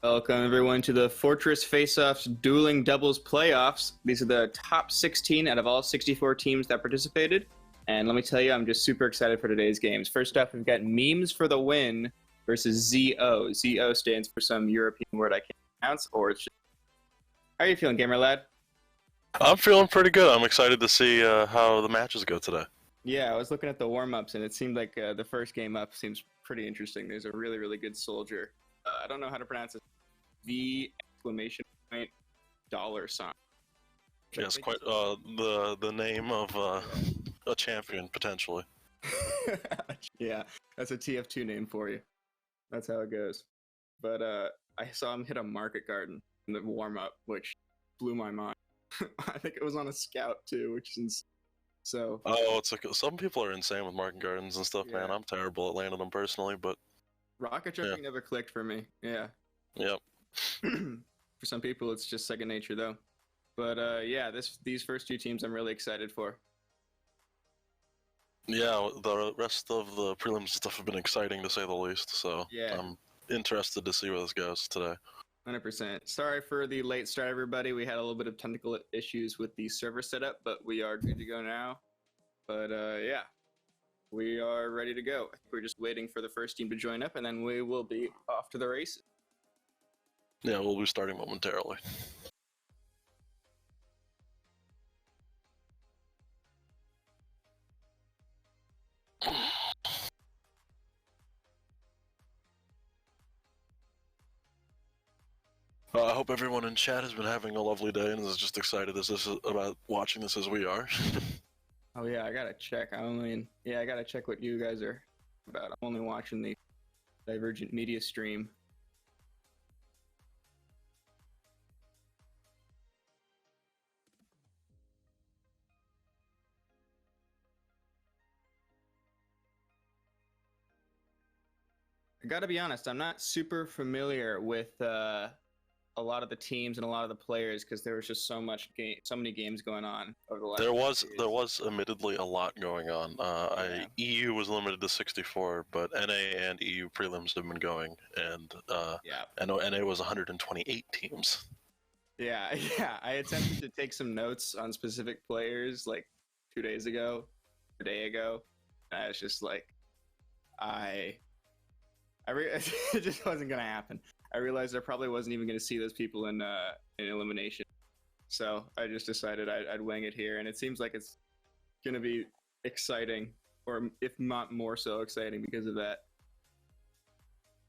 Welcome everyone to the Fortress Face-Offs Dueling Doubles playoffs. These are the top 16 out of all 64 teams that participated. And let me tell you, I'm just super excited for today's games. First up, we've got Memes for the Win versus ZO. ZO stands for some European word I can't pronounce, or it's just... How are you feeling, gamer lad? I'm feeling pretty good. I'm excited to see how the matches go today. Yeah, I was looking at the warm-ups, and it seemed like the first game up seems pretty interesting. There's a really, really good soldier. I don't know how to pronounce it. V exclamation point dollar sign. Yes, quite the name of a champion potentially. Yeah, that's a TF2 name for you. That's how it goes. But I saw him hit a market garden in the warm up, which blew my mind. I think it was on a scout too, which is so. Oh, it's like some people are insane with market gardens and stuff, Yeah. man. I'm terrible at landing them personally, but Rocket jumping never clicked for me. Yeah. Yep. For some people, it's just second nature though. But yeah, these first two teams I'm really excited for. Yeah, the rest of the prelims and stuff have been exciting to say the least. So Yeah. I'm interested to see where this goes today. 100%. Sorry for the late start, everybody. We had a little bit of technical issues with the server setup, but we are good to go now. But yeah, we are ready to go. We're just waiting for the first team to join up, and then we will be off to the races. Yeah, we'll be starting momentarily. I hope everyone in chat has been having a lovely day and is just excited about watching this as we are. Oh yeah, I gotta check. I gotta check what you guys are about. I'm only watching the Divergent Media stream. I gotta be honest, I'm not super familiar with a lot of the teams and a lot of the players because there was just so many games going on over the last. There was admittedly a lot going on. Yeah. EU was limited to 64, but NA and EU prelims have been going, and Yeah. I know NA was 128 teams. Yeah, yeah. I attempted to take some notes on specific players like 2 days ago, a day ago. And I was just like, it just wasn't gonna happen. I realized I probably wasn't even gonna see those people in elimination, so I just decided I'd wing it here, and it seems like it's gonna be exciting, or if not more so exciting because of that.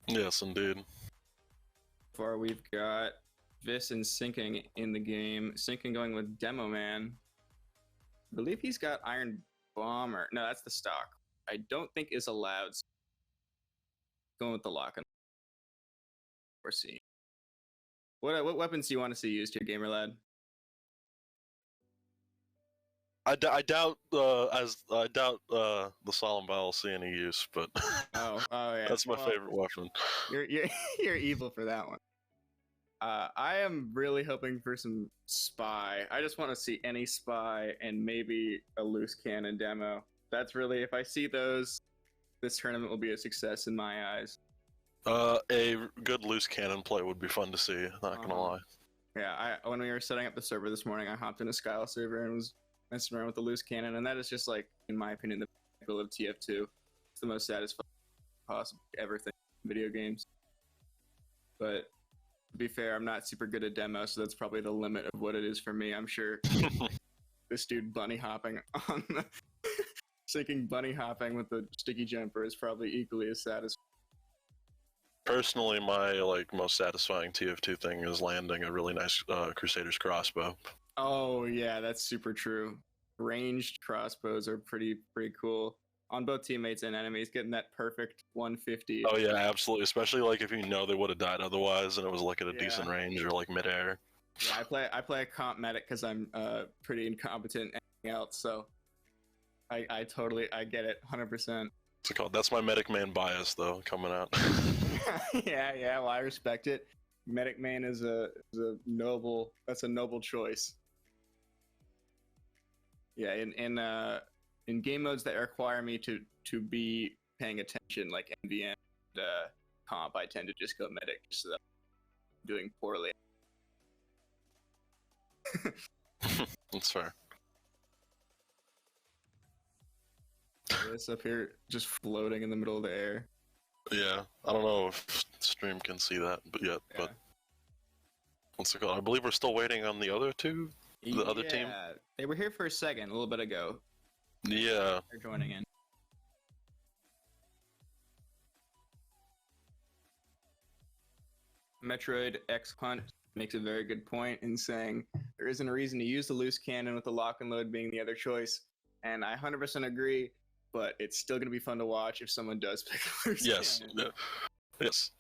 Yes, indeed. So far we've got Vis and Sinking in the game. Sinking going with Demo Man. I believe he's got Iron Bomber. No, that's the stock. I don't think is allowed. Going with the lock on. We're seeing. What weapons do you want to see used here, gamer lad? I doubt the Solemn Battle will see any use, but Oh yeah. that's my favorite weapon. You're evil for that one. I am really hoping for some spy. I just want to see any spy and maybe a loose cannon demo. That's really, if I see those, this tournament will be a success in my eyes. A good loose cannon play would be fun to see, not gonna lie. Yeah, when we were setting up the server this morning, I hopped in a Skyle server and was messing around with the loose cannon, and that is just like, in my opinion, the pinnacle of TF2. It's the most satisfying possible ever thing in video games. But to be fair, I'm not super good at demo, so that's probably the limit of what it is for me. I'm sure this dude bunny hopping on the sinking bunny hopping with the sticky jumper is probably equally as satisfying. Personally, my most satisfying TF2 thing is landing a really nice Crusader's crossbow. Oh yeah, that's super true. Ranged crossbows are pretty cool on both teammates and enemies. Getting that perfect 150. Oh yeah, absolutely. Especially like if you know they would have died otherwise, and it was like at a decent range or like midair. Yeah, I play a comp medic because I'm pretty incompetent and anything else. So I totally get it 100%. That's my medic man bias though coming out. yeah. Well, I respect it. Medic man is a noble choice. Yeah, in game modes that require me to be paying attention, like MVM and comp, I tend to just go medic. So doing poorly. That's fair. This up here just floating in the middle of the air. Yeah, I don't know if stream can see that, but Yeah. but what's it called? I believe we're still waiting on the other two, the other team. Yeah, they were here for a second, a little bit ago. Yeah. They're joining in. Metroid X Hunt makes a very good point in saying there isn't a reason to use the loose cannon with the lock and load being the other choice. And I 100% agree, but it's still going to be fun to watch if someone does pick a loose Yes. cannon. Yes.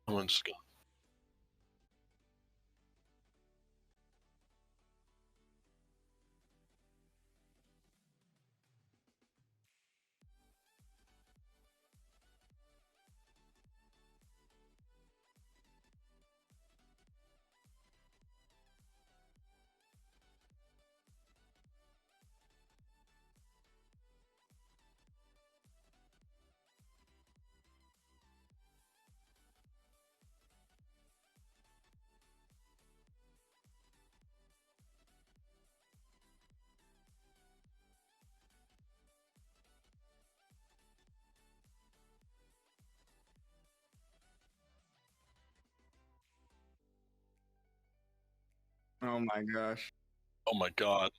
I'm just gonna. Oh my gosh. Oh my god.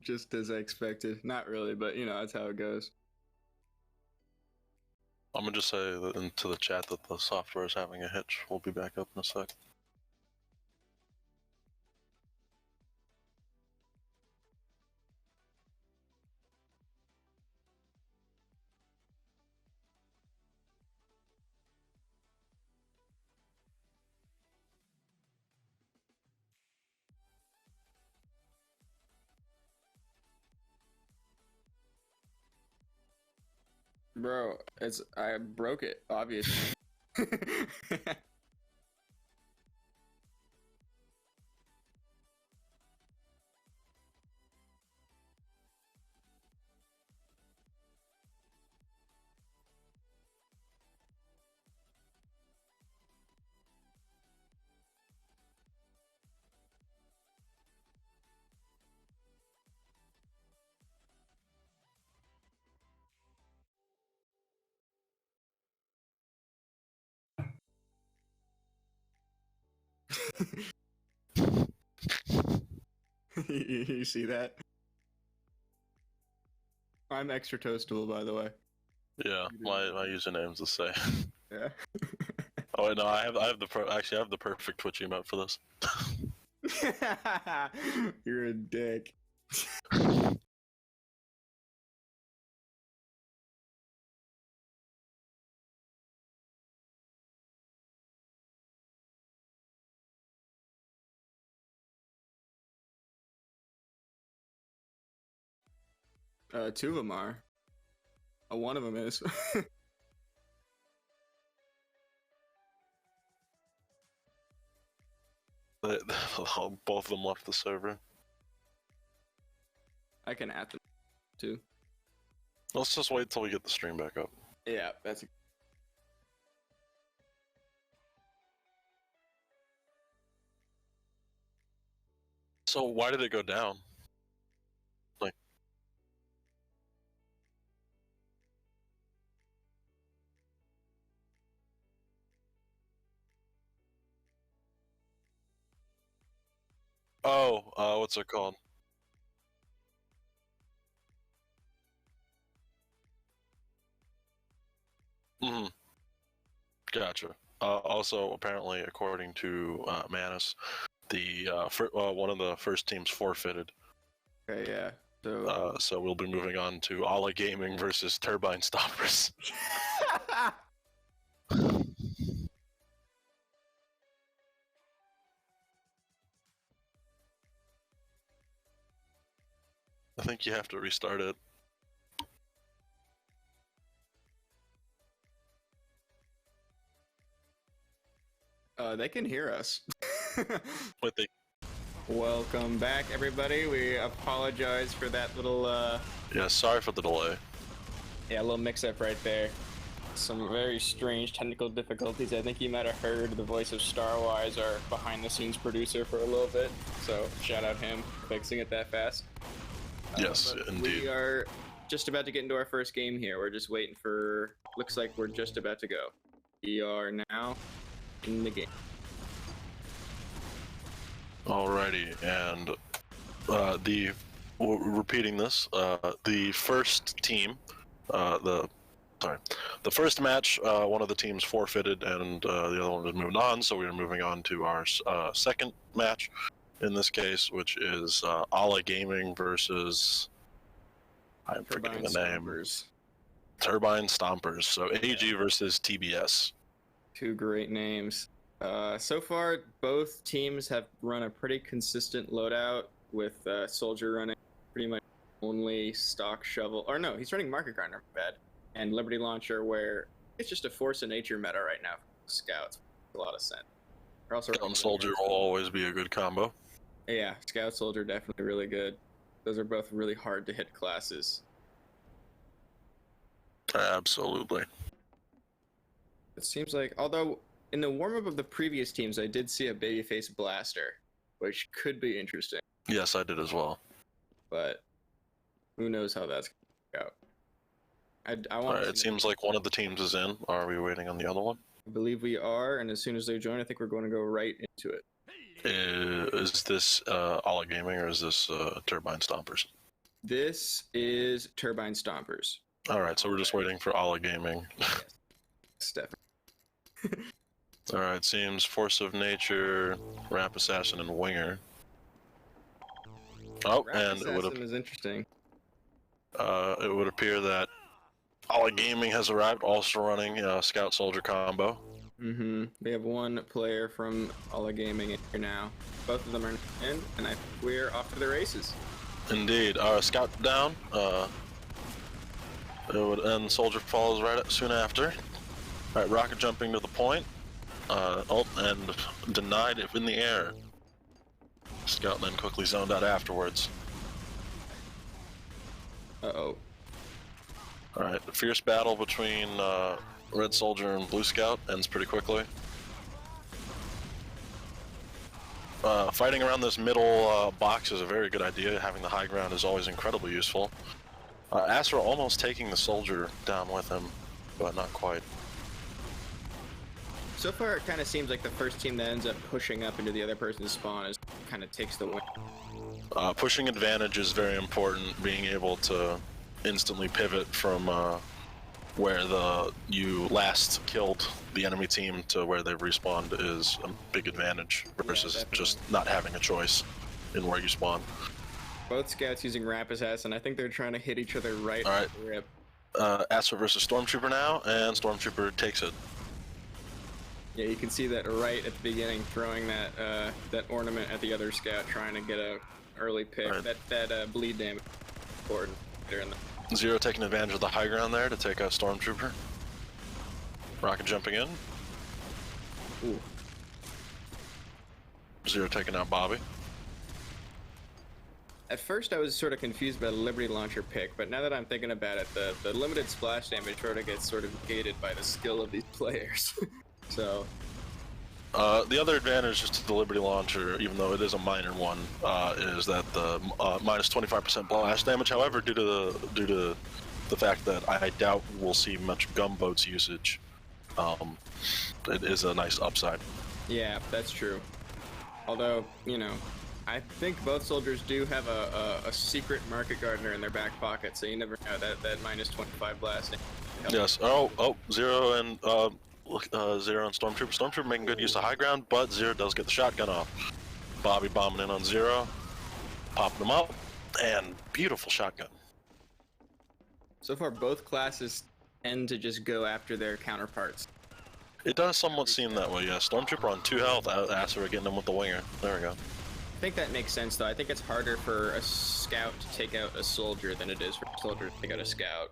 Just as I expected. Not really, but you know, that's how it goes. I'm gonna just say into the chat that the software is having a hitch. We'll be back up in a sec. Bro, I broke it, obviously. You see that? I'm extra toastable, by the way. Yeah, my username's the same. Yeah. Oh wait, no, I have the perfect Twitch emote for this. You're a dick. 2 of them are. One of them is. Both of them left the server. I can add them too. Let's just wait till we get the stream back up. Yeah, that's. So why did it go down? Like, what's it called? Hmm. Gotcha. Also, apparently, according to Manus, the one of the first teams forfeited. Okay, yeah. So we'll be moving on to Ala Gaming versus Turbine Stoppers. I think you have to restart it. They can hear us. But they... Welcome back, everybody. We apologize for that little, Yeah, sorry for the delay. yeah, a little mix-up right there. Some very strange technical difficulties. I think you might have heard the voice of Starwise, our behind-the-scenes producer, for a little bit. So shout out him for fixing it that fast. Yes, indeed. We are just about to get into our first game here. We're just waiting for... Looks like we're just about to go. We are now in the game. Alrighty, and repeating this, the first team, the first match, one of the teams forfeited and the other one was moved on, so we are moving on to our second match in this case, which is Ala Gaming versus, I'm forgetting the name, Turbine Stompers. So AG versus TBS. Two great names. So far, both teams have run a pretty consistent loadout, with Soldier running pretty much only stock shovel. Or no, he's running Market Gardener, bad. And Liberty Launcher, where it's just a force of nature meta right now for Scouts. A lot of sense. Scout and Soldier will always be a good combo. Yeah, Scout Soldier definitely really good. Those are both really hard to hit classes. Absolutely. It seems like, although in the warm-up of the previous teams, I did see a babyface blaster, which could be interesting. Yes, I did as well. But who knows how that's going to go. It seems like one of the teams is in. Are we waiting on the other one? I believe we are, and as soon as they join, I think we're going to go right into it. Is this Ala Gaming or is this Turbine Stompers? This is Turbine Stompers. Alright, so we're just waiting for Ala Gaming. Yes, definitely. Alright, seems Force of Nature, Rap Assassin, and Winger. Oh, Rap and Assassin is interesting. It would appear that Ala Gaming has arrived, also running Scout Soldier combo. We have one player from Ala Gaming in here now. Both of them are in, and we're off to the races. Indeed. Scout down. And Soldier follows soon after. Alright, rocket jumping to the point. And denied it in the air. Scout then quickly zoned out afterwards. Uh-oh. Alright, the fierce battle between Red Soldier and Blue Scout ends pretty quickly. Fighting around this middle box is a very good idea. Having the high ground is always incredibly useful. Astra almost taking the Soldier down with him, but not quite. So far, it kind of seems like the first team that ends up pushing up into the other person's spawn kind of takes the win. Pushing advantage is very important. Being able to instantly pivot from where you last killed the enemy team to where they respawned is a big advantage versus just not having a choice in where you spawn. Both Scouts using Rap Assassin. I think they're trying to hit each other right All right. off the rip. Astra versus Stormtrooper now, and Stormtrooper takes it. Yeah, you can see that right at the beginning, throwing that that ornament at the other Scout, trying to get a early pick. Right. That bleed damage important there in the... Zero taking advantage of the high ground there to take out Stormtrooper. Rocket jumping in. Ooh. Zero taking out Bobby. At first I was sort of confused by the Liberty Launcher pick, but now that I'm thinking about it, the limited splash damage sort of gets gated by the skill of these players. So... the other advantage to the Liberty Launcher, even though it is a minor one, is that the minus 25% blast damage. However, due to the fact that I doubt we'll see much gunboats usage, it is a nice upside. Yeah, that's true. Although, you know, I think both soldiers do have a secret Market Gardener in their back pocket, so you never know that minus 25 blast damage. Yes. Zero and Zero and Stormtrooper. Stormtrooper making good use of high ground, but Zero does get the shotgun off. Bobby bombing in on Zero, popping him up, and beautiful shotgun. So far, both classes tend to just go after their counterparts. It does somewhat seem that way, yeah. Stormtrooper on 2 health, Astra getting him with the winger. There we go. think that makes sense, though. I think it's harder for a scout to take out a soldier than it is for a soldier to take out a scout.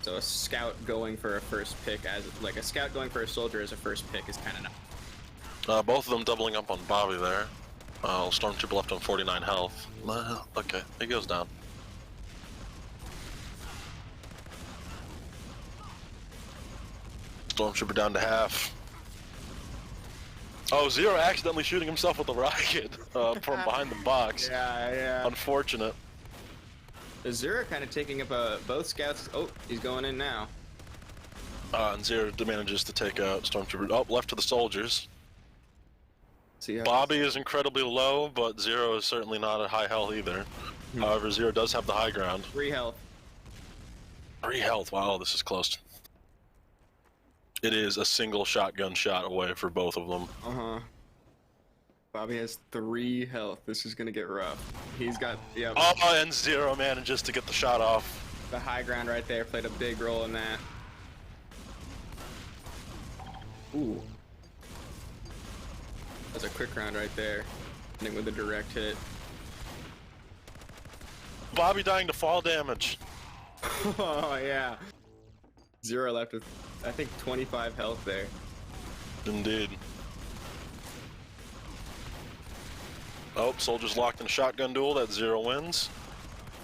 So a scout going for a first pick, like a scout going for a soldier as a first pick is kind of nuts. Both of them doubling up on Bobby there. Stormtrooper left on 49 health. Okay, he goes down. Stormtrooper down to half. Oh, Zero accidentally shooting himself with a rocket from behind the box. Yeah. Unfortunate. Zero kind of taking up both scouts. Oh, he's going in now. And Zero manages to take out Stormtrooper. Oh, left to the soldiers. See Bobby is incredibly low, but Zero is certainly not at high health either. However, Zero does have the high ground. 3 health. 3 health. Wow, this is close. It is a single shotgun shot away for both of them. Bobby has 3 health. This is gonna get rough. He's got, yeah. Oh, and Zero manages to get the shot off. The high ground right there played a big role in that. Ooh. That's a quick round right there. Ending with a direct hit. Bobby dying to fall damage. Oh, yeah. Zero left with, I think, 25 health there. Indeed. Oh, soldiers locked in a shotgun duel. That Zero wins.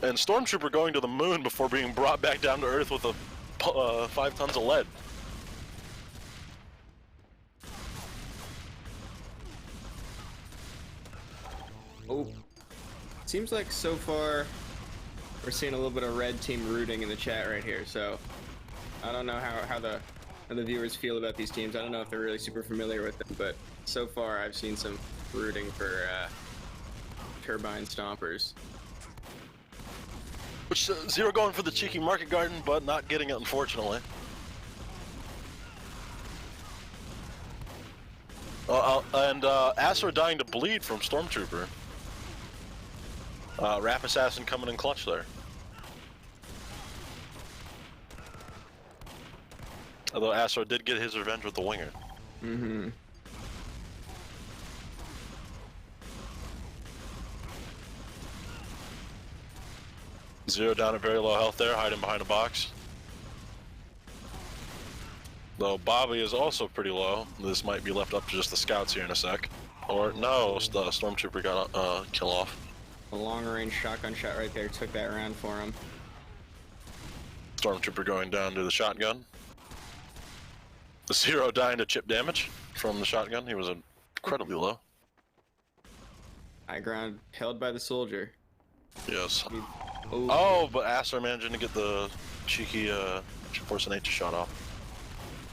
And Stormtrooper going to the moon before being brought back down to Earth with a 5 tons of lead. Oh. Seems like so far we're seeing a little bit of red team rooting in the chat right here, so I don't know how the viewers feel about these teams. I don't know if they're really super familiar with them, but so far I've seen some rooting for Turbine Stompers. Which Zero going for the cheeky market garden, but not getting it, unfortunately. And Asura dying to bleed from Stormtrooper. Rap Assassin coming in clutch there. Although Asura did get his revenge with the winger. Zero down at very low health there, hiding behind a box. Though Bobby is also pretty low. This might be left up to just the scouts here in a sec. Or no, the Stormtrooper got a kill off. A long-range shotgun shot right there took that round for him. Stormtrooper going down to the shotgun. The Zero dying to chip damage from the shotgun. He was incredibly low. High ground held by the soldier. Yes. Oh, but Asura managing to get the cheeky Force of Nature shot off.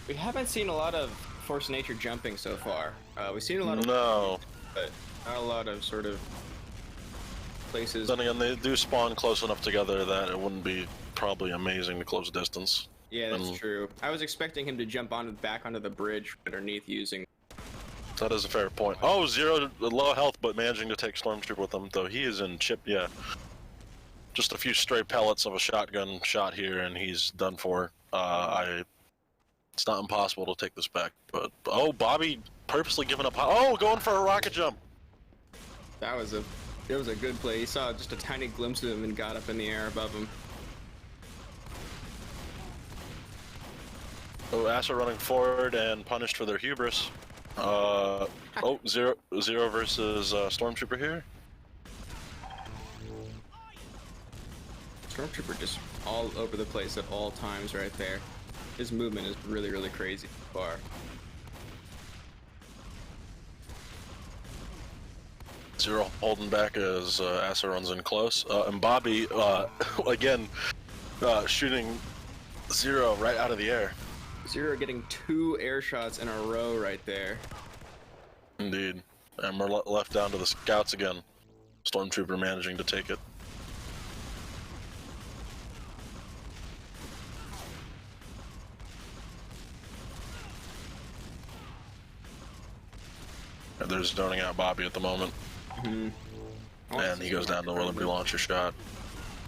We haven't seen a lot of Force of Nature jumping so far. We've seen a lot of... No. But not a lot of sort of places. Then again, they do spawn close enough together that it wouldn't be probably amazing to close distance. Yeah, that's true. I was expecting him to jump back onto the bridge underneath using... That is a fair point. Oh, Zero low health, but managing to take Stormtrooper with him, though he is in chip, yeah. Just a few stray pellets of a shotgun shot here, and he's done for. It's not impossible to take this back, but... Oh, Bobby purposely giving up... Oh, going for a rocket jump! It was a good play. He saw just a tiny glimpse of him and got up in the air above him. Oh, Asura running forward and punished for their hubris. Oh, Zero versus Stormtrooper here. Stormtrooper just all over the place at all times right there. His movement is really, really crazy so far. Zero holding back as Asura runs in close. And Bobby, again, shooting Zero right out of the air. Zero getting 2 air shots in a row right there. Indeed. And we're left down to the scouts again. Stormtrooper managing to take it. And they're zoning out Bobby at the moment. And he goes down to the Liberty launcher shot.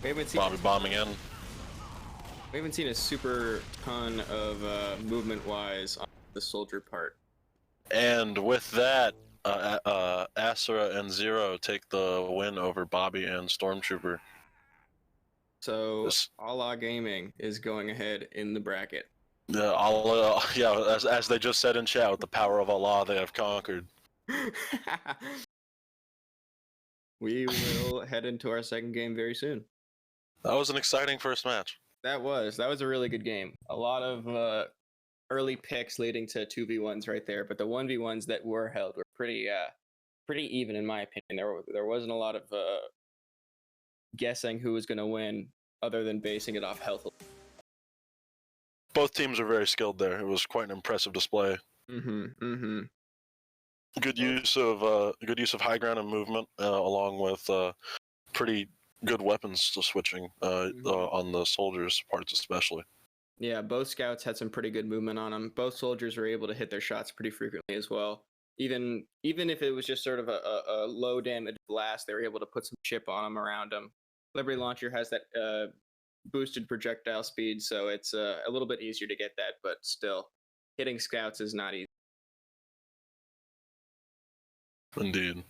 Bobby bombing in. We haven't seen a super ton of movement-wise on the soldier part. And with that, Asura and Zero take the win over Bobby and Stormtrooper. So Allah Gaming is going ahead in the bracket. Yeah, as they just said in chat, with the power of Allah, they have conquered. We will head into our second game very soon. That was an exciting first match. That was a really good game. A lot of early picks leading to 2v1s right there, but the 1v1s that were held were pretty even in my opinion. There wasn't a lot of guessing who was going to win other than basing it off health. Both teams are very skilled there. It was quite an impressive display. Good use of high ground and movement, along with pretty good weapons switching on the soldiers' parts especially. Yeah, both scouts had some pretty good movement on them. Both soldiers were able to hit their shots pretty frequently as well. Even if it was just sort of a low damage blast, they were able to put some chip on them around them. Liberty Launcher has that boosted projectile speed, so it's a little bit easier to get that, but still, hitting scouts is not easy. Indeed.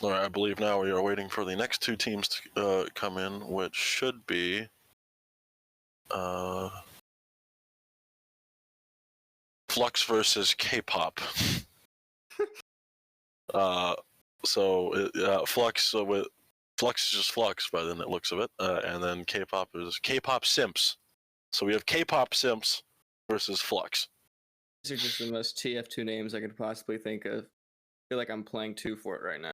All right, I believe now we are waiting for the next two teams to come in, which should be Flux versus K-pop. Flux Flux is just Flux by the looks of it, and then K-pop is K-pop Simps. So we have K-pop Simps versus Flux. These are just the most TF2 names I could possibly think of. I feel like I'm playing 2 for it right now.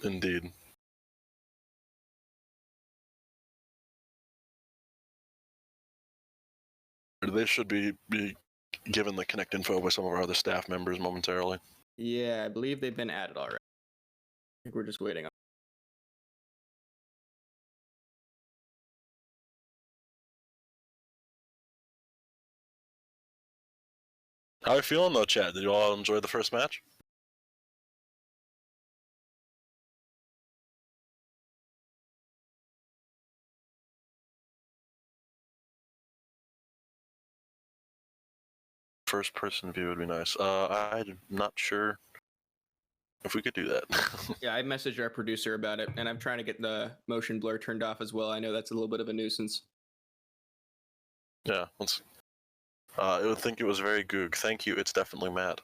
Indeed. They should be given the connect info by some of our other staff members momentarily. Yeah, I believe they've been added already. I think we're just waiting on. How are you feeling though, Chad? Did you all enjoy the first match? First person view would be nice. I'm not sure if we could do that. Yeah, I messaged our producer about it, and I'm trying to get the motion blur turned off as well. I know that's a little bit of a nuisance. Yeah, I would think it was very goog. Thank you, it's definitely Matt.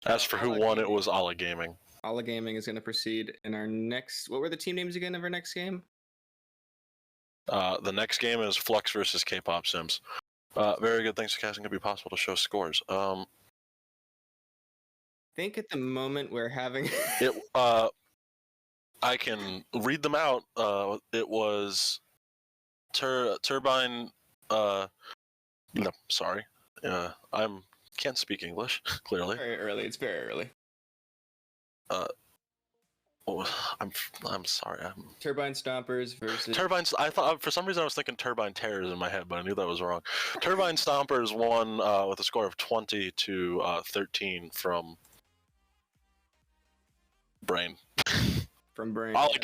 As for who won, it was Allah Gaming. Allah Gaming is going to proceed in our next. What were the team names again of our next game? The next game is Flux versus K-pop Sims. Very good. Thanks for casting. It'd be possible to show scores. I think at the moment we're having. I can read them out. It was Turbine. No, sorry. Can't speak English clearly. Very early. It's very early. I'm sorry. Turbine Stompers versus Turbines. I thought for some reason I was thinking Turbine Terrors in my head, but I knew that was wrong. Turbine Stompers won with a score of 20 to 13 from Brain. From Brain. Allah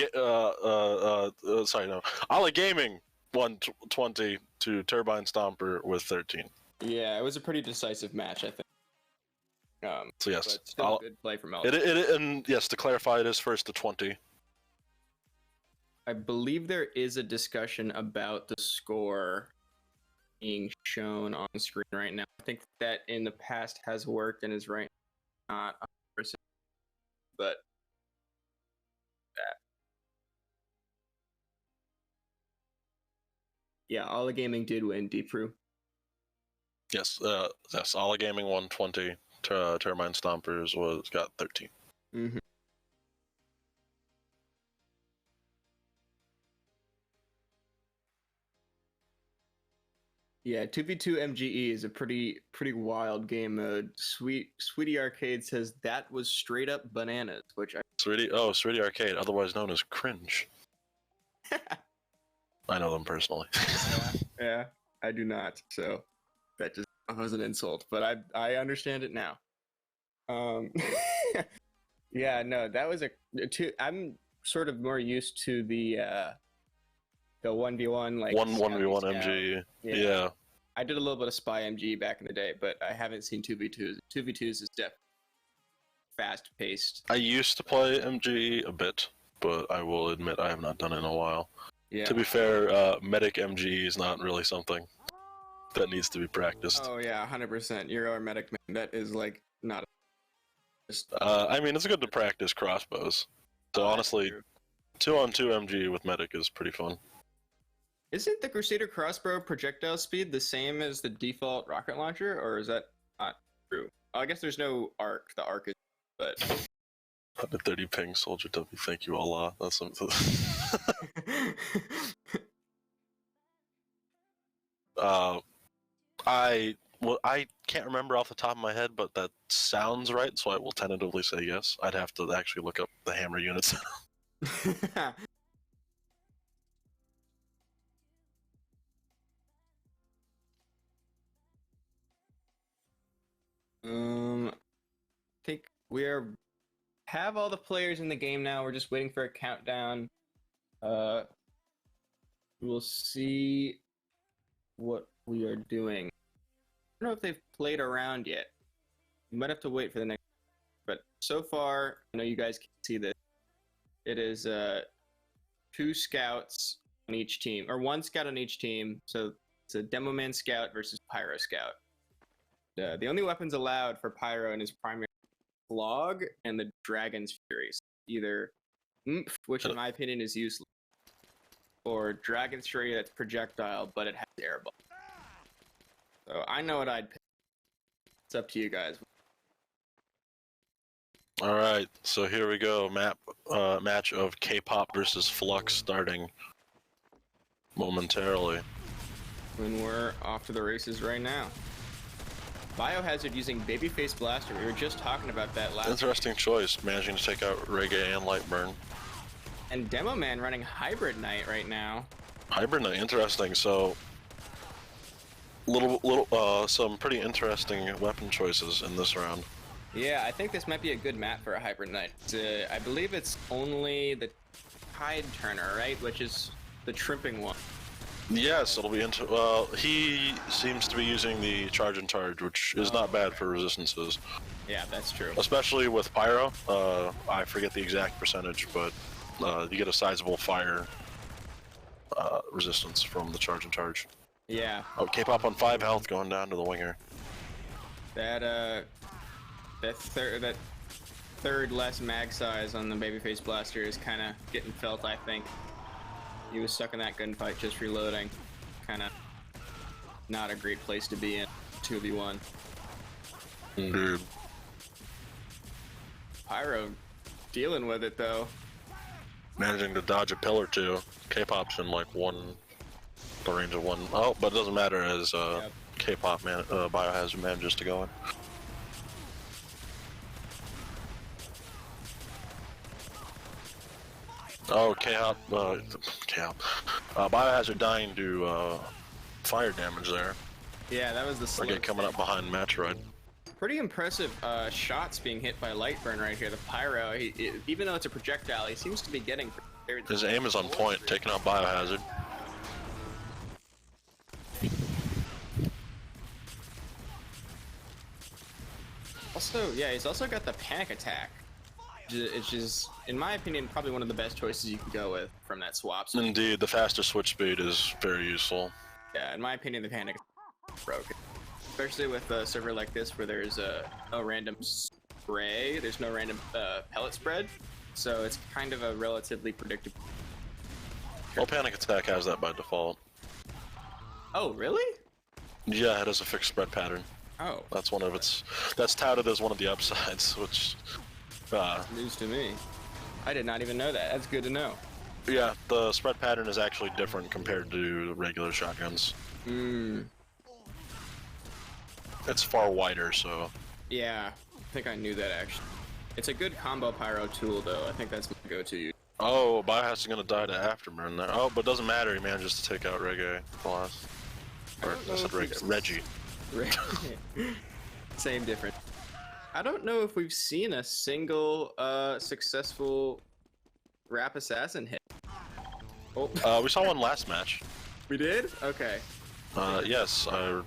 Gaming won 20 to Turbine Stomper with 13. Yeah, it was a pretty decisive match, I think. So yes, but still a good play from Elton. And yes, to clarify, it is first to 20. I believe there is a discussion about the score being shown on screen right now. I think that in the past has worked and is right not 100%, but that. Yeah, Allah Gaming did win, Deep Brew. Yes, Allah Gaming won 20. Turbine Stompers got 13. Mm-hmm. Yeah, 2v2 MGE is a pretty wild game mode. Sweetie Arcade says that was straight up bananas, which Sweetie Arcade, otherwise known as Cringe. I know them personally. yeah, I do not. So that just was an insult, but I understand it now. Yeah, no, that was I'm sort of more used to the 1v1 like 1v1 scout. MG. Yeah. I did a little bit of spy MG back in the day, but I haven't seen 2v2s. 2v2s is definitely fast paced. I used to play MG a bit, but I will admit I have not done it in a while. Yeah. To be fair, medic MG is not really something that needs to be practiced. Oh yeah, 100%. You're our medic man. That is like not. I mean, it's good to practice crossbows. So honestly, 2-on-2 MG with medic is pretty fun. Isn't the Crusader crossbow projectile speed the same as the default rocket launcher, or is that not true? Oh, I guess there's no arc. The arc is, but 130 ping, Soldier W. Thank you, Allah. That's something. I can't remember off the top of my head, but that sounds right, so I will tentatively say yes. I'd have to actually look up the hammer units. I think have all the players in the game now. We're just waiting for a countdown. We'll see what we are doing. I don't know if they've played around yet. You might have to wait for the next. But so far, I know you guys can see this. It is 2 scouts on each team, or 1 scout on each team. So it's a Demo Man Scout versus Pyro Scout. The only weapons allowed for Pyro in his primary Log and the Dragon's Fury. So either Oomph, which in my opinion is useless, or Dragon's Fury that's projectile, but it has airball. So I know what I'd pick. It's up to you guys. Alright, so here we go. Match of K-pop versus Flux starting momentarily. When we're off to the races right now. Biohazard using Babyface Blaster. We were just talking about that last Interesting choice, managing to take out Reggae and Lightburn. And Demo Man running Hybrid Knight right now. Hybrid Knight, interesting. So, some pretty interesting weapon choices in this round. Yeah, I think this might be a good map for a Hybrid Knight. I believe it's only the Tide Turner, right? Which is the tripping one. Yes, it'll be he seems to be using the Charge and Charge, which is not bad for resistances. Yeah, that's true. Especially with Pyro. I forget the exact percentage, but you get a sizable fire resistance from the Charge and Charge. Yeah. Oh, K-pop on 5 health going down to the winger. That third less mag size on the Babyface Blaster is kind of getting felt, I think. He was stuck in that gunfight just reloading. Kind of not a great place to be in 2v1. Dude. Pyro dealing with it though. Managing to dodge a pillar too. K-pop's in like the range of 1. Oh, but it doesn't matter as Yep. K-pop Biohazard manages to go in. Oh, Biohazard dying to fire damage there. Yeah, that was the Reggae coming up behind Metroid. Pretty impressive shots being hit by Lightburn right here. The Pyro, even though it's a projectile, he seems to be getting... His aim is on point, taking out Biohazard. Also, yeah, he's also got the Panic Attack. It's just, in my opinion, probably one of the best choices you can go with from that swap. Indeed, the faster switch speed is very useful. Yeah, in my opinion, the Panic Attack is broken. Especially with a server like this where there's no random spray, there's no random pellet spread, so it's kind of a relatively predictable. Well, Panic Attack has that by default. Oh, really? Yeah, it has a fixed spread pattern. Oh. That's touted as one of the upsides, which... News to me. I did not even know that. That's good to know. Yeah, the spread pattern is actually different compared to regular shotguns. It's far wider, so... Yeah, I think I knew that actually. It's a good combo pyro tool though. I think that's my go-to. Oh, Biohazard's gonna die to Afterburn there. Oh, but it doesn't matter, he manages to take out Reggae last. Or, I said Reggie. Same difference. I don't know if we've seen a single successful Rap Assassin hit. Oh. We saw one last match. We did? Okay. Yes, I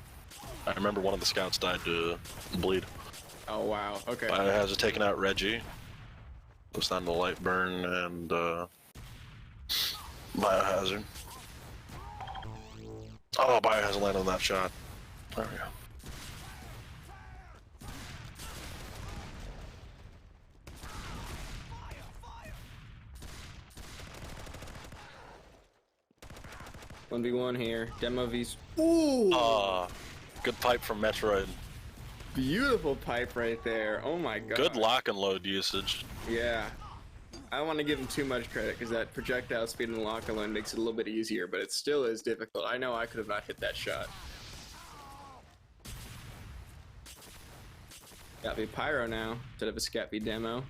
remember one of the scouts died to bleed. Oh wow. Okay. Biohazard taking out Reggie. Goes down to Light Burn and Biohazard. Oh, Biohazard landed on that shot. There we go. 1v1 here. Demo V's. Ooh! Good pipe from Metroid. Beautiful pipe right there. Oh my god. Good lock and load usage. Yeah. I don't want to give him too much credit because that projectile speed and lock and load makes it a little bit easier, but it still is difficult. I know I could have not hit that shot. Got me Pyro now instead of a Scat V Demo.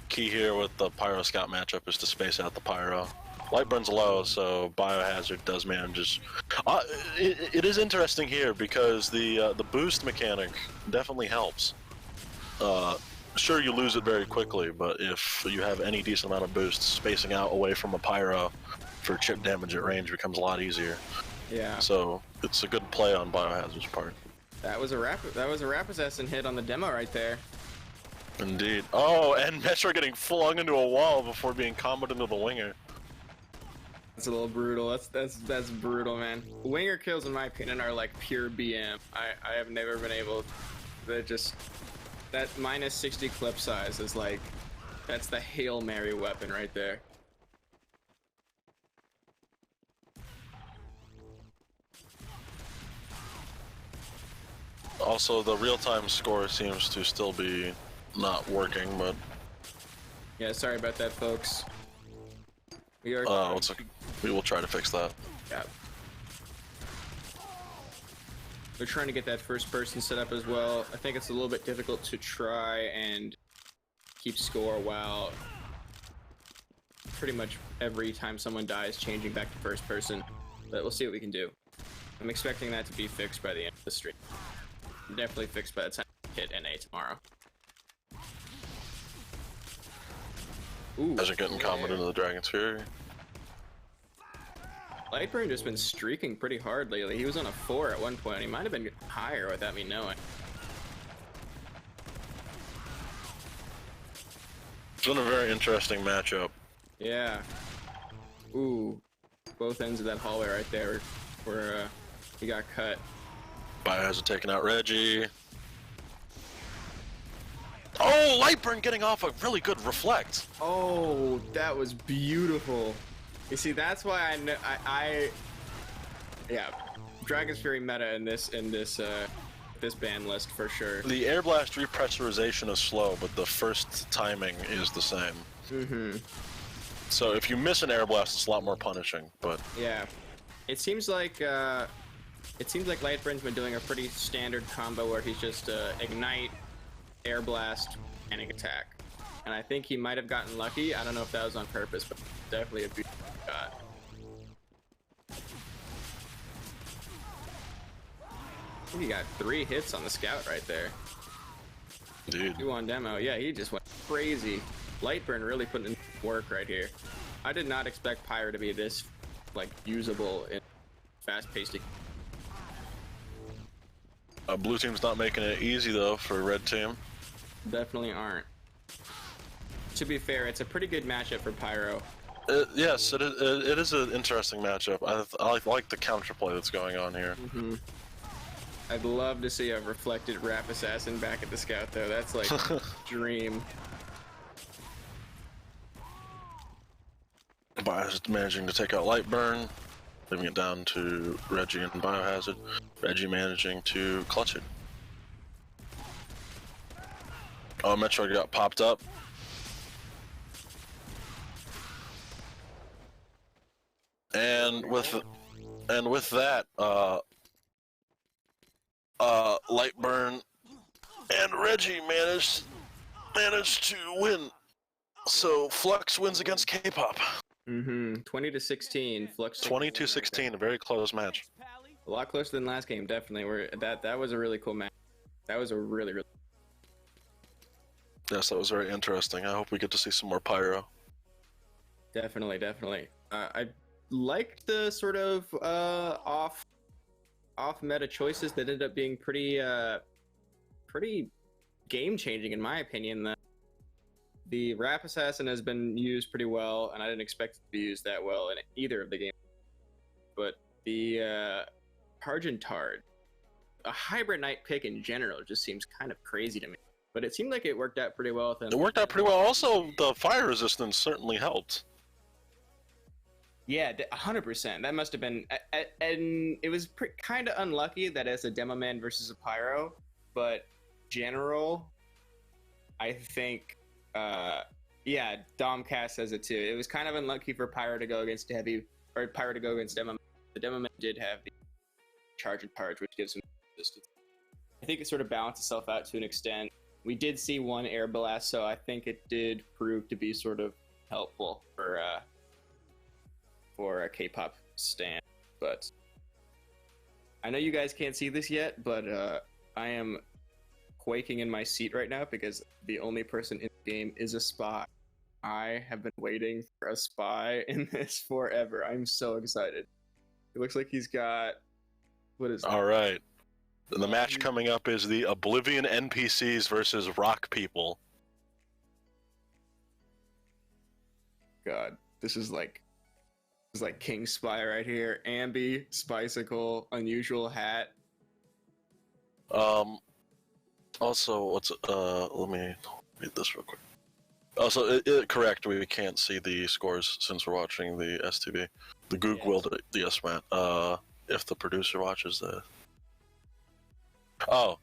Key here with the Pyro Scout matchup is to space out the Pyro. Light Burn's low, so Biohazard does manage. It is interesting here because the boost mechanic definitely helps. Sure, you lose it very quickly, but if you have any decent amount of boost, spacing out away from a Pyro for chip damage at range becomes a lot easier. Yeah. So it's a good play on Biohazard's part. That was a rap assassin hit on the demo right there. Indeed. Oh, and Metro getting flung into a wall before being comboed into the winger. That's a little brutal. That's brutal, man. Winger kills, in my opinion, are like pure BM. I have never been able. That minus 60 clip size is like, that's the Hail Mary weapon right there. Also, the real-time score seems to still be not working, but... Yeah, sorry about that, folks. We will try to fix that. Yeah. We're trying to get that first person set up as well. I think it's a little bit difficult to try and keep score while pretty much every time someone dies changing back to first person. But we'll see what we can do. I'm expecting that to be fixed by the end of the stream. Definitely fixed by the time we hit NA tomorrow. Ooh, As you're getting comboed into the Dragon's Fury. Lightburn just been streaking pretty hard lately. He was on a 4 at one point. He might have been higher without me knowing. It's been a very interesting matchup. Yeah. Ooh. Both ends of that hallway right there where he got cut. Biohazard taking out Reggie. Oh, Lightburn getting off a really good reflect. Oh, that was beautiful. You see, that's why I know yeah, Dragon's Fury meta in this ban list for sure. The Air Blast repressurization is slow, but the first timing is the same. Mm-hmm. So if you miss an Air Blast, it's a lot more punishing. But yeah, it seems like Lightburn's been doing a pretty standard combo where he's just ignite, Air Blast, panic attack. And I think he might have gotten lucky. I don't know if that was on purpose, but definitely a beautiful shot. I think he got 3 hits on the scout right there. Dude. 2 on demo. Yeah, he just went crazy. Lightburn really putting in work right here. I did not expect Pyro to be this like usable in fast-paced. Blue team's not making it easy though for red team. Definitely aren't. To be fair, it's a pretty good matchup for Pyro. Yes, it is an interesting matchup. I like the counterplay that's going on here. Mm-hmm. I'd love to see a reflected Rap Assassin back at the scout though. That's like dream. Biohazard managing to take out Lightburn, leaving it down to Reggie and Biohazard. Reggie managing to clutch it. Oh, Metro got popped up. And with that, Lightburn and Reggie managed to win. So Flux wins against K-pop. 20-16. Flux. 20-16, a very close match. A lot closer than last game, definitely. That was a really cool match. That was a really. Yes, that was very interesting. I hope we get to see some more Pyro. Definitely, definitely. I liked the sort of off meta choices that ended up being pretty game changing in my opinion. The Rap Assassin has been used pretty well, and I didn't expect it to be used that well in either of the games. But the Targentard, a hybrid knight pick in general, just seems kind of crazy to me. But it seemed like it worked out pretty well with him. It worked out pretty well. Also, the fire resistance certainly helped. Yeah, 100%. That must have been, and it was kind of unlucky that it's a demo man versus a pyro, but general, I think, yeah, Domcast says it too. It was kind of unlucky for pyro to go against heavy, or pyro to go against demo man. The demo man did have the charge and charge, which gives him resistance. I think it sort of balanced itself out to an extent. We did see one air blast, so I think it did prove to be sort of helpful for a K-pop stan. But I know you guys can't see this yet, but I am quaking in my seat right now because the only person in the game is a spy. I have been waiting for a spy in this forever. I'm so excited. It looks like he's got, what is that? All right. The match coming up is the Oblivion NPCs versus Rock People. God, this is like King Spy right here. Ambi, Spicicle, unusual hat. Also, what's let me read this real quick. Also, correct. We can't see the scores since we're watching the STV. The Goog will do the yes, man. If the producer watches the. Oh.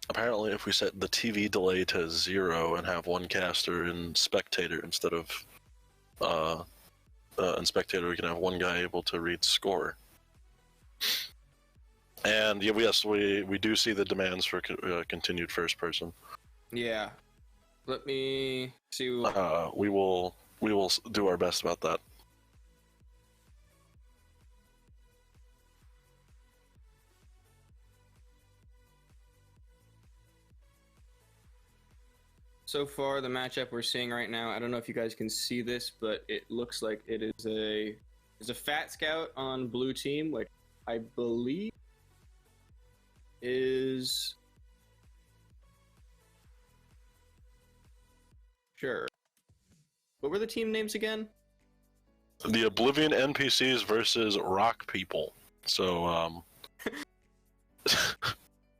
Apparently, if we set the TV delay to 0 and have one caster and spectator instead of in spectator, we can have one guy able to read score. And yeah, yes, we do see the demands for continued first person. Yeah. Let me see. We will do our best about that. So far, the matchup we're seeing right now, I don't know if you guys can see this, but it looks like it is a Fat Scout on blue team, which I believe is sure. What were the team names again? The Oblivion NPCs versus Rock People. So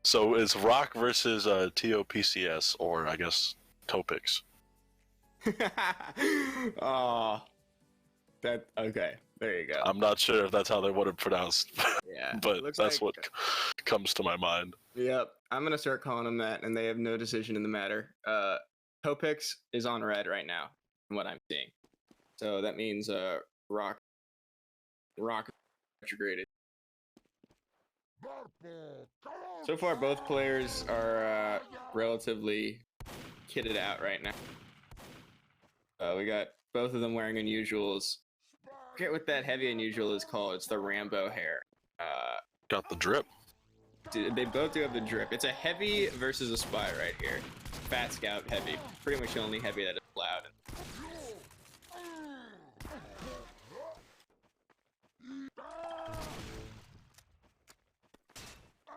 so it's Rock versus TOPCS, or I guess Topics. Oh, that okay. There you go. I'm not sure if that's how they would have pronounced. Yeah, but that's what comes to my mind. Yep, I'm gonna start calling them that, and they have no decision in the matter. Topics is on red right now, from what I'm seeing. So that means Rock retrograded. So far, both players are relatively kitted out right now. We got both of them wearing unusuals. I forget what that heavy unusual is called. It's the Rambo hair. Got the drip. Dude, they both do have the drip. It's a heavy versus a spy right here. Fat Scout heavy. Pretty much the only heavy that is allowed.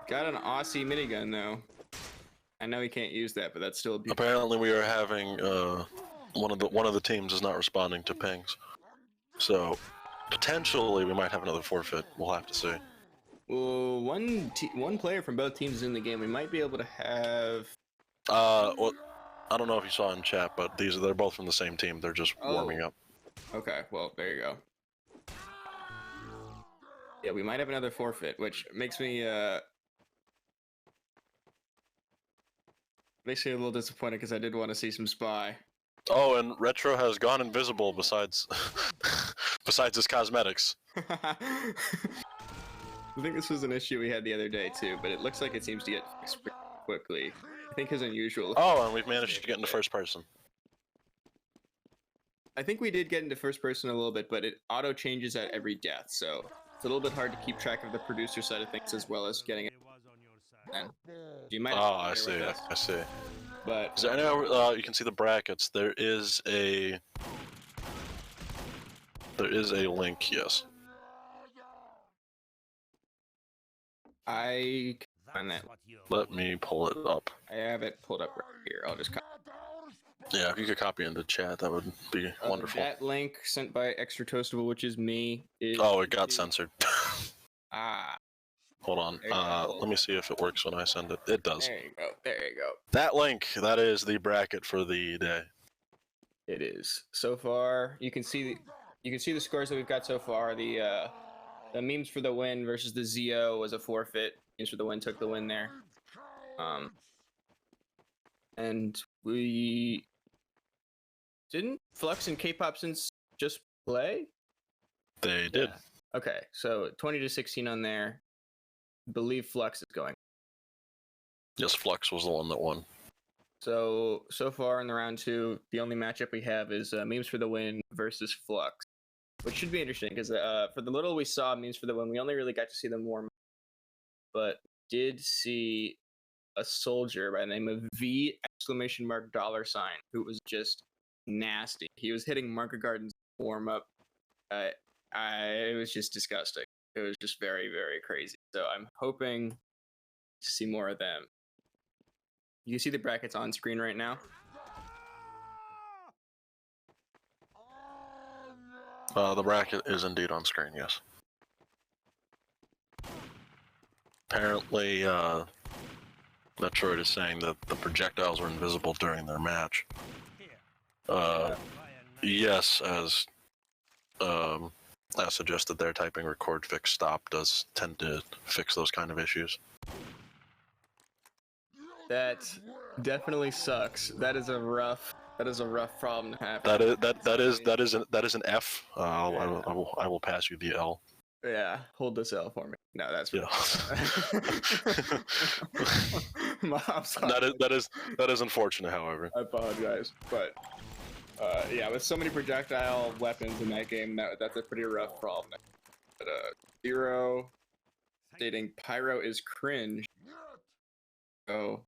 Got an Aussie minigun though. I know he can't use that, but that's still a beautiful. Apparently, we are having one of the teams is not responding to pings, so potentially we might have another forfeit. We'll have to see. Well, one player from both teams is in the game. We might be able to have. Well, I don't know if you saw in chat, but they're both from the same team. They're just warming up. Okay, well there you go. Yeah, we might have another forfeit, which makes me a little disappointed because I did want to see some spy. Oh, and Retro has gone invisible besides his cosmetics. I think this was an issue we had the other day too, but it looks like it seems to get fixed pretty quickly. I think his unusual. Oh, and we've managed to get into first person. I think we did get into first person a little bit, but it auto changes at every death, so it's a little bit hard to keep track of the producer side of things as well as getting it. And you might. Oh, I see. I see. But Is there any, you can see the brackets. There is a link, yes. I can find that. Let me pull it up. I have it pulled up right here. I'll just copy. Yeah, if you could copy into chat, that would be wonderful. That link sent by Extra Toastable, which is me. Oh, it got censored. Ah. Hold on. Let me see if it works when I send it. It does. There you go. There you go. That link, that is the bracket for the day. It is. So far, you can see the scores that we've got so far. The memes for the win versus the Zio was a forfeit. Memes for the win took the win there. And we didn't Flux and K-pop since just play. They did. Okay, so 20-16 on there. I believe Flux is going. Yes, Flux was the one that won. So far in the round 2, the only matchup we have is memes for the win versus Flux, which should be interesting because for the little we saw memes for the win, we only really got to see them warm, but did see a soldier by the name of V $$ who was just nasty. He was hitting Market Garden's warm up. It was just disgusting. It was just very, very crazy. So I'm hoping to see more of them. You can see the brackets on screen right now. The bracket is indeed on screen, yes. Apparently, Metroid is saying that the projectiles were invisible during their match. Yes, as suggested there, typing record fix stop does tend to fix those kind of issues. That definitely sucks. That is a rough problem to have. That is an F. I will pass you the L. Yeah, hold this L for me. No, that's yeah. I'm sorry. That is unfortunate, however. I apologize, but yeah, with so many projectile weapons in that game, that's a pretty rough problem. But Zero stating Pyro is cringe. Oh,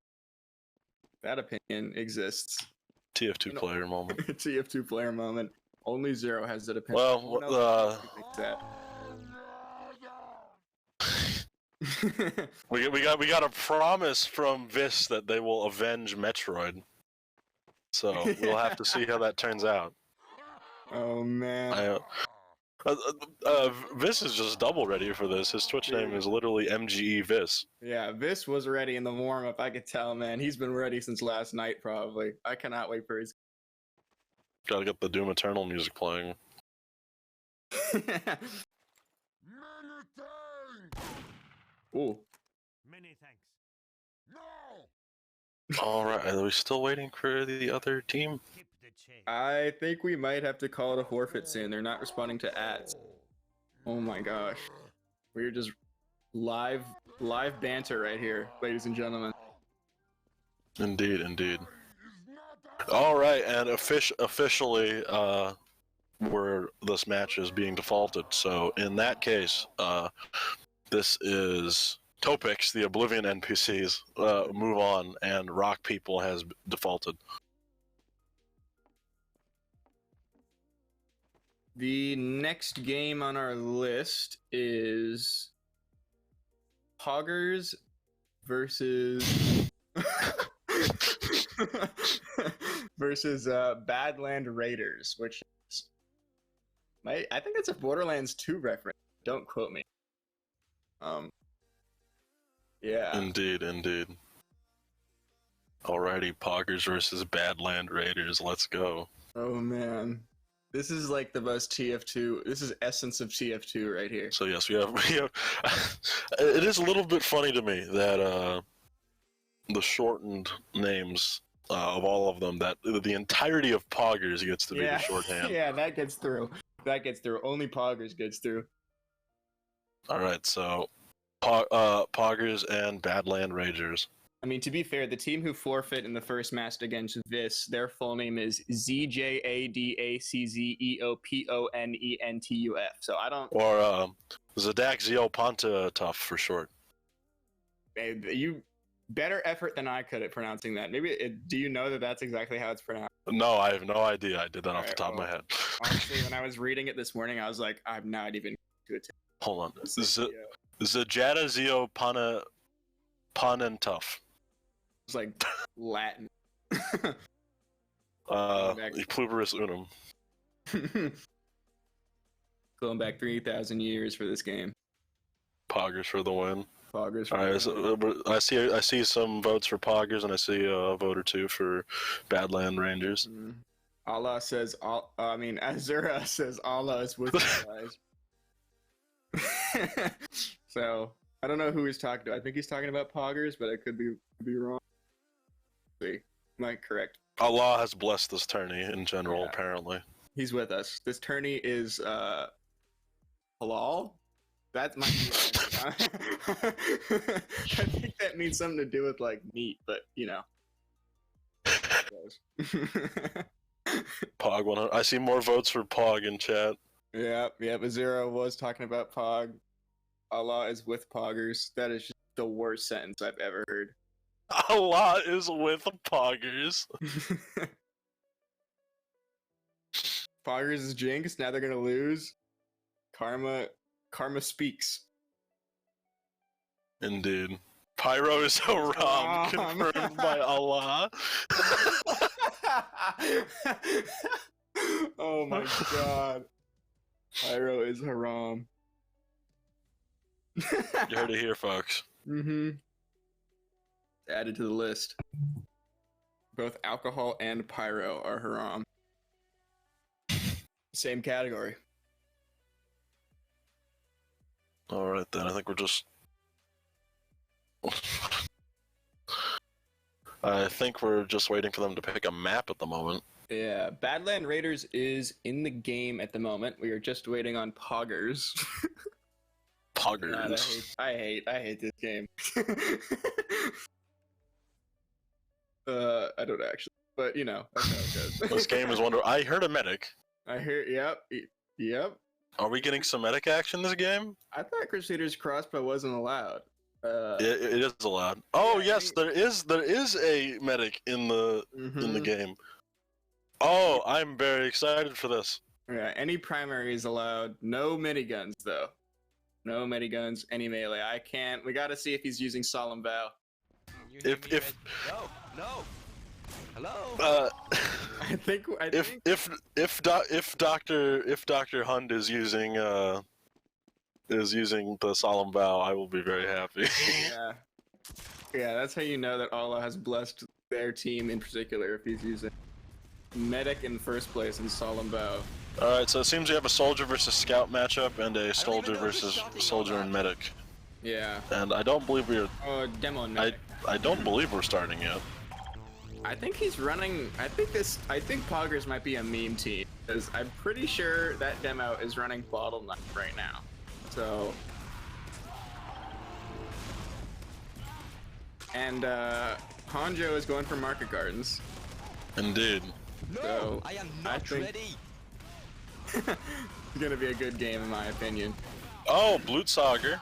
that opinion exists. TF2 player moment. TF2 player moment. Only Zero has that opinion. Well, we got a promise from Vis that they will avenge Metroid. So we'll have to see how that turns out. Oh man. Vis is just double ready for this. His Twitch name is literally MGE Vis. Yeah, Vis was ready in the warm-up. I could tell, man. He's been ready since last night, probably. I cannot wait for his... Gotta get the Doom Eternal music playing. Ooh. Many thanks. No! Alright, are we still waiting for the other team? I think we might have to call it a forfeit soon. They're not responding to ads. Oh my gosh. We're just live banter right here, ladies and gentlemen. Indeed, indeed. Alright, and officially, where this match is being defaulted. So in that case, this is Topix, the Oblivion NPCs, move on, and Rock People has defaulted. The next game on our list is Poggers versus Badland Raiders, which is I think it's a Borderlands 2 reference. Don't quote me. Yeah. Indeed, indeed. Alrighty, Poggers versus Badland Raiders. Let's go. Oh man. This is like the most TF2. This is essence of TF2 right here. So yes, we have. It is a little bit funny to me that the shortened names of all of them, that the entirety of Poggers gets to be the shorthand. Yeah, that gets through. That gets through. Only Poggers gets through. All right, so Poggers and Badland Ragers. I mean, to be fair, the team who forfeit in the first match against Vis, their full name is ZJADACZEOPONENTUF. So I don't... Or Zadak Zeoponta Tough for short. You better effort than I could at pronouncing that. Do you know that that's exactly how it's pronounced? No, I have no idea. I did that off the Alright, top of my head. Honestly, when I was reading it this morning, I was like, I'm not even to attempt. Hold on. Zajata Zio Panentuf. It's like Latin. Pluperus unum. Going back 3,000 years for this game. Poggers for the win. Poggers. All right, so, I see some votes for Poggers, and I see a vote or two for Badland Rangers. Allah says, Azura says Allah is with you guys. So I don't know who he's talking to. I think he's talking about Poggers, but I could be wrong. See, am I correct? Allah has blessed this tourney in general. Yeah. Apparently, he's with us. This tourney is halal. That might be. I think that means something to do with like meat, but you know. Pog 100. I see more votes for Pog in chat. Yeah. Azura was talking about Pog. Allah is with Poggers. That is just the worst sentence I've ever heard. Allah is with Poggers. Poggers is jinxed. Now they're gonna lose. Karma speaks. Indeed. Pyro is haram, confirmed by Allah. Oh my god. Pyro is haram. You heard it here, folks. Added to the list. Both alcohol and pyro are haram. Same category. Alright then, I think we're just... I think we're just waiting for them to pick a map at the moment. Yeah, Badland Raiders is in the game at the moment. We are just waiting on Poggers. Poggers. God, I hate this game. I don't actually, but you know, that's how it goes. This game is wonderful. I heard a medic. I hear, yep. Are we getting some medic action this game? I thought Crusader's crossbow wasn't allowed. It is allowed. Oh yeah, yes, there is a medic in the game. Oh, I'm very excited for this. Yeah, any primary is allowed. No miniguns though. No miniguns. Any melee. I can't. We got to see if he's using Solemn Vow. No. Hello. I think if Dr. Hund is using the Solemn Vow, I will be very happy. Yeah, that's how you know that Allah has blessed their team in particular if he's using medic in first place and Solemn Vow. Alright, so it seems we have a soldier versus scout matchup and a soldier versus soldier and medic. Yeah. And I don't believe we're... demo medic. I don't believe we're starting yet. I think he's running... I think Poggers might be a meme team, because I'm pretty sure that demo is running Bottleneck right now. So... And, Hanjo is going for Market Gardens. Indeed. So, I am not ready. It's gonna be a good game in my opinion. Oh, Blutsauger.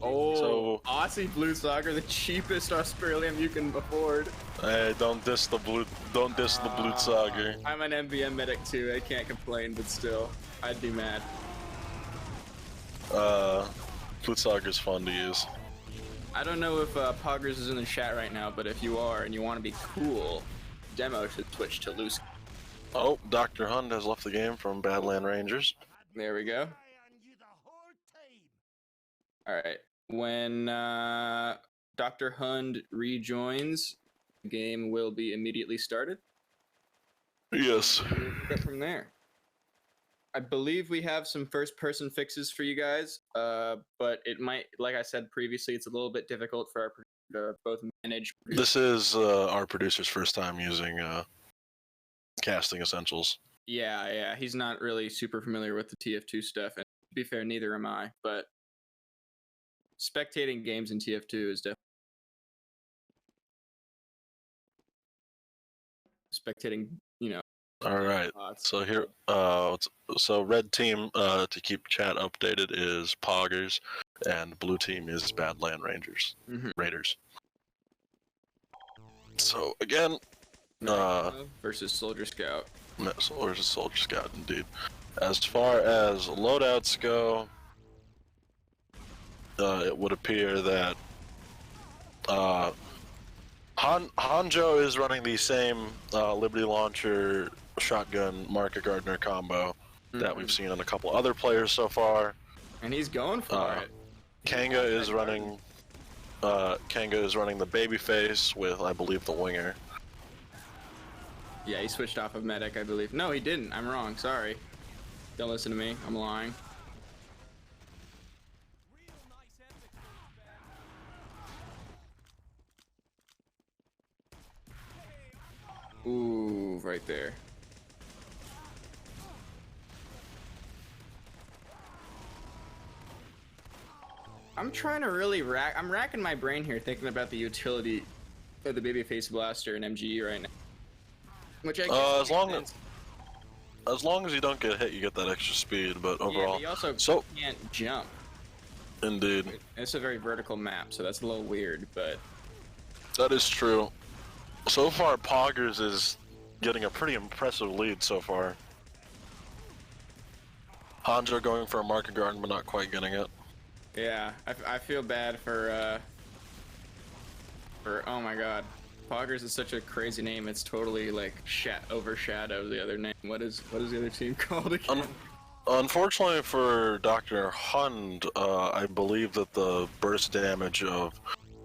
Oh, so, Aussie Blutsauger, the cheapest Australian you can afford. Hey, don't diss the Blutsauger. I'm an MVM medic too, I can't complain, but still, I'd be mad. Blutsauger's fun to use. I don't know if Poggers is in the chat right now, but if you are and you want to be cool, demo should switch to loose. Oh, Dr. Hund has left the game from Badland Rangers. There we go. Alright, when Dr. Hund rejoins, the game will be immediately started. Yes. We'll pick up from there. I believe we have some first-person fixes for you guys, but it might, like I said previously, it's a little bit difficult for our producer to both manage. This is our producer's first time using casting essentials. Yeah, he's not really super familiar with the TF2 stuff, and to be fair, neither am I, but spectating games in TF2 is definitely spectating, you know. Alright, so here, so red team, to keep chat updated, is Poggers, and blue team is Badland Rangers. Raiders. So again, versus Soldier Scout. versus Soldier Scout, indeed. As far as loadouts go, it would appear that Hanjo is running the same Liberty Launcher shotgun Market Gardener combo that we've seen on a couple other players so far. And he's going for it. Kanga is running the Babyface with, I believe, the Winger. Yeah, he switched off of Medic, I believe. No, he didn't. I'm wrong. Sorry. Don't listen to me. I'm lying. Ooh, right there. I'm trying to really I'm racking my brain here thinking about the utility of the Babyface Blaster and MGE right now. Which I guess as long as you don't get hit, you get that extra speed, but overall... Yeah, but you also can't jump. Indeed. It's a very vertical map, so that's a little weird, but... That is true. So far, Poggers is getting a pretty impressive lead so far. Hanjo going for a Market Garden, but not quite getting it. Yeah, I feel bad for oh my god. Poggers is such a crazy name, it's totally like overshadowed the other name. What is the other team called again? Unfortunately for Dr. Hund, I believe that the burst damage of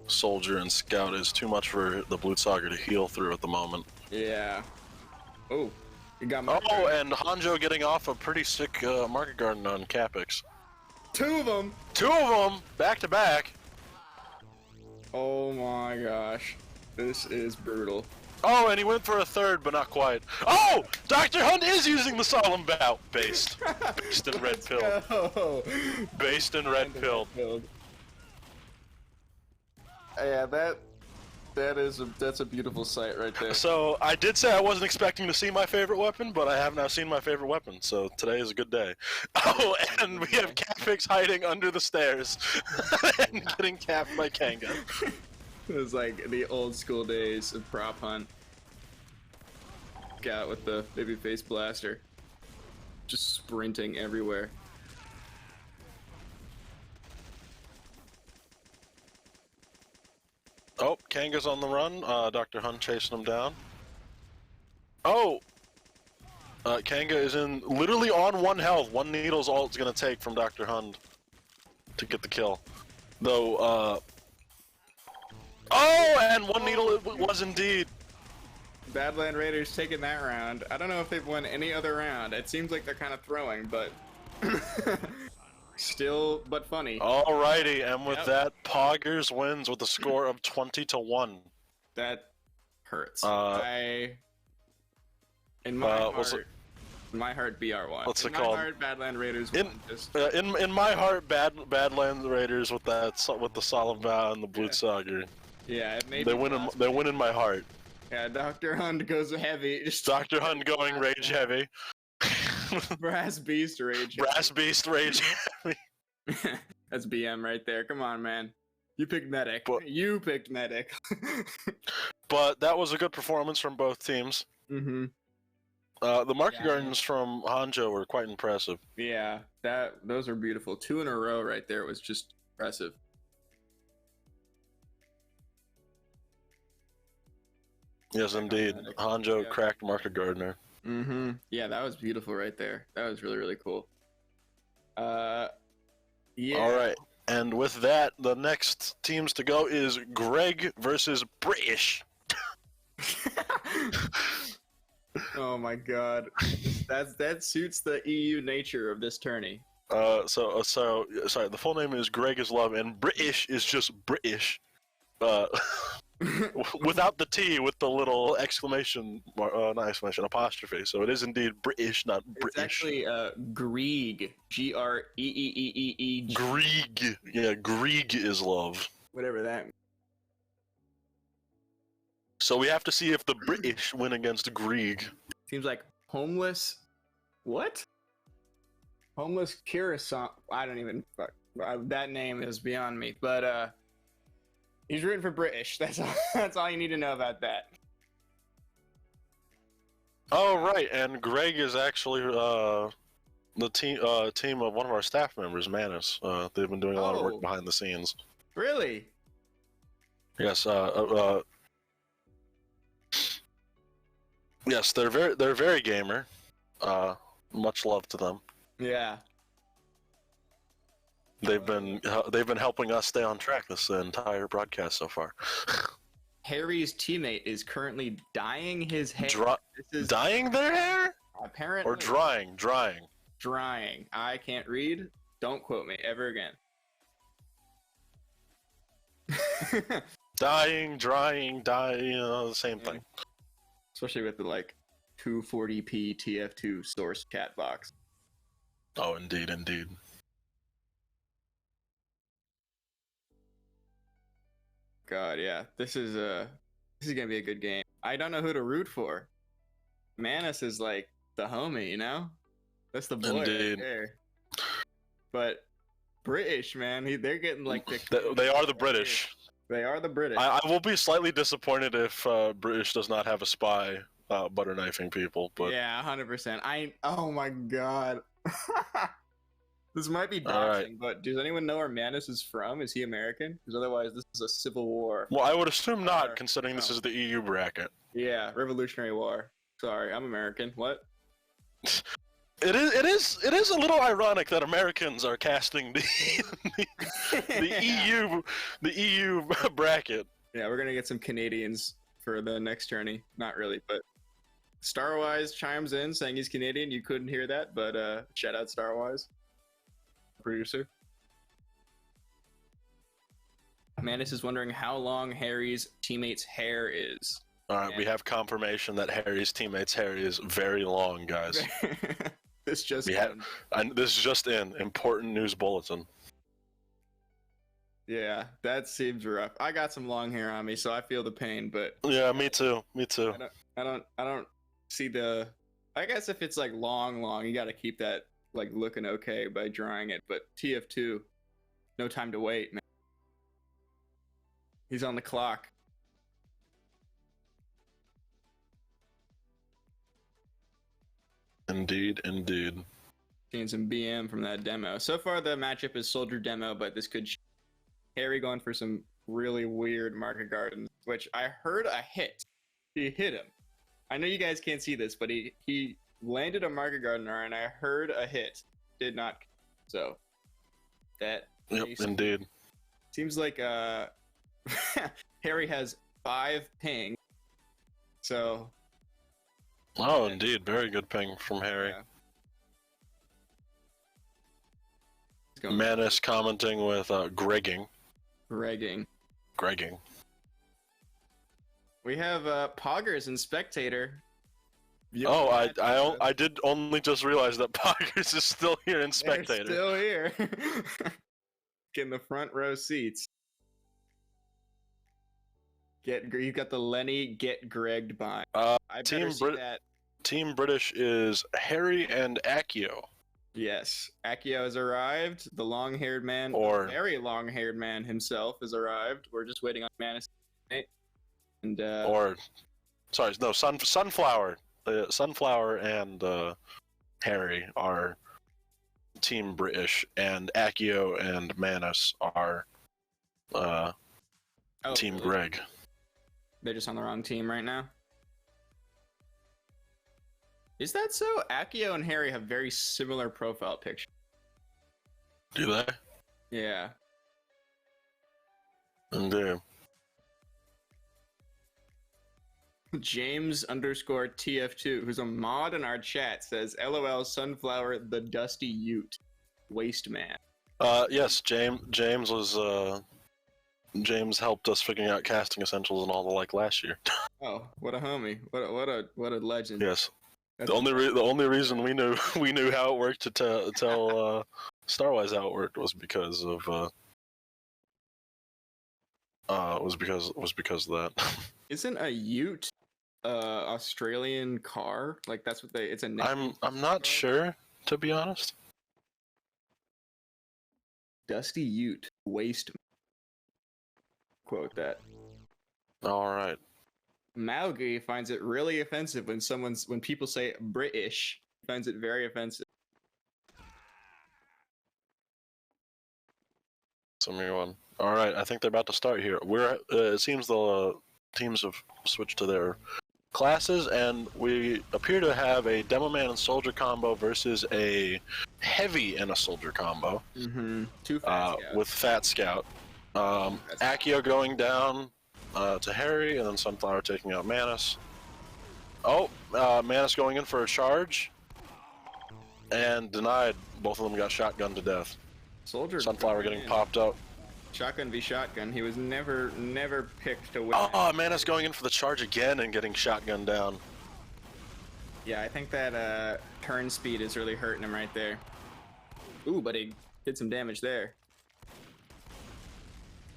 Soldier and Scout is too much for the Blutsager to heal through at the moment. Yeah. Oh, you got and Hanjo getting off a pretty sick Market Garden on Capix. Two of them, back to back. Oh my gosh, this is brutal. Oh, and he went for a third, but not quite. Oh, Dr. Hunt is using the Solemn Bout based in Red Pill. Based in Red Pill. Yeah, that's a beautiful sight right there. So I did say I wasn't expecting to see my favorite weapon, but I have now seen my favorite weapon. So today is a good day. Oh, and we have Capix hiding under the stairs and getting capped by Kanga. It was like the old school days of prop hunt. Got with the Babyface Blaster, just sprinting everywhere. Oh, Kanga's on the run. Dr. Hunt chasing him down. Oh! Kanga is literally on 1 health. 1 needle's all it's gonna take from Dr. Hunt to get the kill. Though, oh, and 1 needle it was indeed. Badland Raiders taking that round. I don't know if they've won any other round. It seems like they're kind of throwing, but still, but funny. Alrighty, and with that, Poggers wins with a score of 20-1. That hurts. In my heart, BR won. What's in it my called? Heart, Badland Raiders won. In my heart, Badlands Raiders with the Solemn Vow and the Blutsager. Yeah, maybe they win in my heart. Yeah, Dr. Hund goes heavy. Dr. Hund going rage heavy. Brass Beast rage. Brass Beast rage heavy. That's BM right there. Come on, man. You picked Medic. You picked Medic. But that was a good performance from both teams. Mm-hmm. The Market Gardens from Hanjo were quite impressive. Yeah, those are beautiful. 2 in a row right there was just impressive. Yes, indeed. Hanjo cracked Market Gardener. Mm-hmm. Yeah, that was beautiful right there. That was really, really cool. Yeah. All right. And with that, the next teams to go is Greg versus British. Oh my god. That suits the EU nature of this tourney. Sorry, the full name is Greg is Love, and British is just British. Without the T, with the little exclamation, not exclamation, apostrophe. So it is indeed British, not British. It's actually Grieg. G-R-E-E-E-E-E. Grieg. Yeah, Grieg is love. Whatever that means. So we have to see if the British win against Grieg. Seems like homeless. What? Homeless Curacao. I don't even. That name is beyond me. But He's rooting for British. That's all. That's all you need to know about that. Oh right, and Greg is actually the team of one of our staff members, Manus. They've been doing a lot of Oh. work behind the scenes. Really? Yes. Yes, they're very gamer. Much love to them. Yeah. They've been helping us stay on track this entire broadcast so far. Harry's teammate is currently dyeing his hair. This is Dyeing their hair? apparently Or drying? drying. I can't read. Don't quote me ever again. Drying, the same thing. Especially with the like 240p TF2 source chat box. Oh, indeed. God, yeah. This is gonna be a good game. I don't know who to root for. Manus is like the homie, you know? That's the boy Indeed. right there. But British, man, they're getting like They are the British. They are the British. I will be slightly disappointed if British does not have a spy butter knifing people, but yeah, 100%. Oh my god. This might be doxing, but does anyone know where Manus is from? Is he American? Because otherwise, this is a civil war. well, I would assume not, considering this is the EU bracket. Yeah, Revolutionary War. Sorry, I'm American. What? It is a little ironic that Americans are casting the EU bracket. Yeah, we're gonna get some Canadians for the next journey. Not really, but Starwise chimes in saying he's Canadian. You couldn't hear that, but shout out Starwise, producer. Manus is wondering how long Harry's teammate's hair is. All right, we have confirmation that Harry's teammate's hair is very long, guys. This just and this is just in important news bulletin. Yeah, that seems rough. I got some long hair on me, so I feel the pain. But yeah, me too. I don't see the. I guess if it's like long, you got to keep that like looking okay by drying it. But TF2, no time to wait, man. He's on the clock. Indeed. Seeing some BM from that demo. So far, the matchup is Soldier demo, but this could. Harry going for some really weird market gardens, which I heard a hit. He hit him. I know you guys can't see this, but he landed a market gardener, and I heard a hit. Did not. So that. Yep, indeed. Seems like Harry has 5 ping. So. Oh, indeed, very good ping from Harry. Yeah. Manus commenting with Gregging. We have Poggers and Spectator. Oh, I did only just realize that Poggers is still here in Spectator. They're still here. Getting the front row seats. You got the Lenny get Gregged by. Team British is Harry and Accio. Yes, Accio has arrived. The long-haired man, or the very long-haired man himself, has arrived. We're just waiting on Manus. And Sunflower. Sunflower and Harry are Team British, and Accio and Manus are Team really? Greg. They're just on the wrong team right now. Is that so? Accio and Harry have very similar profile pictures. Do they? Yeah. Indeed. James _ TF2, who's a mod in our chat, says, LOL Sunflower, the dusty Ute. Waste man. Yes, James was James helped us figuring out casting essentials and all the like last year. Oh, what a homie. What a legend. Yes. The only reason we knew how it worked to tell Starwise how it worked was because of that. Isn't a Ute Australian car? Like that's what it's a name. I'm not sure, to be honest. Dusty Ute waste. quote that. All right. Malgi finds it really offensive when people say British. He finds it very offensive. One. All right, I think they're about to start here. It seems the teams have switched to their classes, and we appear to have a Demo Man and Soldier combo versus a Heavy and a Soldier combo. Mm-hmm. Two Fat Scouts. With Fat Scout. Accio going down to Harry, and then Sunflower taking out Manus. Oh, Manus going in for a charge, and denied. Both of them got shotgunned to death. Soldier. Sunflower getting popped up. Shotgun v shotgun. He was never picked to win. Oh, Manus going in for the charge again and getting shotgun down. Yeah, I think that turn speed is really hurting him right there. Ooh, but he did some damage there.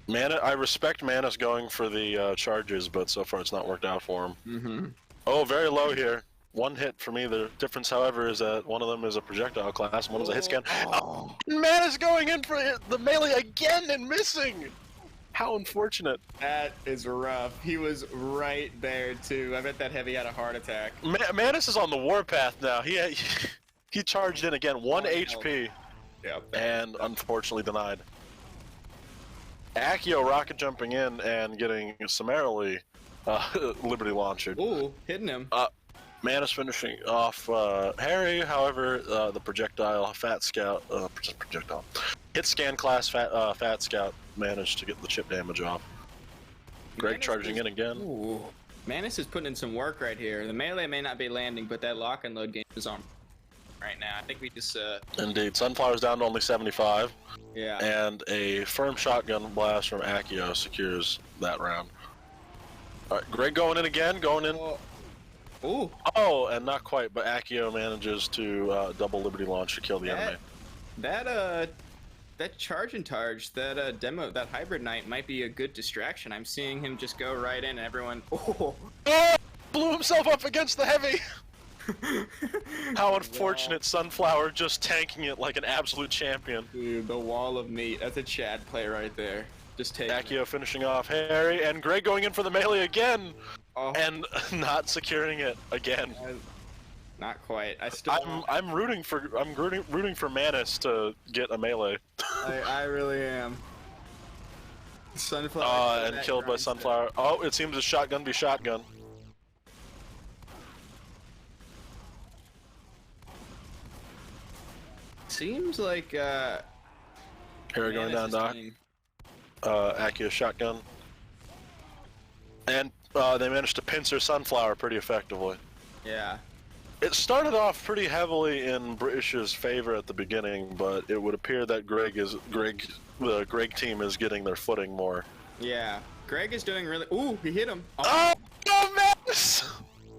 I respect Manus going for the charges, but so far it's not worked out for him. Mm-hmm. Oh, very low here. One hit for me. The difference, however, is that one of them is a projectile class, and one is a hit scan. Oh. Manus going in for the melee again and missing! How unfortunate. That is rough. He was right there, too. I bet that Heavy had a heart attack. Manus is on the warpath now. He charged in again, 1 HP. Yep. And unfortunately denied. Accio rocket jumping in and getting summarily Liberty launched. Ooh, hitting him. Manus finishing off Harry, however, the projectile Fat Scout, projectile hit scan class Fat Scout managed to get the chip damage off. Greg Manus charging in again. Ooh. Manus is putting in some work right here. The melee may not be landing, but that lock and load game is on right now. I think we just Indeed, Sunflower's down to only 75. Yeah. And a firm shotgun blast from Accio secures that round. All right, Greg going in again, going in. Ooh. Oh, and not quite, but Accio manages to double Liberty launch to kill the enemy. That charge and targe, that demo, that hybrid knight might be a good distraction. I'm seeing him just go right in and everyone. Oh! Blew himself up against the Heavy! How unfortunate, Sunflower just tanking it like an absolute champion. Dude, the wall of meat. That's a Chad play right there. Just take Accio finishing off Harry, and Greg going in for the melee again! Oh. And not securing it again. Not quite. I'm rooting for Manus to get a melee. I really am. Sunflower. And killed by Sunflower. Step. Oh, it seems a shotgun be shotgun. Seems like Harry going down dock. Accio shotgun. And they managed to pincer Sunflower pretty effectively. Yeah. It started off pretty heavily in British's favor at the beginning, but it would appear that the Greg team is getting their footing more. Yeah. Greg is doing really. Ooh, he hit him. Oh, no, Manus!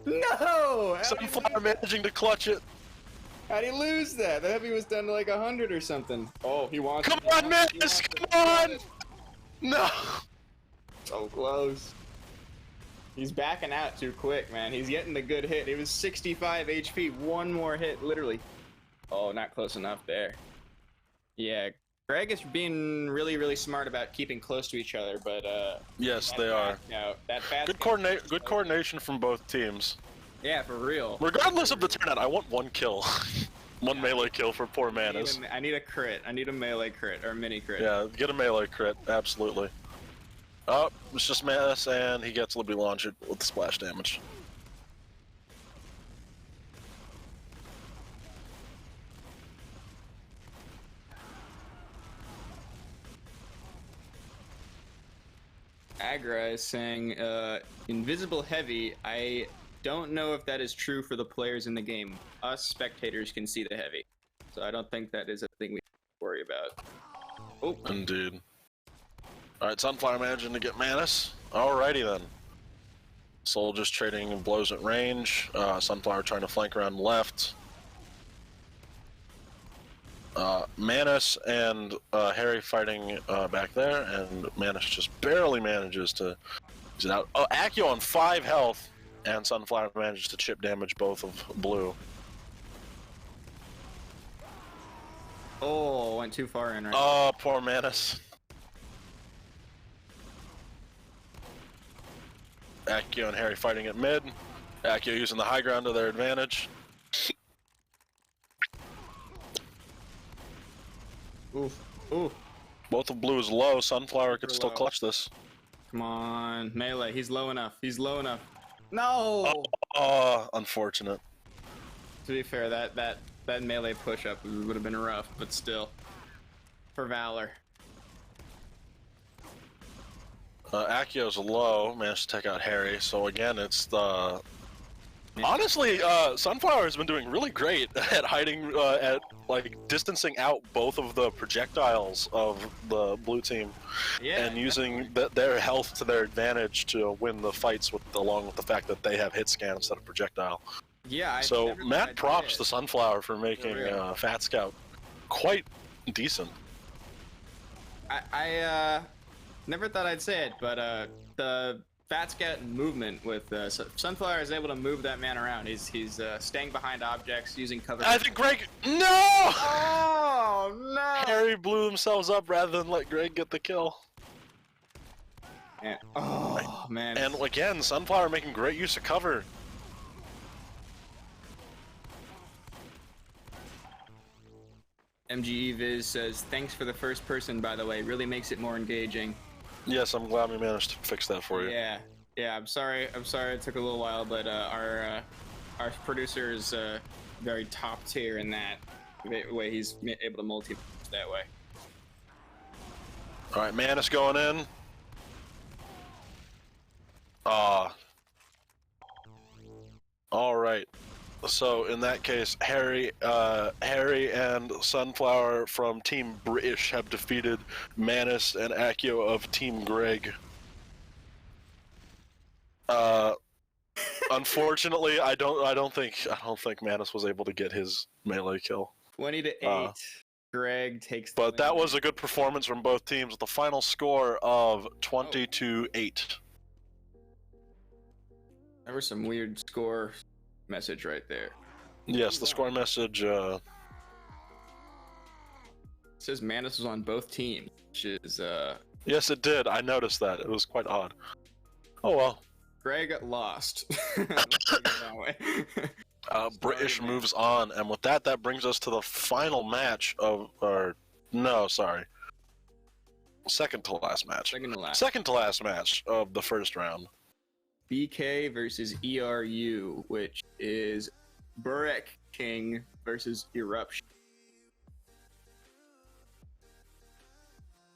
No! Sunflower managing to clutch it. How'd he lose that? The Heavy was down to like 100 or something. Oh, he wants. Come on, Manus! Come on! No! So close. He's backing out too quick, man. He's getting the good hit. He was 65 HP. One more hit, literally. Oh, not close enough there. Yeah, Greg is being really, really smart about keeping close to each other, but yes, they are. No, that fast. Good coordination from both teams. Yeah, for real. Regardless of the turnout, I want one kill. One melee kill for poor Manus. I need a crit. I need a melee crit or a mini crit. Yeah, get a melee crit, absolutely. Oh, it's just Manus, and he gets Liberty launched with the splash damage. Agra is saying, Invisible Heavy, I don't know if that is true for the players in the game. Us spectators can see the Heavy. So I don't think that is a thing we worry about. Oh. Indeed. Alright, Sunflower managing to get Manus. Alrighty then. Soldiers trading blows at range. Sunflower trying to flank around left. Manus and Harry fighting back there, and Manus just barely manages to use it out. Oh, Accio on 5 health, and Sunflower manages to chip damage both of blue. Oh, went too far in right Oh, poor Manus. Accio and Harry fighting at mid. Accio using the high ground to their advantage. Oof. Oof. Both of blue is low. Sunflower could Super still low. clutch this. Come on. Melee. He's low enough. He's low enough. No! Oh, unfortunate. To be fair, that melee push-up would have been rough, but still. For Valor. Accio's low. Managed to take out Harry. So again, it's the... Honestly, Sunflower has been doing really great at hiding, at like distancing out both of the projectiles of the blue team, Yeah, and using their health to their advantage to win the fights, along with the fact that they have hit scan instead of projectile. Yeah. So mad props to Sunflower for making Fat Scout quite decent. I never thought I'd say it, but the Fat Scout movement with Sunflower is able to move that man around. He's staying behind objects, using cover. I think Greg. No! Oh no! Harry blew themselves up rather than let Greg get the kill. And, oh man! And again, Sunflower making great use of cover. MGE Viz says, "Thanks for the first person, by the way. Really makes it more engaging." Yes, I'm glad we managed to fix that for you. Yeah. I'm sorry it took a little while, but our producer is very top tier in that way. He's able to multi that way. All right, Manus going in. All right. So in that case, Harry and Sunflower from Team British have defeated Manus and Accio of Team Greg. Unfortunately, I don't think Manus was able to get his melee kill. 20-8. Greg takes. But that was a good performance from both teams with a final score of 20-8. There was some weird score message right there. Yes, the score message. It says Manus was on both teams, which is Yes, it did. I noticed that. It was quite odd. Oh well. Greg lost. Let's put it that way. British Sorry, man. moves on, and with that, that brings us to the final match of, second to last match. Second to last match of the first round. BK versus ERU, which is Burek King versus Eruption.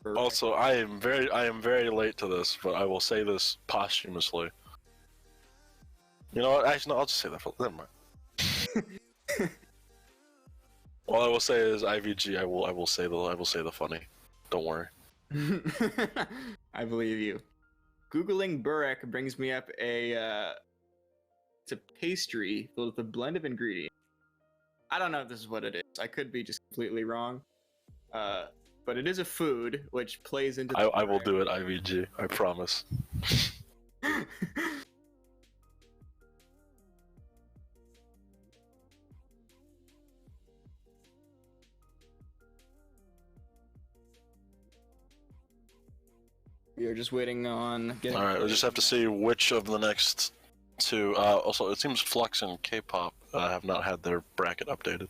Burek. Also, I am very late to this, but I will say this posthumously. You know what? Actually, no, I'll just say that. Never mind. All I will say is IVG. I will say the funny. Don't worry. I believe you. Googling Burek brings me up it's a pastry filled with a blend of ingredients. I don't know if this is what it is. I could be just completely wrong. But it is a food which plays into. I will do it, IVG. I promise. We are just waiting on getting. All right, we'll just have to see which of the next two. Also, it seems Flux and K-pop have not had their bracket updated.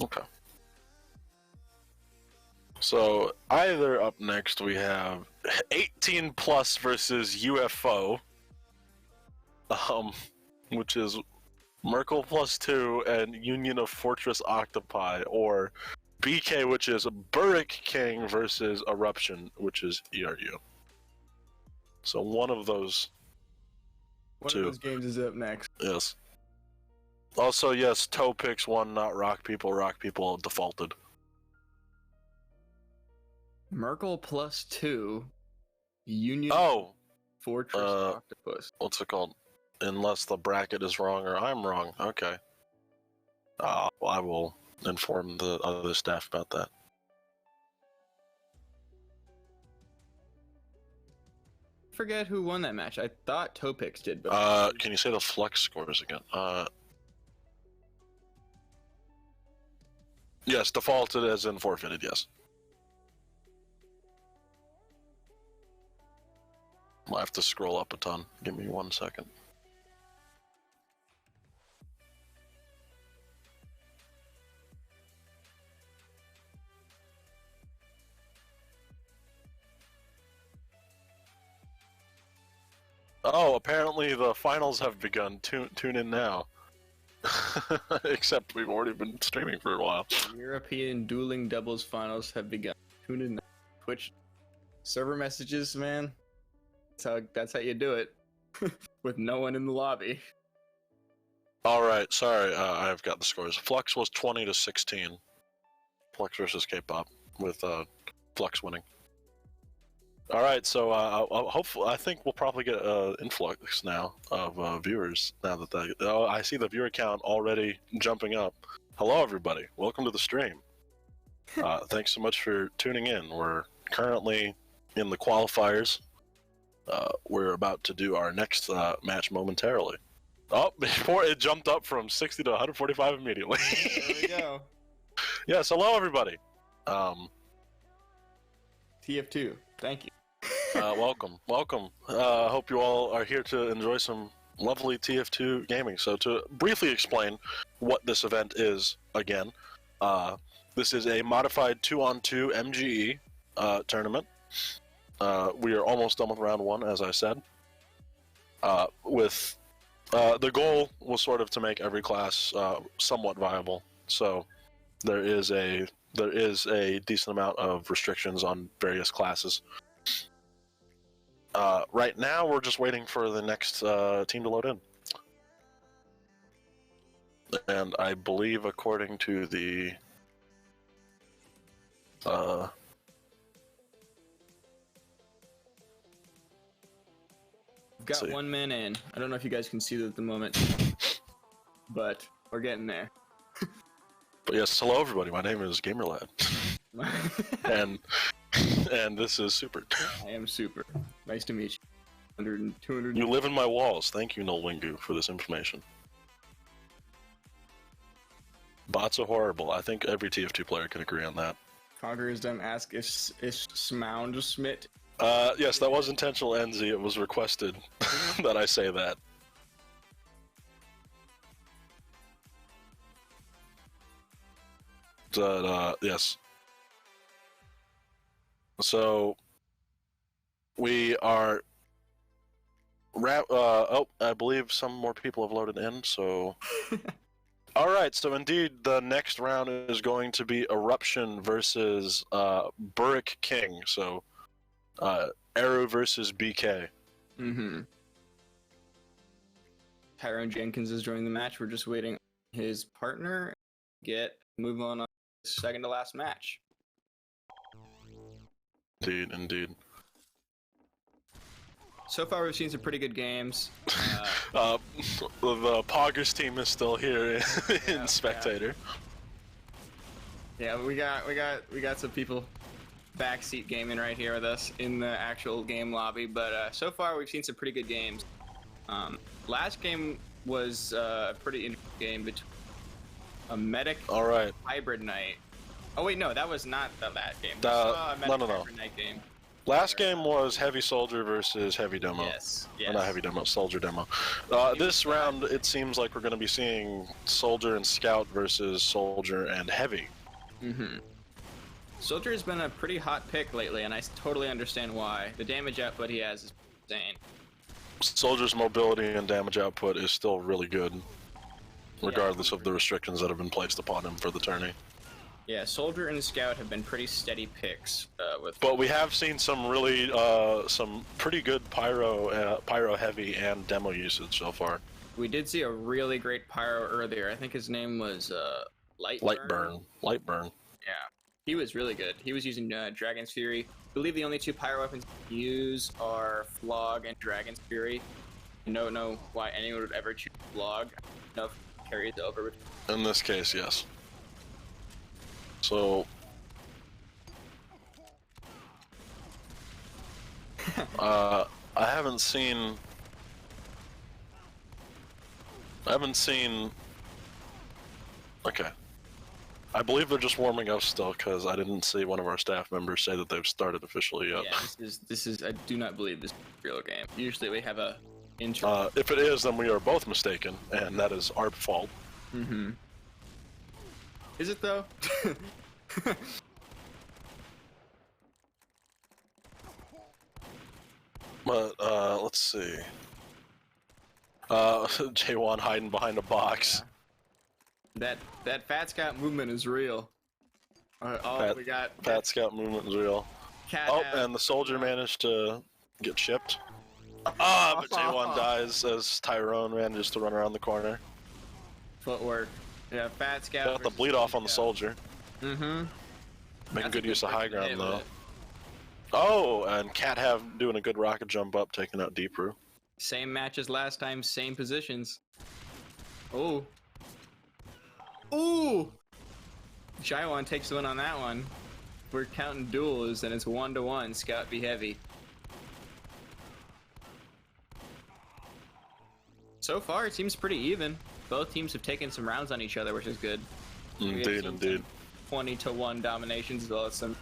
Okay. So either up next we have 18 plus versus UFO, which is Merkel +2 and Union of Fortress Octopi, or BK, which is Burek King versus Eruption, which is ERU. So one of those two. One of those games is up next. Yes. Also, yes, Toe picks one, not Rock People. Rock People defaulted. Merkel +2. Union. Oh! Fortress Octopus. What's it called? Unless the bracket is wrong or I'm wrong. Okay. Well, inform the other staff about that. Forget who won that match. I thought Topix did, but Can you say the Flux scores again? Yes, defaulted as in forfeited, yes. I'll have to scroll up a ton. Give me 1 second. Oh, apparently the finals have begun. Tune in now. Except we've already been streaming for a while. European Dueling Doubles finals have begun. Tune in. Twitch server messages, man. That's how you do it. With no one in the lobby. Alright, sorry, I've got the scores. Flux was 20-16. Flux versus K-pop, with Flux winning. Alright, so hopefully, I think we'll probably get an influx now of viewers, now that oh, I see the viewer count already jumping up. Hello everybody, welcome to the stream. Thanks so much for tuning in. We're currently in the qualifiers. We're about to do our next match momentarily. Oh, before it jumped up from 60 to 145 immediately. There we go. Yes, hello everybody. TF2, thank you. Welcome. Hope you all are here to enjoy some lovely TF2 gaming. So to briefly explain what this event is again, this is a modified 2-on-2 MGE tournament. We are almost done with round 1, as I said. The goal was sort of to make every class somewhat viable. So there is a decent amount of restrictions on various classes. Right now, we're just waiting for the next team to load in. And I believe, according to the Got one man in. I don't know if you guys can see that at the moment, but we're getting there. But yes, hello everybody. My name is GamerLad, and this is Super. I am Super. Nice to meet you. 100 and 200. You live in my walls. Thank you, Nolwingu, for this information. Bots are horrible. I think every TF2 player can agree on that. Conquerors them ask if Smound Smith. Yes, that was intentional, NZ. It was requested that I say that. But, yes. So, we are... I believe some more people have loaded in, so... Alright, so indeed, the next round is going to be Eruption versus Burrick King, so... Arrow versus BK. Mm-hmm. Tyrone Jenkins is joining the match. We're just waiting on his partner move on the second to last match. Indeed. So far, we've seen some pretty good games. The Poggers team is still here in spectator. Yeah, we got some people backseat gaming right here with us in the actual game lobby, but so far we've seen some pretty good games. Last game was a pretty interesting game between a medic hybrid knight. Oh wait, no, that was not that game. No. Hybrid knight game. Last game was Heavy Soldier versus Heavy Demo. Yes. Not Heavy Demo, Soldier Demo. This round, it seems like we're going to be seeing Soldier and Scout versus Soldier and Heavy. Mm-hmm. Soldier has been a pretty hot pick lately, and I totally understand why. The damage output he has is insane. Soldier's mobility and damage output is still really good, regardless of the restrictions that have been placed upon him for the tourney. Yeah, Soldier and Scout have been pretty steady picks. But we have seen some really, some pretty good pyro heavy and demo usage so far. We did see a really great pyro earlier. I think his name was Lightburn. Lightburn. Yeah, he was really good. He was using Dragon's Fury. I believe the only two pyro weapons he use are Flog and Dragon's Fury. I don't know why anyone would ever choose Flog. I don't know if it carries over. In this case, yes. So, I haven't seen. Okay. I believe they're just warming up still because I didn't see one of our staff members say that they've started officially yet. Yeah, this is. I do not believe this is a real game. Usually we have a intro. If it is, then we are both mistaken, and that is our fault. Mm-hmm. Is it though? But let's see. J1 hiding behind a box. Yeah. That Fat Scout movement is real. We got Fat Scout movement is real. And the soldier managed to get chipped. But J1 dies as Tyrone manages to run around the corner. Footwork. Yeah, Fat Scout. Got the bleed off on the soldier. Mm-hmm. Making good use of high ground though. Oh, and Cat have doing a good rocket jump up, taking out Deeproot. Same match as last time, same positions. Oh. Ooh! Jaiwan takes the win on that one. We're counting duels, and it's 1-1. Scout be heavy. So far, it seems pretty even. Both teams have taken some rounds on each other, which is good. Indeed. 20-1 dominations, as well as some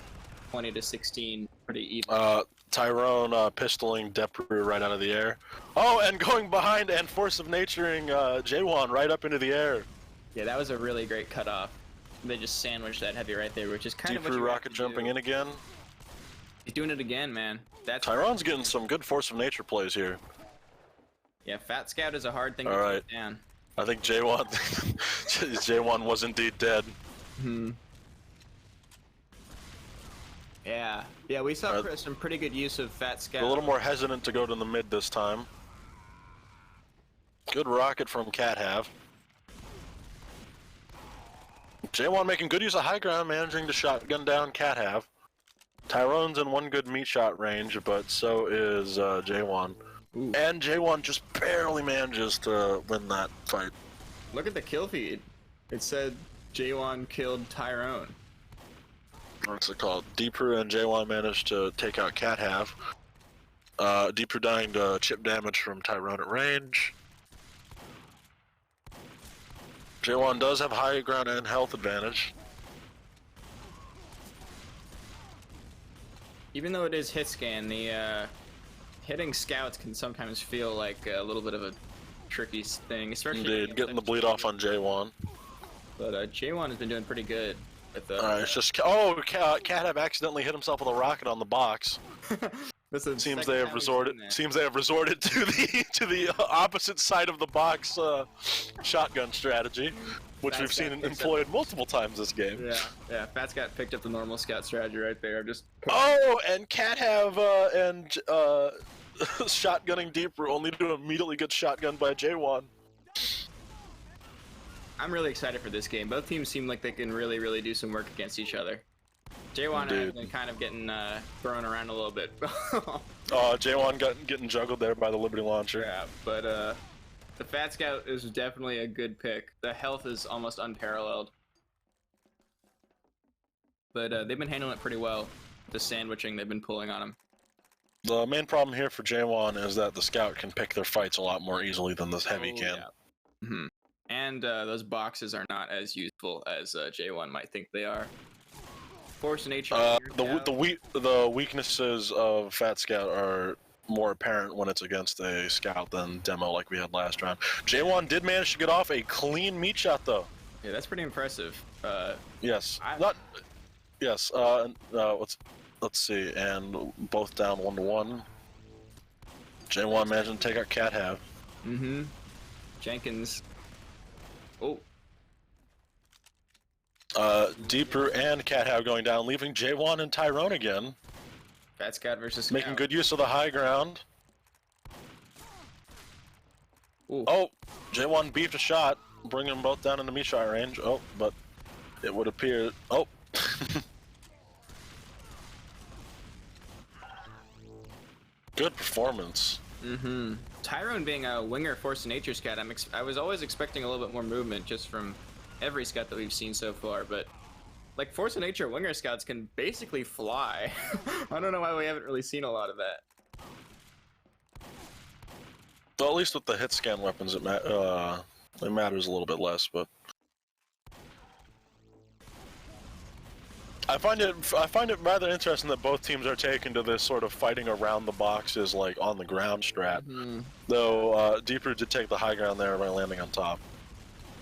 20-16, pretty even. Tyrone pistoling Deprue right out of the air. Oh, and going behind and force of naturing J1 right up into the air. Yeah, that was a really great cutoff. They just sandwiched that heavy right there, which is kind of what you rocket jumping in again. He's doing it again, man. Tyrone's getting some good force of nature plays here. Yeah, Fat Scout is a hard thing to put down. I think J1 was indeed dead. Hmm. Yeah, we saw some pretty good use of Fat Scout. A little more hesitant to go to the mid this time. Good rocket from Cat Have. J1 making good use of high ground, managing to shotgun down Cat Have. Tyrone's in one good meat shot range, but so is J1. Ooh. And J1 just barely manages to win that fight. Look at the kill feed. It said J1 killed Tyrone. What's it called? Deeproot and J1 managed to take out Cat Have. Deeproot dying to chip damage from Tyrone at range. J1 does have high ground and health advantage. Even though it is hit scan, the hitting scouts can sometimes feel like a little bit of a tricky thing, especially. Indeed, getting the bleed off on J1. But J1 has been doing pretty good. It's just Cat have accidentally hit himself with a rocket on the box. Seems they have resorted to the opposite side of the box shotgun strategy, which we've seen employed multiple times this game. Yeah. Fat Scout picked up the normal scout strategy right there. And Cat have shotgunning Deeproot only to immediately get shotgunned by J1. I'm really excited for this game. Both teams seem like they can really do some work against each other. J1 has been kind of getting thrown around a little bit. J1 getting juggled there by the Liberty Launcher. Yeah, but the Fat Scout is definitely a good pick. The health is almost unparalleled. But they've been handling it pretty well. The sandwiching they've been pulling on them. The main problem here for J1 is that the Scout can pick their fights a lot more easily than this Heavy can. Yeah. Mm-hmm. And those boxes are not as useful as J1 might think they are. Force nature. The weaknesses of Fat Scout are more apparent when it's against a Scout than Demo like we had last round. J1 did manage to get off a clean meat shot though. Yeah, that's pretty impressive. Yes. Let's see, and both down 1-1. J1 managed to take out Cat Have. Mm-hmm. Jenkins. Oh. Deeproot and Cat Have going down, leaving J1 and Tyrone again. Fat Scout versus Scout. Making good use of the high ground. Ooh. Oh, J1 beefed a shot, bringing them both down in the meat shot range. Oh, but it would appear. Oh. Good performance. Mm-hmm. Tyrone being a winger force of nature scout, I was always expecting a little bit more movement just from every scout that we've seen so far, but like Force of Nature Winger Scouts can basically fly. I don't know why we haven't really seen a lot of that. Well, at least with the hit scan weapons, it matters a little bit less, but I find it rather interesting that both teams are taking to this sort of fighting around the boxes, like on the ground strat. Though Deeper did take the high ground there by landing on top.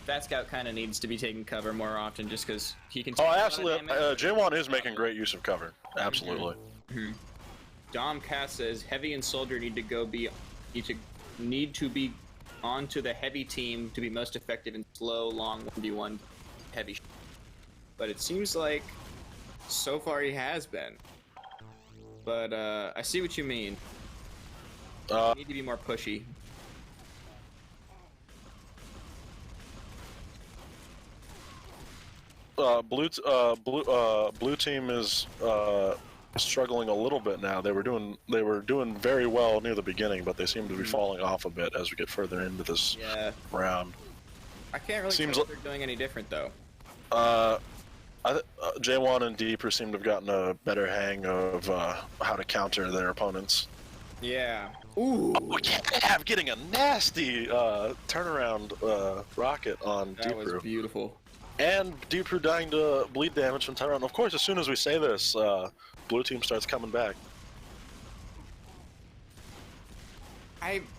Fat Scout kind of needs to be taking cover more often, just because he can. Oh, absolutely. J1 is making great use of cover. Absolutely. Dom Cass says Heavy and Soldier need to be onto the Heavy team to be most effective in slow, long 1v1 Heavy. But it seems like so far he has been. But I see what you mean. Need to be more pushy. Blue team is struggling a little bit now. They were doing very well near the beginning, but they seem to be falling off a bit as we get further into this round. I can't really tell if they're doing any different though. J1 and Deeper seem to have gotten a better hang of how to counter their opponents. Yeah. Ooh. Oh, yeah, I'm getting a nasty turnaround rocket on Deeper. That was beautiful. And Deeper dying to bleed damage from Tyrone. Of course, as soon as we say this, blue team starts coming back.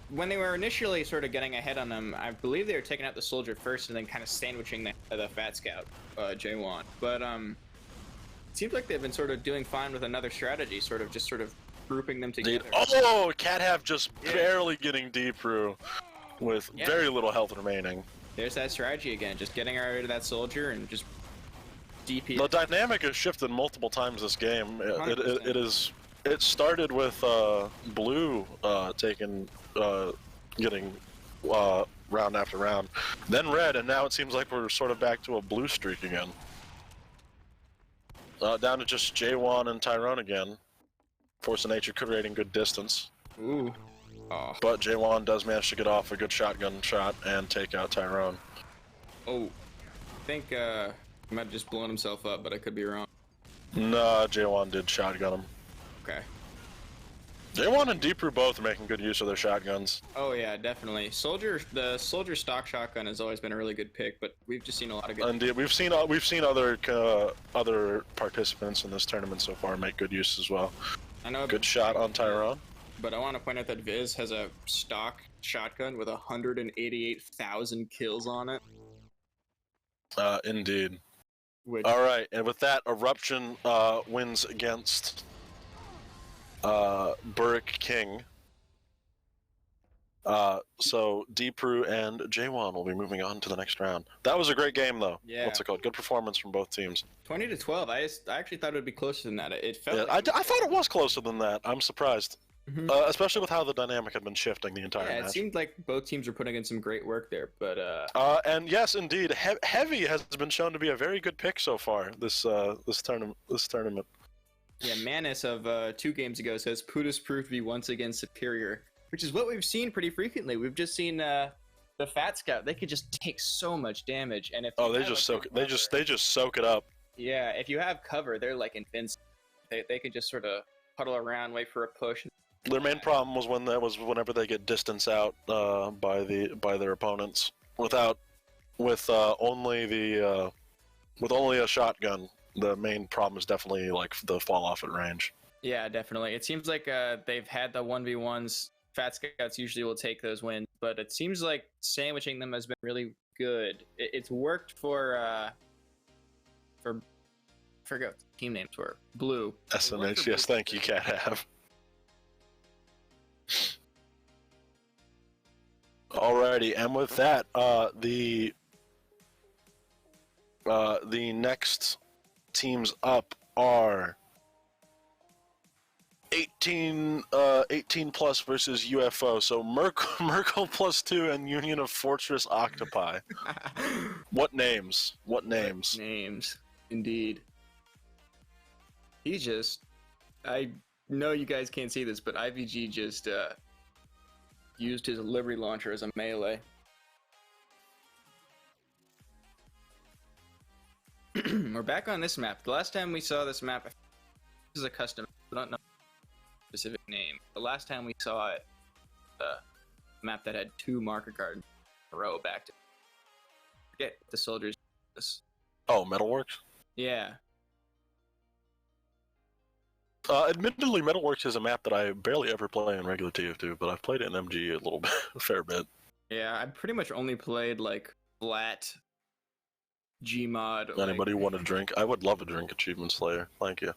When they were initially sort of getting ahead on them, I believe they were taking out the Soldier first and then kind of sandwiching the Fat Scout, J1. But it seems like they've been sort of doing fine with another strategy, sort of grouping them together. Oh, Cat just barely getting Deeper with very little health remaining. There's that strategy again, just getting rid of that Soldier and just DP. The dynamic has shifted multiple times this game. It started with Blue getting round after round, then Red, and now it seems like we're sort of back to a Blue streak again. Down to just J1 and Tyrone again. Force of Nature creating good distance. Ooh. Oh. But J1 does manage to get off a good shotgun shot and take out Tyrone. Oh. I think he might have just blown himself up, but I could be wrong. No, J1 did shotgun him. Okay. J1 and Deeper both are making good use of their shotguns. Oh yeah, definitely. The Soldier stock shotgun has always been a really good pick, but we've just seen a lot of good. Indeed, we've seen other participants in this tournament so far make good use as well. I know. Good shot on Tyrone. But I want to point out that Viz has a stock shotgun with 188,000 kills on it. Indeed. All right, and with that, Eruption wins against Burrick King. So Deeper and J1 will be moving on to the next round. That was a great game, though. Yeah. What's it called? Good performance from both teams. 20-12. I actually thought it would be closer than that. It felt. Yeah, like I thought it was closer than that. I'm surprised. Especially with how the dynamic had been shifting the entire match. It seemed like both teams were putting in some great work there, but and yes, indeed, Heavy has been shown to be a very good pick so far this tournament. Yeah, Manus of 2 games ago says Putis proved to be once again superior, which is what we've seen pretty frequently. We've just seen the Fat Scout. They could just take so much damage, and if they just soak it up. Yeah, if you have cover, they're like invincible. They can just sort of huddle around, wait for a push. Their main problem was whenever they get distance out by their opponents with only a shotgun. The main problem is definitely like the fall off at range. Yeah, definitely. It seems like they've had the 1v1s. Fat Scouts usually will take those wins, but it seems like sandwiching them has been really good. It's worked for forget what the team names were. Blue. SMH, yes, thank you, Cat Have. Alrighty, and with that, the next teams up are 18 plus versus UFO. So Merkel +2 and Union of Fortress Octopi. What names? What names? Names, indeed. I know you guys can't see this, but IVG just used his Liberty Launcher as a melee. We're back on this map. The last time we saw this map, this is a custom. I don't know the specific name. The last time we saw it, a map that had 2 marker cards in a row back to. Forget the soldiers. Oh, Metalworks? Yeah. Admittedly, Metalworks is a map that I barely ever play in regular TF2, but I've played it in MG a little bit, a fair bit. Yeah, I pretty much only played like flat Gmod. Anybody want a drink? I would love a drink, Achievement Slayer. Thank you.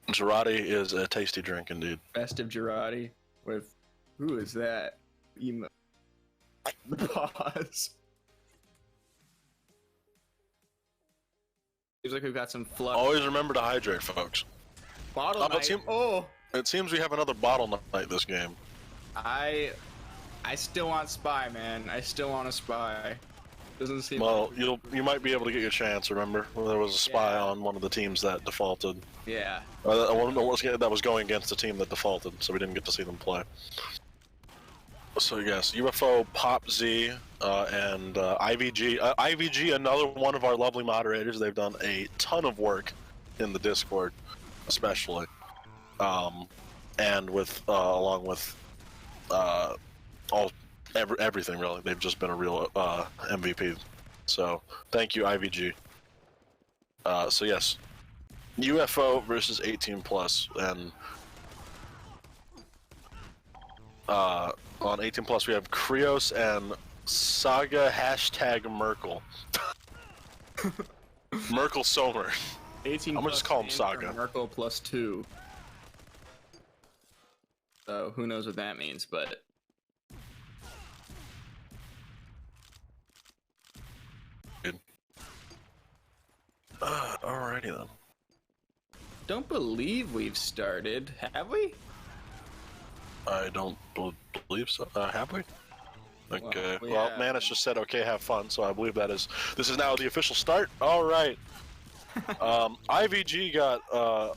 Girardi is a tasty drink indeed. Best of Girardi with who is that? Emo. Pause. Seems like we've got some fluff. Always remember to hydrate, folks. Bottle night. It seems we have another bottle night this game. I still want Spy, man. I still want a Spy. Doesn't seem. Well, you might be able to get your chance. Remember, there was a Spy on one of the teams that defaulted. Yeah. That was going against the team that defaulted, so we didn't get to see them play. So yes, UFO, Pop Z, and IVG. IVG, another one of our lovely moderators. They've done a ton of work in the Discord, especially, and with along with everything really. They've just been a real MVP. So thank you, IVG. So yes, UFO versus 18 plus, and on 18 plus we have Krios and Saga #Merkel. Merkel Somer. 18. I'm gonna just call him Saga. Merkel +2. So who knows what that means, but. Alrighty then. Don't believe we've started, have we? I don't believe so. Have we? Okay. Well, Manus just said, "Okay, have fun." So I believe that is. This is now the official start. All right. IVG got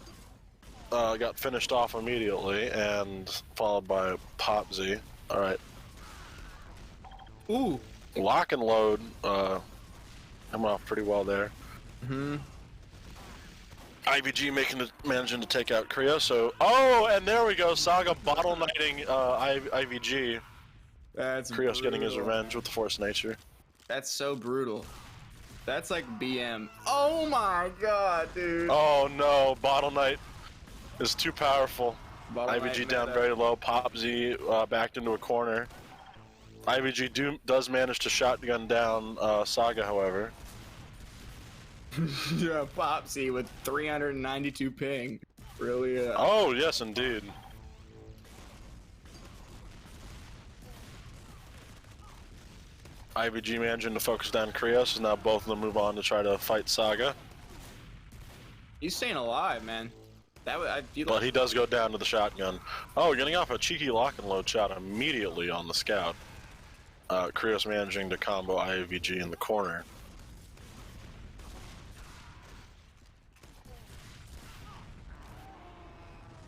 finished off immediately, and followed by Pop Z. All right. Ooh. Lock and load. Coming off pretty well there. Mm-hmm. IVG managing to take out Krios. So, oh, and there we go. Saga bottle knighting IVG. That's Krios brutal. getting his revenge with the Force Nature. That's so brutal. That's like BM. Oh my god, dude. Oh no, bottle knight is too powerful. Bottle IVG Knight down meta. very low. Pop Z backed into a corner. IVG does manage to shotgun down Saga, however. Yeah, Popsy with 392 ping. Really? Oh yes, indeed. IVG managing to focus down Krios, and now both of them move on to try to fight Saga. He's staying alive, man. That would. But he does go down to the shotgun. Oh, getting off a cheeky lock and load shot immediately on the scout. Krios managing to combo IVG in the corner.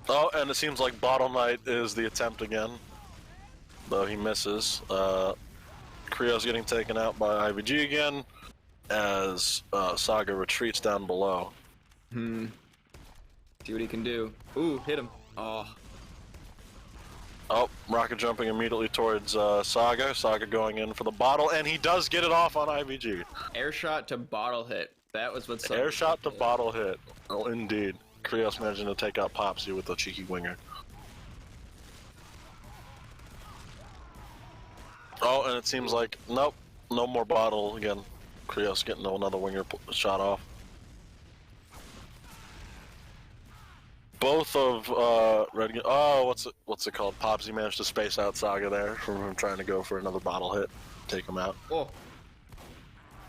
Oh, and it seems like Bottle Knight is the attempt again, though he misses. Krios getting taken out by IVG again, as Saga retreats down below. See what he can do. Ooh, hit him. Oh. Oh, rocket jumping immediately towards Saga. Saga going in for the bottle, and he does get it off on IVG. Air shot to bottle hit. That was what. Air shot to bottle hit. Oh, indeed. Krios managing to take out Popsy with a cheeky winger. Oh, and it seems like, nope, no more bottle again. Krios getting another winger shot off. Both of Red. Oh, what's it called? Popsy managed to space out Saga there from him trying to go for another bottle hit, take him out. Oh.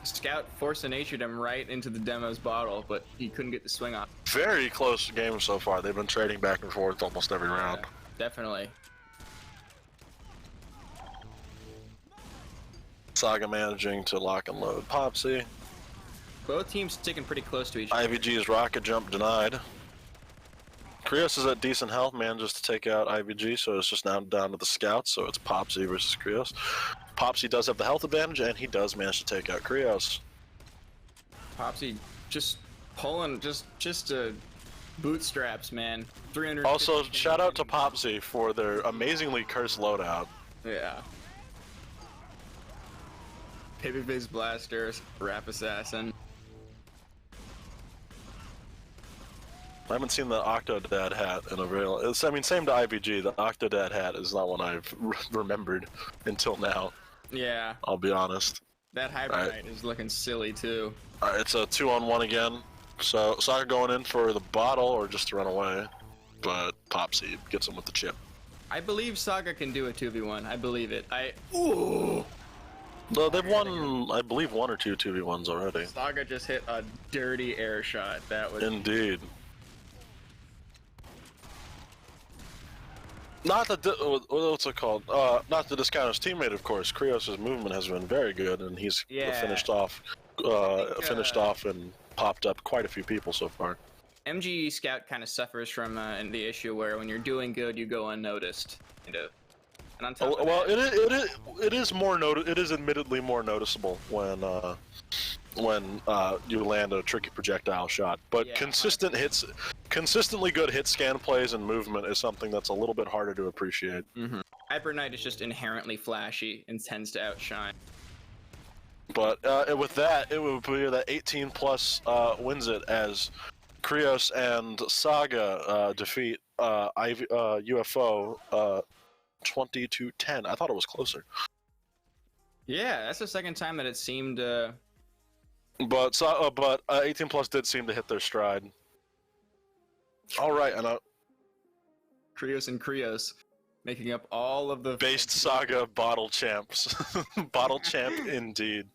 Scout force natured him right into the demo's bottle, but he couldn't get the swing off. Very close game so far. They've been trading back and forth almost every round. Definitely. Saga managing to lock and load Popsy. Both teams sticking pretty close to each other. IVG's rocket jump denied. Krios is at decent health, manages to take out IVG, so it's just now down to the scouts, so it's Popsy versus Krios. Popsy does have the health advantage, and he does manage to take out Krios. Popsy just pulling, just bootstraps, man. 300. Also, shout out to Popsy for their amazingly cursed loadout. Yeah. Babyface Blaster, Rap Assassin. I haven't seen the Octodad hat in a very long... I mean, same to IVG. The Octodad hat is not one I've remembered until now. Yeah. I'll be honest. That Hybrid Knight is looking silly, too. Alright, it's a 2-on-1 again. So, Saga going in for the bottle or just to run away. But Popsy gets him with the chip. I believe Saga can do a 2v1. I believe it. Ooh! No, they've won, I believe, 1 or 2 2v1s already. Saga just hit a dirty air shot. That was... Indeed. Not the what's it called? Not to discount his teammate, of course. Krios' movement has been very good, and he's finished off and popped up quite a few people so far. MG Scout kind of suffers from the issue where when you're doing good, you go unnoticed. And on top of that, it is admittedly more noticeable when you land a tricky projectile shot, but consistently good hit scan plays and movement is something that's a little bit harder to appreciate. Hyper Knight is just inherently flashy and tends to outshine. But with that, it would appear that 18 plus wins it as Krios and Saga defeat UFO 20-10. I thought it was closer. Yeah, that's the second time that it seemed. But 18 plus did seem to hit their stride. All right, and Krios and Krios making up all of the based Saga bottle champs. Bottle champ indeed.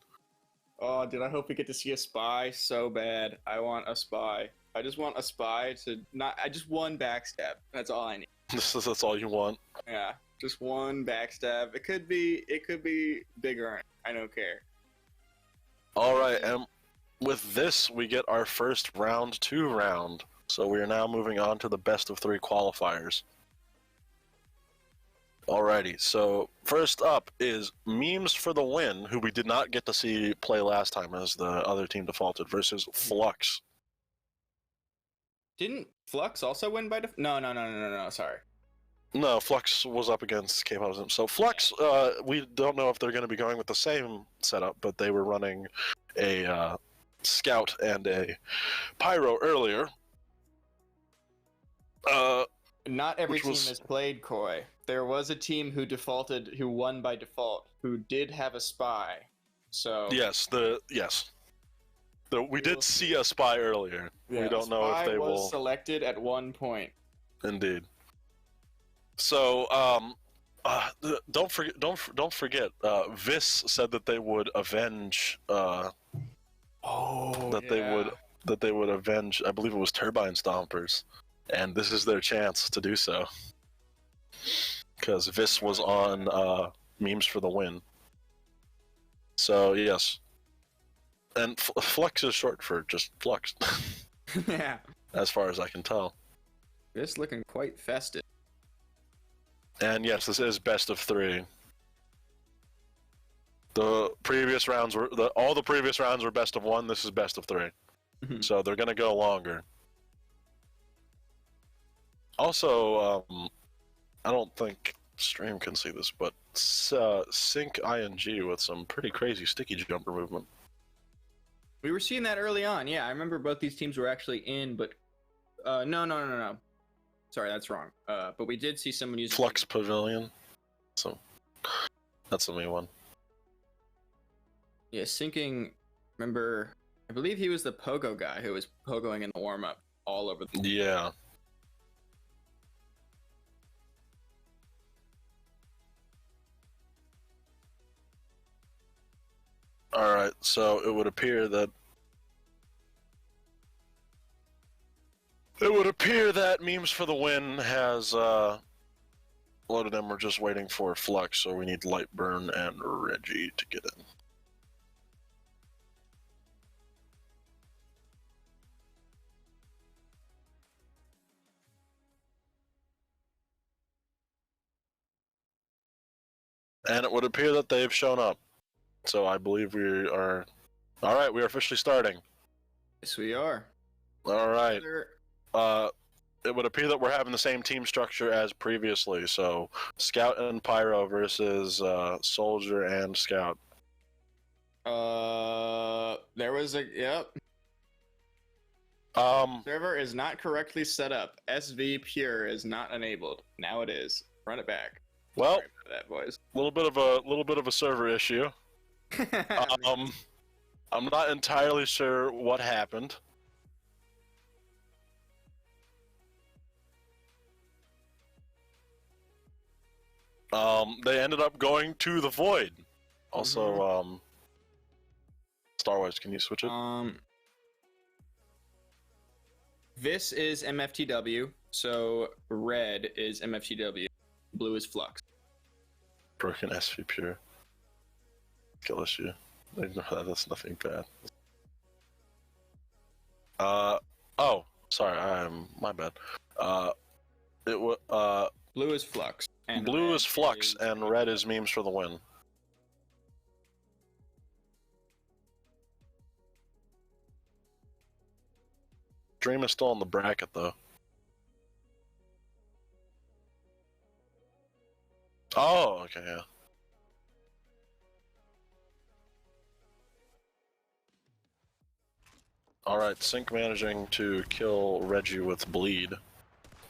Oh, dude, I hope we get to see a spy so bad. I want a spy. I just want a spy to not. I just one backstab. That's all I need. That's all you want. Yeah, just one backstab. It could be bigger. I don't care. All right, and with this, we get our first round 2 round. So we are now moving on to the best of 3 qualifiers. Alrighty, so first up is Memes for the Win, who we did not get to see play last time as the other team defaulted, versus Flux. Didn't Flux also win by No, sorry. No, Flux was up against K-pop. So Flux, we don't know if they're going to be going with the same setup, but they were running a Scout and a Pyro earlier. Not every team has played Koi. There was a team who won by default, who did have a spy. So we did see a spy earlier. Yeah, we don't know if they will. Was selected at one point. Indeed. So don't forget. Vis said that they would avenge. They would avenge. I believe it was Turbine Stompers. And this is their chance to do so. Because Vis was on Memes for the Win. So, yes. And Flux is short for just Flux. Yeah. As far as I can tell. Vis looking quite festive. And yes, this is best of 3. The previous rounds were... all the previous rounds were best of 1. This is best of 3. So they're going to go longer. Also, I don't think stream can see this, but Sync ING with some pretty crazy sticky jumper movement. We were seeing that early on. Yeah, I remember both these teams were actually in, but no. Sorry, that's wrong. But we did see someone use Flux Pavilion. So that's the main one. Yeah, Syncing. Remember, I believe he was the pogo guy who was pogoing in the warm up all over the. Yeah. Alright, so it would appear that Memes for the Win has loaded in. We're just waiting for Flux, so we need Lightburn and Reggie to get in. And it would appear that they've shown up. So I believe we are... Alright, we are officially starting. Yes, we are. All right. It would appear that we're having the same team structure as previously. So, Scout and Pyro versus Soldier and Scout. There was a yep. Server is not correctly set up. SV Pure is not enabled. Now it is. Run it back. Well, Sorry about that, boys. a little bit of a server issue. I'm not entirely sure what happened. They ended up going to the void. Also, Star Wars, can you switch it? This is MFTW, so red is MFTW, blue is Flux. Broken SV Pure. Kill issue. That's nothing bad. Oh, sorry, my bad. It was, Blue is Flux. And blue is Flux, and red is Memes for the win. Dream is still in the bracket, though. Oh, okay, yeah. Alright, Sync managing to kill Reggie with Bleed.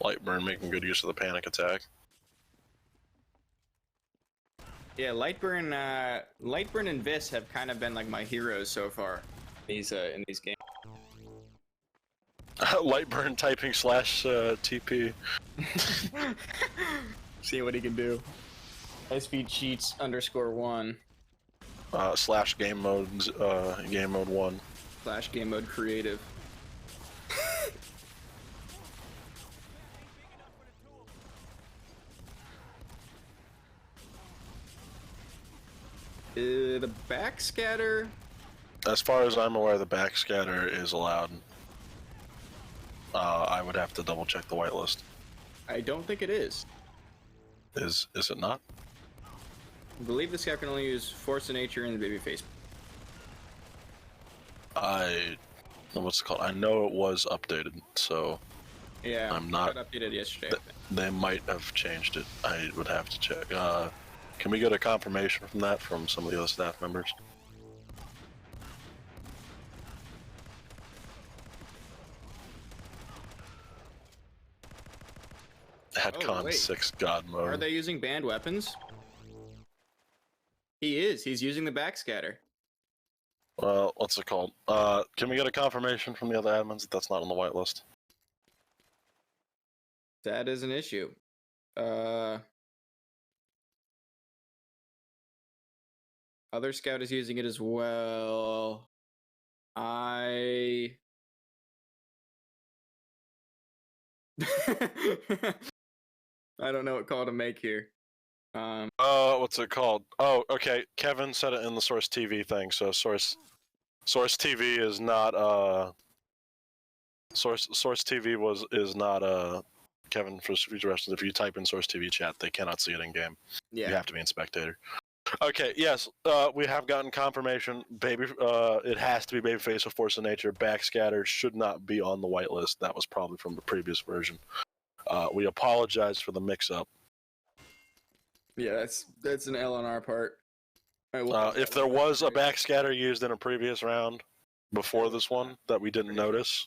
Lightburn making good use of the panic attack. Yeah, Lightburn and Vis have kind of been like my heroes so far. In these games. Lightburn typing / TP. See what he can do. SV cheats _1. / game mode 1. / game mode creative. The backscatter. As far as I'm aware, the backscatter is allowed. I would have to double check the whitelist. I don't think it is. Is it not? I believe the scout can only use Force of Nature and the babyface. What's it called? I know it was updated, so yeah, I'm not. It got updated yesterday. They might have changed it. I would have to check. Can we get a confirmation from that from some of the other staff members? Hadcon 6 God mode. Are they using banned weapons? He is. He's using the backscatter. Well, what's it called? Can we get a confirmation from the other admins that that's not on the whitelist? That is an issue. Other scout is using it as well. I don't know what call to make here. What's it called? Oh, okay. Kevin said it in the Source TV thing. So Source TV is not Source TV is not Kevin for future reference. If you type in Source TV chat, they cannot see it in game. Yeah. You have to be in spectator. Okay, yes, we have gotten confirmation. It has to be Babyface with Force of Nature. Backscatter should not be on the whitelist. That was probably from the previous version. We apologize for the mix-up. Yeah, that's an L on our part. If there was a backscatter used in a previous round before this one that we didn't notice,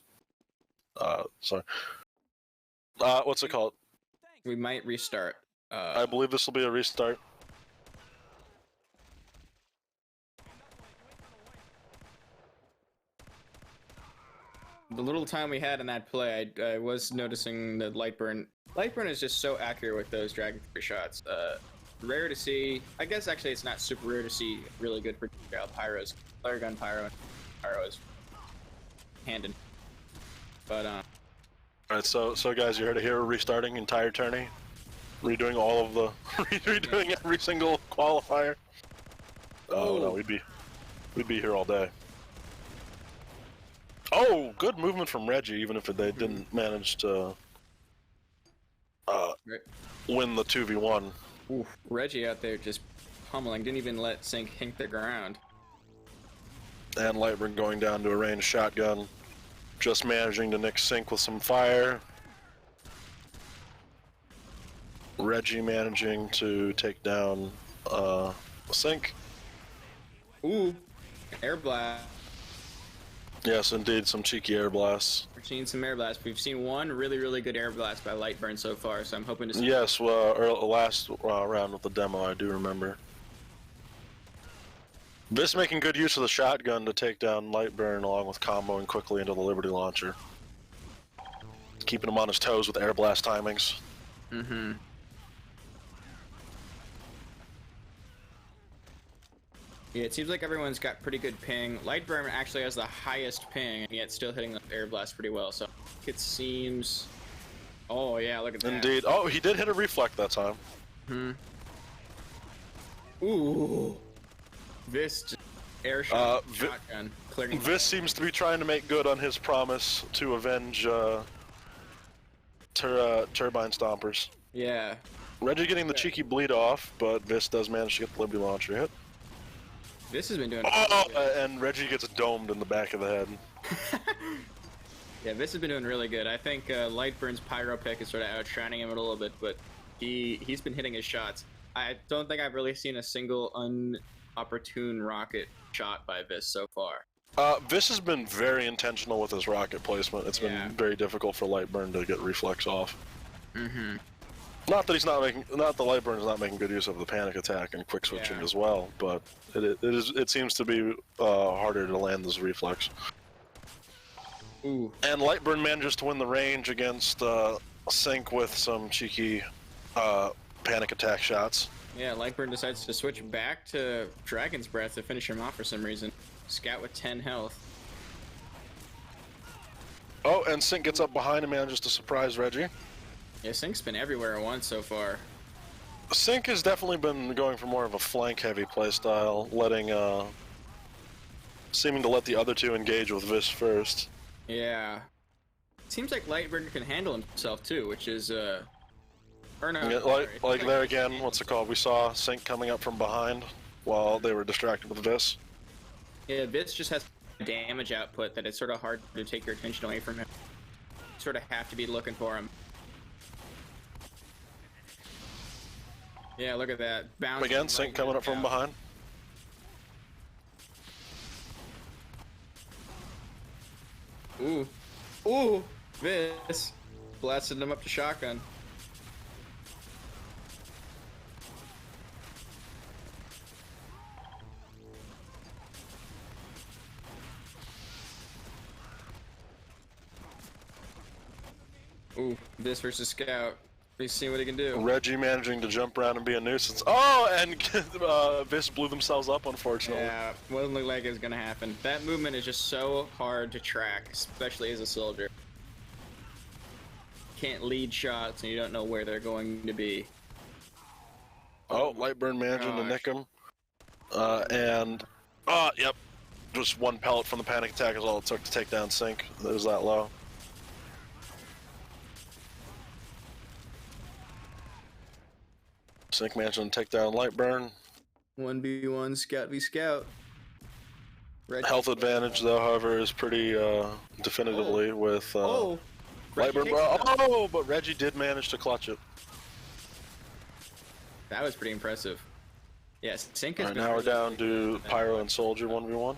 sorry. What's it called? We might restart. I believe this will be a restart. The little time we had in that play, I was noticing that Lightburn is just so accurate with those Dragon 3 shots. Rare to see. I guess actually it's not super rare to see really good projectile pyros. Flare gun pyro and pyros hand in. But Alright, so guys, you heard it here. Restarting entire tourney, redoing all of the redoing every single qualifier. Oh no, we'd be here all day. Oh, good movement from Reggie, even if they didn't manage to win the 2v1. Oof, Reggie out there just pummeling, didn't even let Sync hink the ground. And Lightburn going down to a ranged shotgun. just managing to nick Sync with some fire. Reggie managing to take down Sync. Ooh, air blast. Yes, indeed, some cheeky air blasts. We're seeing some air blasts. We've seen one really good air blast by Lightburn so far, so I'm hoping to see. Yes, last round with the demo, I do remember. This making good use of the shotgun to take down Lightburn along with comboing quickly into the Liberty Launcher. Keeping him on his toes with air blast timings. Mm-hmm. Yeah, it seems like everyone's got pretty good ping. Lightburn actually has the highest ping, and yet still hitting the air blast pretty well, so it seems... Oh, yeah, look at that. Indeed. Oh, he did hit a reflect that time. Hmm. Ooh. This just air shot, shotgun. Clearing This seems to be trying to make good on his promise to avenge Turbine Stompers. Yeah. Reggie getting the cheeky bleed off, but Vis does manage to get the Liberty Launcher hit. This has been doing. And Reggie gets domed in the back of the head. Yeah, this has been doing really good. I think Lightburn's pyro pick is sort of outshining him a little bit, but he's been hitting his shots. I don't think I've really seen a single unopportune rocket shot by Vis so far. Vis has been very intentional with his rocket placement. It's been very difficult for Lightburn to get reflex off. Mm-hmm. Not that Lightburn is not making good use of the panic attack and quick switching as well, but it seems to be harder to land this reflex. Ooh. And Lightburn manages to win the range against Sync with some cheeky panic attack shots. Yeah, Lightburn decides to switch back to Dragon's Breath to finish him off for some reason. Scout with 10 health. Oh, and Sync gets up behind and manages to surprise Reggie. Yeah, Sync's been everywhere at once so far. Sync has definitely been going for more of a flank-heavy playstyle, seeming to let the other two engage with Vis first. Yeah. Seems like Lightburn can handle himself too, which is or no, Yeah, like there again, what's it called? We saw Sync coming up from behind while they were distracted with Vis. Yeah, Vis just has damage output that it's sort of hard to take your attention away from him. You sort of have to be looking for him. Yeah, look at that. Bounce Again, Sync coming up from behind. Ooh. Ooh! Vis blasted him up to shotgun. Ooh, Vis versus Scout. Let's see what he can do. Reggie managing to jump around and be a nuisance. Oh, and Vis blew themselves up, unfortunately. Yeah, wasn't look like it was gonna happen. That movement is just so hard to track, especially as a soldier. Can't lead shots and you don't know where they're going to be. Oh, Lightburn managing to nick him. Yep. Just one pellet from the panic attack is all it took to take down Sync. It was that low. Sync managing to take down Lightburn. 1v1 Scout v Scout. Health advantage, though, however, is pretty definitively with Lightburn. Oh, but Reggie did manage to clutch it. That was pretty impressive. Yes, Sync is. Alright, now we're down to Pyro and Soldier 1v1.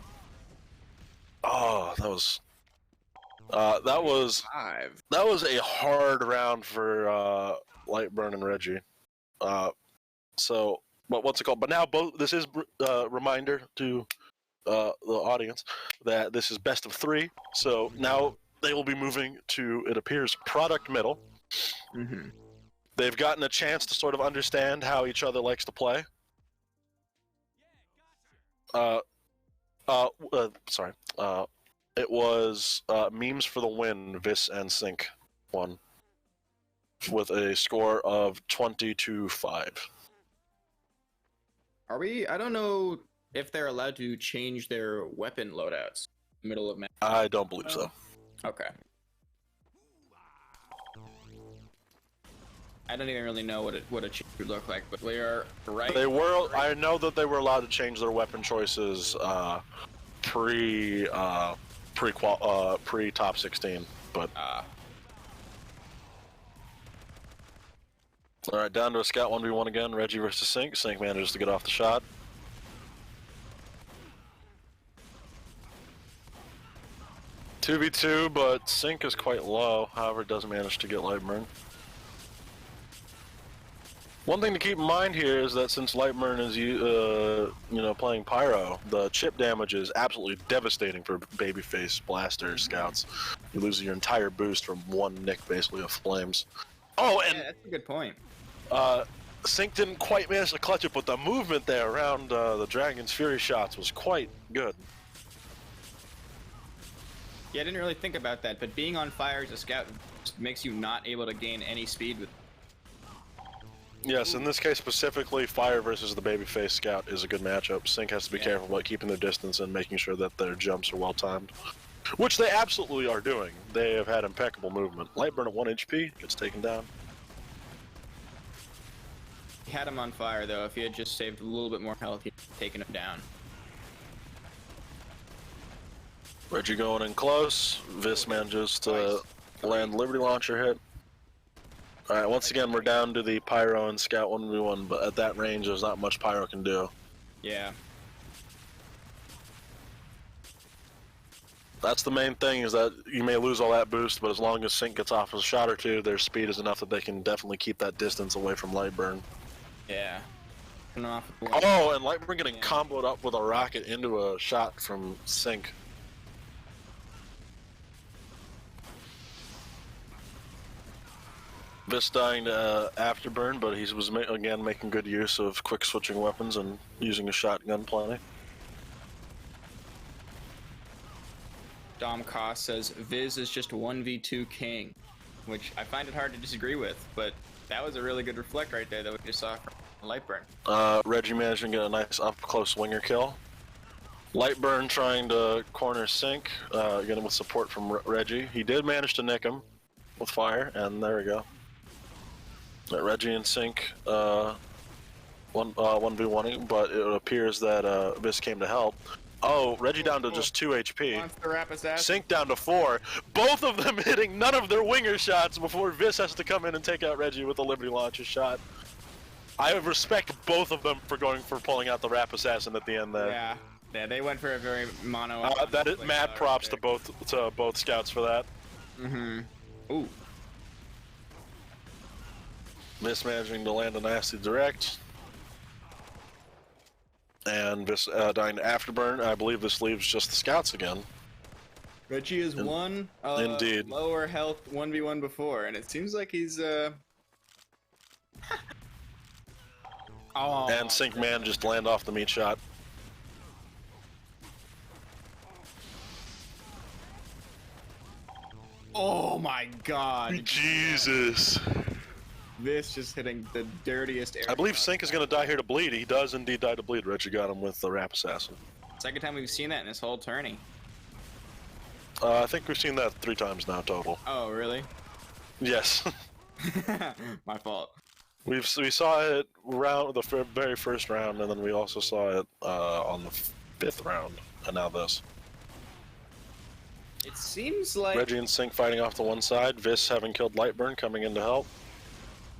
Oh, that was a hard round for Lightburn and Reggie. But what's it called? But now this is a reminder to the audience that this is best of 3. So now they will be moving to, it appears, product middle. Mm-hmm. They've gotten a chance to sort of understand how each other likes to play. It was memes for the win. Vis and Sync won with a score of 20-5. Are we? I don't know if they're allowed to change their weapon loadouts middle of match. I don't believe so. Okay. I don't even really know what a change would look like, but we are right. They were. I know that they were allowed to change their weapon choices pre pre top 16. But all right, down to a scout 1v1 again. Reggie versus Sync. Sync manages to get off the shot. Two v two, but Sync is quite low. However, does manage to get Lightburn. One thing to keep in mind here is that since Lightburn is playing Pyro, the chip damage is absolutely devastating for babyface blaster scouts. You lose your entire boost from one nick, basically, of flames. Oh, and yeah, that's a good point. Sync didn't quite manage to clutch it, but the movement there around the Dragon's Fury shots was quite good. Yeah, I didn't really think about that, but being on fire as a scout just makes you not able to gain any speed with. Yes, in this case specifically, Fire versus the babyface scout is a good matchup. Sync has to be careful about keeping their distance and making sure that their jumps are well timed, which they absolutely are doing. They have had impeccable movement. Lightburn at 1 HP gets taken down. He had him on fire though. If he had just saved a little bit more health, he'd have taken him down. Reggie going in close. Vis manages to land Liberty Launcher hit. Alright, once again we're down to the Pyro and Scout 1v1, but at that range there's not much Pyro can do. Yeah. That's the main thing, is that you may lose all that boost, but as long as Sync gets off a shot or two, their speed is enough that they can definitely keep that distance away from Lightburn. Yeah. Oh, and Lightburn getting comboed up with a rocket into a shot from Sync. Vis dying to Afterburn, but he was again making good use of quick switching weapons and using a shotgun plenty. Dom Koss says Viz is just 1v2 king, which I find it hard to disagree with, but that was a really good reflect right there that we just saw from Lightburn. Reggie managed to get a nice up-close winger kill. Lightburn trying to corner Sync, getting with support from Reggie. He did manage to nick him with fire, and there we go. Reggie and Sync 1v1ing, but it appears that Vis came to help. Oh, Reggie down to just 2 HP. Wants to wrap his ass. Sync down to 4. Both of them hitting none of their winger shots before Vis has to come in and take out Reggie with a Liberty Launcher shot. I respect both of them for pulling out the Rap Assassin at the end there. Yeah, they went for a very mono. That is mad props to both scouts for that. Mm-hmm. Ooh. Mismanaging to land a nasty direct. And this dying to Afterburn. I believe this leaves just the scouts again. Reggie is one indeed lower health 1v1 before, and it seems like he's oh, and Sync manages to land off the meat shot. Oh my god. Jesus. This just hitting the dirtiest air. I believe Sync is going to die here to bleed. He does indeed die to bleed. Reggie got him with the Rap Assassin. Second time we've seen that in this whole tourney. I think we've seen that 3 times now total. Oh, really? Yes. My fault. We saw it the very first round, and then we also saw it on the 5th round, and now this. It seems like Reggie and Sync fighting off to one side. Vis having killed Lightburn coming in to help.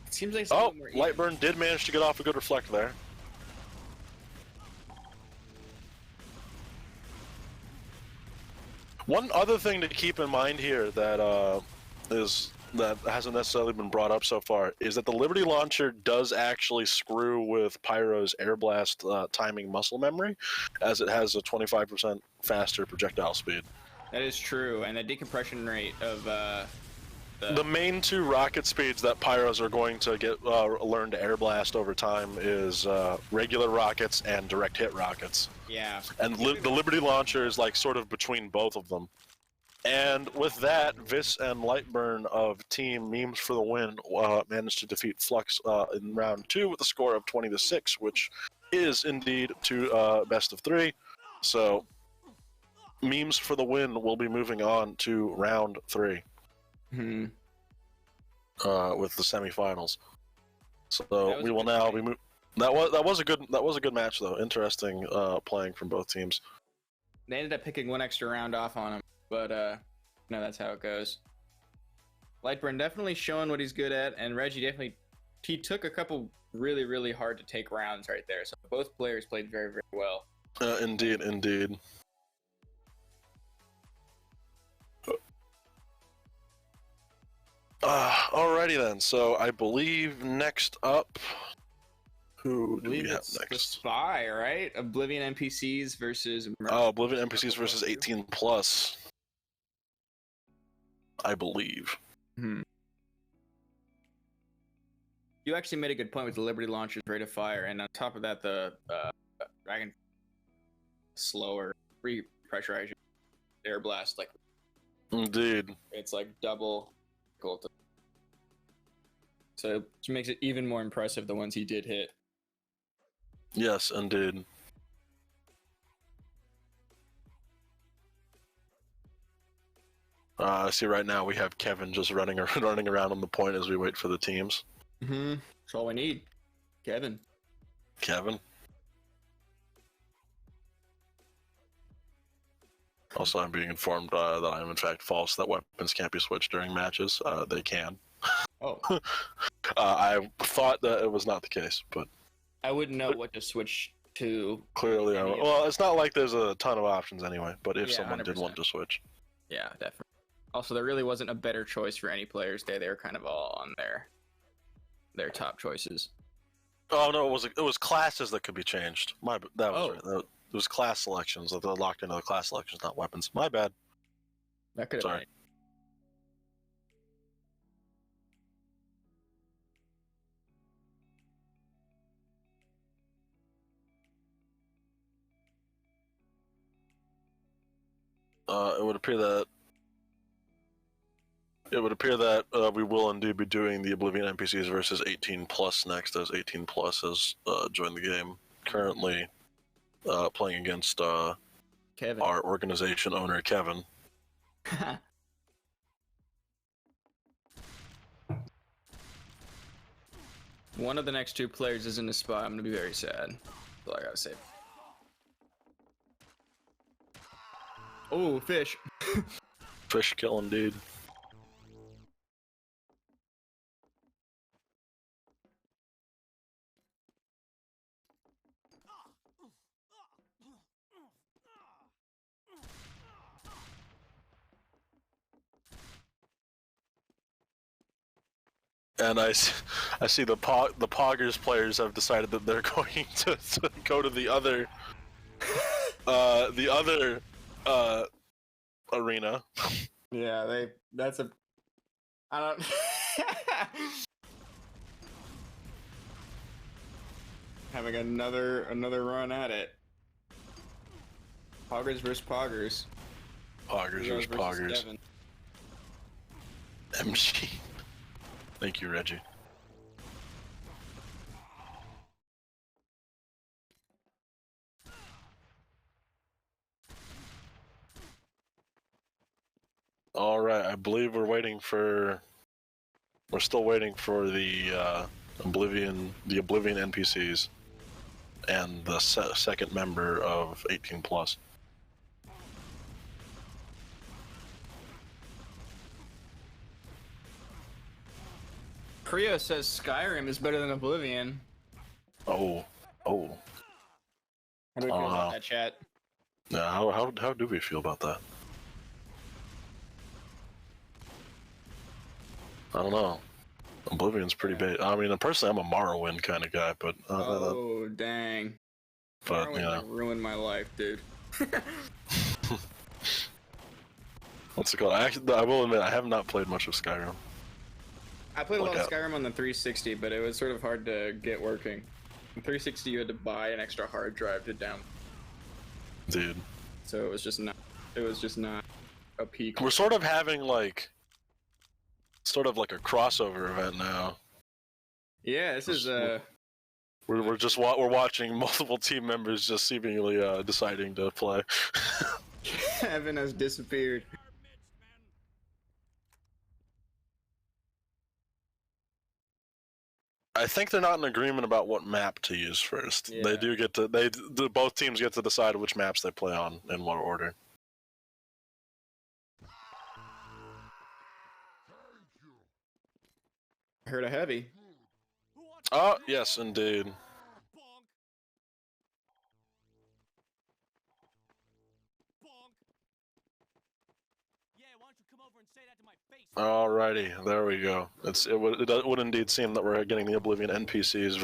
It seems like Lightburn did manage to get off a good reflect there. One other thing to keep in mind here that hasn't necessarily been brought up so far is that the Liberty Launcher does actually screw with Pyro's Air Blast timing muscle memory, as it has a 25% faster projectile speed. That is true, and the decompression rate of the main 2 rocket speeds that Pyros are going to get learn to air blast over time is regular rockets and direct hit rockets. Yeah. And the Liberty Launcher is like sort of between both of them. And with that, Vis and Lightburn of Team Memes for the Win managed to defeat Flux in round 2 with a score of 20-6, which is indeed to best of 3. So Memes for the Win will be moving on to round 3. Hmm. With the semifinals. So we will now be that was a good match though. Interesting playing from both teams. They ended up picking 1 extra round off on him. but no, that's how it goes. Lightburn definitely showing what he's good at, and Reggie definitely he took a couple really, really hard to take rounds right there. So both players played very, very well. Indeed. Alrighty then. So I believe next up, who do we have The next? Spy, right? Oblivion NPCs versus Oblivion NPCs versus 18 plus. I believe. You actually made a good point with the Liberty launcher's rate of fire, and on top of that, the Dragon slower repressurize air blast. Like, Indeed. it's like double. So it makes it even more impressive the ones he did hit. Yes, indeed. I see right now we have Kevin just running around on the point as we wait for the teams. That's all we need. Kevin. Also, I'm being informed that I am in fact false, that weapons can't be switched during matches. They can. Oh. I thought that it was not the case, but I wouldn't know what to switch to. clearly, well, it's not like there's a ton of options anyway, but if someone 100%. did want to switch. Yeah, definitely. Also, there really wasn't a better choice for any players there. They were kind of all on their top choices. Oh no, it was classes that could be changed. That was right. It was class selections that they're locked into the class selections, not weapons. My bad. That could have been. It would appear that we will indeed be doing the Oblivion NPCs versus 18 plus next, as 18 plus has joined the game. Currently playing against Kevin. our organization owner, Kevin. One of the next two players is in the spot. I'm going to be very sad. That's all I got to say. Oh, fish. Fish kill indeed. And I see the Poggers players have decided that they're going to go to the other arena. Yeah, that's a. I don't. Having another run at it. Poggers versus Poggers. Poggers versus Poggers. Kevin. MG. Thank you, Reggie. All right, I believe we're still waiting for the Oblivion NPCs and the second member of 18 plus. Creo says Skyrim is better than Oblivion. Oh. How do we feel about that, chat? Yeah, how do we feel about that? I don't know. Oblivion's pretty big. I mean, personally, I'm a Morrowind kind of guy, but oh dang! But Morrowind ruined my life, dude. What's it called? I will admit, I have not played much of Skyrim. I played a lot of Skyrim on the 360, but it was sort of hard to get working. On 360, you had to buy an extra hard drive to download. Dude. So it was just not a peak. We're sort of having like a crossover event now. Yeah, this is we're watching multiple team members just seemingly deciding to play. Kevin has disappeared. I think they're not in agreement about what map to use first. Yeah. They do get to both teams get to decide which maps they play on in what order. I heard a heavy. Oh, yes, indeed. Alrighty, there we go. It would indeed seem that we're getting the Oblivion NPCs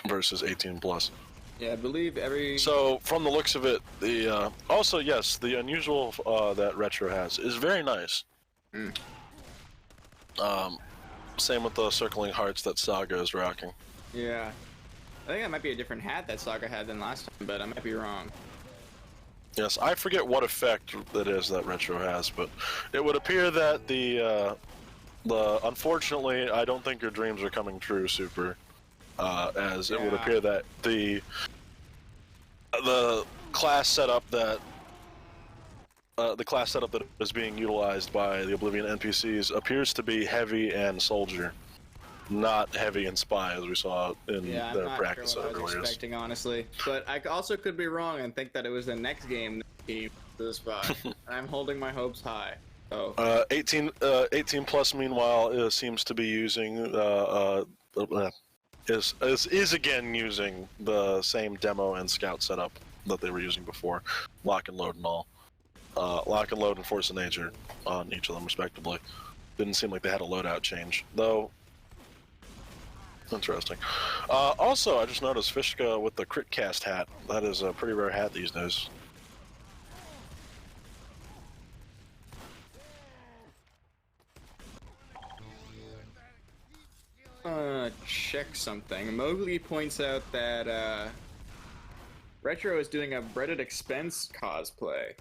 versus 18 plus. Yeah, I believe every. So from the looks of it, the also yes, the unusual that Retro has is very nice. Mm. Same with the circling hearts that Saga is rocking. Yeah, I think that might be a different hat that Saga had than last time, but I might be wrong. Yes, I forget what effect that is that Retro has, but it would appear that the unfortunately, I don't think your dreams are coming true, Super. As it would appear that the class setup that is being utilized by the Oblivion NPCs appears to be heavy and soldier, not heavy and spy, as we saw in their practice earlier. I'm not sure what I was expecting, honestly, but I also could be wrong and think that it was the next game team to the spy. I'm holding my hopes high. So 18 plus meanwhile seems to be using is again using the same demo and scout setup that they were using before, lock and load and all. Lock and load and force of nature on each of them respectively. Didn't seem like they had a loadout change, though. Interesting. Also, I just noticed Fishka with the crit cast hat. That is a pretty rare hat these days. Check something. Mowgli points out that Retro is doing a breaded expense cosplay.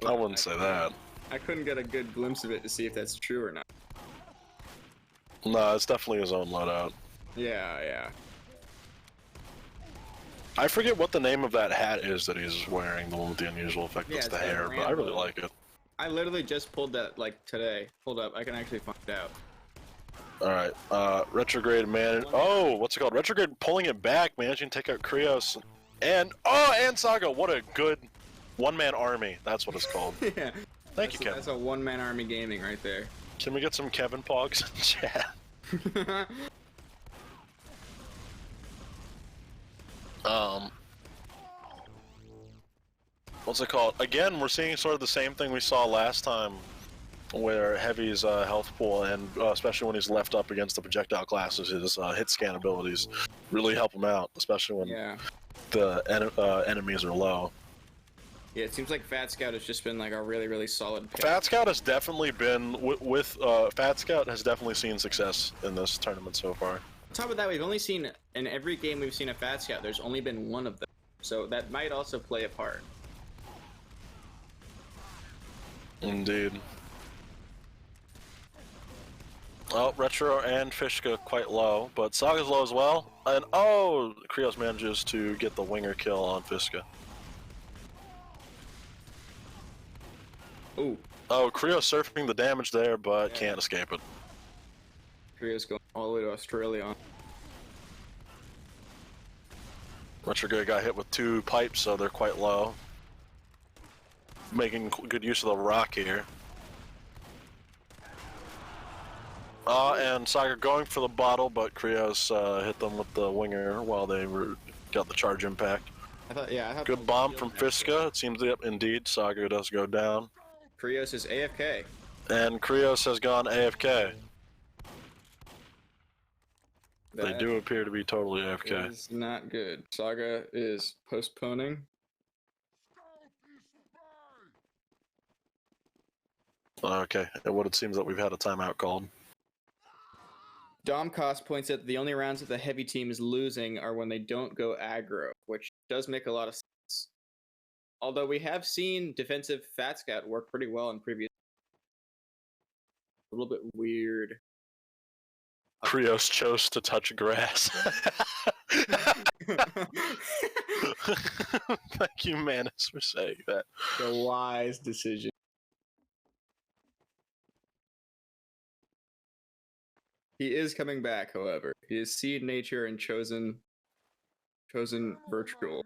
I wouldn't say that. I couldn't get a good glimpse of it to see if that's true or not. No, it's definitely his own loadout. Yeah. I forget what the name of that hat is that he's wearing, the one with the unusual effect. That's the hair, but I really like it. I literally just pulled that, like, today. Hold up, I can actually find out. Alright, Retrograde man. Oh, what's it called? Retrograde pulling it back, managing to take out Krios. And Saga. What a good one-man army. That's what it's called. Yeah. Thank you, Kevin. That's a one-man army gaming right there. Can we get some Kevin Pogs in chat? What's it called? Again, we're seeing sort of the same thing we saw last time, where Heavy's health pool, and especially when he's left up against the projectile classes, his hit scan abilities really help him out, especially when the enemies are low. Yeah, it seems like Fat Scout has just been like a really, really solid pick. Fat Scout has definitely been Fat Scout has definitely seen success in this tournament so far. On top of that, we've only seen in every game we've seen a Fat Scout. There's only been one of them, so that might also play a part. Indeed. Well, Retro and Fishka quite low, but Saga's low as well. And Krios manages to get the winger kill on Fishka. Ooh. Oh, Krios surfing the damage there, but can't escape it. Krios going all the way to Australia. Retrograde got hit with 2 pipes, so they're quite low. Making good use of the rock here. And Saga going for the bottle, but Krios hit them with the winger while they got the charge impact. I thought good bomb from Fishka. It seems that indeed Saga does go down. Krios is AFK. And Krios has gone AFK. They do appear to be totally AFK. It's not good. Saga is postponing. Okay, it seems that we've had a timeout called. Domcos points out that the only rounds that the heavy team is losing are when they don't go aggro, which does make a lot of sense. Although we have seen defensive Fat Scout work pretty well in previous. A little bit weird. Krios chose to touch grass. Thank you, Manus, for saying that. The wise decision. He is coming back, however. He has seen nature and chosen virtual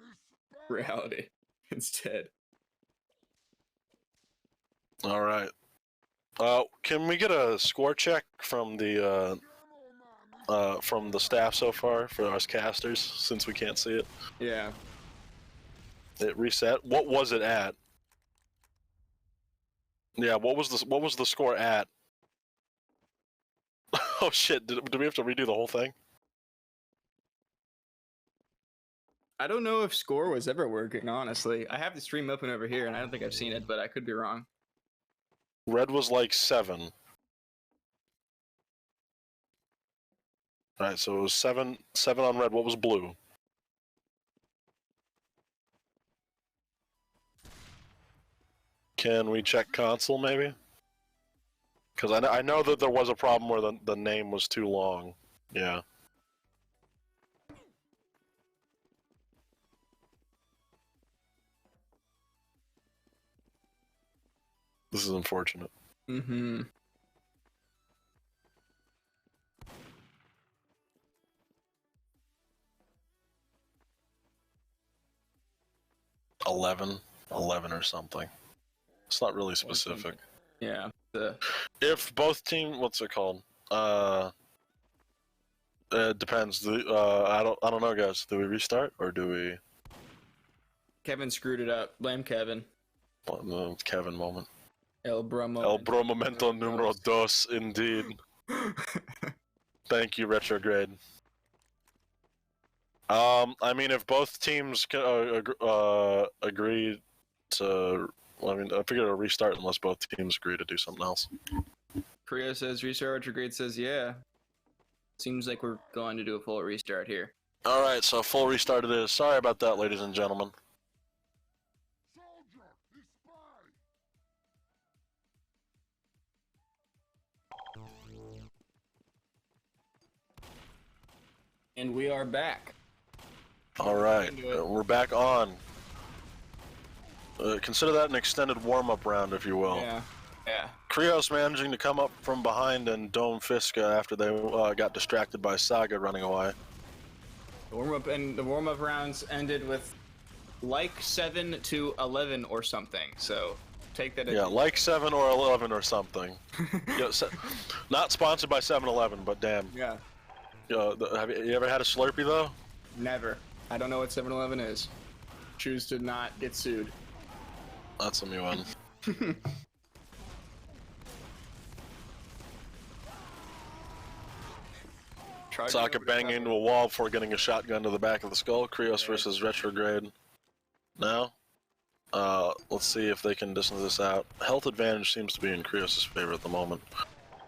reality instead. All right. Can we get a score check from the staff so far for us casters, since we can't see it? Yeah. It reset. What was it at? Yeah, what was the score at? Oh shit! Did we have to redo the whole thing? I don't know if score was ever working, honestly. I have the stream open over here, and I don't think I've seen it, but I could be wrong. Red was like 7. Alright, so it was 7 on red. What was blue? Can we check console, maybe? Because I know that there was a problem where the name was too long. Yeah. This is unfortunate. Mm-hmm. $11 or something. It's not really specific. Yeah. If both team, what's it called? It depends. I don't know, guys. Do we restart or do we? Kevin screwed it up. Blame Kevin. Kevin moment. El Bro momento numero dos, indeed. Thank you, Retrograde. I mean, if both teams agree to, well, I mean, I figured a restart unless both teams agree to do something else. Creo says restart. Retrograde says yeah. Seems like we're going to do a full restart here. All right, so full restart it is. Sorry about that, ladies and gentlemen. And we are back. All right, we're back on. Consider that an extended warm-up round, if you will. Yeah. Yeah. Krios managing to come up from behind and dome Fiska after they got distracted by Saga running away. The warm-up rounds ended with like 7-11 or something. So take that. Yeah, like 7 or 11 or something. Yeah, not sponsored by 7-Eleven, but damn. Yeah. Have you ever had a Slurpee though? Never. I don't know what 7-Eleven is. Choose to not get sued. That's a new one. Sokka banging into a wall before getting a shotgun to the back of the skull. Krios versus Retrograde. Now, let's see if they can distance this out. Health advantage seems to be in Krios' favor at the moment.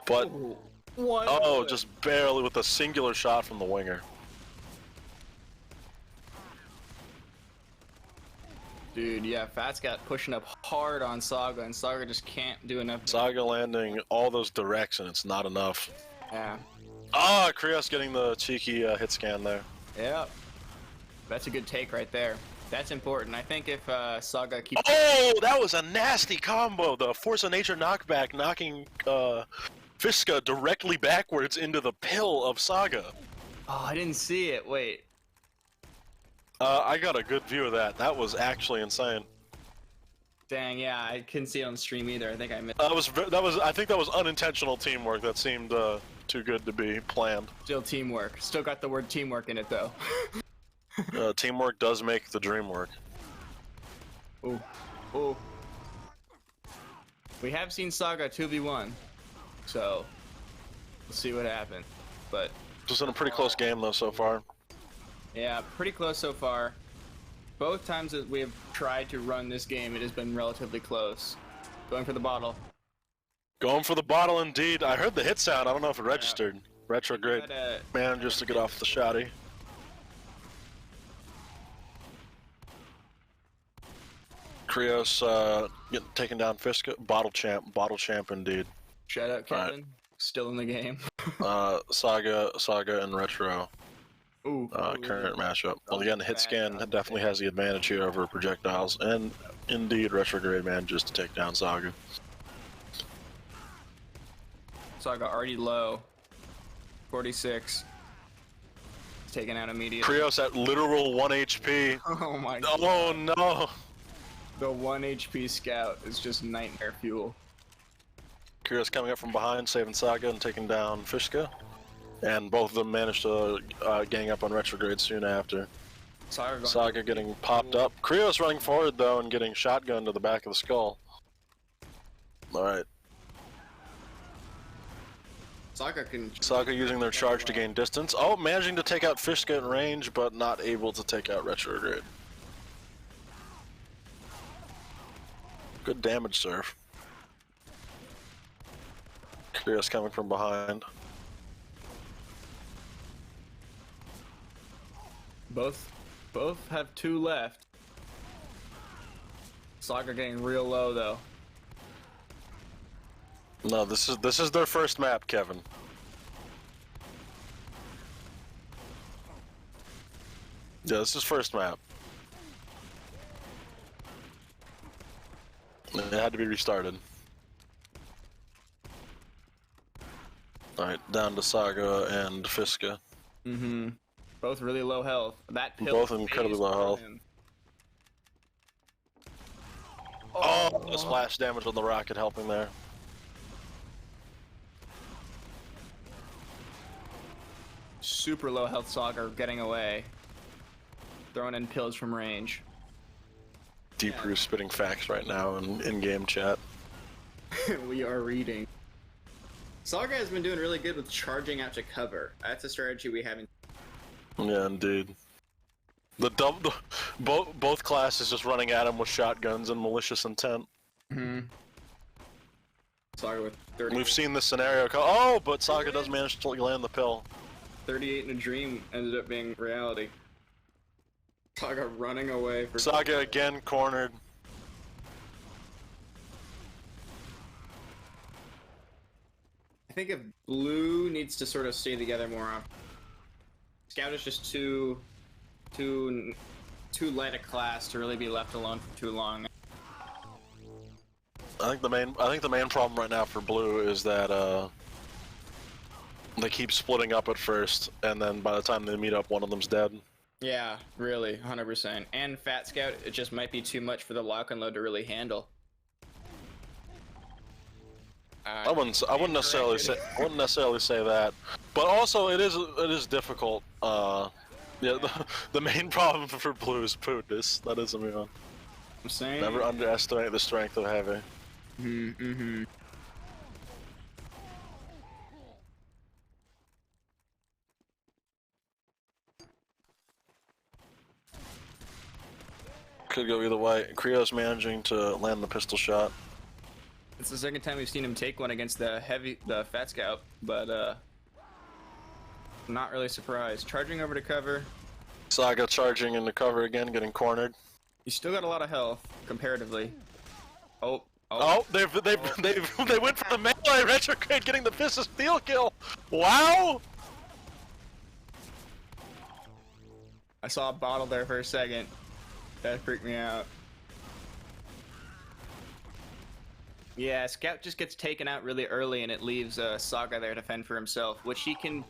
But, just barely with a singular shot from the winger. Dude, yeah, Fat's got pushing up hard on Saga, and Saga just can't do enough. Saga landing all those directs, and it's not enough. Yeah. Ah, Krios getting the cheeky hit scan there. Yep. That's a good take right there. That's important. I think if Saga keeps... Oh, that was a nasty combo. The Force of Nature knockback, knocking Fiska directly backwards into the pill of Saga. Oh, I didn't see it. Wait. I got a good view of that. That was actually insane. Dang, yeah, I couldn't see it on the stream either. I think I missed. I think that was unintentional teamwork. That seemed too good to be planned. Still teamwork. Still got the word teamwork in it though. Teamwork does make the dream work. Ooh. Ooh. We have seen Saga 2v1, so we'll see what happens. But just in a pretty close game though so far. Yeah, pretty close so far. Both times that we have tried to run this game, it has been relatively close. Going for the bottle. Going for the bottle indeed. I heard the hit sound. I don't know if it registered. Yeah. Retrograde manages to get off the shotty. Krios getting taken down Fiska. Bottle champ indeed. Shout out Kevin. Right. Still in the game. Saga and Retro. Ooh, current matchup. Well, again, the hit scan definitely has the advantage here over projectiles, and indeed, Retrograde manages to take down Saga. Saga already low. 46. Taken out immediately. Krios at literal 1 HP. Oh my god. Oh no. The 1 HP scout is just nightmare fuel. Kira's coming up from behind, saving Saga and taking down Fishka. And both of them managed to gang up on Retrograde soon after. Saga getting popped up. Krios running forward though and getting shotgun to the back of the skull. Alright. Saga using their charge to gain distance. Oh, managing to take out Fishka in range, but not able to take out Retrograde. Good damage serve. Krios coming from behind. Both have 2 left. Saga getting real low though. No, this is their first map, Kevin. Yeah, this is first map. It had to be restarted. Alright, down to Saga and Fishka. Mm-hmm. Both really low health. That pill both incredibly low health. Oh, the splash damage on the rocket helping there. Super low health Saga getting away. Throwing in pills from range. Deep Brew spitting facts right now in game chat. We are reading. Saga has been doing really good with charging out to cover. That's a strategy we haven't. Yeah, indeed. Both classes just running at him with shotguns and malicious intent. Mm-hmm. Saga with 30. We've seen this scenario. Oh, but Saga does manage to land the pill. 38 in a dream ended up being reality. Saga running away for. Saga again cornered. I think if blue needs to sort of stay together more often. Scout is just too light a class to really be left alone for too long. I think the main problem right now for blue is that they keep splitting up at first, and then by the time they meet up, one of them's dead. Yeah, really, 100%. And Fat Scout, it just might be too much for the lock and load to really handle. I wouldn't necessarily say that, but also it is difficult. Yeah, the main problem for blue is Putis. That is, I'm saying. Never underestimate the strength of heavy. Mm-hmm. Could go either way. Krios managing to land the pistol shot. It's the second time we've seen him take one against the Fat Scout, but not really surprised. Charging over to cover. Saga charging into cover again, getting cornered. He's still got a lot of health comparatively. Oh, they went for the melee. Retrograde getting the fist of steel kill. Wow. I saw a bottle there for a second. That freaked me out. Yeah, Scout just gets taken out really early, and it leaves Saga there to fend for himself, which he can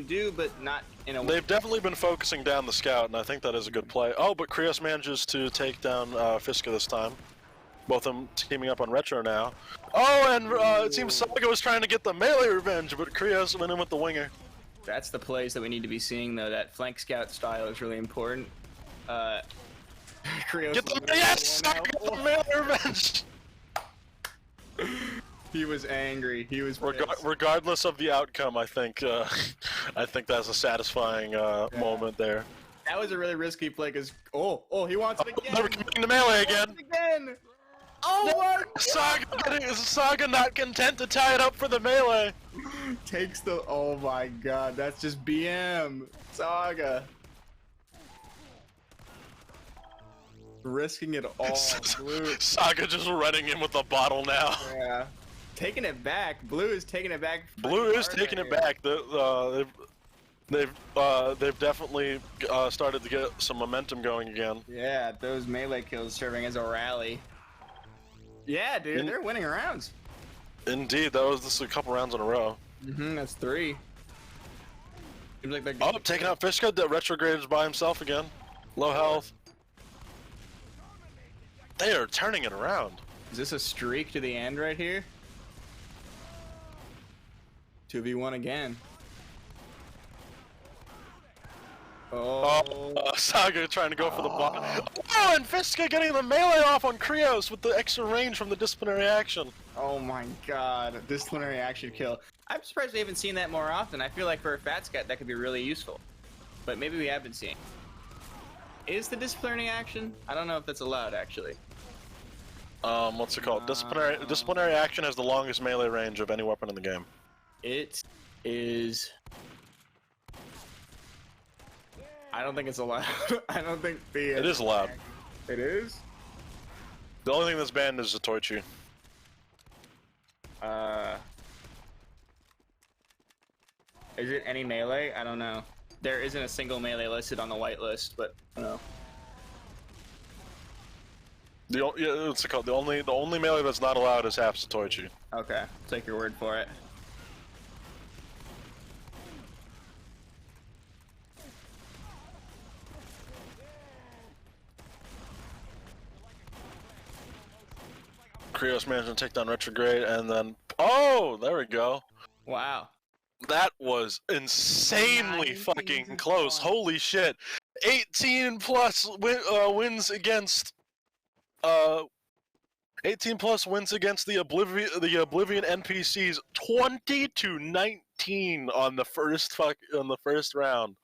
do, but not in a way. They've definitely been focusing down the Scout, and I think that is a good play. Oh, but Krios manages to take down Fishka this time. Both of them teaming up on Retro now. Oh, and it seems Saga was trying to get the melee revenge, but Krios went in with the winger. That's the plays that we need to be seeing, though. That flank Scout style is really important. Krios get the Saga got the melee revenge. He was angry. He was regardless of the outcome. I think that's a satisfying moment there. That was a really risky play because he wants it again. They're committing to melee again. Oh my! Saga not content to tie it up for the melee. Takes the. Oh my god, that's just BM Saga. Risking it all. Blue. Saga just running in with the bottle now. Yeah. Taking it back. Blue is taking it back. Blue is taking it back. They've definitely started to get some momentum going again. Yeah, those melee kills serving as a rally. Yeah, dude, they're winning rounds. Indeed, this is a couple rounds in a row. That's 3. Seems like they're taking out Fishka. The Retrograde is by himself again. Low health. They are turning it around. Is this a streak to the end right here? 2v1 again. Oh, Saga trying to go for the block. Oh, and Fiska getting the melee off on Krios with the extra range from the disciplinary action. oh my god. Disciplinary action kill. I'm surprised we haven't seen that more often. I feel like for a fat scat that could be really useful. But maybe we have been seeing. Is the disciplinary action? I don't know if that's allowed actually. What's it called? Disciplinary action has the longest melee range of any weapon in the game. It is. I don't think it's allowed. I don't think the. It is allowed. It is? The only thing that's banned is Zatoichi. Is it any melee? I don't know. There isn't a single melee listed on the whitelist, but I don't know. What's it called? The only melee that's not allowed is half Zatoichi. Okay, take your word for it. Krios managed to take down Retrograde, and then oh, there we go. Wow. That was insanely fucking close. Holy shit! 18 plus wins against 18 plus wins against the Oblivion NPCs. 20-19 on the first round.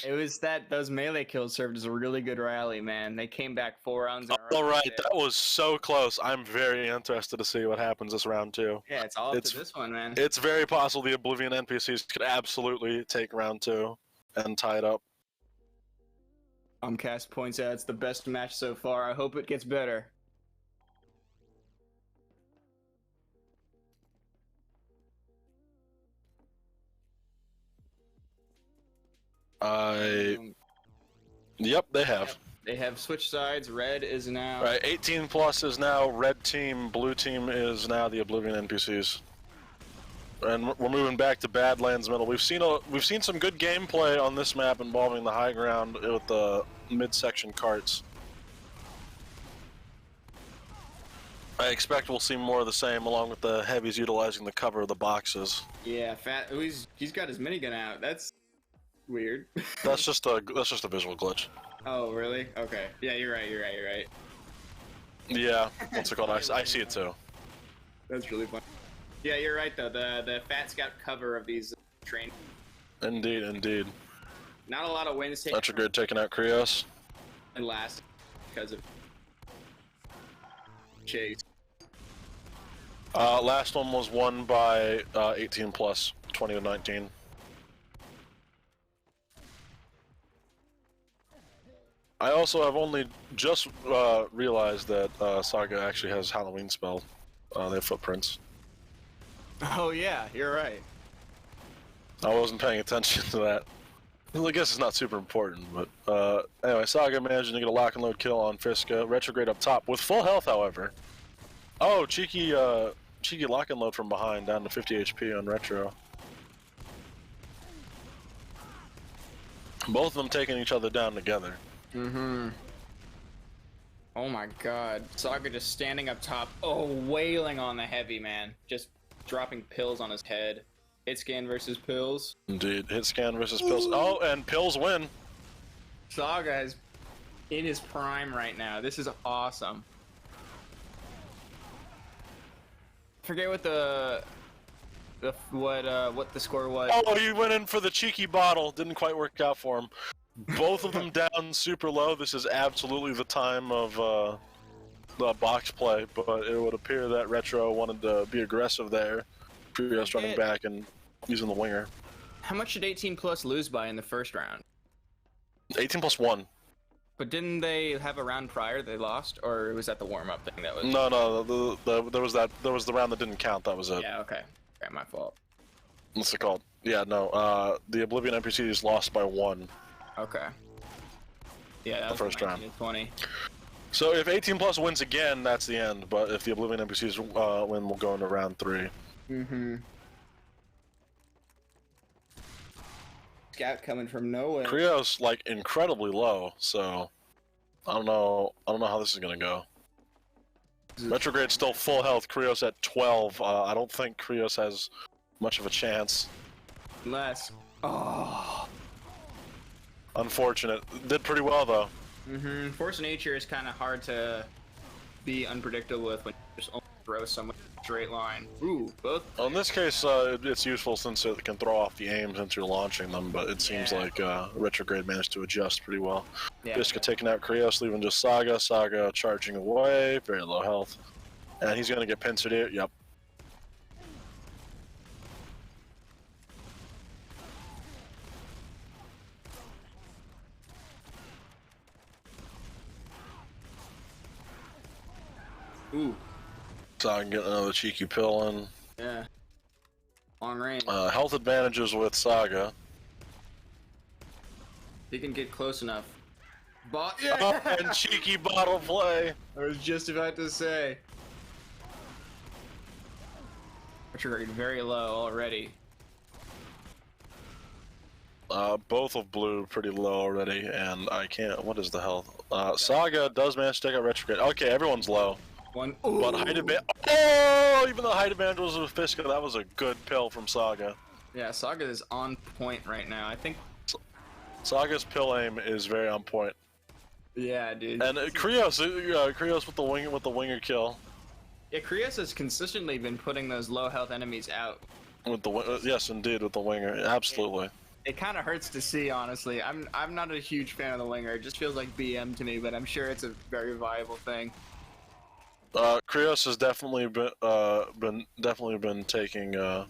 It was that those melee kills served as a really good rally, man. They came back 4 rounds in a row. All right, that was so close. I'm very interested to see what happens this round too. Yeah, it's all up to this one, man. It's very possible the Oblivion NPCs could absolutely take round 2 and tie it up. Cast points out it's the best match so far. I hope it gets better. Yep, they have. Yep, they have switched sides. Red is now. Right, 18 plus is now red team. Blue team is now the Oblivion NPCs. And we're moving back to Badlands Middle. We've seen some good gameplay on this map involving the high ground with the midsection carts. I expect we'll see more of the same, along with the heavies utilizing the cover of the boxes. Yeah, fat. Oh, he's got his minigun out. That's weird. That's just a visual glitch. Oh, really? Okay. Yeah, you're right. Yeah, what's it called? I see it too. That's really fun. Yeah, you're right though. The fat scout cover of these trains. Indeed. Not a lot of wins taken. Retrograde taking out Krios. And last because of Chase. Last one was won by 18 plus, 20-19. I also have only just realized that Saga actually has Halloween spell. They have footprints. Oh yeah, you're right. I wasn't paying attention to that. Well, I guess it's not super important, but anyway, Saga managing to get a lock and load kill on Fiska. Retrograde up top with full health, however. Oh, cheeky lock and load from behind, down to 50 HP on Retro. Both of them taking each other down together. Mm-hmm. Oh my god. Saga just standing up top. Oh, wailing on the heavy, man. Just dropping pills on his head. Hit scan versus pills. Indeed. Hit scan versus pills. Oh, and pills win. Saga is in his prime right now. This is awesome. Forget what what the score was. Oh, he went in for the cheeky bottle. Didn't quite work out for him. Both of them down super low. This is absolutely the time of the box play, but it would appear that Retro wanted to be aggressive there. Krios running back and using the winger. How much did 18 plus lose by in the first round? 18 plus 1. But didn't they have a round prior they lost, or was that the warm-up thing that was? No. There was the round that didn't count. That was it. Yeah. Okay. Okay, my fault. What's it called? Yeah. No. The Oblivion NPCs lost by 1. Okay. Yeah, that was the first round. 20. So if 18 plus wins again, that's the end. But if the Oblivion NPCs win, we'll go into round 3. Mm-hmm. Scout coming from nowhere. Krios like incredibly low, so I don't know how this is gonna go. Retrograde's still full health. Krios at 12. I don't think Krios has much of a chance. Unless... Oh. Unfortunate. Did pretty well, though. Force of nature is kind of hard to be unpredictable with when you just only throw someone in a straight line. Ooh, both. Well, in this case, it's useful since it can throw off the aim since you're launching them, but it seems like Retrograde managed to adjust pretty well. Yeah. Fiska taking out Krios, leaving just Saga. Saga charging away, very low health. And he's going to get pincered here. Yep. Ooh. Saga getting another cheeky pill in. Yeah. Long range. Health advantages with Saga. He can get close enough. Oh, and cheeky bottle play. I was just about to say. Retrograde very low already. Both of blue pretty low already, and I can't. What is the health? Saga does manage to take out Retrograde. Okay, everyone's low. One. But height advantage. Oh, even though height advantage was with Fiska, that was a good pill from Saga. Yeah, Saga is on point right now. I think. Saga's pill aim is very on point. Yeah, dude. And Krios with the winger kill. Yeah, Krios has consistently been putting those low health enemies out. With the yes, indeed, with the winger, absolutely. It kind of hurts to see, honestly. I'm not a huge fan of the winger. It just feels like BM to me, but I'm sure it's a very viable thing. Krios has definitely been taking a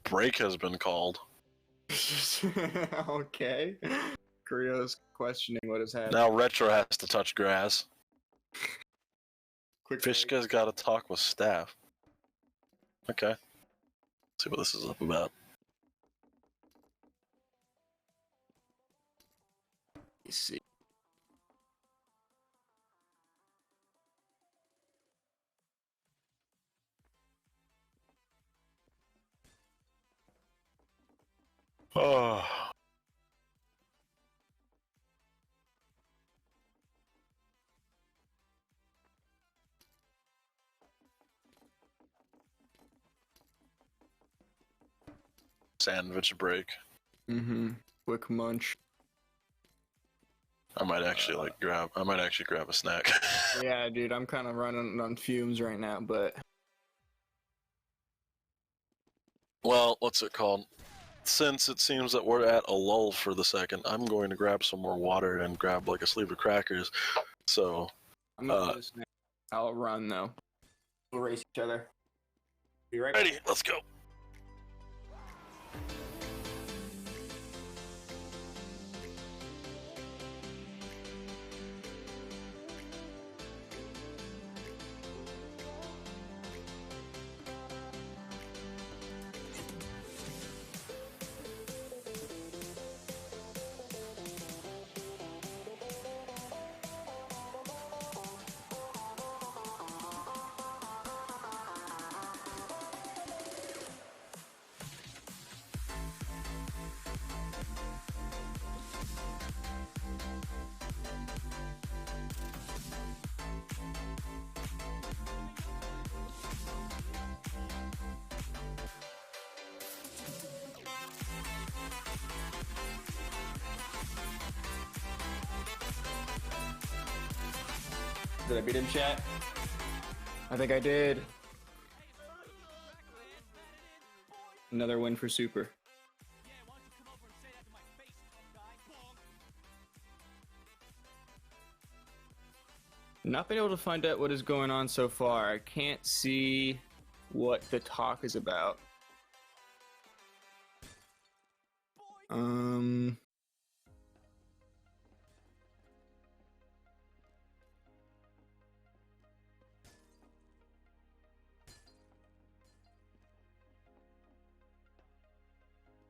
break has been called. Okay. Krios questioning what has happened. Now Retro has to touch grass. Quick Fiska's got to talk with staff. Okay. Let's see what this is up about. Let's see. Oh. Sandwich break. Quick munch. I might actually grab a snack. Yeah, dude, I'm kind of running on fumes right now, but Well, what's it called? Since it seems that we're at a lull for the second, I'm going to grab some more water and grab like a sleeve of crackers. So, I'm gonna do this now. I'll run though. We'll race each other. Be right ready, let's go. Did I beat him, chat? I think I did. Another win for Super. Not been able to find out what is going on so far. I can't see what the talk is about.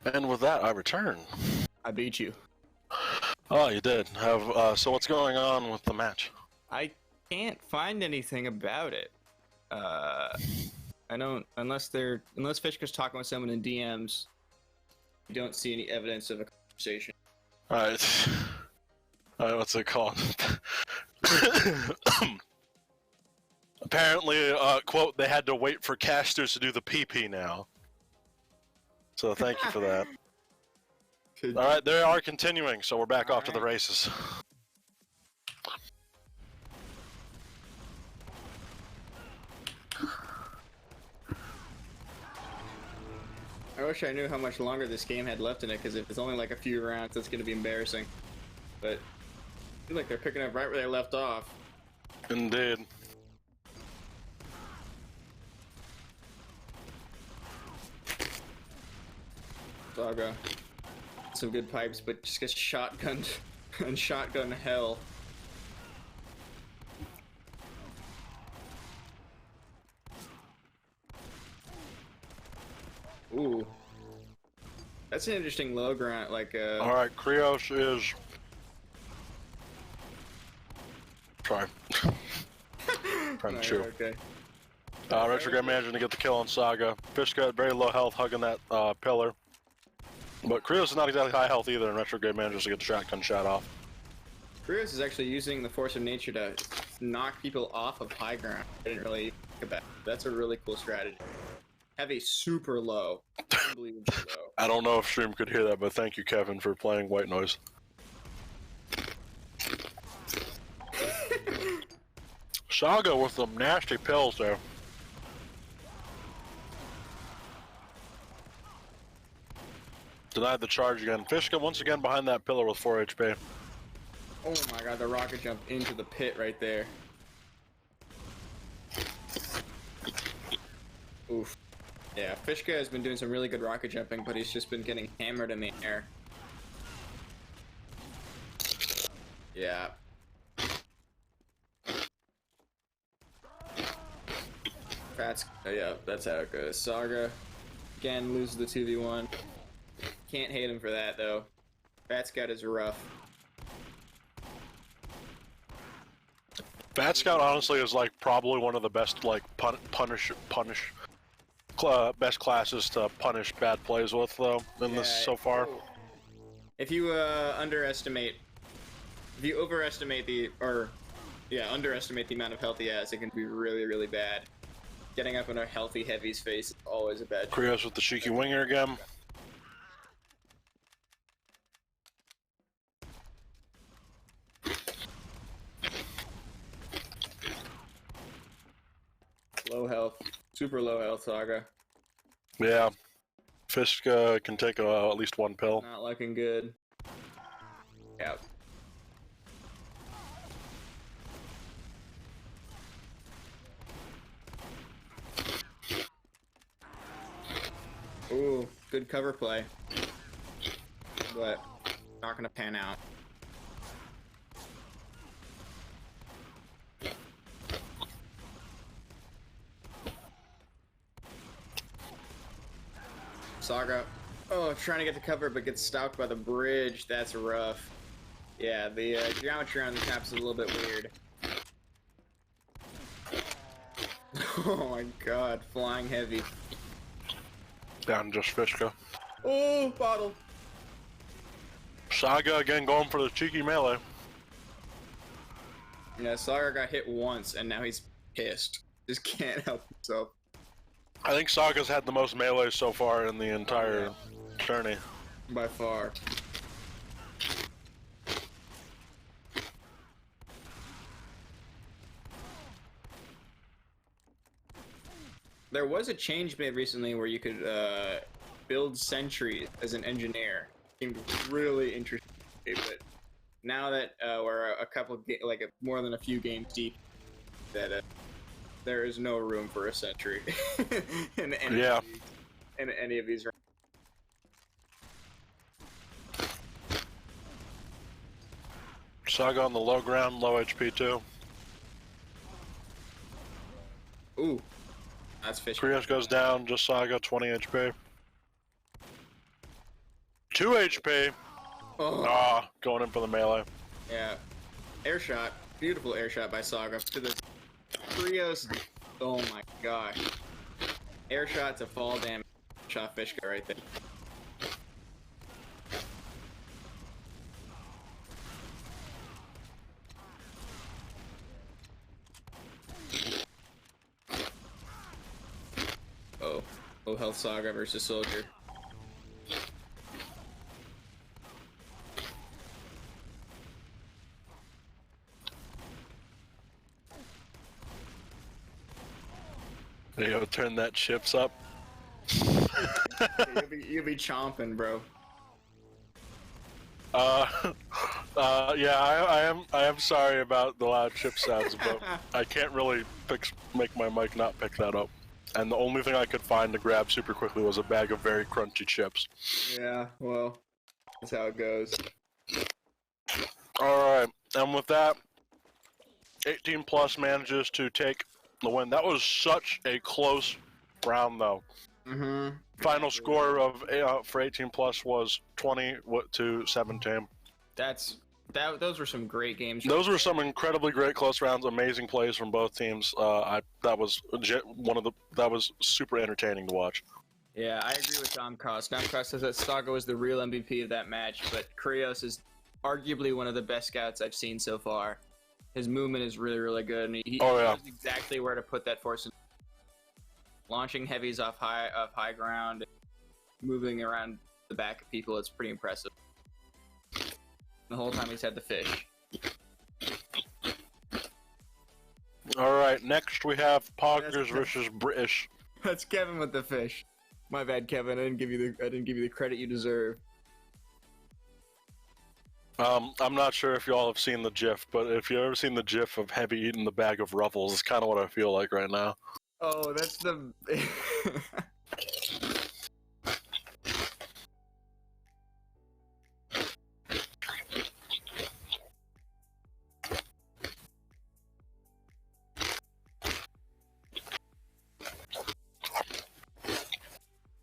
And with that, I return. I beat you. Oh, you did. So what's going on with the match? I can't find anything about it. I don't, unless Fishka's talking with someone in DMs, you don't see any evidence of a conversation. Alright. Alright, what's it called? Apparently, quote, they had to wait for casters to do the PP now. So thank you for that. Good. All right, they are continuing, so we're back All off to the right. races. I wish I knew how much longer this game had left in it, because if it's only like a few rounds, that's going to be embarrassing. But I feel like they're picking up right where they left off. Indeed. Saga. Some good pipes, but just gets shotgunned and shotgun hell. Ooh. That's an interesting low ground, like, All right, Krios is... Sorry. Trying to no, chew. okay. Retrograde managing to get the kill on Saga. Fishka at very low health, hugging that pillar. But Krios is not exactly high health either, and Retrograde manages to get the shotgun shot off. Krios is actually using the force of nature to knock people off of high ground. I didn't really think about it. That's a really cool strategy. Heavy super low. Unbelievably low. I don't know if stream could hear that, but thank you, Kevin, for playing White Noise. Saga with some nasty pills there. Denied the charge again. Fishka once again behind that pillar with 4 HP. Oh my god, the rocket jump into the pit right there. Oof. Yeah, Fishka has been doing some really good rocket jumping, but he's just been getting hammered in the air. Yeah. Yeah, that's how it goes. Saga, again, loses the 2v1. Can't hate him for that, though. Fat Scout is rough. Fat Scout honestly is like probably one of the best like best classes to punish bad plays with though in this so far. If you underestimate the amount of health he has, it can be really, really bad. Getting up in a healthy heavy's face is always a bad choice. Krios with the cheeky winger again. Low health, super low health Saga. Yeah, Fishka can take at least one pill. Not looking good. Yeah. Ooh, good cover play. But not gonna pan out. Saga, oh, trying to get the cover, but gets stalked by the bridge. That's rough. Yeah, the geometry on the caps is a little bit weird. Oh my god, flying heavy. Down just Fishka. Oh, bottle. Saga again going for the cheeky melee. Yeah, Saga got hit once, and now he's pissed. Just can't help himself. I think Saga's had the most melee so far in the entire journey. By far. There was a change made recently where you could build sentries as an engineer. Seemed really interesting, but now that we're a couple, more than a few games deep, that there is no room for a sentry in any of these rounds. Saga on the low ground, low HP too. Ooh, that's fish. Krios goes down, just Saga, 20 HP. 2 HP. Oh. Going in for the melee. Yeah. Air shot. Beautiful air shot by Saga to the Krios. Oh my gosh. Air shot to fall damage. Shot Fishka right there. Oh. Low health Saga versus Soldier. Yo, turn that chips up. You'll be chomping, bro. Yeah, I am sorry about the loud chip sounds, but I can't really make my mic not pick that up. And the only thing I could find to grab super quickly was a bag of very crunchy chips. Yeah, well, that's how it goes. Alright, and with that, 18 plus manages to take the win. That was such a close round, though. Mm-hmm. Final score of for 18 plus was 20 to 17. Those were some great games. Those were some incredibly great close rounds. Amazing plays from both teams. That was super entertaining to watch. Yeah, I agree with Dom Cross. Dom Cross says that Stago was the real MVP of that match, but Krios is arguably one of the best scouts I've seen so far. His movement is really, really good, and he knows exactly where to put that force in. Launching heavies off high ground, moving around the back of people, it's pretty impressive. The whole time he's had the fish. Alright, next we have Poggers versus British. That's Kevin with the fish. My bad, Kevin. I didn't give you the credit you deserve. I'm not sure if y'all have seen the GIF, but if you've ever seen the GIF of Heavy eating the bag of Ruffles, it's kind of what I feel like right now. Oh, that's the...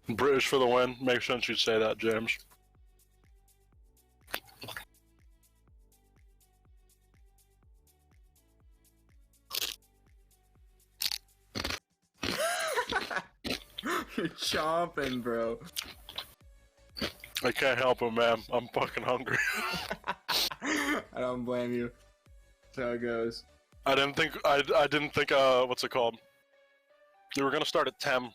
British for the win. Makes sense you'd say that, James. You're chomping, bro. I can't help it, man. I'm fucking hungry. I don't blame you. That's how it goes. I didn't think what's it called? You were gonna start at 10.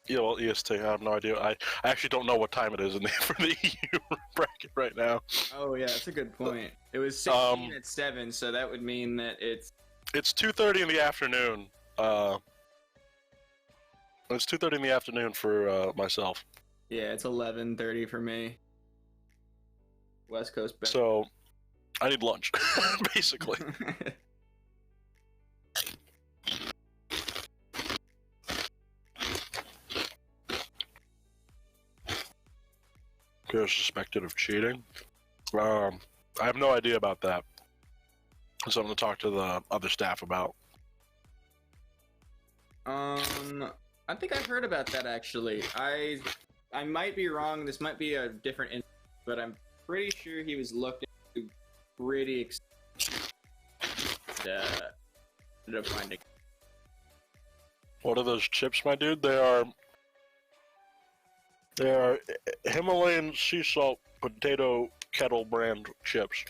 Yeah, well, EST. I have no idea. I actually don't know what time it is for the EU bracket right now. Oh yeah, that's a good point. It was 16 at 7, so that would mean that it's 2:30 in the afternoon. It's 2:30 in the afternoon for myself. Yeah, it's 11:30 for me. West Coast. So, I need lunch, basically. You're suspected of cheating. I have no idea about that. So I'm going to talk to the other staff about. I think I've heard about that actually. I might be wrong. This might be a different, but I'm pretty sure he was looked into pretty to finding. What are those chips, my dude? They are Himalayan sea salt potato kettle brand chips.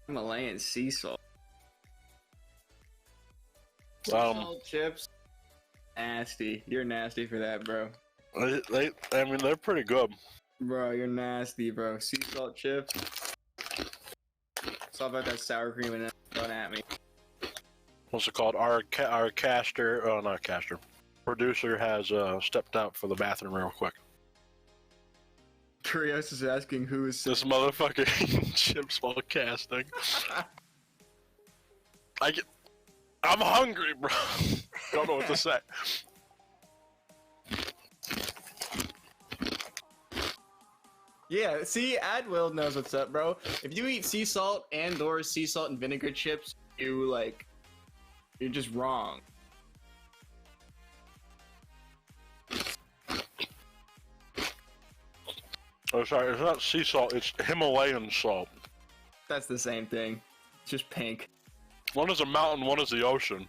Himalayan sea salt. Salt chips. Nasty. You're nasty for that, bro. I mean, they're pretty good. Bro, you're nasty, bro. Sea salt chips. It's all about that sour cream and going at me. What's it called? Our caster, not caster, producer has stepped out for the bathroom real quick. Curious is asking who is this motherfucker eating chips while casting. I'm hungry, bro. Don't know what to say. Yeah, see, Adwill knows what's up, bro. If you eat sea salt and/or sea salt and vinegar chips, you're just wrong. Oh, sorry, it's not sea salt, it's Himalayan salt. That's the same thing. It's just pink. One is a mountain, one is the ocean.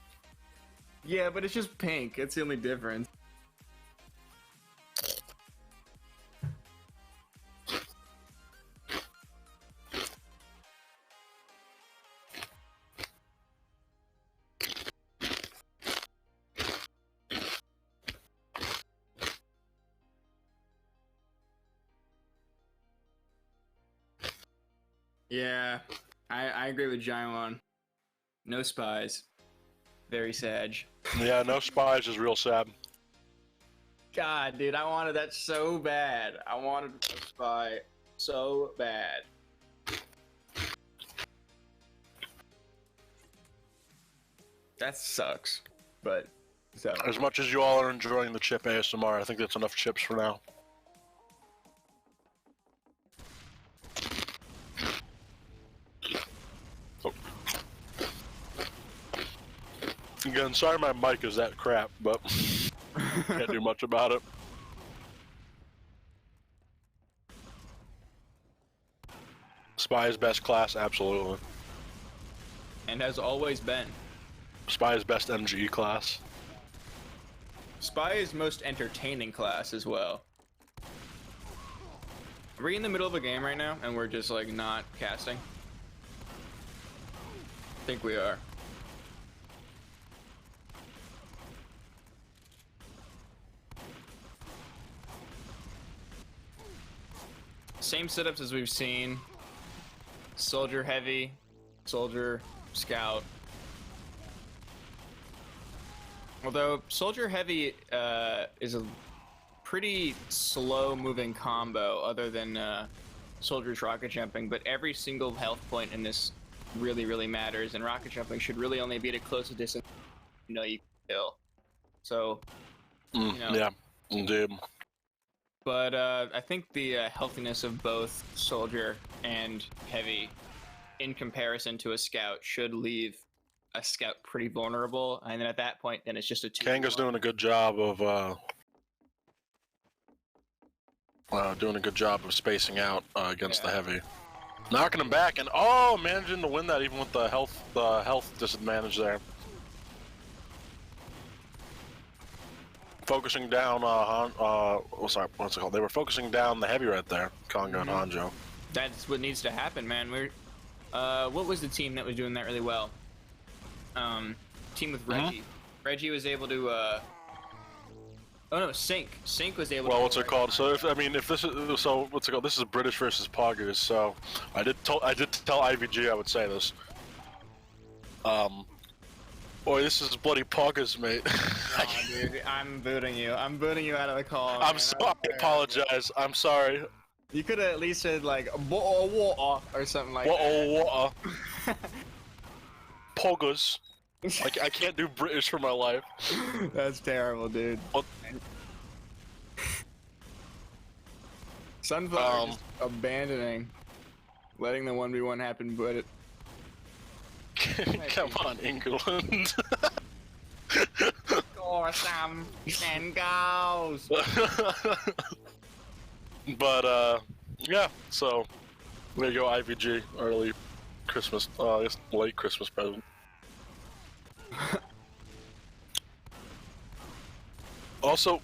Yeah, but it's just pink. That's the only difference. Yeah, I agree with Jaiwan. No spies. Very sad. Yeah, no spies is real sad. God, dude, I wanted that so bad. I wanted a spy so bad. That sucks, but so. As much as you all are enjoying the chip ASMR, I think that's enough chips for now. Oh. Again, sorry my mic is that crap, but can't do much about it. Spy is best class, absolutely. And has always been. Spy is best MGE class. Spy is most entertaining class as well. Are we in the middle of a game right now and we're just like not casting? I think we are. Same setups as we've seen. Soldier heavy, soldier scout. Although soldier heavy is a pretty slow moving combo other than soldier's rocket jumping, but every single health point in this really matters, and rocket jumping should really only be at a close distance you know you can kill. So you know. Yeah, indeed. But I think the healthiness of both soldier and heavy in comparison to a scout should leave a scout pretty vulnerable, and then at that point then it's just a 2. Kanga's doing a good job of spacing out against the heavy. Knocking him back and managing to win that even with the health disadvantage there. Focusing down what's it called? They were focusing down the heavy right there, Kanga and Hanjo. That's what needs to happen, man. We're what was the team that was doing that really well? Team with Reggie. Reggie was able to oh no, Sync was able to. Well, what's it called? So if this is what's it called? This is British versus Poggers. So I did tell IVG I would say this. Boy, this is bloody Poggers, mate. Oh, dude, I'm booting you. I'm booting you out of the call. I'm sorry. I apologize. I'm sorry. You could have at least said like bottle of water or something like that. Water. Poggers. I can't do British for my life. That's terrible, dude. Sunflower just abandoning, letting the 1v1 happen, but it. Come on, England. Score some 10 goals. But yeah. So there you go, IVG. Early Christmas, I guess late Christmas present. Also,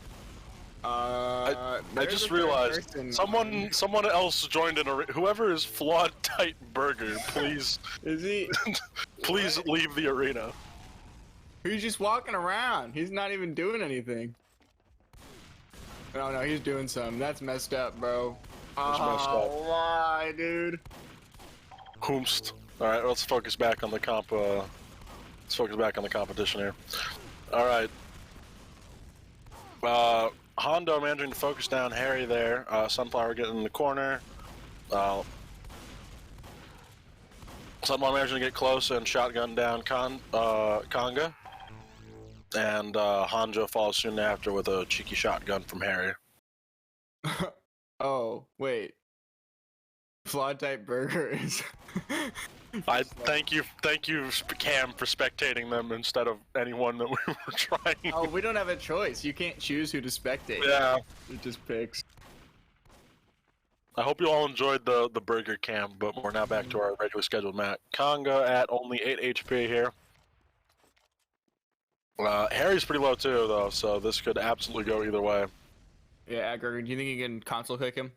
I just realized someone else joined in. Whoever is Flawed Tight Burger, please. Is he? Please leave the arena. He's just walking around. He's not even doing anything. No, he's doing something. That's messed up, bro. That's messed up. Why, dude? Hoomst. All right, let's focus back on the comp. Let's focus back on the competition here. All right. Hondo managing to focus down Harry there. Sunflower getting in the corner. Sunflower managing to get close and shotgun down Kanga. And Hanjo follows soon after with a cheeky shotgun from Harry. Oh, wait. Flawed Type Burger is... I thank you, Cam, for spectating them instead of anyone that we were trying. Oh, we don't have a choice. You can't choose who to spectate. Yeah. It just picks. I hope you all enjoyed the burger cam, but we're now back to our regularly scheduled match. Kanga at only 8 HP here. Harry's pretty low too, though, so this could absolutely go either way. Yeah, Gregor, do you think you can console kick him?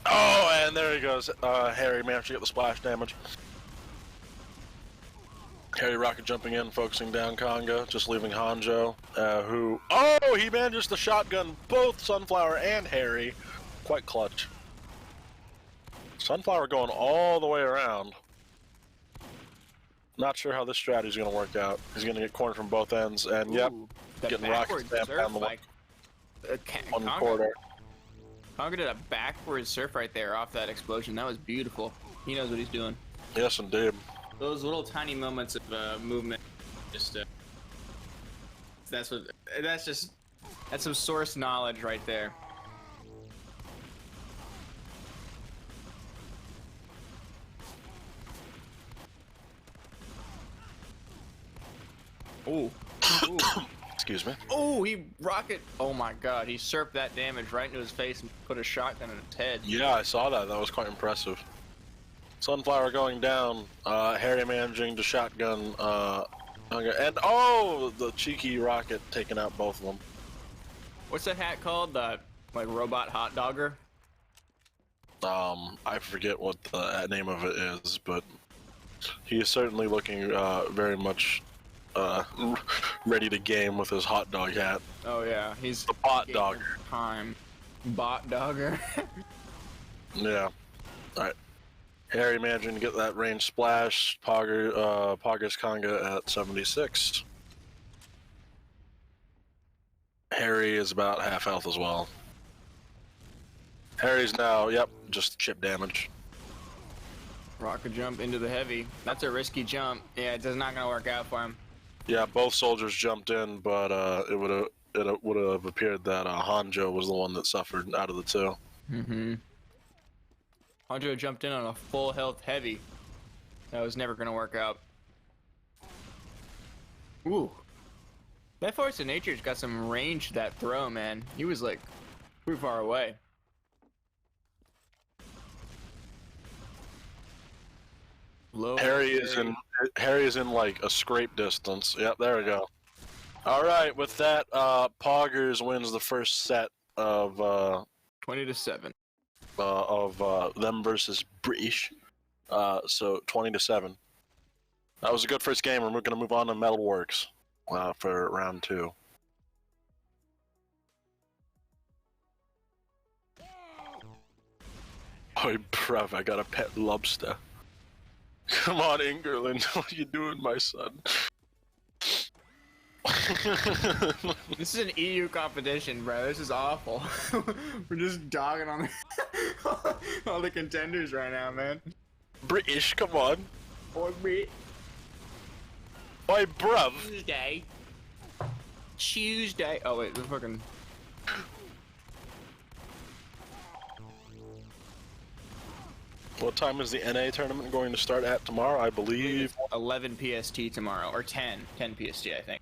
Oh, and there he goes. Harry managed to get the splash damage. Harry rocket jumping in, focusing down Kanga, just leaving Hanjo, who... Oh, he manages to shotgun both Sunflower and Harry. Quite clutch. Sunflower going all the way around. Not sure how this strategy is going to work out. He's going to get cornered from both ends, and yep, getting rocket stamped down the line. One quarter. Conga did a backwards surf right there off that explosion. That was beautiful. He knows what he's doing. Yes, indeed. Those little tiny moments of movement, just that's some source knowledge right there. Ooh. Ooh. Excuse me. Oh, he rocket. Oh my god, he surfed that damage right into his face and put a shotgun in his head. Yeah, I saw that. That was quite impressive. Sunflower going down. Harry managing to shotgun. And oh, the cheeky rocket taking out both of them. What's that hat called? The like robot hot dogger? I forget what the name of it is, but he is certainly looking very much ready to game with his hot dog hat. Oh yeah, he's the bot dogger. Time, bot dogger. Yeah. All right. Harry managing to get that range splash. Pogger's Conga at 76. Harry is about half health as well. Harry's now, yep, just chip damage. Rocket jump into the heavy. That's a risky jump. Yeah, it's not gonna work out for him. Yeah, both soldiers jumped in, but it would have appeared that Hanjo was the one that suffered out of the two. Mm-hmm. Hanjo jumped in on a full health heavy. That was never gonna work out. Ooh. That Force of Nature's got some range to that throw, man. He was like pretty far away. Low Harry is in like a scrape distance. Yep, there we go. All right, with that, Poggers wins the first set of 20-7 of them versus British. So 20-7. That was a good first game, and we're gonna move on to Metalworks for round 2. Oh, bruv, I got a pet lobster. Come on, Ingerland, what are you doing, my son? This is an EU competition, bro. This is awful. We're just dogging on all the contenders right now, man. British, come on. Or Brit. Oi, bruv. Tuesday. Oh wait, the fucking. What time is the NA tournament going to start at tomorrow? I believe 11 PST tomorrow, or 10 PST, I think.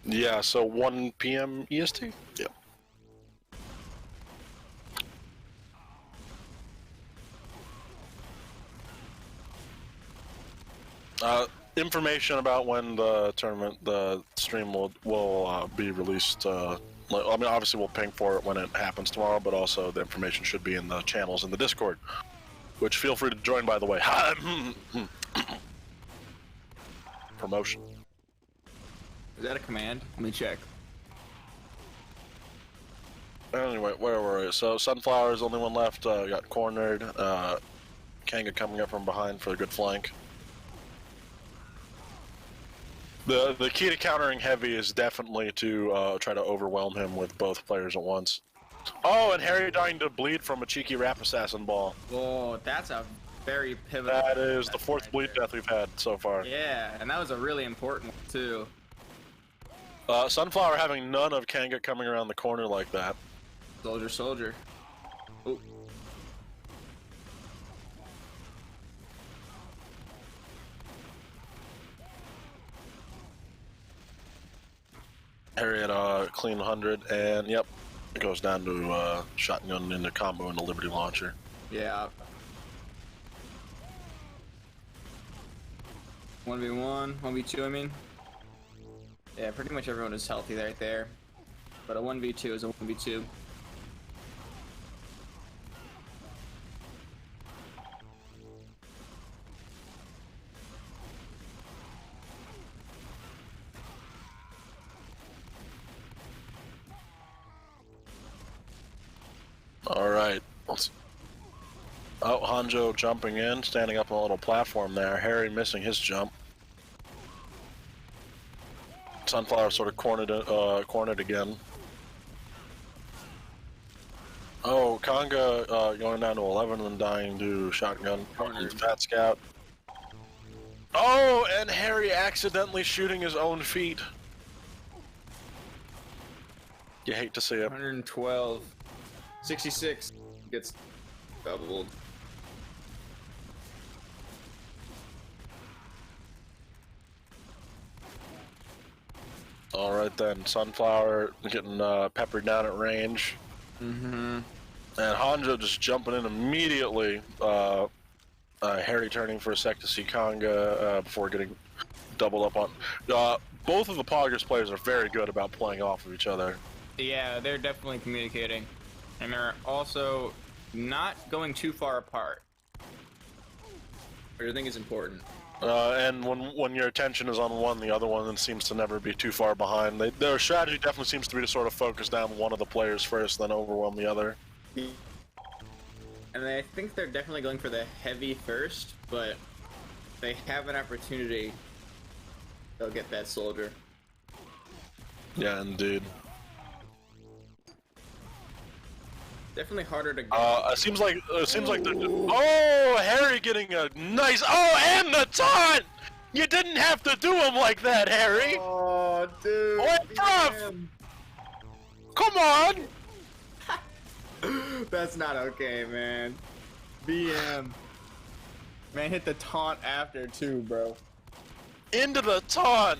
Yeah, so 1 p.m. EST? Yep. Information about when the tournament, the stream will be released. I mean, obviously we'll ping for it when it happens tomorrow, but also the information should be in the channels in the Discord, which feel free to join, by the way. Promotion. Is that a command? Let me check. Anyway, where were we? So Sunflower's the only one left. Got cornered. Kanga coming up from behind for a good flank. The key to countering Heavy is definitely to try to overwhelm him with both players at once. Oh, and Harry dying to bleed from a cheeky Rap Assassin ball. Oh, that's a very pivotal. That is the fourth right bleed there. death we've had so far. Yeah, and that was a really important one, too. Sunflower having none of Kanga coming around the corner like that. Soldier, soldier. Ooh. Harry at a clean 100, and yep, it goes down to shotgun into combo and the Liberty Launcher. Yeah. 1v1, 1v2, I mean. Yeah, pretty much everyone is healthy right there. But a 1v2 is a 1v2. Alright. Oh, Hanjo jumping in, standing up on a little platform there. Harry missing his jump. Sunflower sort of cornered again. Oh, Conga going down to 11 and dying to shotgun. Cornered. Fat Scout. Oh, and Harry accidentally shooting his own feet. You hate to see it. 112. 66 gets doubled. All right then, Sunflower getting peppered down at range. Mm-hmm. And Hanjo just jumping in immediately. Harry turning for a sec to see Conga before getting doubled up on. Both of the Poggers players are very good about playing off of each other. Yeah, they're definitely communicating. And they're also not going too far apart, which I think is important. And when your attention is on one, the other one seems to never be too far behind. Their strategy definitely seems to be to sort of focus down one of the players first, then overwhelm the other. And I think they're definitely going for the heavy first, but they have an opportunity. They'll get that soldier. Yeah, indeed. Definitely harder to get. It seems like they're. Oh, Harry getting a nice. Oh, and the taunt. You didn't have to do him like that, Harry. Oh, dude. What, bruv? Come on. That's not okay, man. BM. Man, hit the taunt after too, bro. Into the taunt.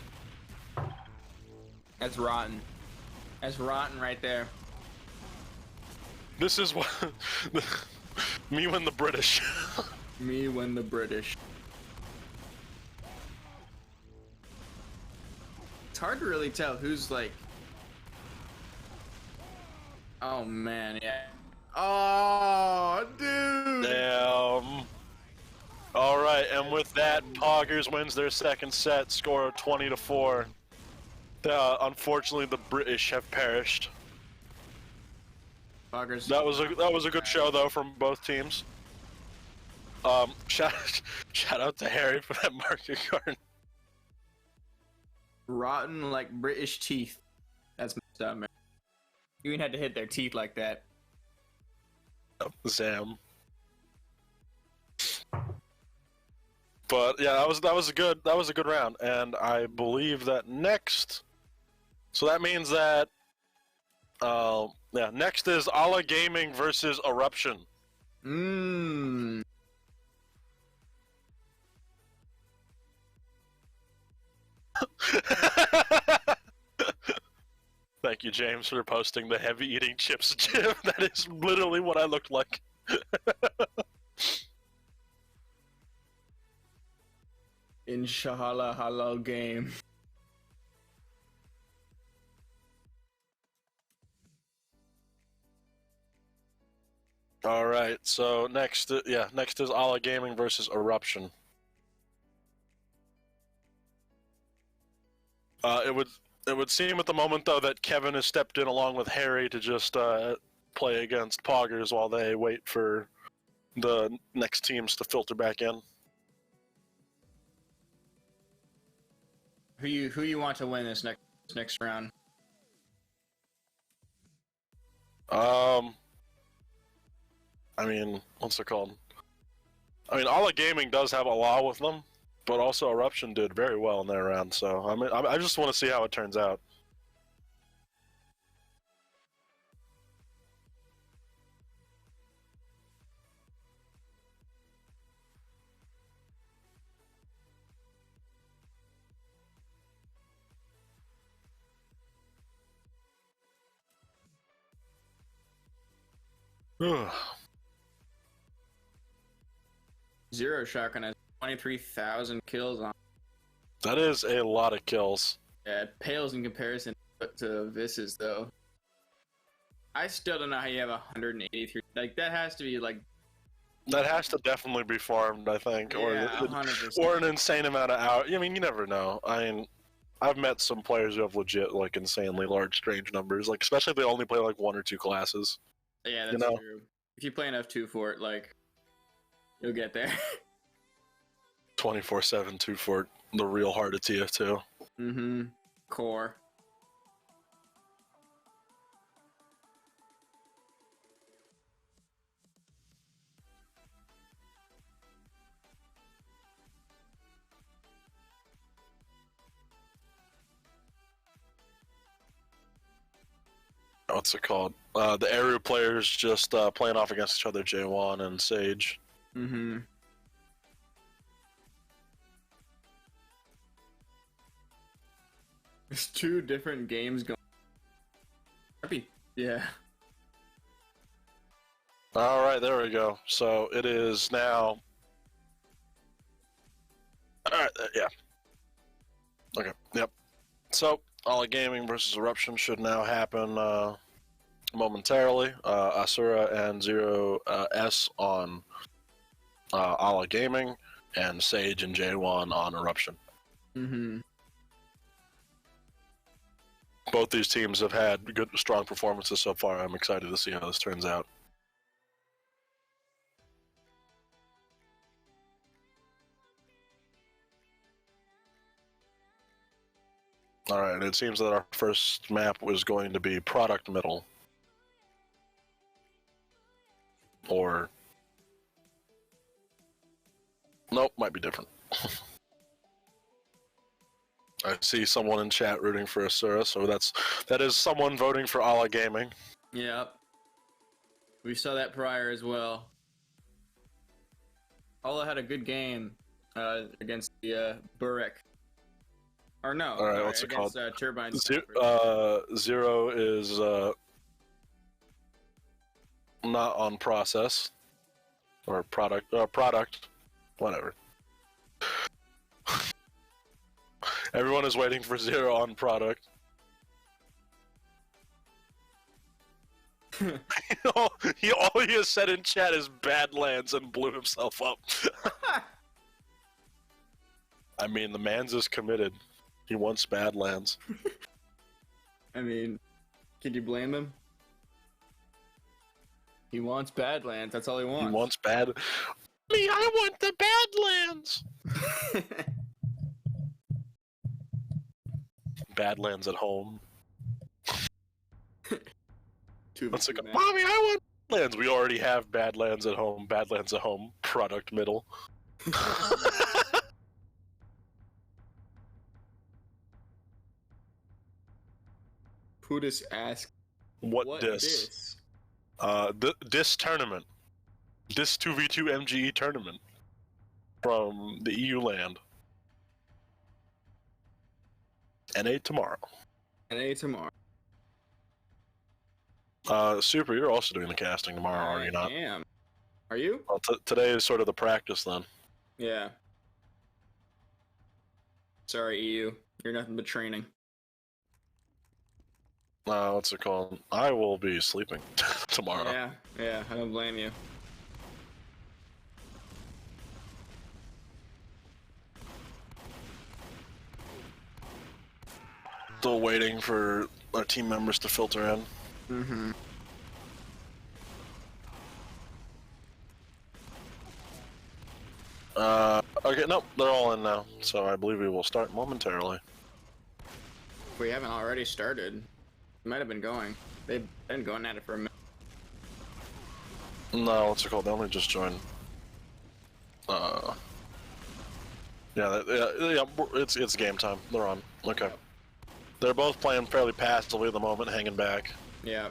That's rotten. That's rotten right there. This is what me when the British. Me when the British. It's hard to really tell who's like. Oh man, yeah. Oh, dude. Damn. All right, and with that, Poggers wins their second set, score of 20-4. Unfortunately, the British have perished. Poggers. That was a good show though from both teams. Shout out to Harry for that market card. Rotten like British teeth. That's messed up, man. You even had to hit their teeth like that. Zam. But yeah, that was a good round, and I believe that next. So that means that next is Ala Gaming versus Eruption. Mmm. Thank you, James, for posting the heavy eating chips gif. That is literally what I looked like. Inshallah halal game. All right, so next is Ala Gaming versus Eruption. It would seem at the moment though that Kevin has stepped in along with Harry to just play against Poggers while they wait for the next teams to filter back in. Who you want to win this next round? I mean, what's it called? I mean, Ala Gaming does have a law with them, but also Eruption did very well in their round. So I just want to see how it turns out. Zero Shotgun has 23,000 kills on. That is a lot of kills. Yeah, it pales in comparison to Vis's though. I still don't know how you have 183. Like that has to be like. That has to definitely be farmed, I think, Yeah, 100%. or an insane amount of hours. I mean, you never know. I mean, I've met some players who have legit like insanely large strange numbers, like especially if they only play like one or two classes. Yeah, that's true. If you play enough 2 Fort, like, you'll get there. 24/7 2 Fort, the real heart of TF2. Mm-hmm. Core. What's it called? The Eru players just playing off against each other, J1 and Sage. Mm-hmm. There's 2 different games going. Yeah. All right, there we go. So it is now. All right, yeah. Okay, yep. So Ala Gaming versus Eruption should now happen momentarily. Asura and Zero S on Ala Gaming, and Sage and J1 on Eruption. Mm-hmm. Both these teams have had good, strong performances so far. I'm excited to see how this turns out. All right, it seems that our first map was going to be Product Middle. Or... Nope, might be different. I see someone in chat rooting for Asura, so that is someone voting for Ala Gaming. Yep. We saw that prior as well. Ala had a good game against the Burek. Or no, all right, what's it against called? Turbine. Zero is not on process or product. Whatever. Everyone is waiting for Zero on product. all he has said in chat is Badlands and blew himself up. I mean, the man's is committed. He wants Badlands. I mean, can you blame him? He wants Badlands. That's all he wants. He wants bad. Me, I want the Badlands. Badlands at home. What's it called? Mommy, I want Badlands. We already have Badlands at home. Badlands at home. Product middle. Pudis asked, What dis? Dis tournament. Dis 2v2 MGE tournament. From the EU land. NA tomorrow. NA tomorrow. Super, you're also doing the casting tomorrow, are you not? I am. Are you? Well, today is sort of the practice then. Yeah. Sorry, EU. You're nothing but training. What's it called? I will be sleeping tomorrow. Yeah, I don't blame you. Still waiting for our team members to filter in. Mm-hmm. Okay, nope, they're all in now, so I believe we will start momentarily. If we haven't already started, we might have been going. They've been going at it for a minute. No, what's it called? They only just joined. Yeah, it's game time. They're on. Okay. They're both playing fairly passively at the moment, hanging back. Yeah.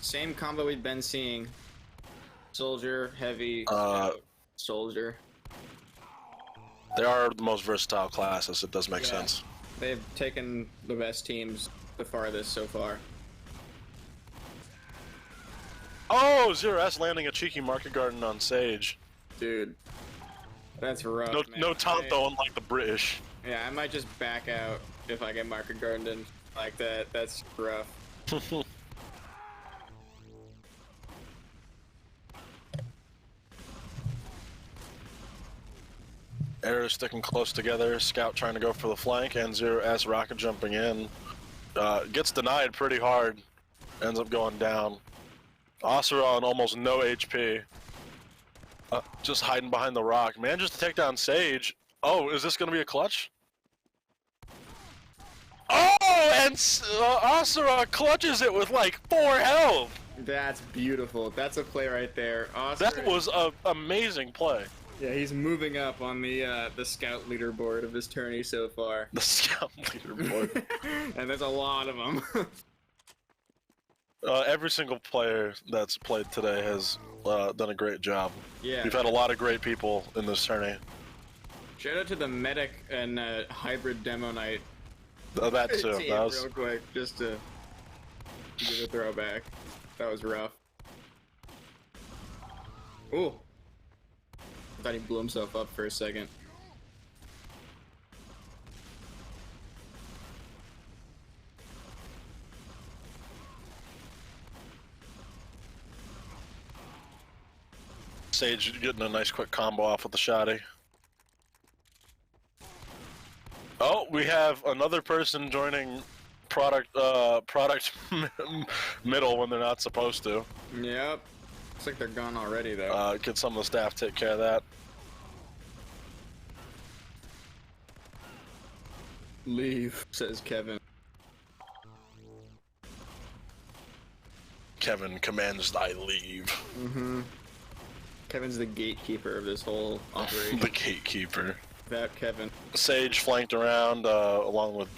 Same combo we've been seeing. Soldier, heavy, soldier. They are the most versatile classes, it does make sense. They've taken the best teams the farthest so far. Oh, Zero S landing a cheeky market garden on Sage. Dude. That's rough, man. No taunt though, unlike the British. Yeah, I might just back out if I get market garden like that. That's rough. Arrows sticking close together, Scout trying to go for the flank, and Zero S rocket jumping in. Gets denied pretty hard, ends up going down. Asura on almost no HP. Just hiding behind the rock. Manages to take down Sage. Oh, is this going to be a clutch? Oh, and Asura clutches it with like 4 health. That's beautiful. That's a play right there. Asura, that was an amazing play. Yeah, he's moving up on the scout leaderboard of this tourney so far. The scout leaderboard. And there's a lot of them. Every single player that's played today has done a great job. Yeah. We've had a lot of great people in this tourney. Shout out to the medic and hybrid demo night. That too. Team, That was real quick, just to give a throwback. That was rough. Ooh. I thought he blew himself up for a second. Sage getting a nice quick combo off with the shoddy. Oh, we have another person joining product middle when they're not supposed to. Yep. Looks like they're gone already, though. Can some of the staff take care of that? Leave, says Kevin. Kevin commands I leave. Mm-hmm. Kevin's the gatekeeper of this whole operation. The gatekeeper. That Kevin. Sage flanked around along with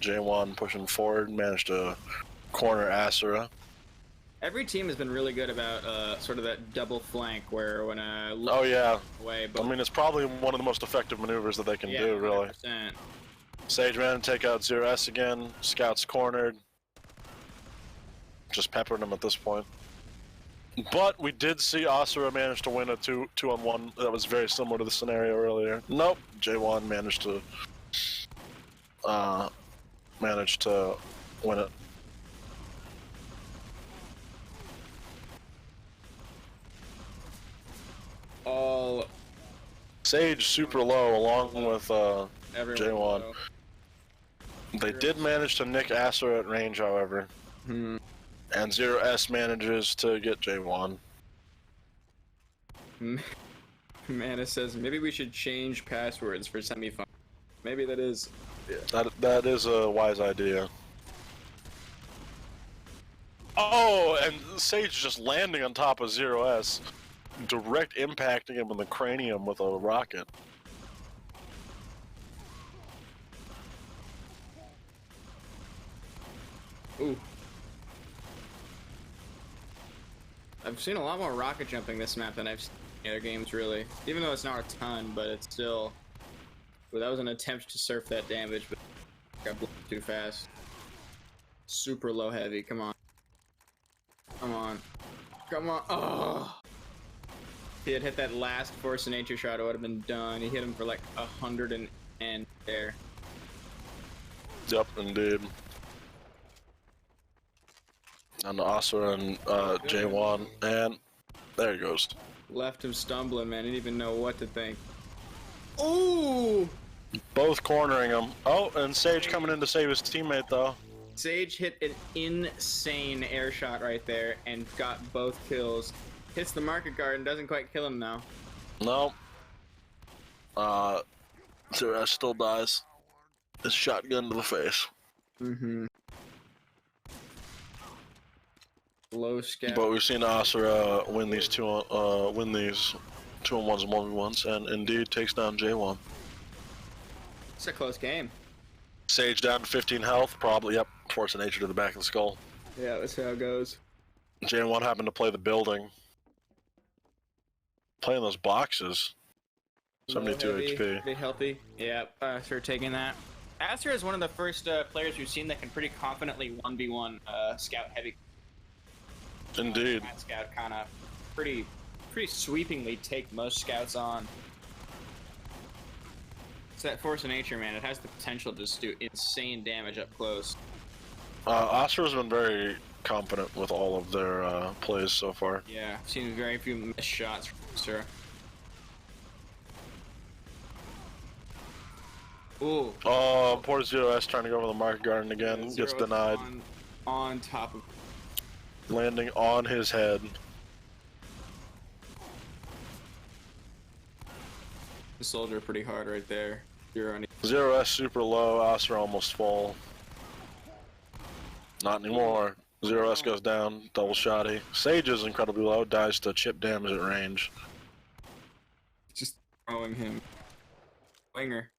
J1 pushing forward, managed to corner Asura. Every team has been really good about sort of that double flank where when oh yeah, away, but I mean it's probably one of the most effective maneuvers that they can do, really. 100%. Sage man take out 0S again. Scouts cornered. Just peppering him at this point. But we did see Asura manage to win a 2-on-1 that was very similar to the scenario earlier. Nope, J1 managed to win it. All Sage super low along with everyone. J1. They did manage to nick Asura at range, however. Hmm. And 0S manages to get J1. Mana says maybe we should change passwords for semifinal. Maybe that is. Yeah. That is a wise idea. Oh, and Sage just landing on top of 0S, direct impacting him in the cranium with a rocket. Ooh. I've seen a lot more rocket jumping this map than I've seen in other games, really. Even though it's not a ton, but it's still... Well, that was an attempt to surf that damage, but got blown too fast. Super low heavy, come on. Come on. Come on. Oh! If he had hit that last Force of Nature shot, it would have been done. He hit him for like 100 and there. Yep, indeed. And Asura and J1, and there he goes. Left him stumbling, man. Didn't even know what to think. Ooh! Both cornering him. Oh, and Sage coming in to save his teammate, though. Sage hit an insane air shot right there and got both kills. Hits the market guard and doesn't quite kill him now. No. Zerash still dies. His shotgun to the face. Mm-hmm. Low scout. But we've seen Asura win these 2-on-1s and 1v1s, and indeed takes down J1. It's a close game. Sage down to 15 health, probably, yep, Force of Nature to the back of the skull. Yeah, that's how it goes. J1 happened to play the building. Playing those boxes. 72 heavy, HP. Pretty healthy. Yeah, for taking that. Asura is one of the first players we've seen that can pretty confidently 1v1 scout heavy. Indeed. Scout kind of pretty sweepingly take most scouts on. It's that Force of Nature, man. It has the potential to just do insane damage up close. Asura's been very confident with all of their plays so far. Yeah, I've seen very few missed shots from Asura. Ooh. Oh, poor 0S trying to go over the market garden again. Gets denied. On top of... Landing on his head. The soldier pretty hard right there. 0S super low, Asura almost full. Not anymore. 0S goes down, double shotty. Sage is incredibly low, dies to chip damage at range. Just throwing him. Winger.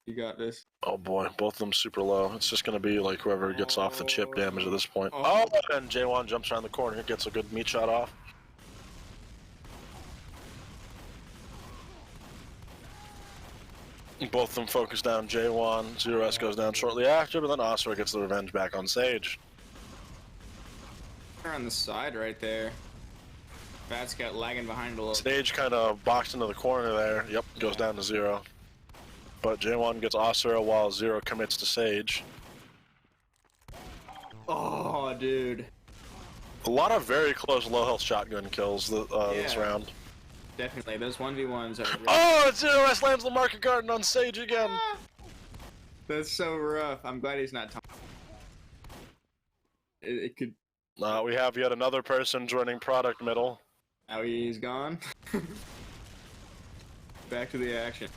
You got this. Oh boy, both of them super low. It's just gonna be like whoever gets off the chip damage at this point. Oh. Oh, and J1 jumps around the corner, gets a good meat shot off. Both of them focus down J1. Zero S goes down shortly after, but then Osra gets the revenge back on Sage. They're on the side right there. Bats got lagging behind it a little. Sage kind of boxed into the corner there. Yep, goes down to Zero. But J1 gets Osra while Zero commits to Sage. Oh, dude. A lot of very close low health shotgun kills this round. Definitely, those 1v1s are really... Oh, Zero S lands the market garden on Sage again. That's so rough. I'm glad he's not it could... We have yet another person joining product middle. Oh, he's gone. Back to the action.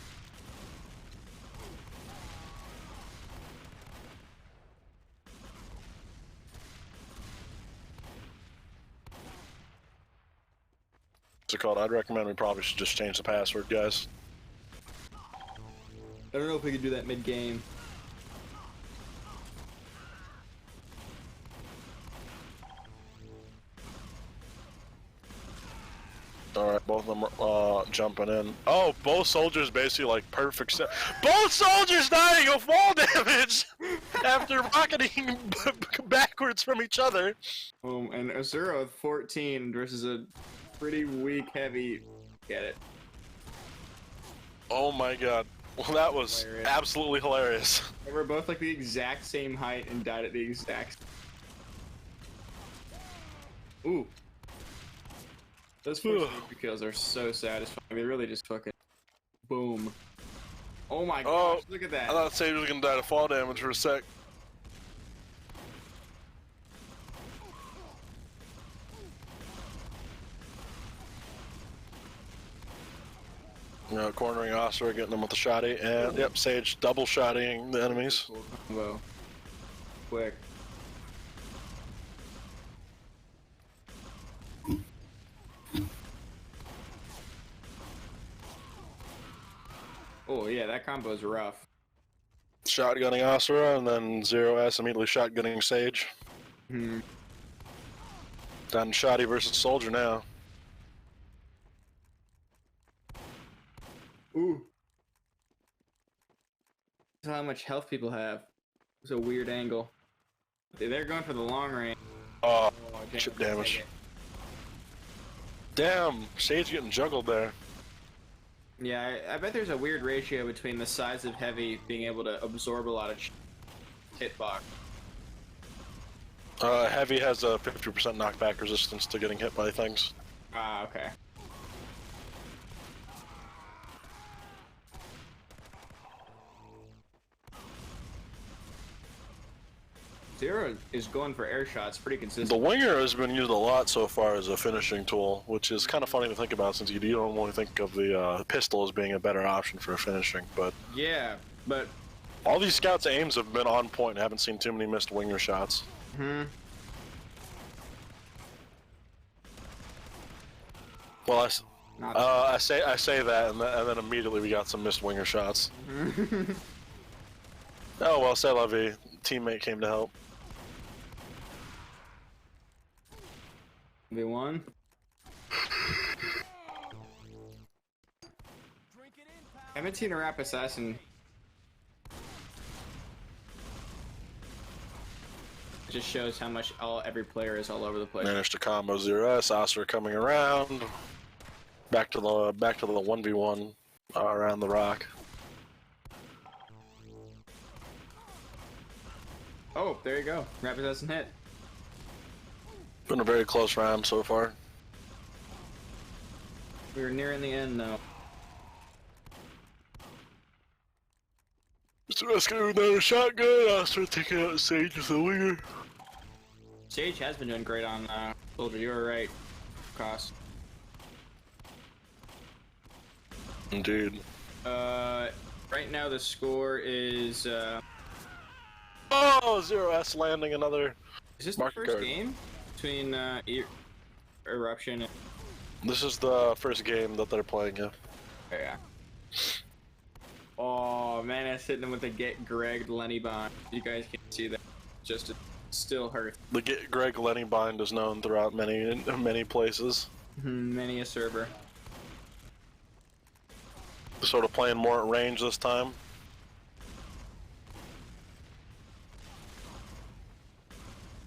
What's it called? I'd recommend we probably should just change the password, guys. I don't know if we can do that mid-game. Alright, both of them are jumping in. Oh, both soldiers basically like perfect set. Both soldiers dying of fall damage after rocketing backwards from each other. And Azura 14 versus a pretty weak heavy. Get it. Oh my god. Well, that was hilarious. Absolutely hilarious. They were both like the exact same height and died at the exact... Ooh. Those first kills are so satisfying. They really just fucking boom. Oh my gosh, look at that. I thought Sage was gonna die to fall damage for a sec. Cornering Osra, getting them with the shotty, and yep, Sage double shotting the enemies. Cool combo. Quick. Oh yeah, that combo's rough. Shotgunning Asura, and then Zero S immediately shotgunning Sage. Down to Shoddy versus Soldier now. Ooh. That's how much health people have. It's a weird angle. They're going for the long range. Oh, chip damage. Damn, Sage getting juggled there. Yeah, I bet there's a weird ratio between the size of heavy being able to absorb a lot of hitbox. Heavy has a 50% knockback resistance to getting hit by things. Ah, okay. Zero is going for air shots pretty consistent. The winger has been used a lot so far as a finishing tool, which is kind of funny to think about since you don't really think of the pistol as being a better option for finishing. But yeah, but all these scouts' aims have been on point. I haven't seen too many missed winger shots. Well, I say that, and then immediately we got some missed winger shots. Oh well, c'est la vie. Teammate came to help. V1. I haven't seen a rap assassin. It just shows how much every player is all over the place. Managed to combo Zero S. Asura coming around. Back to the 1v1 around the rock. Oh, there you go. Rap assassin hit. Been a very close round so far. We were nearing the end though. So let's go with another shotgun. I'll start taking out Sage with the winger. Sage has been doing great on Soldier. You were right, Cost. Indeed. Right now the score is. Oh, Zero S landing another. Is this the first game between Eruption? And... This is the first game that they're playing. Yeah. Oh, yeah. Oh man, that's hitting him with a get Greg Lenny Bond. You guys can see that. Just it still hurts. The Greg Lenny bind is known throughout many places. Many a server. Sort of playing more at range this time.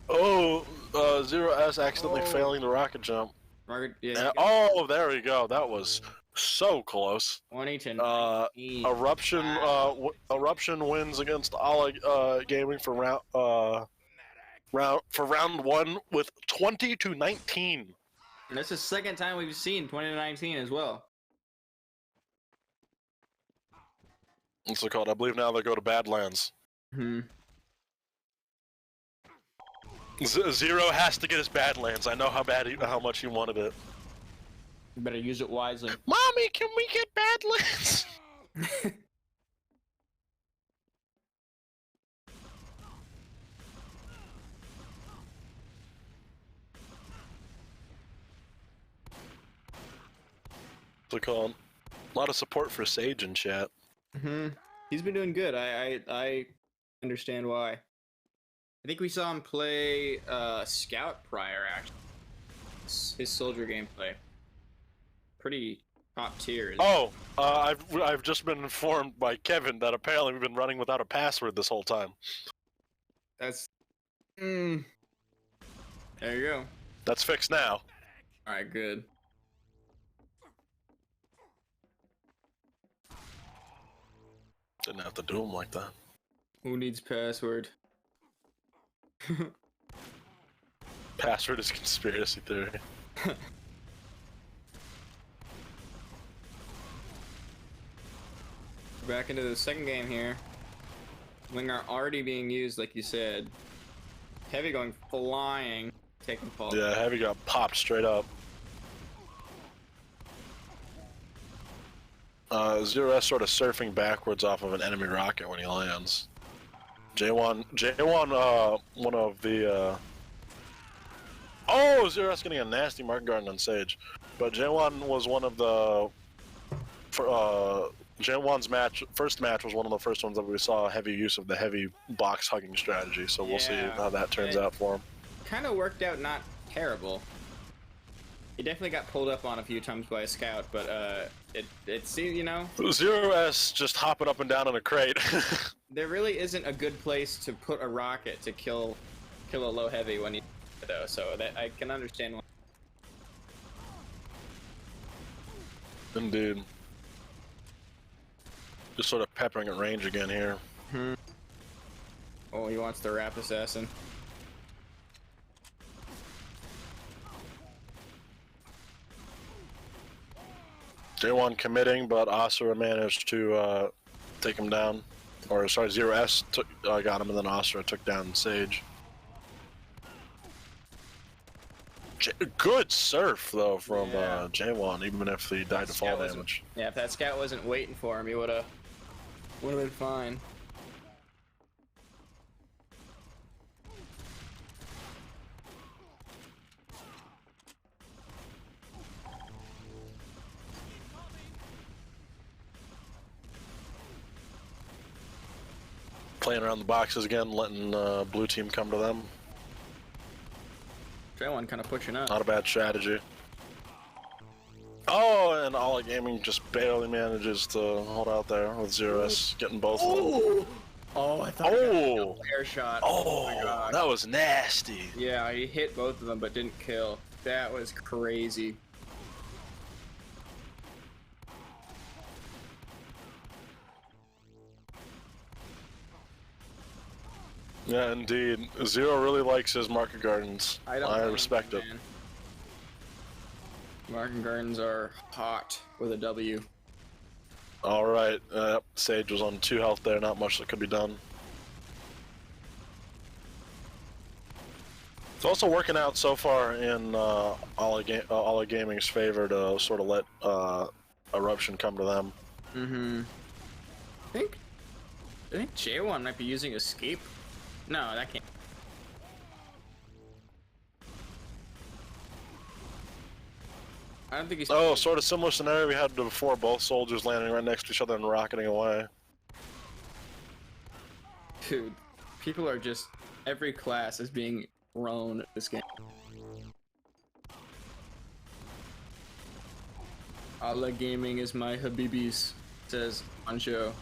Oh, Zero S accidentally failing the rocket jump. Yeah, oh, there we go. That was so close. 20 to 19. Eruption. Wow. Eruption wins against Ala Gaming for round one with 20 to 19. And that's the second time we've seen 20 to 19 as well. What's it called? I believe now they go to Badlands. Zero has to get his Badlands. I know how much he wanted it. You better use it wisely. Mommy, can we get Badlands? What's it called? A lot of support for Sage in chat. He's been doing good. I understand why. I think we saw him play Scout prior, actually. His soldier gameplay. Pretty top tier. Oh, I've just been informed by Kevin that apparently we've been running without a password this whole time. That's... There you go. That's fixed now. Alright, good. Didn't have to do him like that. Who needs password? Password is conspiracy theory. Back into the second game here. Winger already being used, like you said. Heavy going flying, taking fall. Yeah, Heavy got popped straight up. Zero S sort of surfing backwards off of an enemy rocket when he lands. J1, one of the, Oh, Zero S getting a nasty Mark Garden on Sage. But J1 was one of the, J1's first match was one of the first ones that we saw heavy use of the heavy box hugging strategy, so we'll see how that turns out for him. Kind of worked out not terrible. He definitely got pulled up on a few times by a scout, but it seems, you know... Zero S just hopping up and down in a crate. There really isn't a good place to put a rocket to kill a low heavy when you though, so that I can understand why. Indeed. Just sort of peppering at range again here. Oh, he wants the Rap Assassin. J1 committing, but Asura managed to take him down. Or, sorry, Zero S got him, and then Asura took down Sage. Good surf, though, from J1, even if he died to fall damage. Yeah, if that scout wasn't waiting for him, he would have been fine. Playing around the boxes again, letting blue team come to them. J1 kind of pushing up. Not a bad strategy. Oh, and Ala Gaming just barely manages to hold out there with Zero S getting both of them. Oh, I thought he got a air shot. Oh, my gosh. That was nasty. Yeah, he hit both of them but didn't kill. That was crazy. Yeah, indeed. Zero really likes his market gardens. I respect it. Market gardens are hot with a W. Alright, Sage was on 2 health there, not much that could be done. It's also working out so far in Ala Gaming's favor to sort of let Eruption come to them. I think J1 might be using Escape. No, that can't. I don't think he's... Oh, sort of similar scenario we had before, both soldiers landing right next to each other and rocketing away. Dude, people are just, every class is being thrown at this game. Allah Gaming is my Habibis, says Anjo.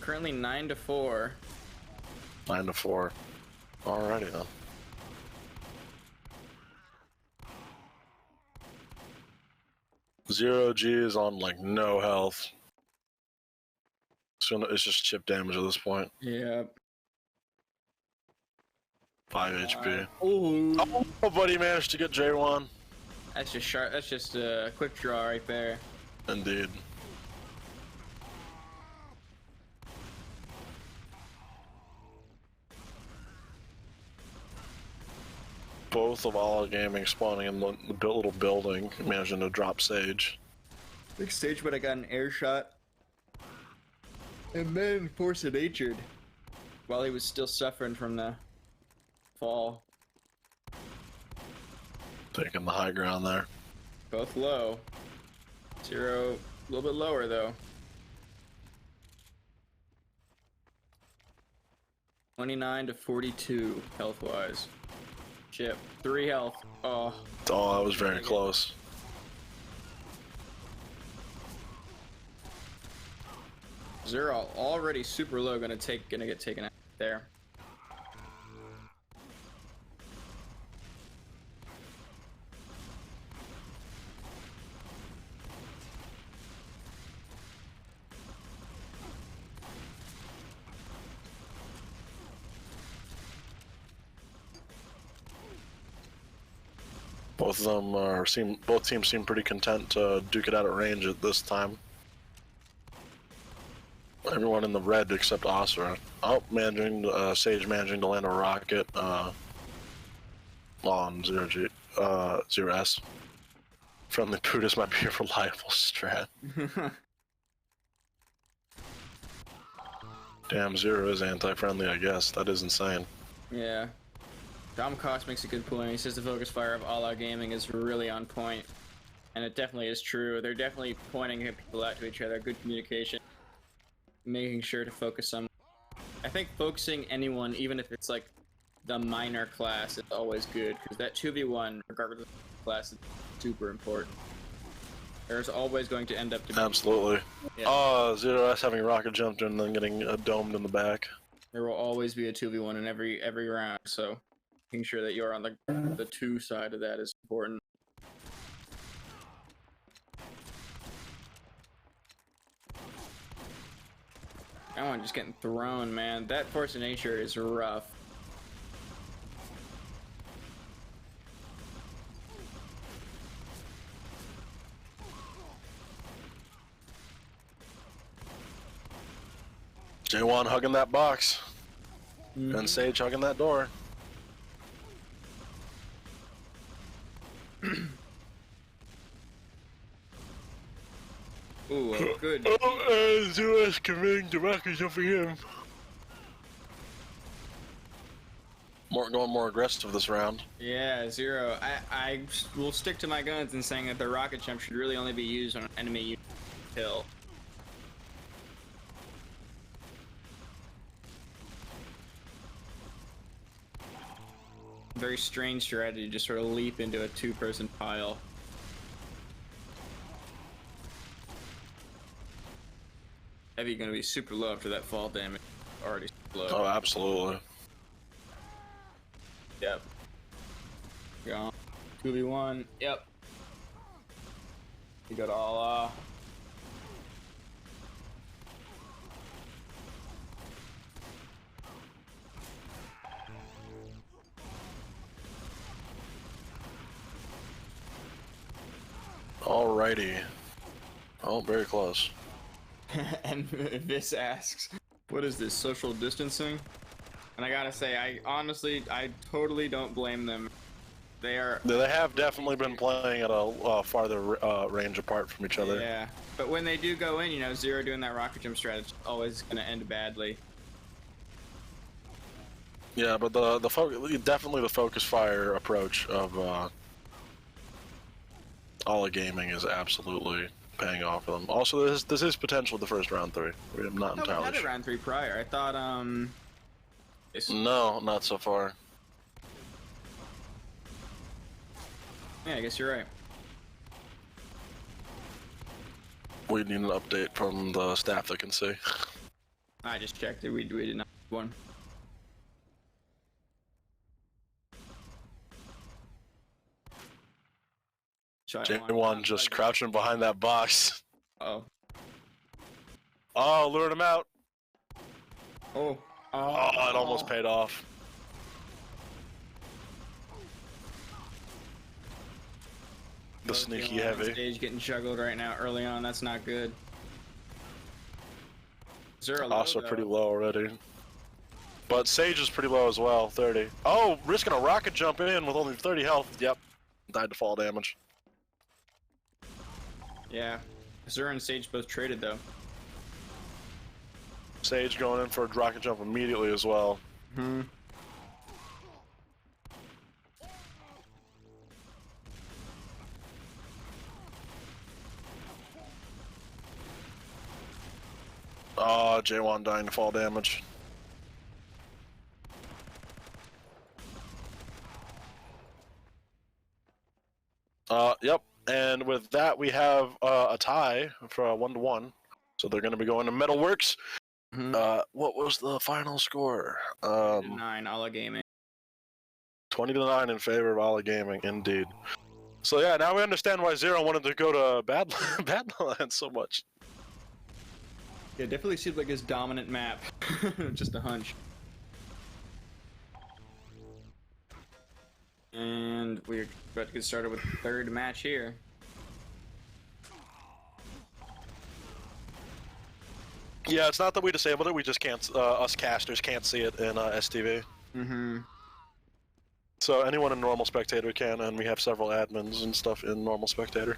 Currently 9-4. 9-4. Alrighty then. Zero G is on like no health. So it's just chip damage at this point. Yeah. 5 HP. Oh, Oh, buddy managed to get J1. that's just sharp. That's just a quick draw right there. Indeed. Both of Allah Gaming spawning in the little building, managing to drop Sage. Big stage, but I got an air shot. And then Force of Natured while he was still suffering from the fall. Taking the high ground there. Both low. Zero, a little bit lower though. 29-42 health wise. Chip, 3 health. Oh. Oh, that was very close. Zero already super low, gonna get taken out there. Both of them both teams seem pretty content to duke it out at range at this time. Everyone in the red except Asura. Oh, Sage managing to land a rocket on 0G, 0S. Friendly Brutus might be a reliable strat. Damn, Zero is anti-friendly, I guess. That is insane. Yeah. Dom Cost makes a good point. He says the focus fire of All Out Gaming is really on point. And it definitely is true. They're definitely pointing people out to each other. Good communication. Making sure to focus on. I think focusing anyone, even if it's like the minor class, is always good. Because that 2v1, regardless of the class, is super important. There's always going to end up to be. Absolutely. Yeah. Oh, Zero S having rocket jumped and then getting domed in the back. There will always be a 2v1 in every round, so making sure that you're on the 2 side of that is important. That one just getting thrown, man. That Force of Nature is rough. J1 hugging that box. And Sage hugging that door. Ooh, good. Oh, Zero S committing to rocket jumping him. Going more aggressive this round. Yeah, Zero. I will stick to my guns in saying that the rocket jump should really only be used on an enemy you kill. Very strange strategy to just sort of leap into a 2-person pile. Heavy gonna be super low after that fall damage. Already low. Oh, absolutely. Yep. Gone. 2v1. Yep. You got all Alrighty. Oh, very close. And this asks, what is this, social distancing? And I gotta say, I totally don't blame them. They have definitely been playing at a farther range apart from each other. Yeah, but when they do go in, you know, Zero doing that rocket jump strategy is always gonna end badly. Yeah, but definitely the focus fire approach of Alla Gaming is absolutely paying off for them. Also, this is potential the first round 3. I'm not No, we entirely had a sure. round 3 prior. I thought, No, not so far. Yeah, I guess you're right. We need an update from the staff that can see. I just checked it. We did not have one. J1 just crouching behind that box. Oh. Oh, lured him out. Oh. Oh, it almost paid off. The sneaky heavy. Stage getting juggled right now early on. That's not good. Zero Also pretty low already. But Sage is pretty low as well, 30. Oh, risking a rocket jump in with only 30 health. Yep. Died to fall damage. Yeah. Zero and Sage both traded though. Sage going in for a rocket jump immediately as well. Hmm. Oh, J1 dying to fall damage. Yep. And with that, we have a tie for a 1-1. So they're going to be going to Metalworks. Mm-hmm. What was the final score? 9, Ala Gaming. 20-9 in favor of Ala Gaming, indeed. So yeah, now we understand why Zero wanted to go to Badlands so much. Yeah, definitely seems like his dominant map. Just a hunch. And we're about to get started with the third match here. Yeah, it's not that we disabled it, we just can't, us casters can't see it in STV. Mm-hmm. So anyone in normal spectator can, and we have several admins and stuff in normal spectator.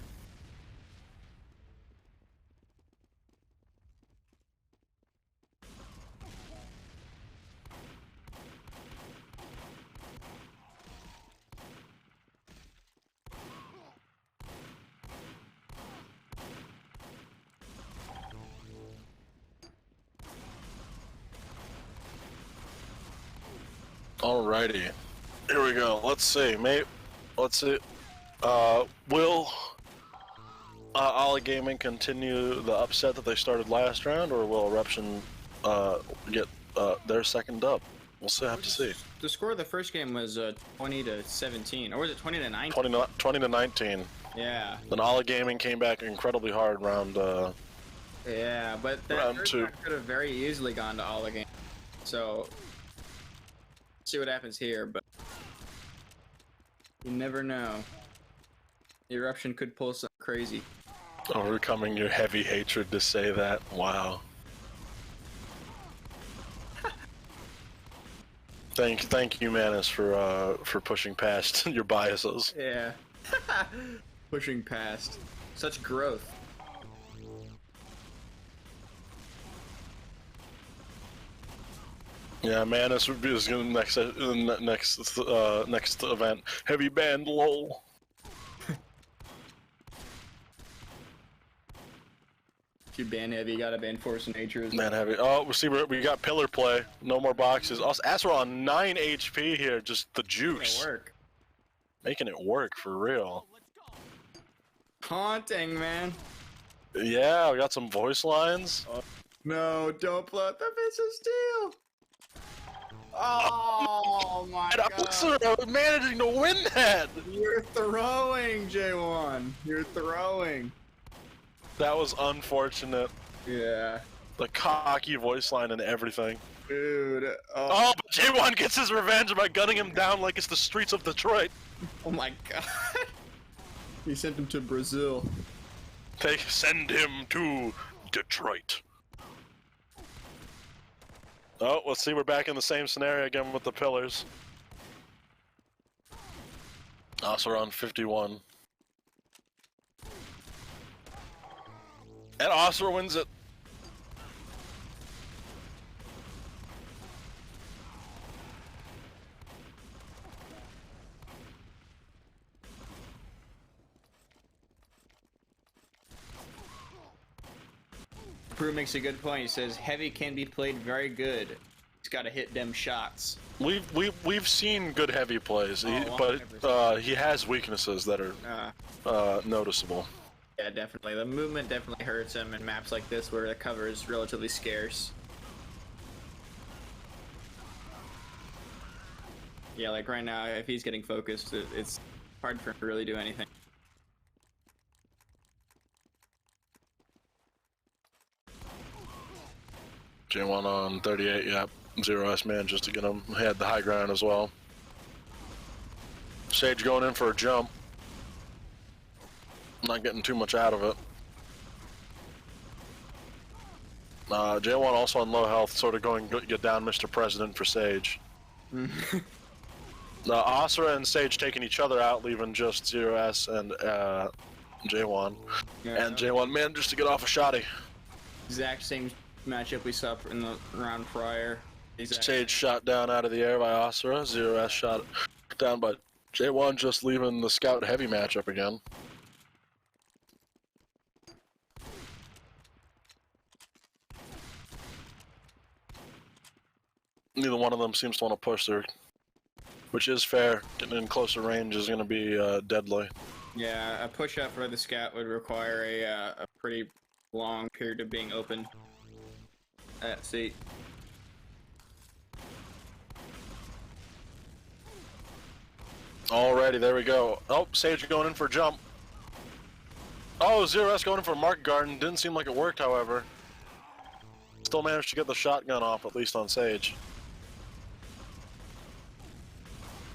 Alrighty, here we go. Let's see, mate. Let's see. Will Ala Gaming continue the upset that they started last round, or will Eruption get their second dub? We'll have to see. The score of the first game was 20-17, or was it 20-19? 20-19. Yeah. Then Ala Gaming came back incredibly hard round. Yeah, but that round first 2 round could have very easily gone to Ala Gaming. So, see what happens here, but you never know. The Eruption could pull something crazy. Overcoming your heavy hatred to say that. Wow. Thank you, Manus, for pushing past your biases. Yeah. Pushing past. Such growth. Yeah, Manus would be next event. Heavy band, lol. If you ban heavy, you gotta ban force of nature as well. Man, heavy. Oh, we got pillar play. No more boxes. Also, Astro on 9 HP here. Just the juice. Work. Making it work for real. Haunting, man. Yeah, we got some voice lines. No, don't blow up the piece of steel. Oh my god. I was managing to win that. You're throwing, J1. You're throwing. That was unfortunate. Yeah. The cocky voice line and everything. Dude. Oh, but J1 gets his revenge by gunning him down like it's the streets of Detroit. Oh my god. He sent him to Brazil. They send him to Detroit. Oh, let's see, we're back in the same scenario again with the pillars. Oh, so we're on 51. And Oscar wins it. Brew makes a good point. He says heavy can be played very good. He's got to hit them shots. We've seen good heavy plays, Oh, but he has weaknesses that are noticeable. Yeah, definitely. The movement definitely hurts him in maps like this where the cover is relatively scarce. Yeah, like right now, if he's getting focused, it's hard for him to really do anything. J1 on 38, yep. 0S manages to get him. He had the high ground as well. Sage going in for a jump. Not getting too much out of it. J1 also on low health, sort of going get down Mr. President for Sage. Asura and Sage taking each other out, leaving just 0S and J1. Yeah, and J1 manages to get off a shoddy. Exact same matchup we saw in the round prior. Sage shot down out of the air by Asura. 0S shot down by J1, just leaving the Scout heavy matchup again. Neither one of them seems to want to push there, which is fair. Getting in closer range is going to be deadly. Yeah, a push up for the Scout would require a pretty long period of being open. See. Alrighty, there we go. Oh, Sage going in for a jump. Oh, 0S going in for a market garden. Didn't seem like it worked, however. Still managed to get the shotgun off, at least on Sage.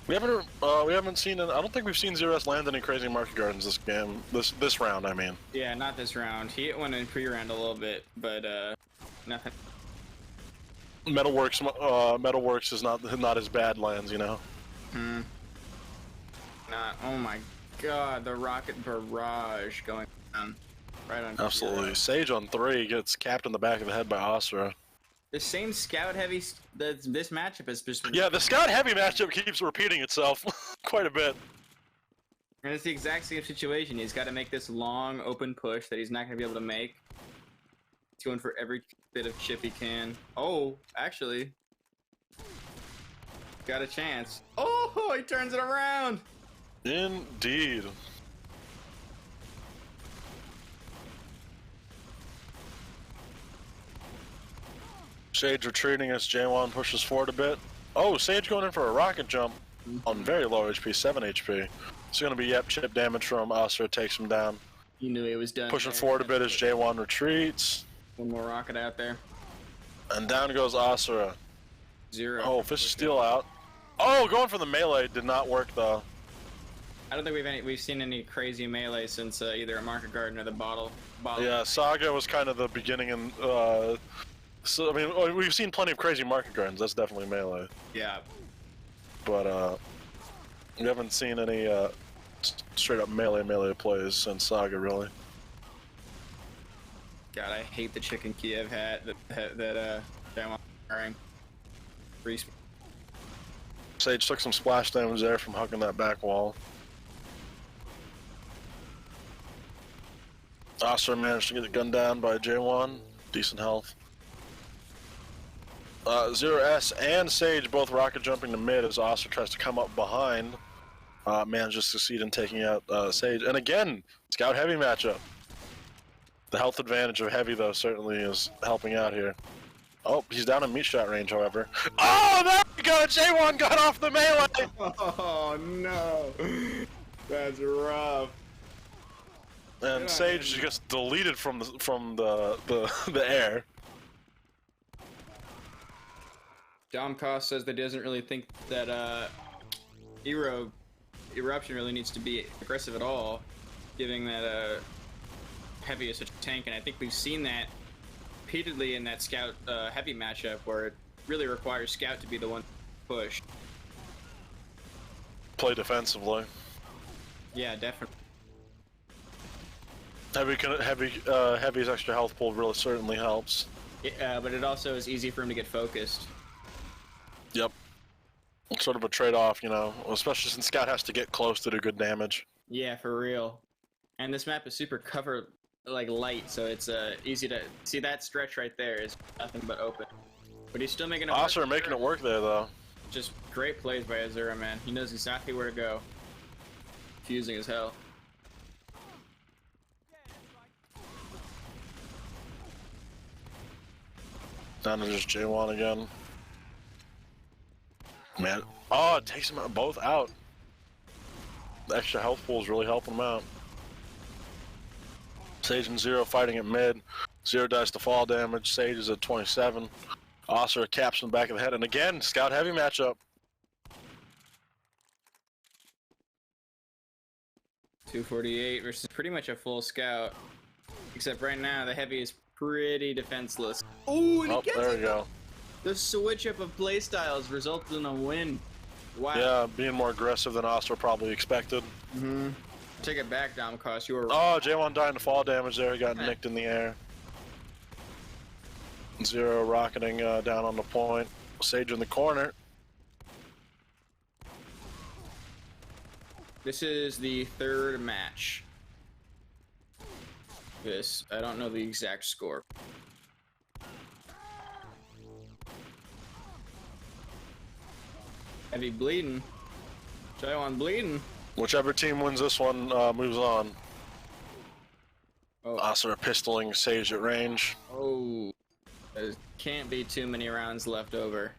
We haven't seen. I don't think we've seen 0S land any crazy market gardens this game. This round, I mean. Yeah, not this round. He hit one in pre-round a little bit, but nothing. Metalworks is not as bad lands, you know. Oh my god, the rocket barrage going down right on. Absolutely. Sage on 3 gets capped in the back of the head by Asura. The same Scout heavy this matchup has just been. Yeah, the Scout heavy matchup keeps repeating itself quite a bit. And it's the exact same situation. He's got to make this long open push that he's not going to be able to make. He's going for every bit of chip he can. Oh, actually. Got a chance. Oh, he turns it around! Indeed. Sage retreating as J1 pushes forward a bit. Oh, Sage going in for a rocket jump on very low HP, 7 HP. It's going to be, yep, chip damage from Asura, takes him down. You knew he was done. Pushing forward a bit as J1 retreats. One more rocket out there. And down goes Asura. 0. Oh, Fish of Steel out. Oh, going for the melee did not work though. I don't think we've seen any crazy melee since either a market garden or the bottle. Yeah, Saga was kind of the beginning, and so I mean we've seen plenty of crazy market gardens. That's definitely melee. Yeah. But we haven't seen any straight up melee plays since Saga, really. God, I hate the chicken Kiev hat that I'm wearing. Sage took some splash damage there from hugging that back wall. Asura managed to get the gun down by J1. Decent health. 0S and Sage both rocket jumping to mid as Asura tries to come up behind. Manages to succeed in taking out Sage. And again, Scout heavy matchup. The health advantage of heavy, though, certainly is helping out here. Oh, he's down in meat shot range, however. Oh, there we go! J1 got off the melee! Oh, no. That's rough. And Sage just gets deleted from the air. Domcost says that he doesn't really think that Eruption really needs to be aggressive at all, giving that Heavy is such a tank, and I think we've seen that repeatedly in that Scout Heavy matchup where it really requires Scout to be the one to push. Play defensively. Yeah, definitely. Heavy's extra health pool really certainly helps. But it also is easy for him to get focused. Yep. Sort of a trade-off, you know, especially since Scout has to get close to do good damage. Yeah, for real. And this map is super cover like light, so it's easy to see. That stretch right there is nothing but open. But he's still making it. Oscar making it work there though. Just great plays by Azura, man. He knows exactly where to go. Confusing as hell. Down to just J1 again. Man, oh, it takes them both out. The extra health pool is really helping them out. Sage and Zero fighting at mid. Zero dies to fall damage. Sage is at 27. Oscar caps in the back of the head. And again, Scout Heavy matchup. 248 versus pretty much a full Scout. Except right now, the Heavy is pretty defenseless. Ooh, and Oh, there we go. The switch up of playstyles resulted in a win. Wow. Yeah, being more aggressive than Oscar probably expected. Mm-hmm. Take it back, Domkos. You were. Oh, J1 dying to fall damage there. He got nicked in the air. Zero rocketing down on the point. Sage in the corner. This is the third match. I don't know the exact score. Heavy bleeding. J1 bleeding. Whichever team wins this one moves on. Oh. Oscar pistoling Sage at range. Oh. There can't be too many rounds left over.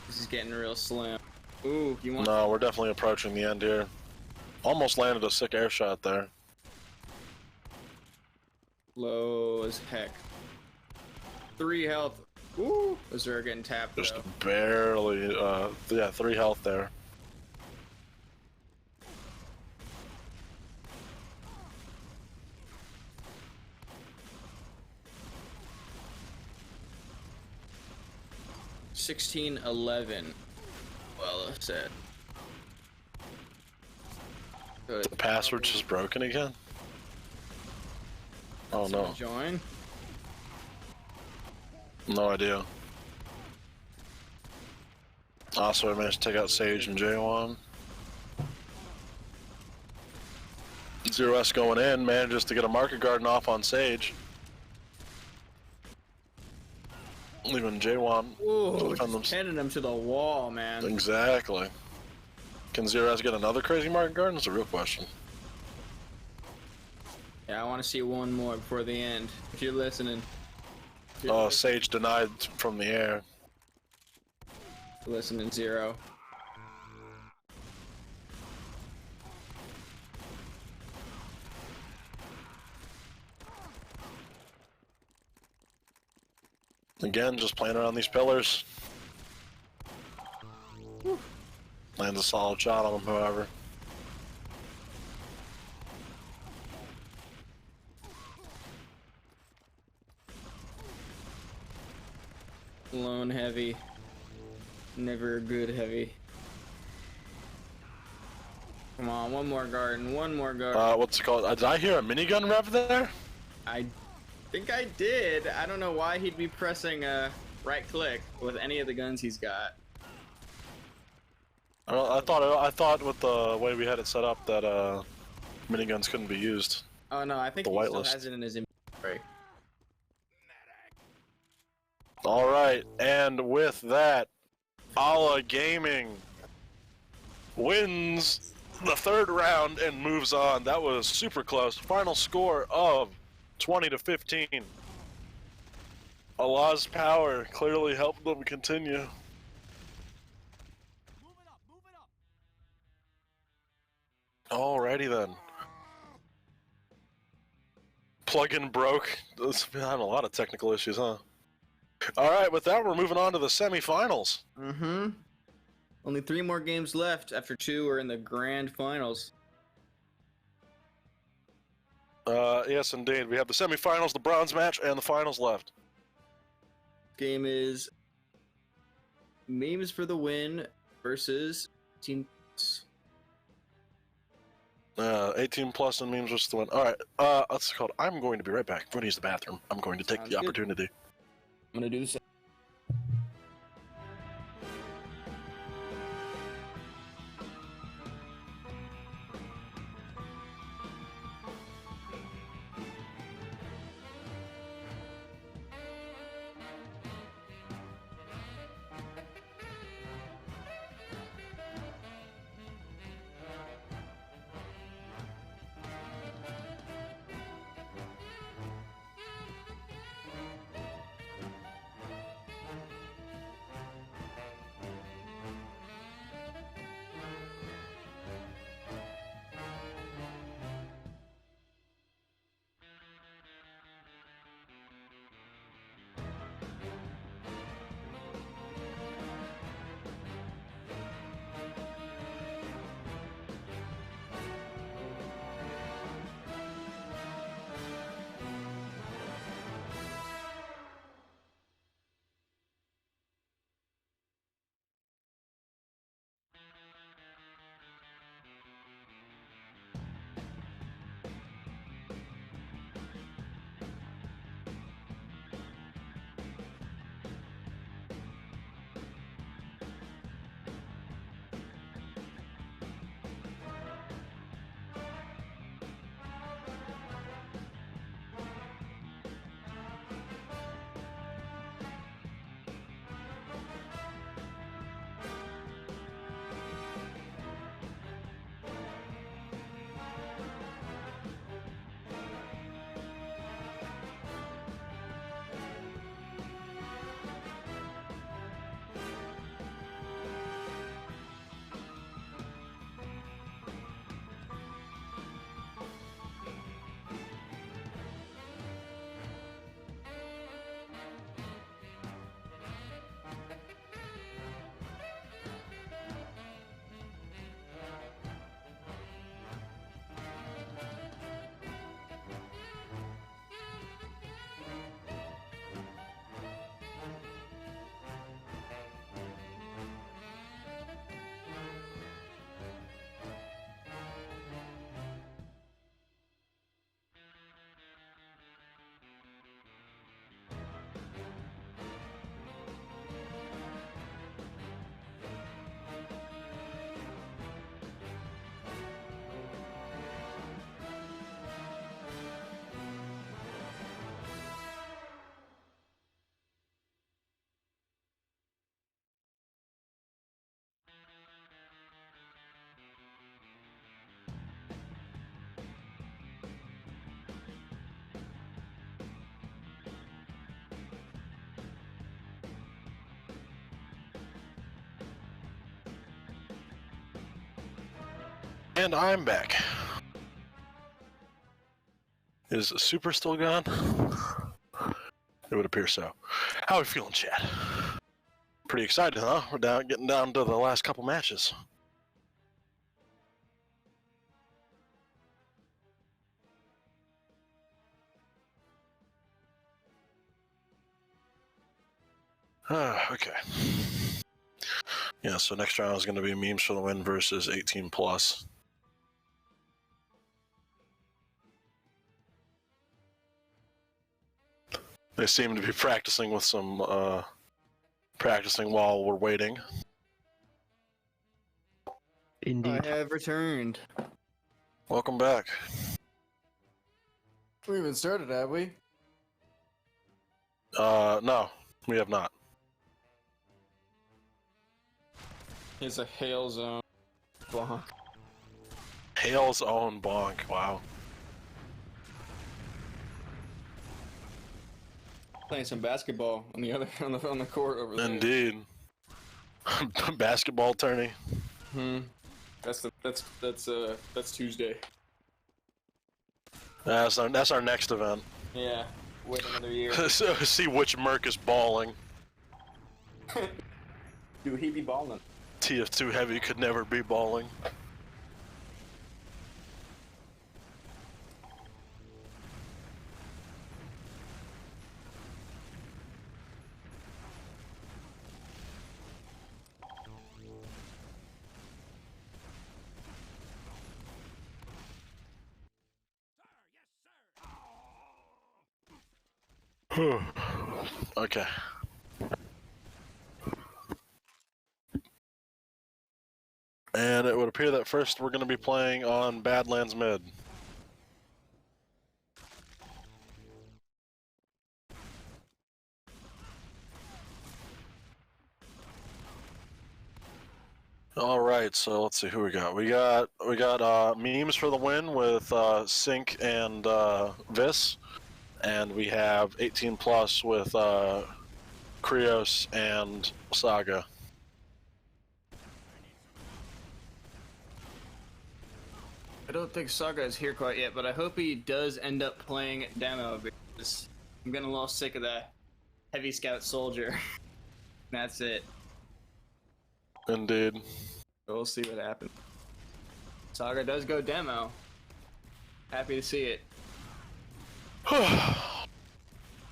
This is getting real slim. Ooh, you want? No, we're definitely approaching the end here. Almost landed a sick air shot there. Low as heck. 3 health. Ooh, Azura getting tapped. Just though. barely, yeah, 3 health there. $16-11. Well said. Good. The password just broken again? Oh no. Join. No idea. Also, I managed to take out Sage and J1. Zero S going in, manages to get a market garden off on Sage. Leaving J1. Ooh, just handing him to the wall, man. Exactly. Can Zero S get another crazy market garden? That's a real question. Yeah, I want to see one more before the end. If you're listening. Sage denied from the air. Listening, Zero. Again, just playing around these pillars. Whew. Lands a solid shot on him, however. Lone heavy. Never a good heavy. Come on, one more garden, one more garden. What's it called? Did I hear a minigun rev there? I think I did. I don't know why he'd be pressing right click with any of the guns he's got. I thought with the way we had it set up that miniguns couldn't be used. Oh no, I think The he still whitelist. has it in his inventory. All right, and with that, Ala Gaming wins the 3rd round and moves on. That was super close. Final score of 20-15. Allah's power clearly helped them continue. Alrighty then. Plug-in broke. It's been having a lot of technical issues, huh? Alright, with that, we're moving on to the semifinals. Mm-hmm. Only 3 more games left after 2 are in the grand finals. Yes, indeed. We have the semifinals, the bronze match, and the finals left. Game is Memes for the win versus Team. 18 plus and memes versus the win. Alright, let's call it. I'm going to be right back. I'm going to use the bathroom. I'm going to take Sounds the good. opportunity. I'm gonna do this. And I'm back. Is Super still gone? It would appear so. How are we feeling, Chad? Pretty excited, huh? We're getting down to the last couple matches. Okay. Yeah, so next round is going to be memes for the win versus 18 plus. They seem to be practicing with some practicing while we're waiting. Indeed. I have returned. Welcome back. We haven't started, have we? No, we have not. It's a hail zone. Bonk. Hale's own bonk. Wow. Playing some basketball on the other on the court over there. Indeed. Basketball tourney. That's Tuesday. That's our next event. Yeah. Wait another year. So, see which Merc is balling. Dude, he be balling. TF2 heavy could never be balling. Okay. And it would appear that first we're going to be playing on Badlands Mid. All right, so let's see who we got. We got memes for the win with Sync and Vis, and we have 18 plus with Krios and Saga. I don't think Saga is here quite yet, but I hope he does end up playing demo because I'm getting a little sick of the heavy scout soldier. That's it. Indeed. We'll see what happens. Saga does go demo. Happy to see it.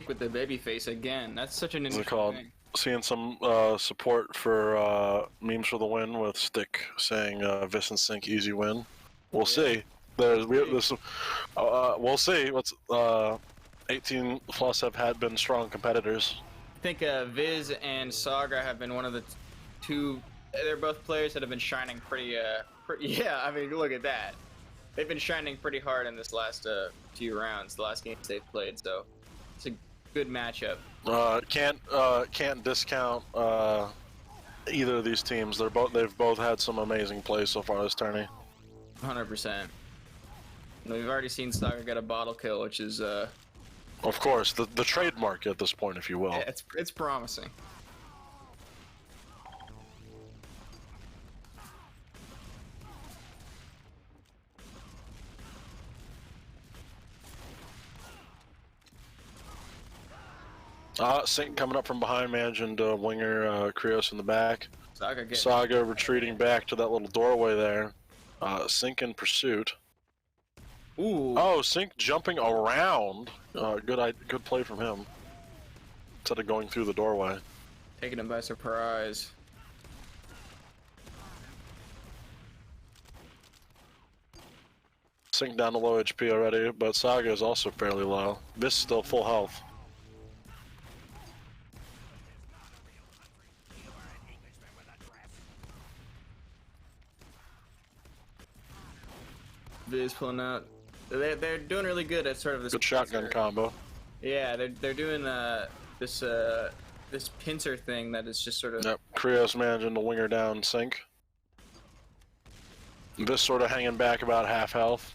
With the baby face again. That's such an interesting thing. Seeing some support for memes for the win with Stick saying Vis and Sync easy win. We'll see. We'll see. What's 18 plus have been strong competitors. I think Viz and Saga have been one of the two. They're both players that have been shining pretty. Yeah, I mean, look at that. They've been shining pretty hard in this last few rounds, the last games they've played. So it's a good matchup. Can't discount either of these teams. They've both had some amazing plays so far this tourney. 100%. We've already seen Saga get a bottle kill, which is of course the trademark at this point, if you will. yeah, it's promising. Sync coming up from behind, managing to winger Krios in the back. Saga retreating back to that little doorway there. Sync in pursuit. Ooh. Oh, Sync jumping around. Good play from him. Instead of going through the doorway. Taking him by surprise. Sync down to low HP already, but Saga is also fairly low. This is still full health. Viz pulling out. They're doing really good at sort of this. Good shotgun combo. Yeah, they're doing this pincer thing that is just sort of. Yep, Krios managing to winger down Sync. This sort of hanging back about half health.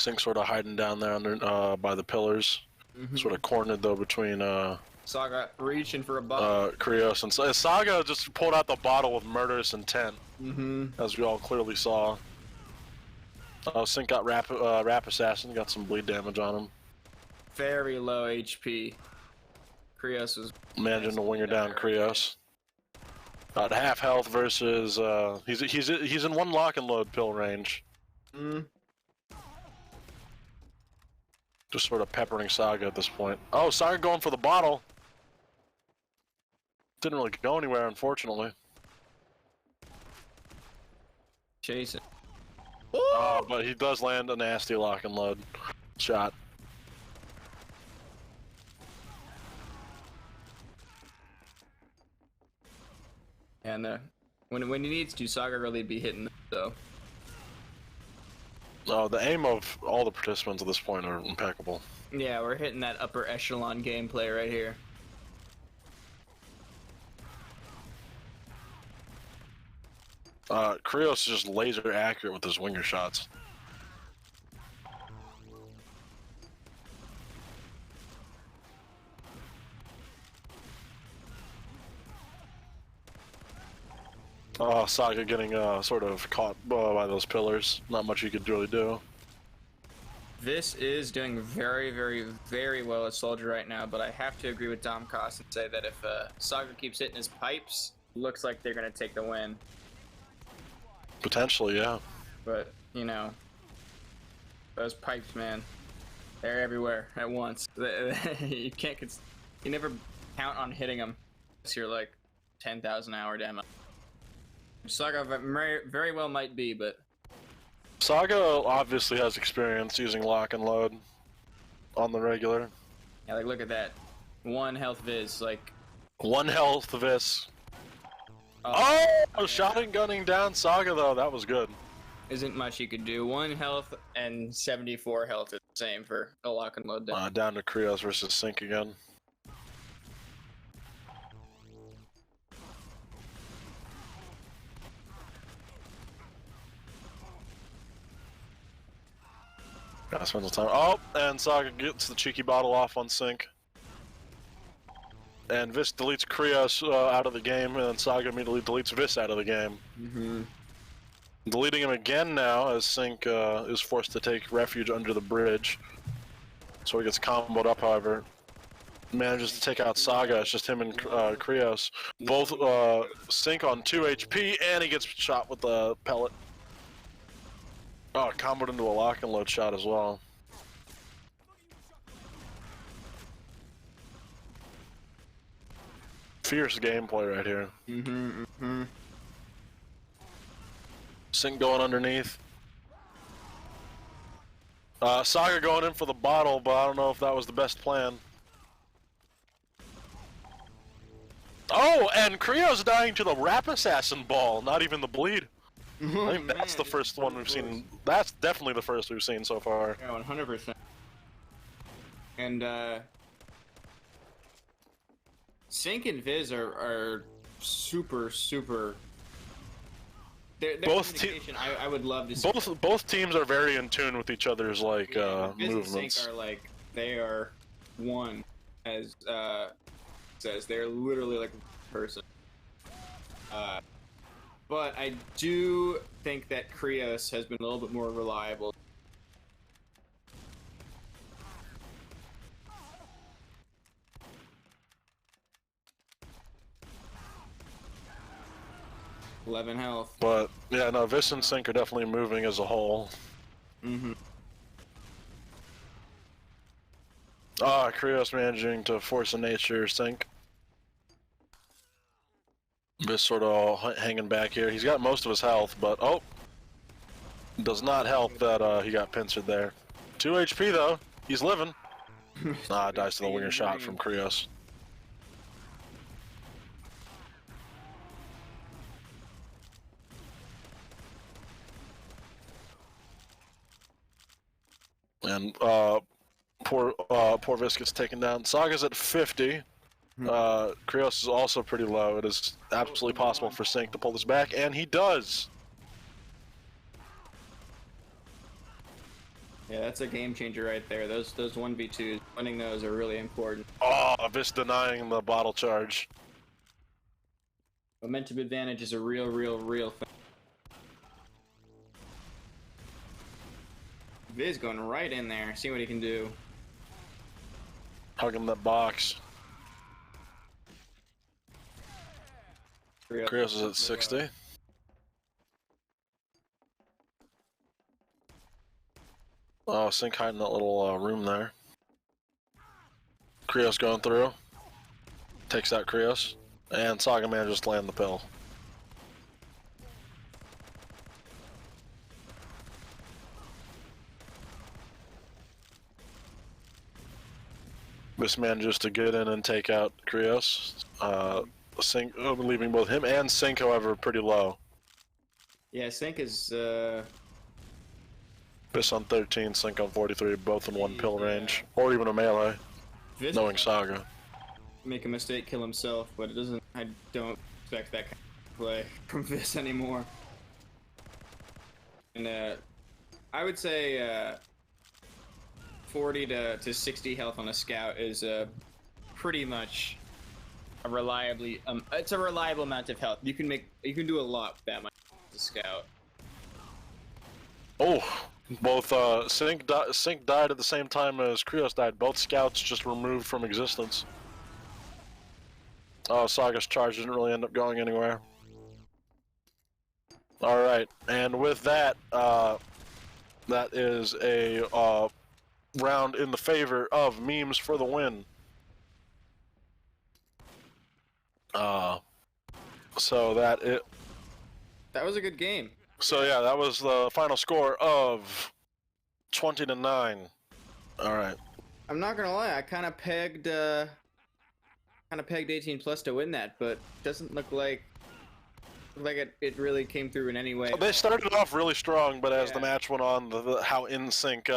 Sink sort of hiding down there under by the pillars. Sort of cornered though between Saga reaching for a bottle. Krios and Saga just pulled out the bottle with murderous intent, as we all clearly saw. Sink got Rap Assassin, got some bleed damage on him. Very low HP. Krios was managing to winger down Krios. At half health versus he's in one lock and load pill range. Just sort of peppering Saga at this point. Oh, Saga going for the bottle. Didn't really go anywhere, unfortunately. Chasing. But he does land a nasty lock and load shot. And when he needs to, Saga really be hitting them, though. The aim of all the participants at this point are impeccable. Yeah, we're hitting that upper echelon gameplay right here. Krios is just laser accurate with his winger shots. Saga getting sort of caught by those pillars. Not much you could really do. This is doing very, very, very well at Soldier right now, but I have to agree with Dom Koss and say that if Saga keeps hitting his pipes, looks like they're going to take the win. Potentially, yeah. But, you know, those pipes, man, they're everywhere at once. You never count on hitting them unless you're like 10,000 hour demo. Saga very well might be, but... Saga obviously has experience using lock and load on the regular. Yeah, like look at that. 1 health Viz, like... 1 health Viz. Oh, shot and gunning down Saga though, that was good. Isn't much you could do. 1 health and 74 health is the same for a lock and load down. Down to Krios versus Sink again. Gotta spend some time. Oh, and Saga gets the cheeky bottle off on Sink. And Vis deletes Krios out of the game, and then Saga immediately deletes Vis out of the game. Deleting him again now, as Sink is forced to take refuge under the bridge. So he gets comboed up, however. Manages to take out Saga, it's just him and Krios. Both Sink on 2 HP, and he gets shot with the pellet. Oh, comboed into a lock and load shot as well. Fierce gameplay right here. Sink going underneath. Saga going in for the bottle, but I don't know if that was the best plan. Oh, and Krios dying to the Rap Assassin ball, not even the bleed. I think that's the first one we've seen. That's definitely the first we've seen so far. Yeah, 100%. And Sink and Viz are super. Both I would love to see. Both teams are very in tune with each other's like Viz movements. and Sink are like they are one, as says they're literally like a person. But I do think that Krios has been a little bit more reliable. $11 health. But yeah, no, Vis and Sink are definitely moving as a whole. Krios managing to force a nature Sink. Vis sort of hanging back here. He's got most of his health, but oh, does not help that he got pincered there. 2 HP though. He's living. Dies to the winger shot from Krios. And poor Vis gets taken down. Saga's at 50. Krios is also pretty low. It is absolutely possible for Sink to pull this back, and he does. Yeah, that's a game changer right there. Those 1v2s, winning those are really important. Oh, Vis denying the bottle charge. Momentum advantage is a real thing. Viz going right in there. See what he can do. Hugging that box. Krios is at 60. Oh, Sync hiding that little room there. Krios going through. Takes out Krios. And Saga manages to land the pill. This manages to get in and take out Krios. Sync, leaving both him and Sync, however, pretty low. Yeah, Sync is Vis on 13, Sync on 43, both in one pill range. Or even a melee, Viz knowing Saga. make a mistake, kill himself, but it doesn't. I don't expect that kind of play from Viz anymore. And I would say 40 to 60 health on a scout is pretty much a reliably it's a reliable amount of health. You can do a lot with that much as a scout. Oh, both Sync died at the same time as Krios died. Both scouts just removed from existence. Oh, Saga's charge didn't really end up going anywhere. Alright, and with that, that is a round in the favor of memes for the win. So that was a good game. So yeah, that was the final score of 20-9. All right. I'm not gonna lie, I kind of pegged 18 plus to win that, but doesn't look like it really came through in any way. They started off really strong, but as the match went on, how in sync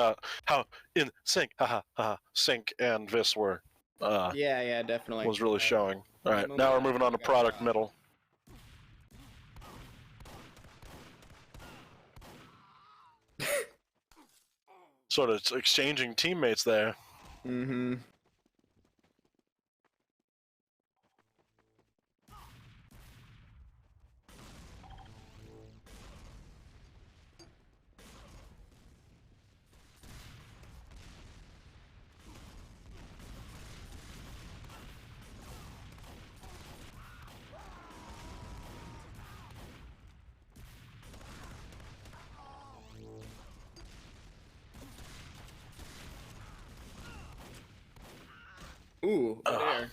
Sync and Vis were. Yeah, definitely. Was really showing. All right, now we're moving on to product middle. Sort of exchanging teammates there. Mm-hmm. Ooh, there.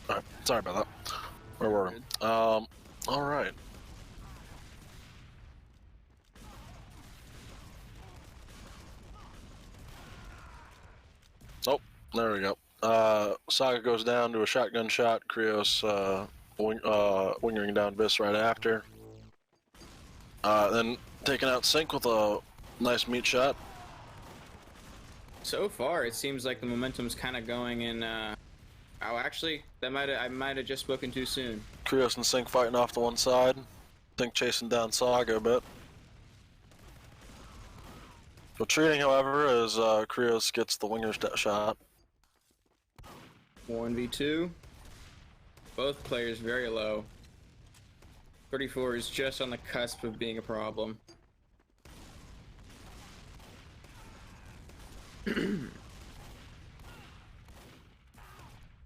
Alright, sorry about that. Where were we? Alright. Oh, there we go. Saga goes down to a shotgun shot. Krios wingering down Vis right after. Then taking out Sync with a nice meat shot. So far, it seems like the momentum's kind of going in. Oh, actually, I might have just spoken too soon. Krios and Sync fighting off to one side. Sync chasing down Saga a bit. Retreating, however, as Krios gets the winger shot. 1v2. Both players very low. 34 is just on the cusp of being a problem.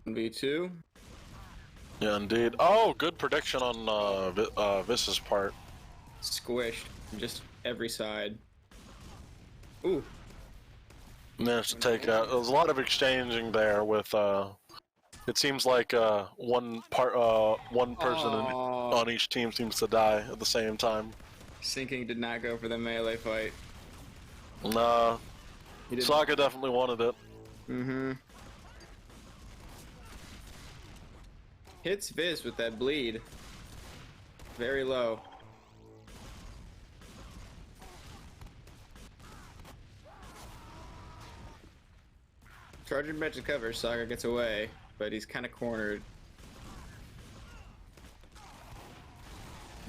V2. Yeah, indeed. Oh, good prediction on Vis's part. Squished from just every side. Ooh. Managed to take out. There was a lot of exchanging there with. It seems like one person on each team seems to die at the same time. Sinking did not go for the melee fight. Nah. Saga definitely wanted it. Mm-hmm. Hits Viz with that bleed. Very low. Charging back to cover, Saga gets away, but he's kind of cornered.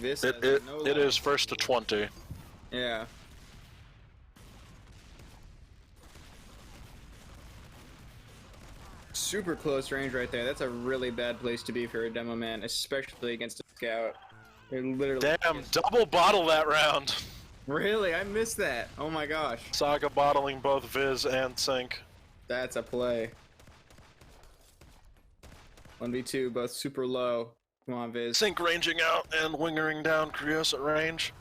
It is first to 20. Yeah. super close range right there. That's a really bad place to be for a demo man, especially against a scout. They're literally Damn, double bottle that round. Really? I missed that. Oh my gosh. Saga bottling both Viz and Sync. That's a play. 1v2, both super low. Come on, Viz. Sync ranging out and wingering down Krios at range.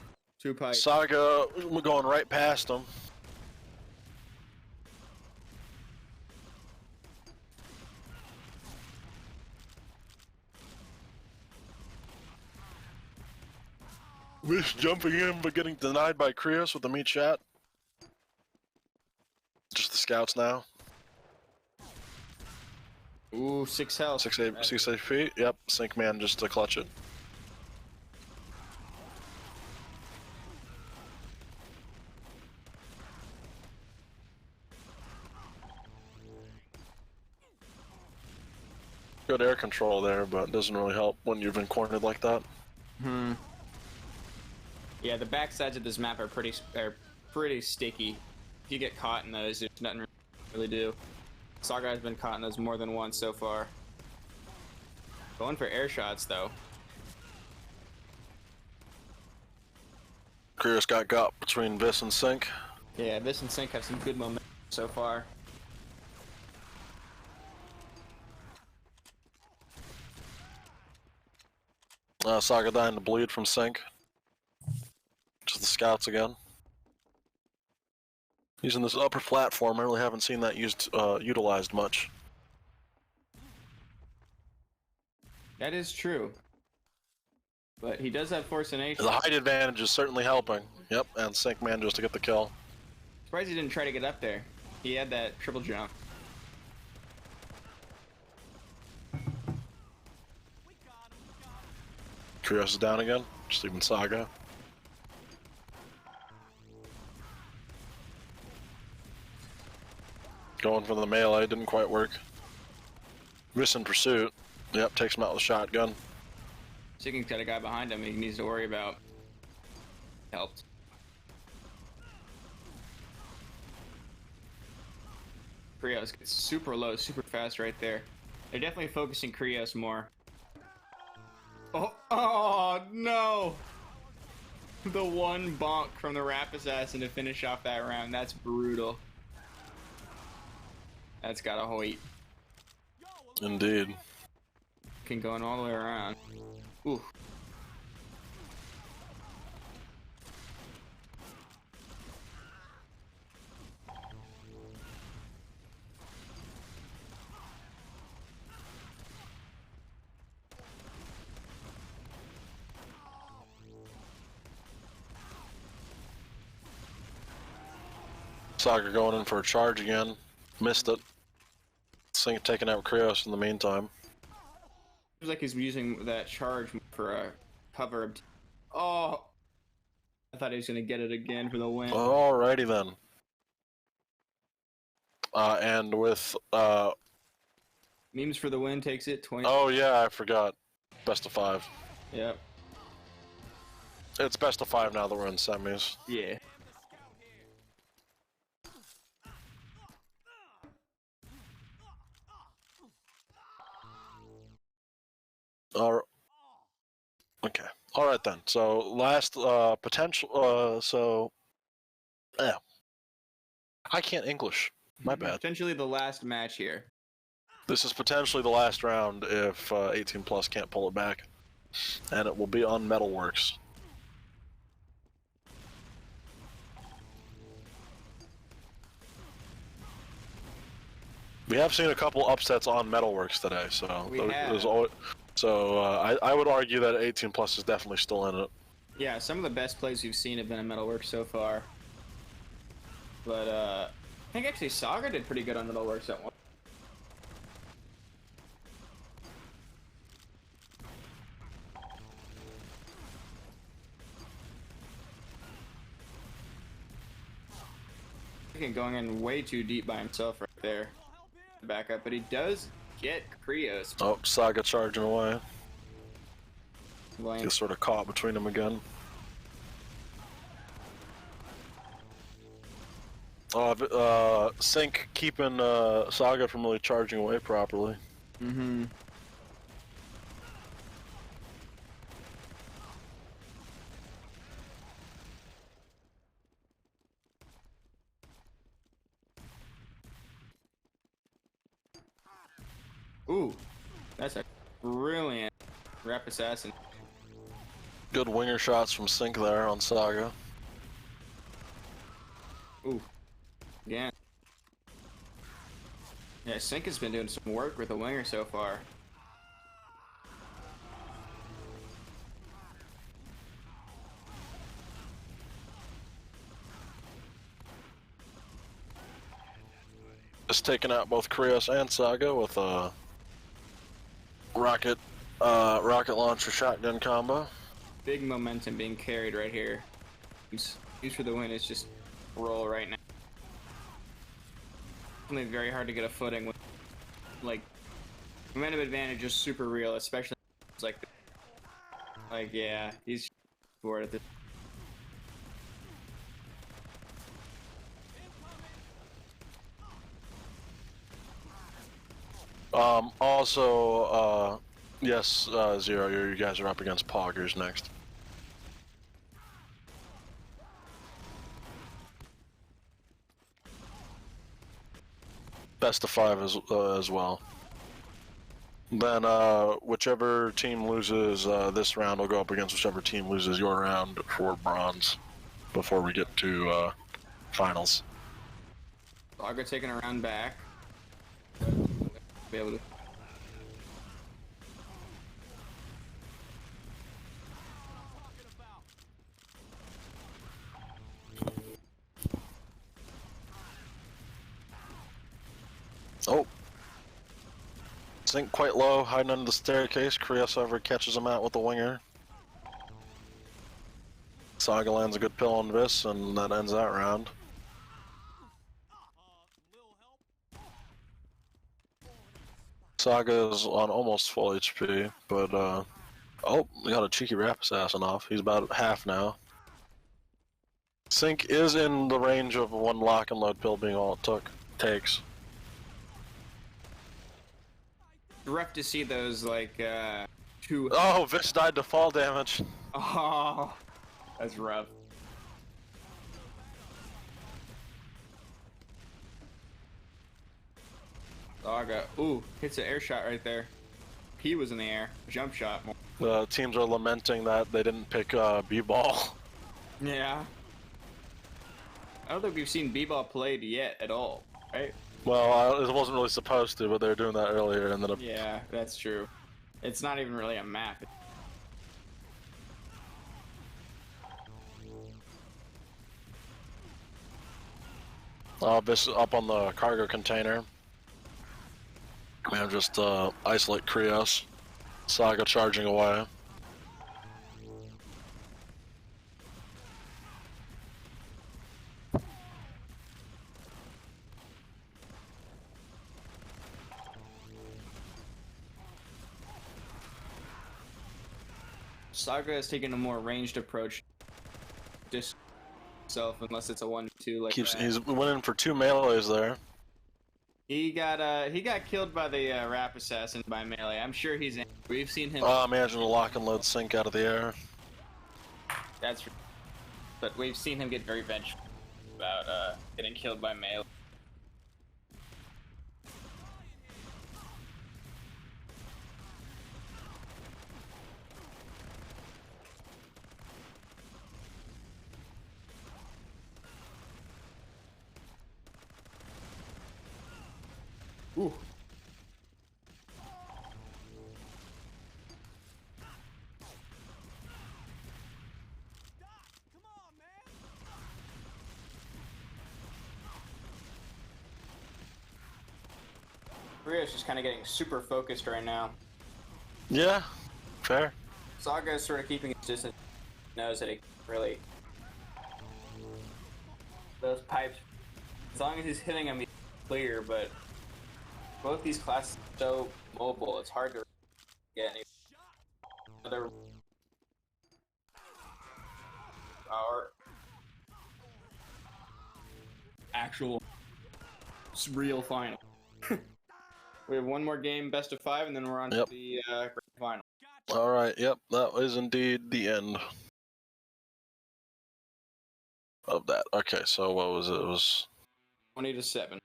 2 pipes. Saga going right past him. Viz jumping in but getting denied by Krios with the meat shot. Just the scouts now. Ooh, 6 health. 6 HP. Yep, Sync Man just to clutch it. Good air control there, but it doesn't really help when you've been cornered like that. Yeah, the backsides of this map are pretty sticky. If you get caught in those, there's nothing to really do. Saga has been caught in those more than once so far. Going for air shots though. Krios got between Viz and Sync. Yeah, Viz and Sync have some good momentum so far. Saga dying to bleed from Sync. Just the scouts again. Using this upper platform, I really haven't seen that utilized much. That is true. But he does have Force Nation. The height advantage is certainly helping. Yep, and Sync manages to get the kill. Surprised he didn't try to get up there. He had that triple jump. Krios is down again, just leaving Saga. Going for the melee, didn't quite work. Viz in pursuit. Yep, takes him out with a shotgun. Sigging's got a guy behind him he needs to worry about. Helped. Krios gets super low, super fast right there. They're definitely focusing Krios more. Oh no! The one bonk from the Rap Assassin to finish off that round. That's brutal. That's got a Hoyt. Indeed. Can go all the way around. Ooh. Saga going in for a charge again. Missed it. Sync taking out Krios in the meantime. Seems like he's using that charge for a cover. Oh! I thought he was going to get it again for the win. Alrighty then. And with... Memes for the win takes it 20. Oh yeah, I forgot. Best of 5. Yep. It's best of 5 now that we're in semis. Yeah. Okay. All right then. So last potential. Yeah. I can't English. My bad. Potentially the last match here. This is potentially the last round if 18 plus can't pull it back, and it will be on Metalworks. We have seen a couple upsets on Metalworks today, so there's always. So I would argue that 18 plus is definitely still in it. Yeah, some of the best plays we've seen have been in Metalworks so far. But I think actually Saga did pretty good on Metalworks at one. Going in way too deep by himself right there. Back up, but he does get Krios. Oh, Saga charging away. Lane. He's sort of caught between them again. Sync keeping Saga from really charging away properly. Mm-hmm. Ooh, that's a brilliant rep assassin. Good winger shots from Sync there on Saga. Ooh, yeah. Yeah, Sync has been doing some work with the winger so far. Just taking out both Krios and Saga with a rocket launcher shotgun combo. Big momentum being carried right here. Use for the win is just roll right now. It's very hard to get a footing with, like, momentum advantage is super real, especially like yeah, he's for it at this. Also, yes, Zero, you guys are up against Poggers next. Best of 5 as well. Then whichever team loses this round will go up against whichever team loses your round for bronze before we get to finals. Saga taking a round back. Be able to. Oh. Sync quite low, hiding under the staircase. Krios over catches him out with the winger. Saga lands a good pill on this, and that ends that round. Saga is on almost full HP, but oh, we got a cheeky rap assassin off. He's about half now. Sync is in the range of one lock and load pill being all it takes. Rough to see those like two. Oh, Vish died to fall damage. Oh, that's rough. Saga, ooh, hits an air shot right there. He was in the air, jump shot. The teams are lamenting that they didn't pick B-ball. Yeah. I don't think we've seen B-ball played yet at all, right? Well, it wasn't really supposed to, but they were doing that earlier, and then Yeah, that's true. It's not even really a map. This is up on the cargo container. And just isolate Krios. Saga charging away. Saga is taking a more ranged approach. Just self, unless it's a 1-2 like that. He's winning for 2 melees there. He got killed by the rap assassin by melee. I'm sure he's in. We've seen him. Imagine a lock and load Sync out of the air. That's, but we've seen him get very vengeful about getting killed by melee. Ooh. Rio's just kind of getting super focused right now. Yeah, fair. Saga is sort of keeping his distance. Knows that he really those pipes. As long as he's hitting them, he's clear. But both these classes are so mobile, it's hard to get any other power. actual real final. We have one more game, best of 5, and then we're on to the grand final. All right. Yep, that is indeed the end of that. Okay, so what was it? It was 20-7.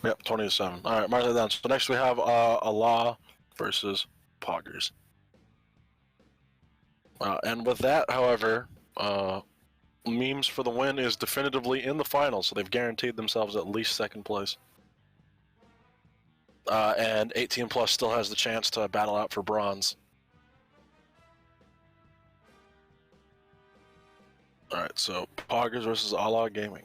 Yep, 20-7. All right, mark that down. So next we have Allah versus Poggers. And with that, however, Memes for the win is definitively in the final, so they've guaranteed themselves at least second place. And 18 Plus still has the chance to battle out for bronze. All right, so Poggers versus Allah Gaming.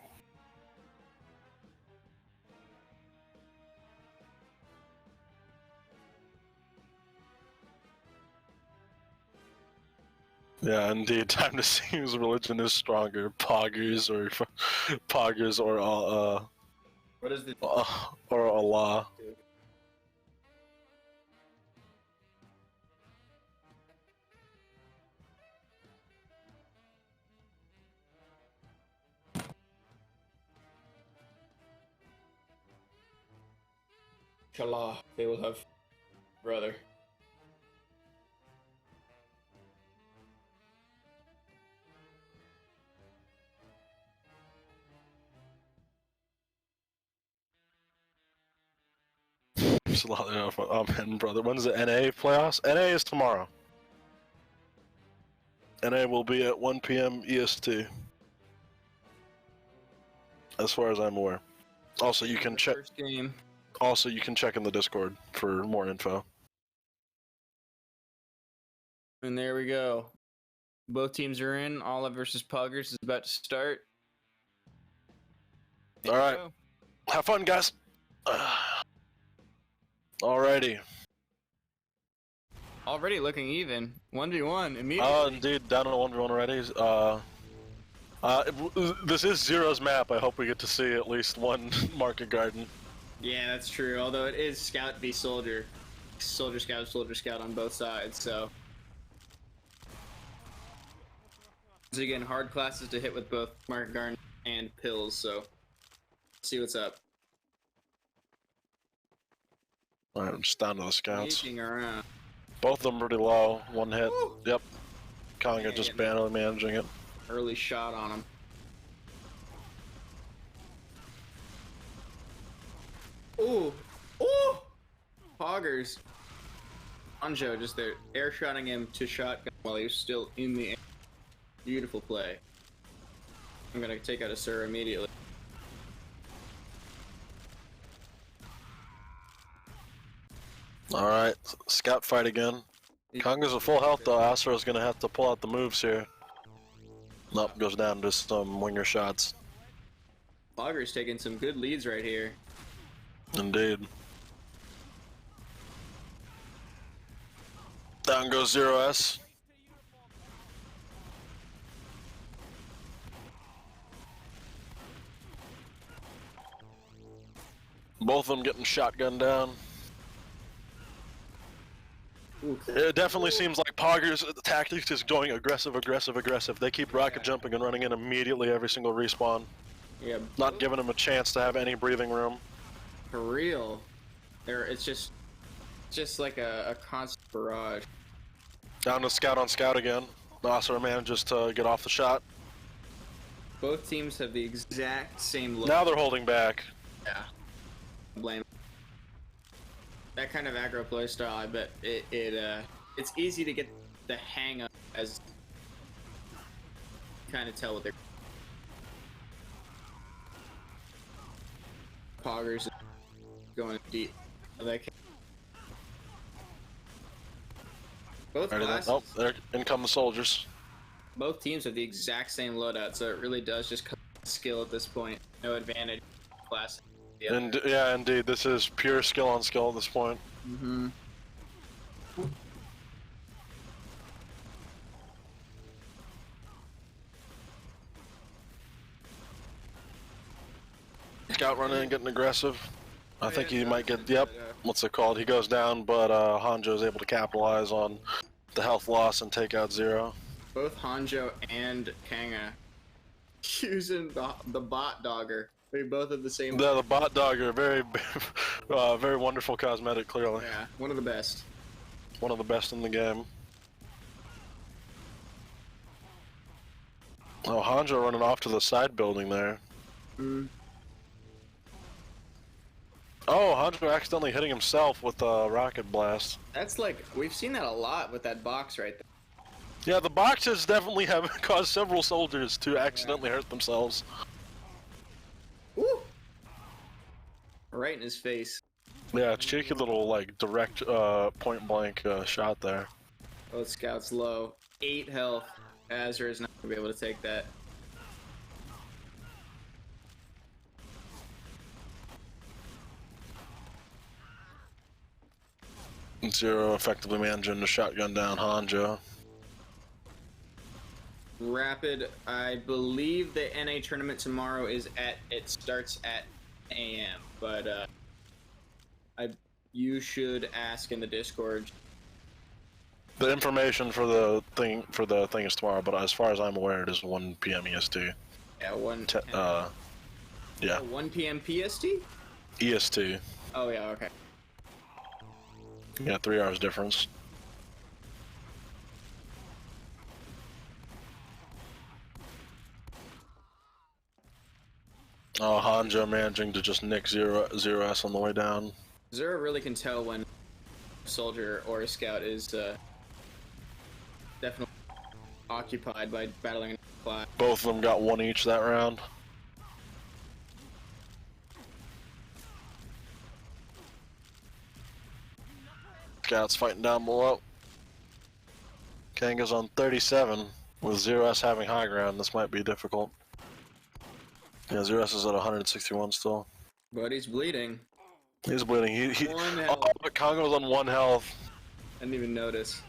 Yeah, indeed. Time to see whose religion is stronger, Poggers or What is the or Allah. Inshallah, they will have brother. Amen, brother. When's the NA playoffs? NA is tomorrow. NA will be at 1 p.m. EST. As far as I'm aware. Also, you can check. First game. Also, you can check in the Discord for more info. And there we go. Both teams are in. Olive versus Poggers is about to start. All right. Have fun, guys. Alrighty. Already looking even. 1v1 immediately. Oh, indeed. Down on a 1v1 already. This is Zero's map. I hope we get to see at least one Market Garden. Yeah, that's true. Although it is Scout v Soldier. Soldier Scout on both sides, so. Once again, hard classes to hit with both Market Garden and Pills, so. Let's see what's up. Alright, I'm just down to the scouts. Sneaking around. Both of them pretty low. One hit. Woo! Yep. Conga just barely managing it. Early shot on him. Ooh! Ooh! Poggers. Anjo just there, air shotting him to shotgun while he was still in the air. Beautiful play. I'm gonna take out a Sir immediately. Alright, scout fight again. Conga's at full health though. Astro's gonna have to pull out the moves here. Nope, goes down to some winger shots. Poggers taking some good leads right here. Indeed. Down goes 0S. Both of them getting shotgun down. Oof. It definitely seems like Poggers' tactics is going aggressive. They keep rocket jumping and running in immediately every single respawn. Yeah. Not giving them a chance to have any breathing room. For real. It's just like a constant barrage. Down to scout on scout again. Nasser manages to get off the shot. Both teams have the exact same look. Now they're holding back. Yeah. Blame. That kind of aggro play style, I bet it's easy to get the hang of as kind of tell what they're Poggers going deep. Both classes, Oh, there in come the soldiers. both teams have the exact same loadout, so it really does just come to skill at this point. No advantage class. And yeah, indeed, this is pure skill on skill at this point. Mm-hmm. Scout running and getting aggressive. I think he might get, yep, what's it called? He goes down, but Hanjo is able to capitalize on the health loss and take out Zero. Both Hanjo and Kanga using the bot dogger. They both have the same. Yeah, the bot dogger, very, very wonderful cosmetic. Clearly, Yeah, one of the best. one of the best in the game. Oh, Hanjo running off to the side building there. Mm. Oh, Hanjo accidentally hitting himself with a rocket blast. That's like, we've seen that a lot with that box right there. Yeah, the boxes definitely have caused several soldiers to accidentally hurt themselves. Woo! Right in his face. Yeah, cheeky little, like, direct, point blank shot there. Oh, Scout's low. 8 health. Azure is not going to be able to take that. Zero effectively managing to shotgun down Hanjo. Rapid, I believe the NA tournament tomorrow is it starts at AM, but you should ask in the Discord. The information for the thing is tomorrow, but as far as I'm aware, it is 1 p.m. EST. Yeah, 1 yeah. 1 p.m. PST? EST. Oh yeah, okay. Yeah, 3 hours difference. Oh, Hanjo managing to just nick zero S on the way down. Zero really can tell when a soldier or a scout is definitely occupied by battling a class. Both of them got 1 each that round. Scouts fighting down below. Kanga's on 37, with 0S having high ground. This might be difficult. Yeah, 0S is at 161 still. But he's bleeding. He's bleeding. He One oh, health. but Congo's on 1 health. I didn't even notice.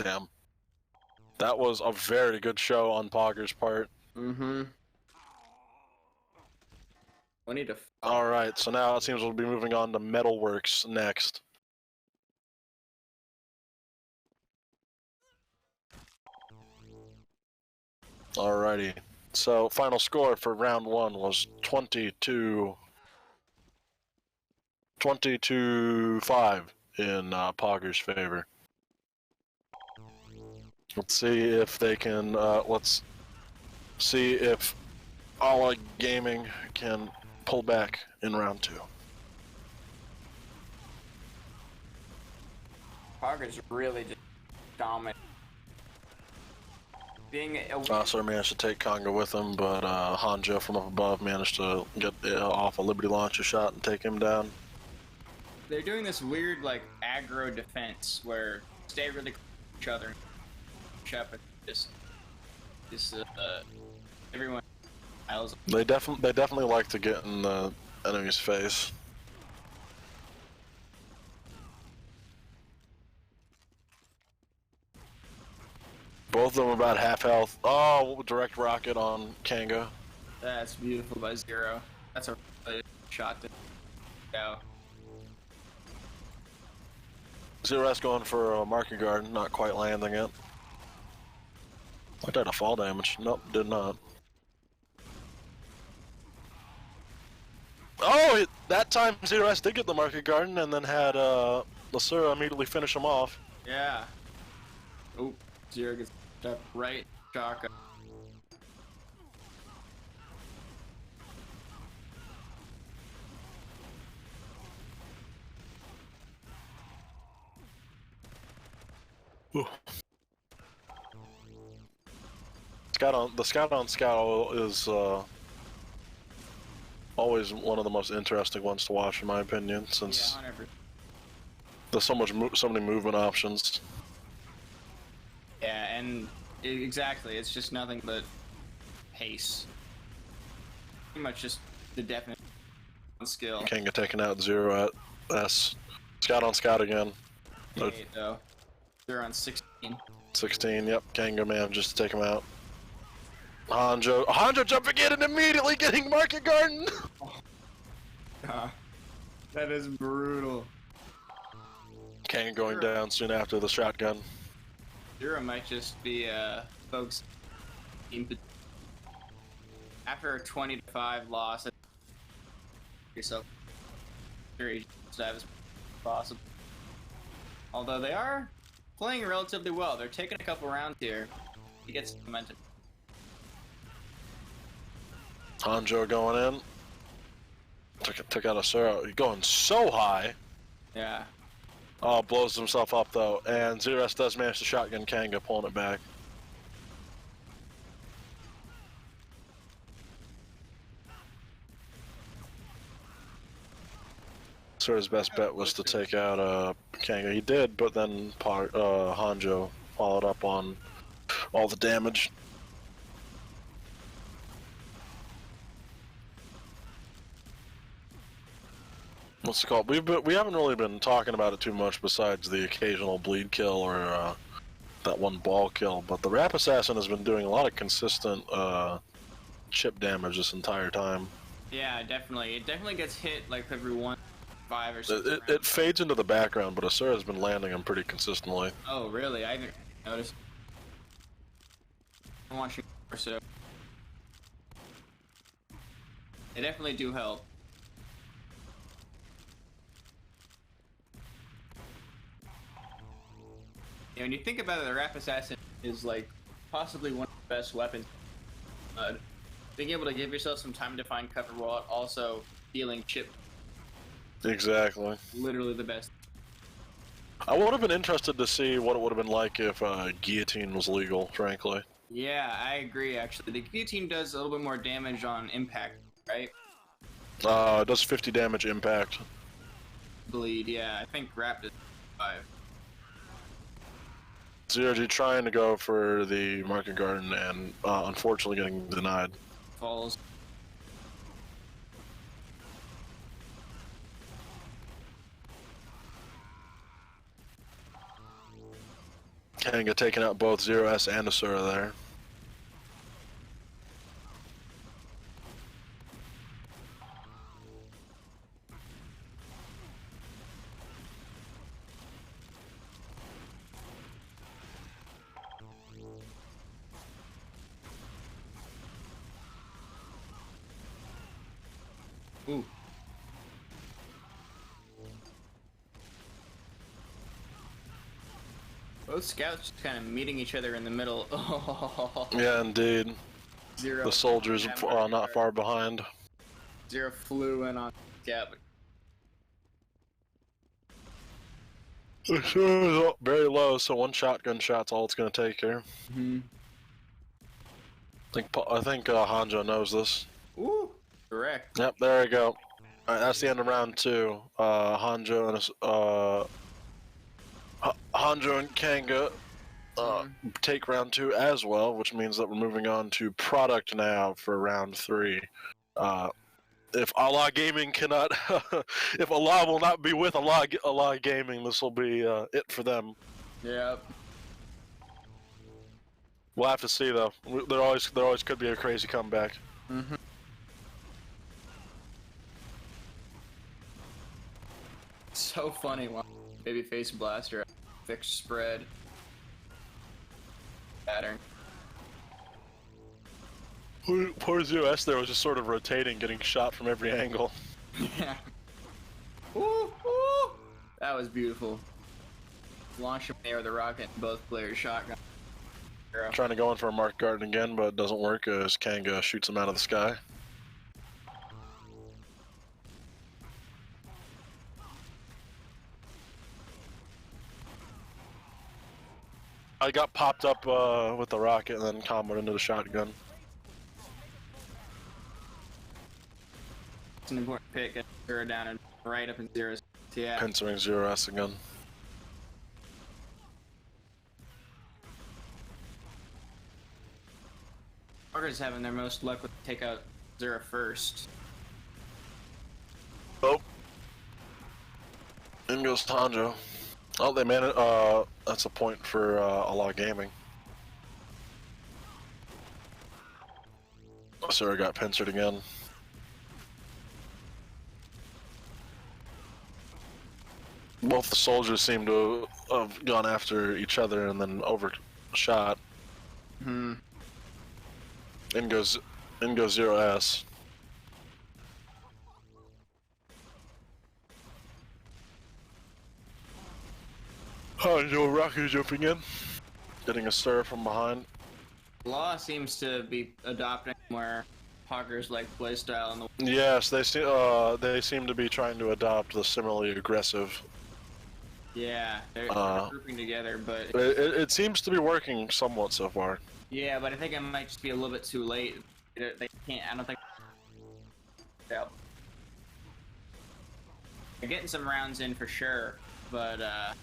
Damn. That was a very good show on Pogger's part. Mm-hmm. We need to. Alright, so now it seems we'll be moving on to Metalworks next. Alrighty. So, final score for round 1 was 22-5 in Pogger's favor. Let's see if they can, let's see if Ala Gaming can pull back in round 2. Pogger's really just dominant. Being Sir managed to take Congo with him, but Hanjo from up above managed to get off a Liberty launcher shot and take him down. they're doing this weird like aggro defense where stay really close to each other, just everyone. They definitely like to get in the enemy's face. Both of them about half health. Oh, direct rocket on Kanga. That's beautiful by Zero. That's a really shot to go. 0S going for a marker guard, not quite landing it. I did a fall damage. Nope, did not. Oh, that time 0S did get the market garden and then had Lasura immediately finish him off. Yeah. Oh, Zero gets up right. Shaka. Ooh. The scout on scout is always one of the most interesting ones to watch, in my opinion, since there's so many movement options. Yeah, and exactly, it's just nothing but pace. Pretty much just the definite skill. Kanga taking out 0S. Scout on scout again. 8 though. They're on 16. 16, yep. Kanga manages to take him out. Hanjo jumping in and immediately getting Market Garden! That is brutal. Kanga going down soon after the shotgun. Zero might just be folks after a 20-5 loss. Yourself very as possible. Although they are playing relatively well, they're taking a couple rounds here. He gets momentum. Hanjo going in. Took out a Sura. He's going so high. Yeah. Oh, blows himself up though. And Zero S does manage to shotgun Kanga, pulling it back. Sura's best bet was to take out Kanga. He did, but then Hanjo followed up on all the damage. What's it called? We haven't really been talking about it too much, besides the occasional bleed kill or that one ball kill. But the Rap Assassin has been doing a lot of consistent chip damage this entire time. Yeah, definitely. It definitely gets hit like every 1-5 or something. It fades into the background, but Asura has been landing them pretty consistently. Oh, really? I didn't notice. I'm watching more so. They definitely do help. Yeah, when you think about it, the Rap Assassin is like possibly one of the best weapons. Being able to give yourself some time to find cover while also dealing chip. Exactly. Literally the best. I would have been interested to see what it would have been like if guillotine was legal, frankly. Yeah, I agree, actually. The guillotine does a little bit more damage on impact, right? It does 50 damage impact. Bleed, yeah. I think Rap does 5. Zero G trying to go for the Market Garden and unfortunately getting denied. Falls. Kanga taking out both Zero S and Asura there. Ooh. Both scouts just kind of meeting each other in the middle. Yeah, indeed. Zero. The soldiers not far behind. Zero flew in on scout. Sure is very low, so one shotgun shot's all it's going to take here. I think Hanjo knows this. Ooh, correct. Yep, there we go. Alright, that's the end of round 2. Hanjo and Kanga take round 2 as well, which means that we're moving on to product now for round 3. If Allah Gaming cannot, if Allah will not be with Allah Gaming, this will be it for them. Yep. We'll have to see though. There always could be a crazy comeback. So funny. Babyface blaster, fixed spread pattern. Poor Zero S there was just sort of rotating, getting shot from every angle. Yeah. Ooh, ooh. That was beautiful. Launch him in the air with a rocket, both players shotgun. Trying to go in for a Mark Garden again, but it doesn't work as Kanga shoots him out of the sky. I got popped up with the rocket and then comboed into the shotgun. It's an important pick. Get Zero down and right up in Zero's. Yeah. Pincering Zero S again. Parker's having their most luck with take out Zero first. Oh. In goes Hanjo. Oh, they managed. That's a point for a lot of gaming. Sarah got pincered again. Both the soldiers seem to have gone after each other and then overshot. Hmm. In goes 0S. Oh, Joe Rocky jumping in, getting a stir from behind. Law seems to be adopting more Hawker's like playstyle in the. Yes, they seem to be trying to adopt the similarly aggressive. Yeah, they're grouping together, but it seems to be working somewhat so far. yeah, but I think it might just be a little bit too late. They can't. I don't think. Yeah. They're getting some rounds in for sure, but I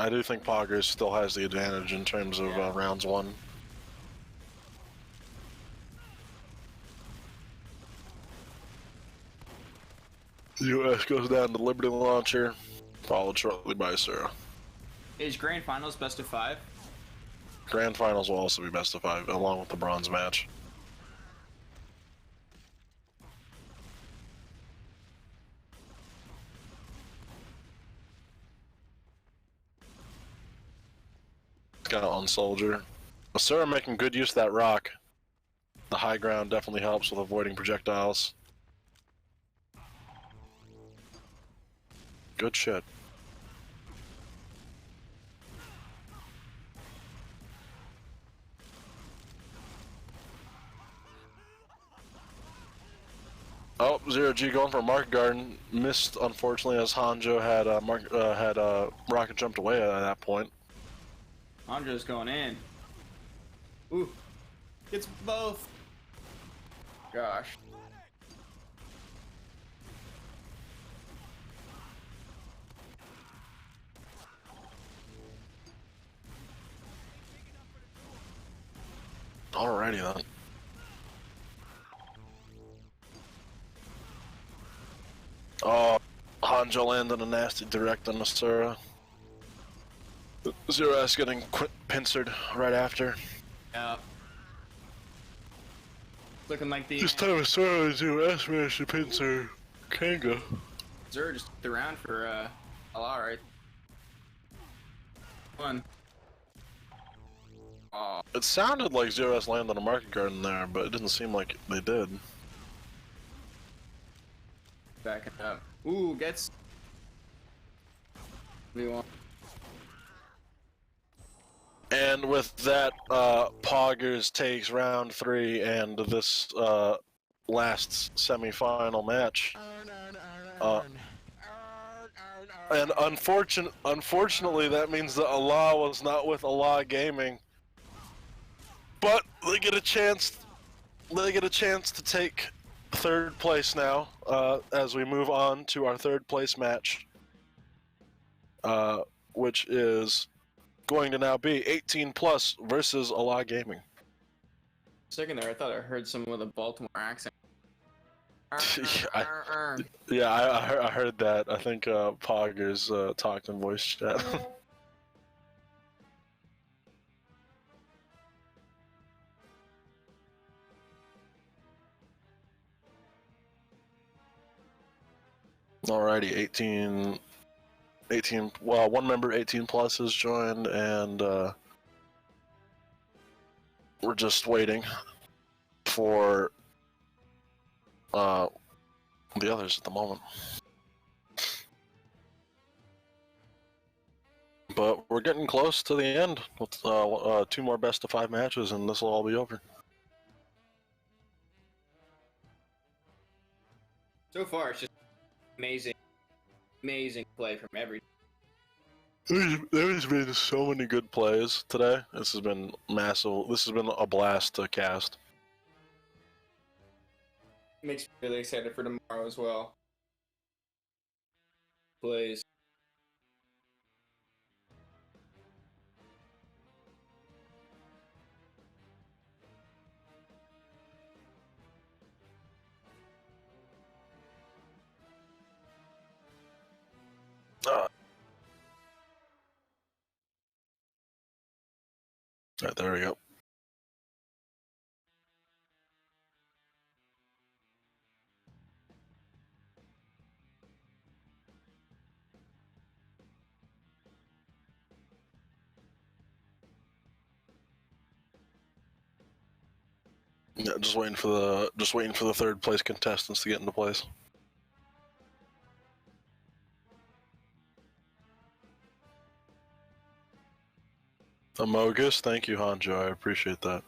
do think Poggers still has the advantage in terms of rounds won. US goes down to Liberty Launcher, followed shortly by Sarah. is Grand Finals best of 5? Grand Finals will also be best of 5, along with the bronze match. Got on Soldier. Sarah making good use of that rock. The high ground definitely helps with avoiding projectiles. Good shit. Oh, 0G going for Market Garden. Missed, unfortunately, as Hanjo had rocket jumped away at that point. Hanjo's going in. Ooh, it's both. Gosh. Alrighty then. Oh, Hanjo landed a nasty direct on Asura. 0S getting pincered right after. Yeah. Looking like the. This time Asura 0S managed to pincer Kanga. Zer just took the round for a lot, right? One. Oh. It sounded like 0S landed a Market Garden there, but it didn't seem like they did. Backing up. Ooh, gets. V1. And with that, Poggers takes round 3 and this last semi-final match. And unfortunately, that means that Allah was not with Allah Gaming. But they get a chance. They get a chance to take 3rd place now, as we move on to our 3rd place match, which is going to now be 18 plus versus Allah Gaming. Second there, I thought I heard someone with a Baltimore accent. Yeah, I heard that. I think Poggers talked in voice chat. Alrighty, 18, well, one member 18 plus has joined, and we're just waiting for the others at the moment. But we're getting close to the end with 2 more best of 5 matches, and this will all be over. So far, it's just amazing play from every. There's been so many good plays today. This has been massive. This has been a blast to cast. Makes me really excited for tomorrow as well. Plays. Right, there we go. Yeah, just waiting for the third place contestants to get into place. Amogus, thank you, Hanjo. I appreciate that.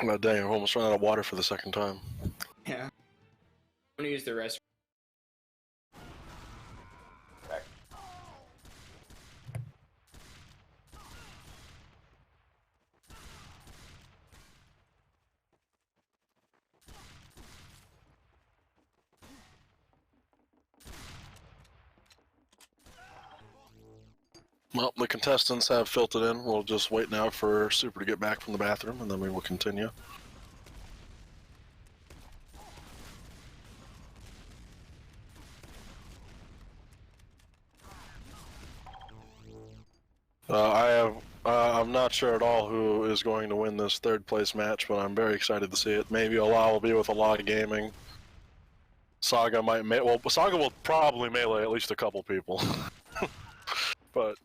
Oh, dang, I've almost run out of water for the second time. Yeah. I'm gonna use the rest. Back. Well, the contestants have filtered in. We'll just wait now for Super to get back from the bathroom, and then we will continue. I'm not sure at all who is going to win this third place match, but I'm very excited to see it. Maybe Ola will be with a lot of gaming. Saga Saga will probably melee at least a couple people. But,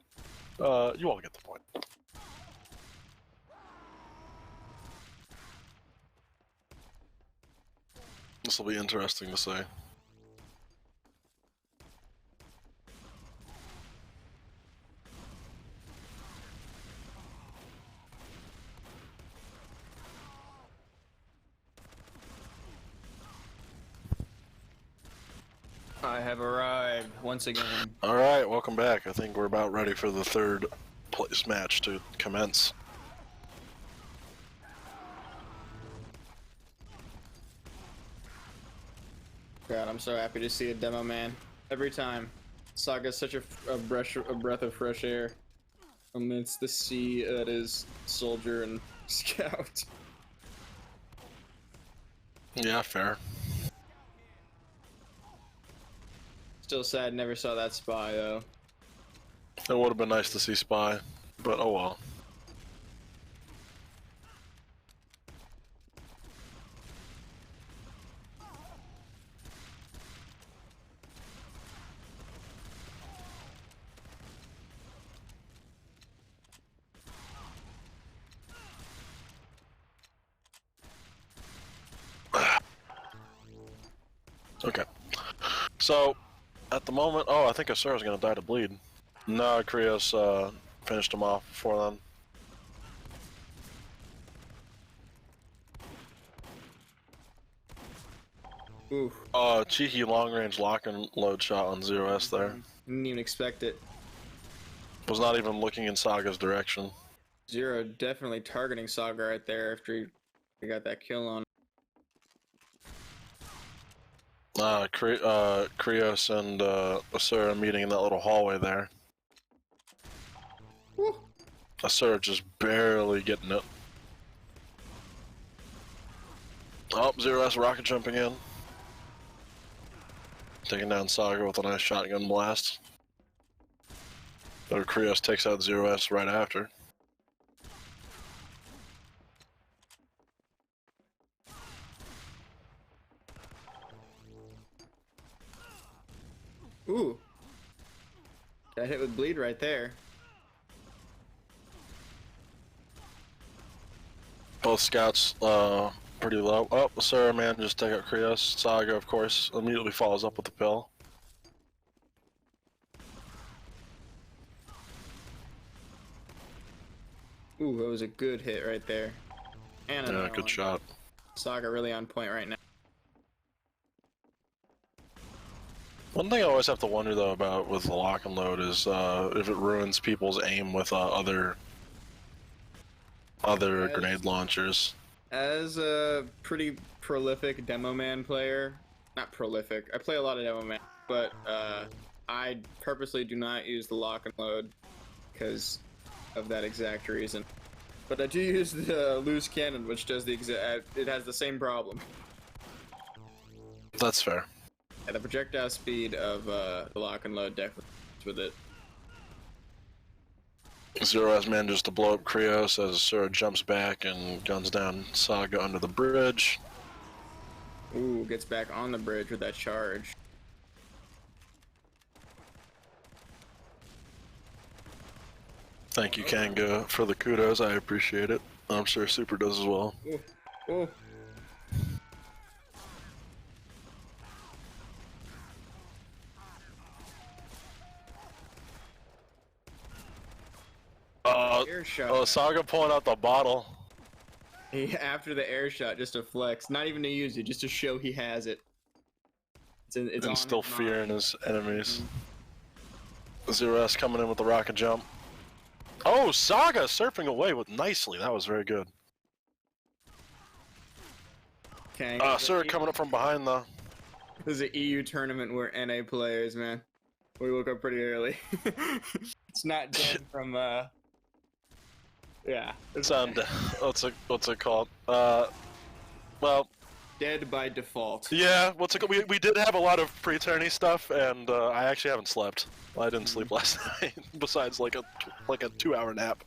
you all get the point. This will be interesting to see. I have arrived once again. Alright, welcome back. I think we're about ready for the third place match to commence. God, I'm so happy to see a demo man. Every time. Saga's such a breath of fresh air amidst the sea that is soldier and scout. Yeah, fair. Still sad never saw that spy though. It would have been nice to see Spy, but oh well. Okay. So, at the moment, oh, I think Asura's gonna die to bleed. No, Krios finished him off before then. Oof. Cheeky long-range lock and load shot on 0S there. Didn't even expect it. Was not even looking in Saga's direction. Zero definitely targeting Saga right there after he got that kill on. Krios and Asura meeting in that little hallway there. Woo. Asura just barely getting it. Oh, 0S rocket jumping in. Taking down Saga with a nice shotgun blast. But Krios takes out 0S right after. Ooh. Got hit with bleed right there. Both scouts pretty low. Oh, Asura man just take out Krios. Saga, of course, immediately follows up with the pill. Ooh, that was a good hit right there. And Yeah, good shot. Saga really on point right now. One thing I always have to wonder though about with the lock and load is if it ruins people's aim with other grenade launchers. As a pretty prolific demo man player, not prolific, I play a lot of demo man, but I purposely do not use the lock and load because of that exact reason. But I do use the loose cannon, which does the it has the same problem. That's fair. Yeah, the projectile speed of the lock and load definitely with it. Zero has manages to blow up Krios as Sura jumps back and guns down Saga under the bridge. Ooh, gets back on the bridge with that charge. Thank you, Kanga, for the kudos. I appreciate it. I'm sure Super does as well. Ooh. Ooh. Air shot. Saga pulling out the bottle. After the air shot, just to flex. Not even to use it, just to show he has it. It's Instill fear in his enemies. Zero S coming in with the rocket jump. Oh, Saga surfing away with nicely. That was very good. Okay. Sura coming up from behind though. This is an EU tournament where NA players, man. We woke up pretty early. It's not dead from yeah. It's on. What's it called? Well. Dead by default. Yeah. What's it called? We did have a lot of pre-tourney stuff, and I actually haven't slept. I didn't sleep last night. Besides like a 2-hour nap.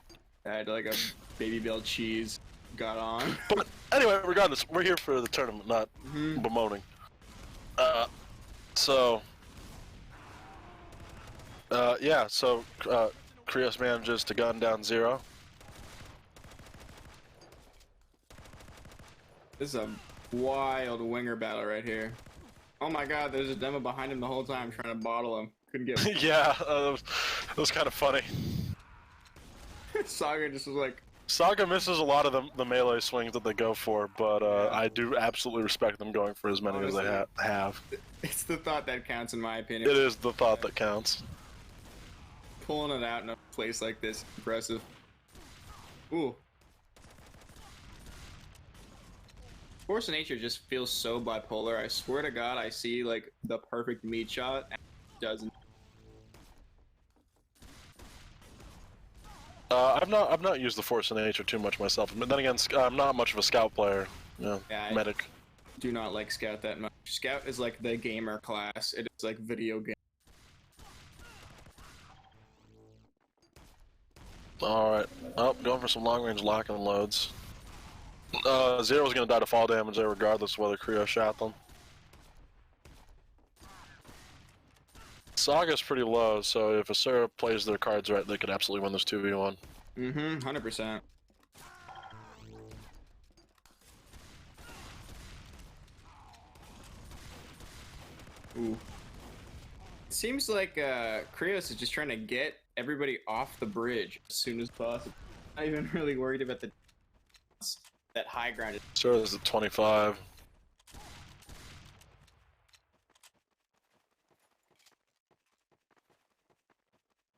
I had like a baby bell cheese. Got on. But anyway, regardless, we're here for the tournament, not bemoaning. Yeah. So Krios manages to gun down Zero. This is a wild winger battle right here. Oh my god, there's a demo behind him the whole time trying to bottle him. Couldn't get him. Yeah, that was kind of funny. Saga just was like... Saga misses a lot of the melee swings that they go for, but I do absolutely respect them going for as many Honestly, as they have. It's the thought that counts in my opinion. It is the thought that counts. Pulling it out in a place like this, impressive. Ooh. Force of Nature just feels so bipolar. I swear to God, I see like the perfect meat shot, and it doesn't. I've not used the Force of Nature too much myself, but then again, I'm not much of a scout player. Yeah, medic. I do not like scout that much. Scout is like the gamer class. It is like video game. All right. Oh, going for some long range lock and loads. Zero's gonna die to fall damage there, regardless of whether Krios shot them. Saga's pretty low, so if Asura plays their cards right, they could absolutely win this 2v1. 100%. Ooh. It seems like Krios is just trying to get everybody off the bridge as soon as possible. Not even really worried about that high ground. Asura's at 25.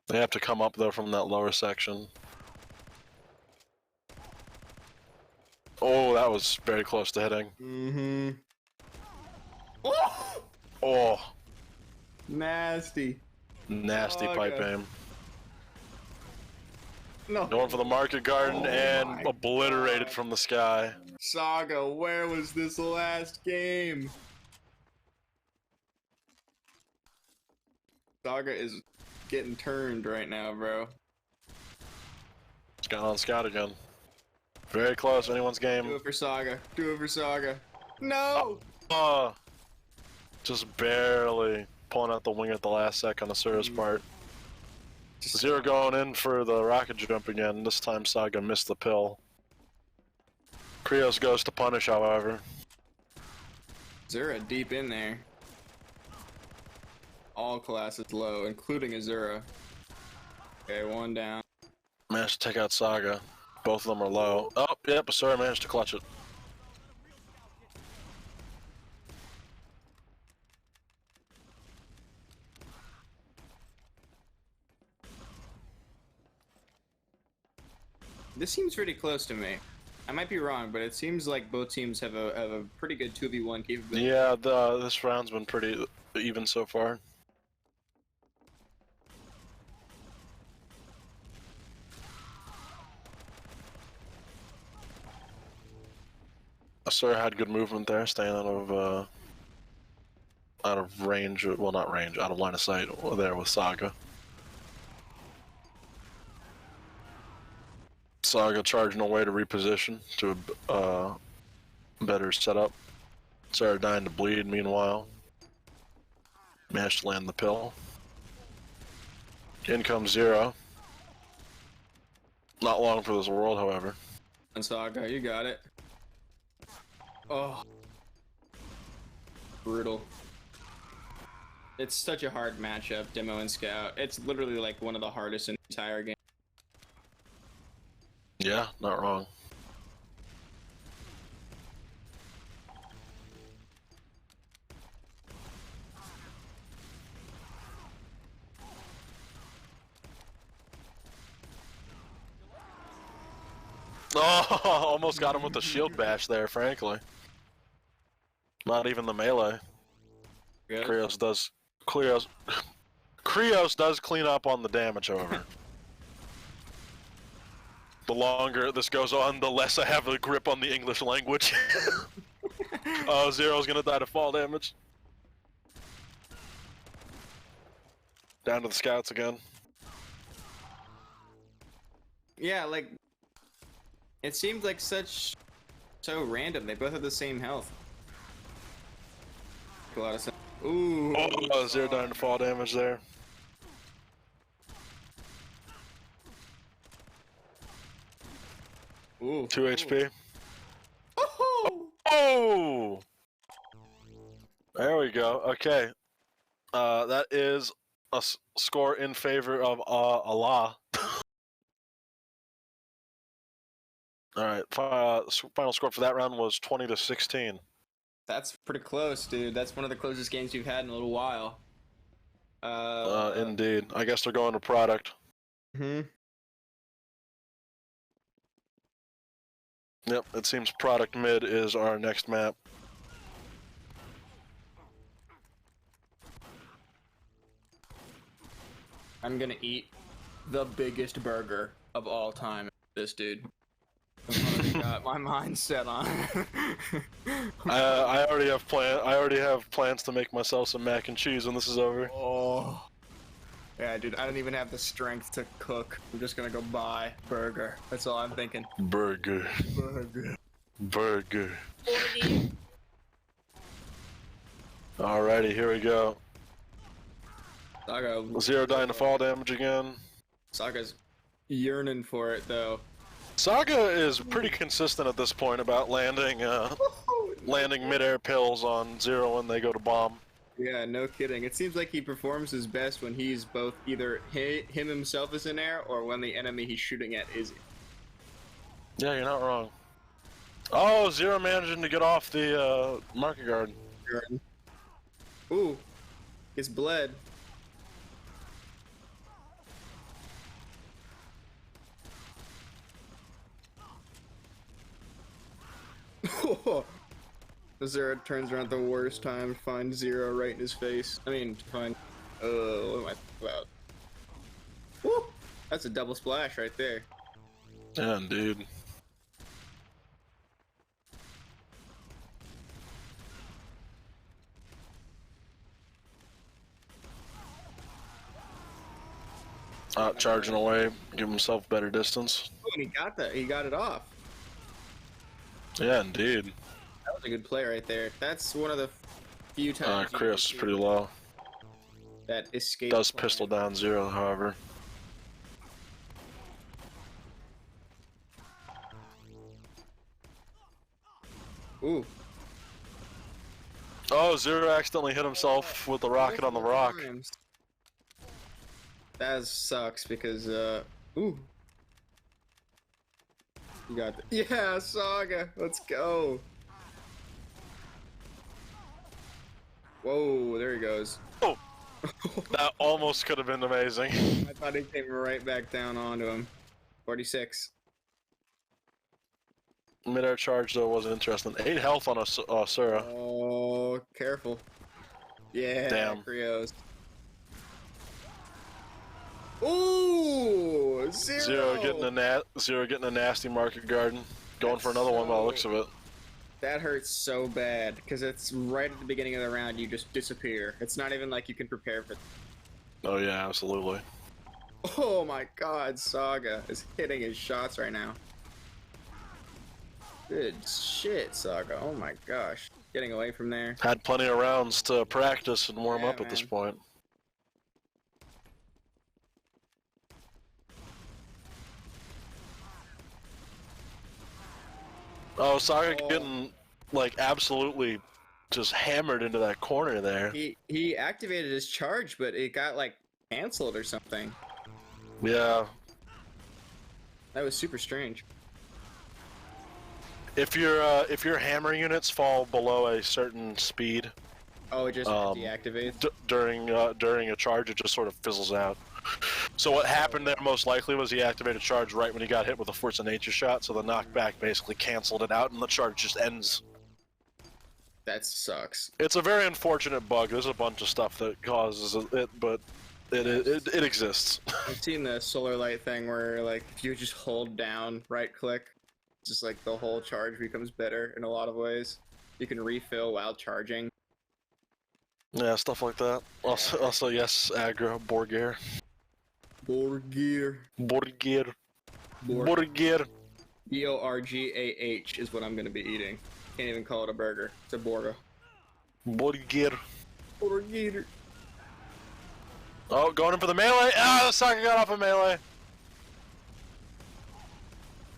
They have to come up though from that lower section. Oh, that was very close to hitting. Oh! Nasty. Nasty pipe aim. No. Going for the market garden and obliterated from the sky. Saga, where was this last game? Saga is getting turned right now, bro. It's gone on scout again. Very close, anyone's game. Do it for Saga. Do it for Saga. No! Just barely pulling out the wing at the last sec on Asura's part. Zero going in for the rocket jump again. This time Saga missed the pill. Krios goes to punish, however. Azura deep in there. All classes low, including Azura. Okay, one down. Managed to take out Saga. Both of them are low. Oh, yep, Asura managed to clutch it. This seems pretty close to me. I might be wrong, but it seems like both teams have a pretty good 2v1 capability. Yeah, this round's been pretty even so far. Sir had good movement there, staying out of range. Well, not range, out of line of sight there with Saga. Saga charging away to reposition to a better setup. Sir dying to bleed. Meanwhile, managed to land the pill. In comes Zero. Not long for this world, however. And Saga, you got it. Oh. Brutal. It's such a hard matchup, Demo and Scout. It's literally like one of the hardest in the entire game. Yeah, not wrong. Oh, almost got him with the shield bash there, frankly. Not even the melee. Good. Krios does clean up on the damage, however. The longer this goes on, the less I have a grip on the English language. Oh, Zero's gonna die to fall damage. Down to the scouts again. Yeah, like it seemed like so random. They both have the same health. A lot of sense. Ooh. Oh, Zero dying to fall damage there. Ooh. 2 HP. Oh! Oh! There we go. Okay. That is a score in favor of Allah. Alright, final score for that round was 20-16. That's pretty close, dude. That's one of the closest games you've had in a little while. Indeed. I guess they're going to product. Yep, it seems product mid is our next map. I'm gonna eat the biggest burger of all time. This dude. I've already got my mind set on. I already have plans to make myself some mac and cheese when this is over. Oh. Yeah, dude, I don't even have the strength to cook. I'm just gonna go buy burger. That's all I'm thinking. Burger. Burger. Burger. Alrighty, here we go. Saga. Zero dying to fall damage again. Saga's yearning for it, though. Saga is pretty consistent at this point about landing mid-air pills on Zero when they go to bomb. Yeah, no kidding. It seems like he performs his best when he's both either him himself is in air or when the enemy he's shooting at is. Yeah, you're not wrong. Oh, Zero managing to get off the market guard. Ooh, gets bled. Zero turns around at the worst time, finds Zero right in his face. I mean, find. What am I about? Woo! That's a double splash right there. Yeah, dude. Charging away, give himself better distance. Oh, and he got that. He got it off. Yeah, indeed. That was a good play right there. That's one of the few times. Chris is pretty low. That escape. Does pistol down Zero, however. Ooh. Oh, Zero accidentally hit himself with the rocket on the rock. That sucks because, ooh. You got the yeah, Saga, let's go. Whoa, there he goes. Oh, that almost could have been amazing. I thought he came right back down onto him. 46. Mid-air charge, though, wasn't interesting. 8 health on a Sura. Oh, careful. Yeah, damn. Krios. Ooh, Zero Zero getting a nasty market garden. Going for another one by the looks of it. That hurts so bad because it's right at the beginning of the round. You just disappear. It's not even like you can prepare for. Oh yeah, absolutely. Oh my God, Saga is hitting his shots right now. Good shit, Saga. Oh my gosh, getting away from there. Had plenty of rounds to practice and warm up at this Man. point. Oh, Saga getting like absolutely just hammered into that corner there. He activated his charge, but it got like canceled or something. Yeah. That was super strange. If your hammer units fall below a certain speed, oh, it just deactivates during a charge. It just sort of fizzles out. So what happened there most likely was he activated charge right when he got hit with a Force of Nature shot, so the knockback basically canceled it out and the charge just ends. That sucks. It's a very unfortunate bug. There's a bunch of stuff that causes it, but it exists. I've seen the solar light thing where like if you just hold down right click, just like the whole charge becomes better in a lot of ways. You can refill while charging. Yeah, stuff like that. Also yes, aggro, Borgir. Borgir. Borgir. Borgir. Borgah is what I'm gonna be eating. Can't even call it a burger. It's a Borgah. Borgir. Borgir. Oh, going in for the melee! Ah, the Saga got off a melee!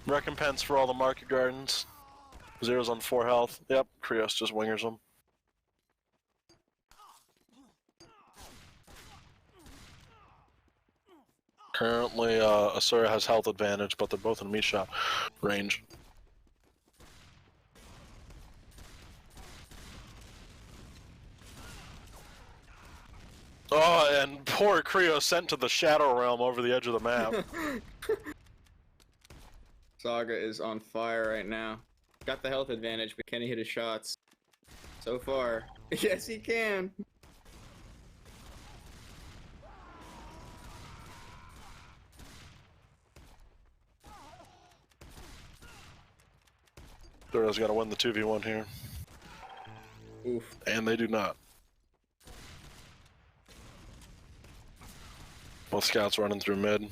Recompense for all the market gardens. Zero's on 4 health. Yep, Krios just wingers him. Currently, Asura has health advantage, but they're both in meat shot range. Oh, and poor Krios sent to the Shadow Realm over the edge of the map. Saga is on fire right now. Got the health advantage, but can he hit his shots? So far. Yes, he can! Zero's got to win the 2v1 here. Oof. And they do not. Both scouts running through mid.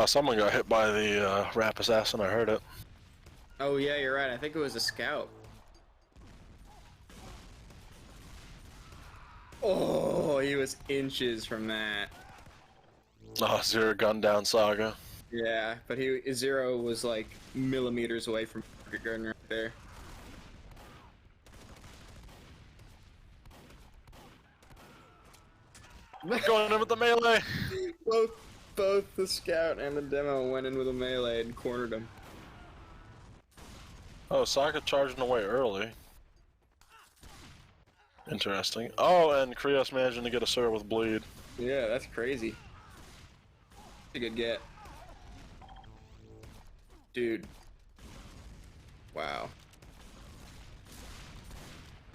Someone got hit by the rap assassin, I heard it. Oh yeah, you're right. I think it was a scout. Oh, he was inches from that. Oh, Zero gunned down Saga. Yeah, but Zero was like millimeters away from Market Garden right there. Going in with the melee! Both the scout and the demo went in with a melee and cornered him. Oh, Saga charging away early. Interesting. Oh, and Krios managing to get a Asura with bleed. Yeah, that's crazy. A good get. Dude. Wow.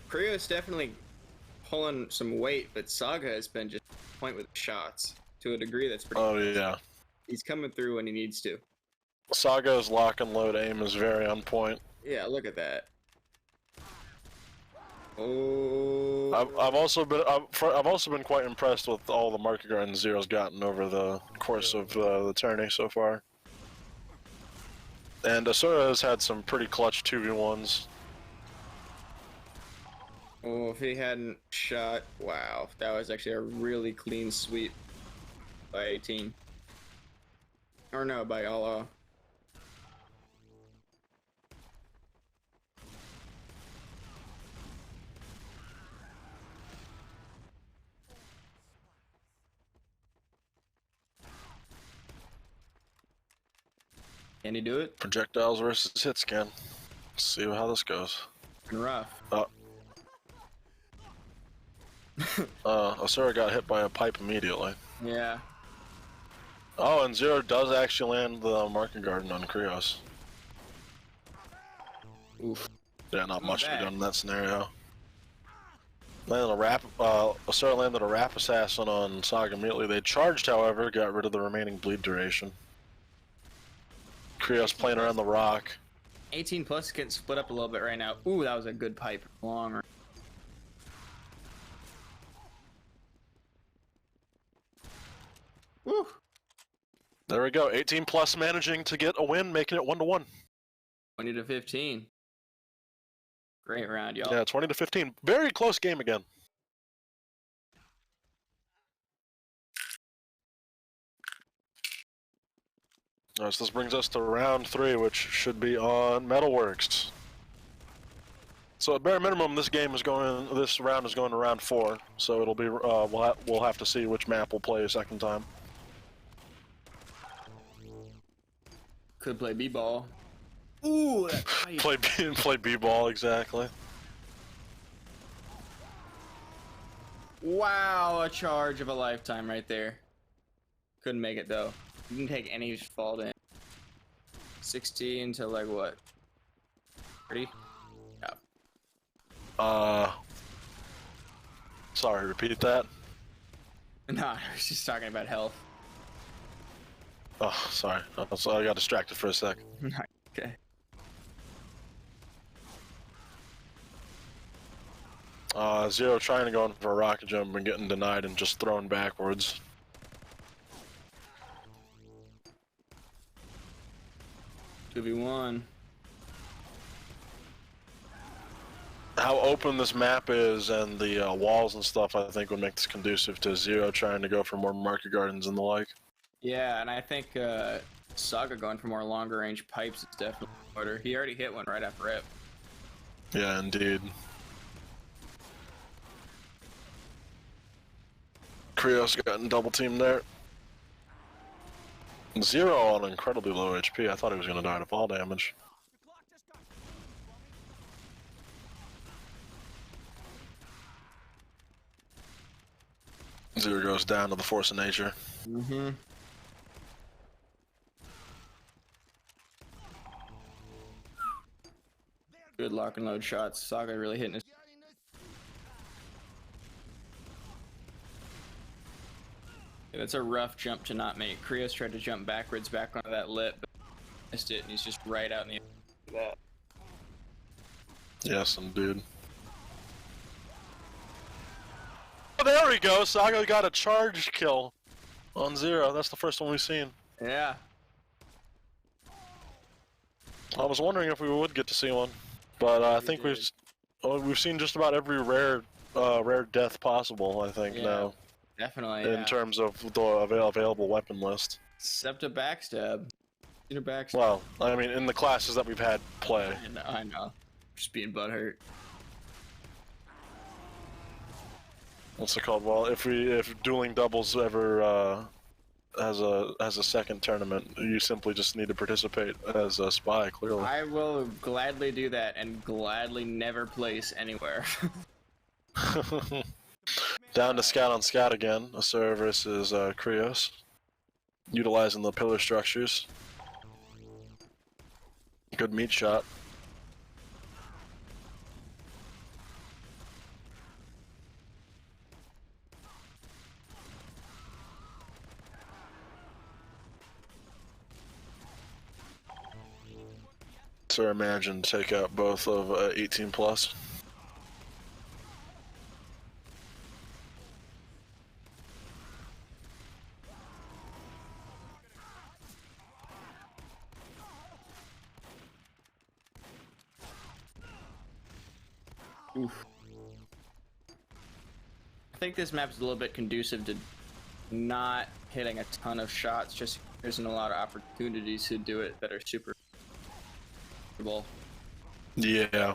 Krios definitely pulling some weight, but Saga has been just point with shots to a degree that's pretty. Oh yeah. He's coming through when he needs to. Saga's lock and load aim is very on point. Yeah, look at that. Oh. I've also been quite impressed with all the market garden Zero's gotten over the course of the tourney so far. And Asura has had some pretty clutch 2v1s. Oh, if he hadn't shot, wow, that was actually a really clean sweep by 18. Or no, by Allah. Can he do it? Projectiles versus hit scan. Let's see how this goes. And rough. Asura got hit by a pipe immediately. Yeah. Oh, and Zero does actually land the market garden on Krios. Oof. Yeah, not Oh, much to be that. done in that scenario. Landed a wrap. Sarah landed a wrap assassin on Saga immediately. They charged, however, got rid of the remaining bleed duration. Krios playing around the rock. 18 plus getting split up a little bit right now. Ooh, that was a good pipe. Long range. Woo. There we go. 18 plus managing to get a win, making it 1-1. 20 to 15. Great round, y'all. Yeah, 20 to 15. Very close game again. So this brings us to round 3, which should be on Metalworks. So at bare minimum, this round is going to round 4. So it'll be we'll have to see which map we'll play a second time. Could play b-ball. Ooh, that pipe. play b-ball, exactly. Wow, a charge of a lifetime right there. Couldn't make it though. Didn't take any fall in. 16 to like what? 30? Yeah. Sorry, repeat that. Nah, I was just talking about health. Oh, sorry. I got distracted for a sec. Okay. Zero trying to go in for a rocket jump and getting denied and just thrown backwards. Two v one. How open this map is and the walls and stuff, I think, would make this conducive to Zero trying to go for more market gardens and the like. Yeah, and I think Saga going for more longer range pipes is definitely harder. He already hit one right after rip. Yeah, indeed. Krios got double teamed there. Zero on incredibly low HP. I thought he was going to die to fall damage. Zero goes down to the force of nature. Mm-hmm. Good lock and load shots. Saga really hitting his. Yeah, that's a rough jump to not make. Krios tried to jump backwards back onto that lip, but missed it, and he's just right out in the that. Yes, indeed. Oh, there we go. Saga got a charge kill on Zero. That's the first one we've seen. Yeah. I was wondering if we would get to see one, but I think we've seen just about every rare death possible. I think now. Definitely. In terms of the available weapon list. Except a backstab. Backstab. Well, I mean, in the classes that we've had play. I know. Just being butthurt. What's it called? Well, if Dueling Doubles ever has a second tournament, you simply just need to participate as a spy. Clearly. I will gladly do that and gladly never place anywhere. Down to scout on scout again. Asura versus Krios. Utilizing the pillar structures. Good meat shot. Asura managing to take out both of 18 plus. Oof. I think this map is a little bit conducive to not hitting a ton of shots, just there isn't a lot of opportunities to do it that are super comfortable. Yeah.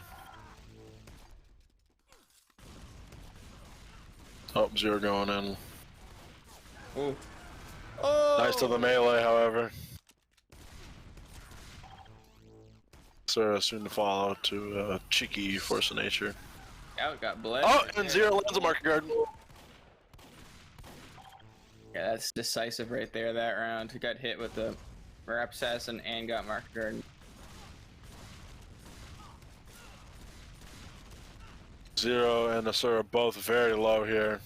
Oh, Zero going in. Ooh. Oh! Nice to the melee, however. Sarah soon to follow to cheeky force of nature. Out got blessed. Oh, and Zero lands a market garden. Yeah, that's decisive right there that round. He got hit with the wrap assassin and got market garden. Zero and Asura both very low here.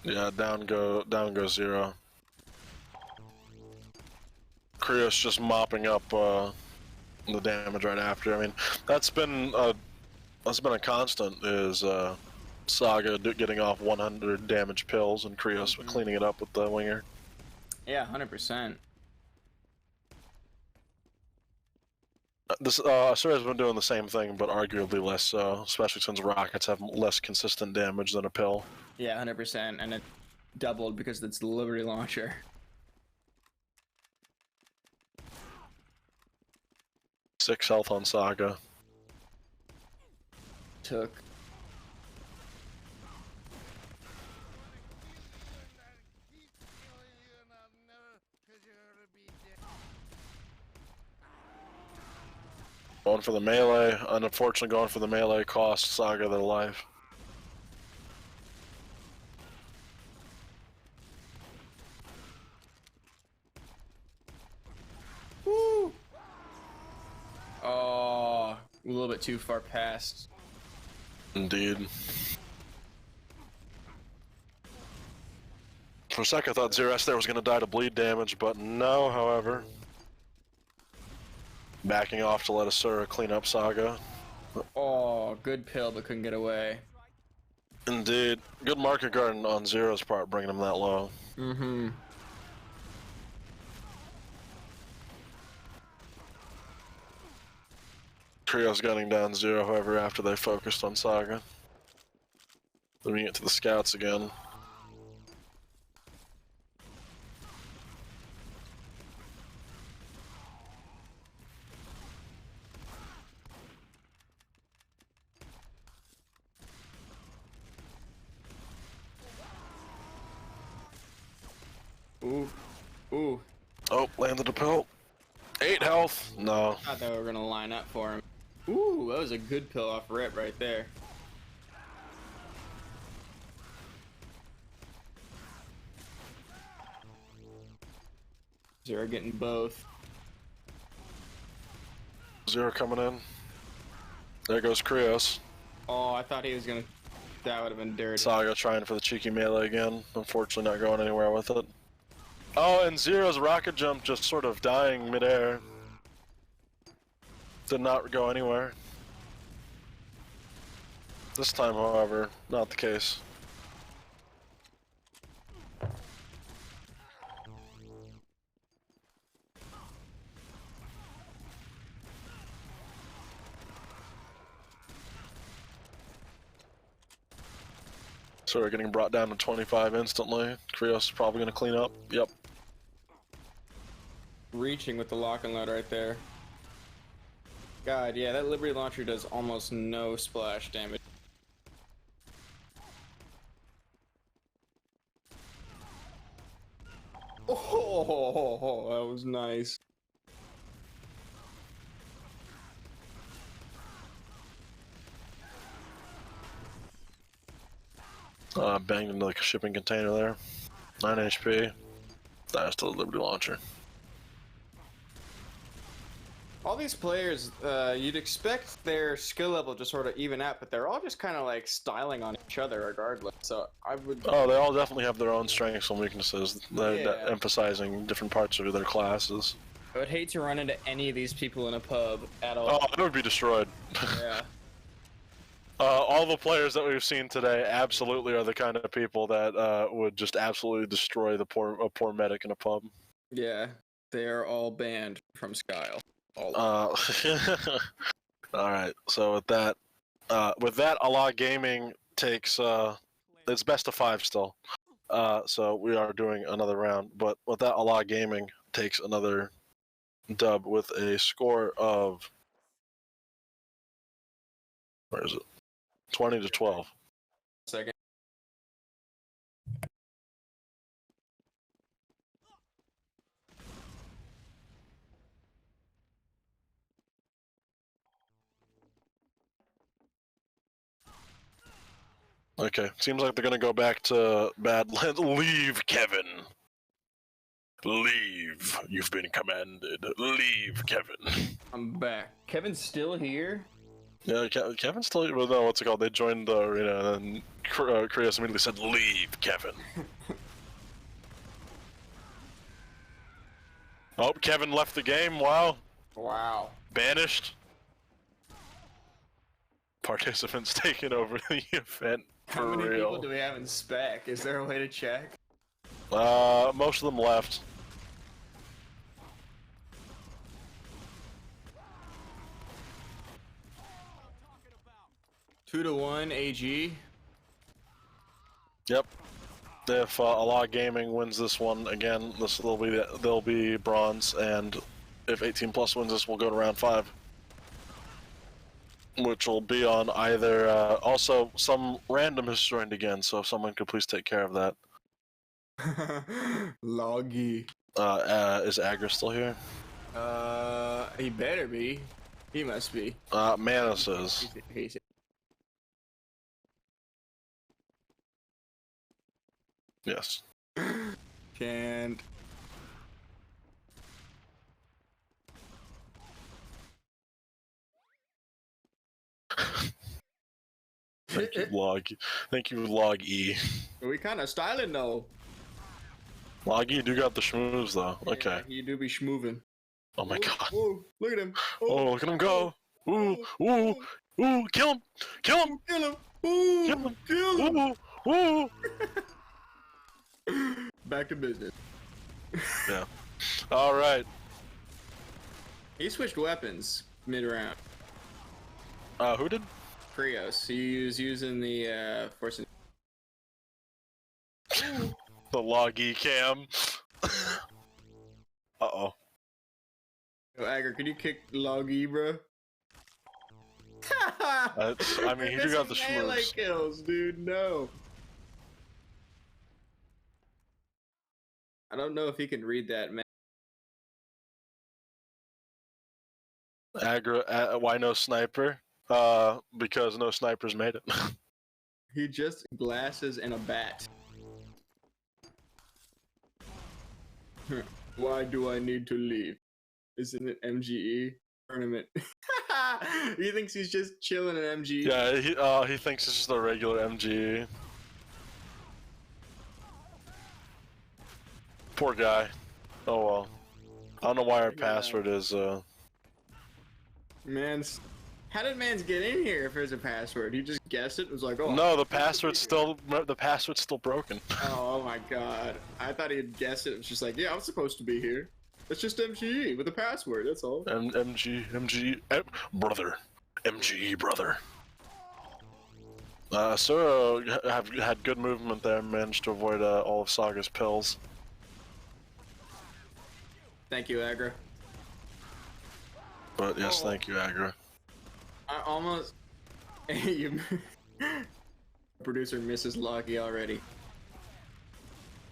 Yeah, down goes Zero. Krios just mopping up the damage right after. I mean, that's been a constant, is Saga getting off 100 damage pills and Krios cleaning it up with the winger. Yeah, 100%. This Asura's been doing the same thing, but arguably less so, especially since rockets have less consistent damage than a pill. Yeah, 100%, and it doubled because it's the Liberty Launcher. Six health on Saga. Took. Going for the melee. Unfortunately, going for the melee cost Saga their life. Woo! Oh, a little bit too far past. Indeed. For a second, I thought Zero there was going to die to bleed damage, but no, however. Backing off to let Asura clean up Saga. Oh, good pill, but couldn't get away. Indeed. Good market guard on Zero's part, bringing him that low. Mm-hmm. Krios gunning down Zero, however, after they focused on Saga. Moving it to the scouts again. Ooh. Ooh. Oh, landed a pill. 8 health. No. I thought they were gonna line up for him. Ooh, that was a good pill off rip right there. Zero getting both. Zero coming in. There goes Krios. Oh, I thought he was gonna. That would have been dirty. Saga trying for the cheeky melee again. Unfortunately, not going anywhere with it. Oh, and Zero's rocket jump just sort of dying midair. Did not go anywhere. This time, however, not the case. So we're getting brought down to 25 instantly. Krios is probably going to clean up. Yep. Reaching with the lock and load right there. God, yeah, that Liberty Launcher does almost no splash damage. Oh, that was nice. Banged into like a shipping container there. 9 HP. That's to the Liberty Launcher. All these players, you'd expect their skill level to sort of even out, but they're all just kind of like styling on each other regardless. So I would. Oh, they all definitely have their own strengths and weaknesses. They're Yeah. emphasizing different parts of their classes. I would hate to run into any of these people in a pub at all. Oh, it would be destroyed. Yeah. All the players that we've seen today absolutely are the kind of people that would just absolutely destroy a poor medic in a pub. Yeah. They are all banned from Skyle. All right. So with that, Allah Gaming takes it's best of 5 still. So we are doing another round, but with that, Allah Gaming takes another dub with a score of, where is it? 20-12. Second. Okay, seems like they're gonna go back to Badlands. Leave, Kevin. Leave. You've been commanded. Leave, Kevin. I'm back. Kevin's still here? Yeah, Kevin still. Well, no, what's it called? They joined the arena, and then Krios immediately said, "Leave, Kevin." Oh, Kevin left the game. Wow. Wow. Banished. Participants taking over the event. How For many real. people do we have in spec? Is there a way to check? Most of them left. Two to 1 AG. Yep. If Allah Gaming wins this one again, they'll be bronze, and if 18 plus wins this, we'll go to round 5, which will be on either. Also, some random has joined again, so if someone could please take care of that. Loggy. Is Agra still here? He better be. He must be. Manus is. He's Yes. Can't. Thank you, Log. Thank you, Log E. We kind of styling though. Log E, you do got the schmooze though. Okay. Yeah, you do be schmoovin'. Oh my god. Whoa, look at him. Oh, look at him go. Ooh, ooh, ooh, kill him! Kill him! Kill him. Ooh, Kill him! kill him. Ooh, ooh. Back to business. Yeah. All right. He switched weapons mid-round. Who did? Krios. He was using the force. The Loggy cam. Uh-oh. Yo, Agar, can you kick Loggy, bro? I mean, he do got the melee schmooze. kills, dude. No. I don't know if he can read that, man. Agra, why no sniper? Because no snipers made it. He just glasses and a bat. Why do I need to leave? Isn't it MGE tournament? He thinks he's just chilling at MGE. Yeah, he thinks it's just a regular MG. Poor guy. Oh well. I don't know why our password is Man's. How did Mans get in here if there's a password? He just guessed it and was like, oh. No, the password's still broken. Oh my god. I thought he had guessed it. It was just like, yeah, I'm supposed to be here. It's just MGE with a password, that's all. MGE, brother. MGE, brother. So have had good movement there, managed to avoid all of Saga's pills. Thank you, Agra. But yes, thank you, Agra. I almost. You. Producer misses Lucky already.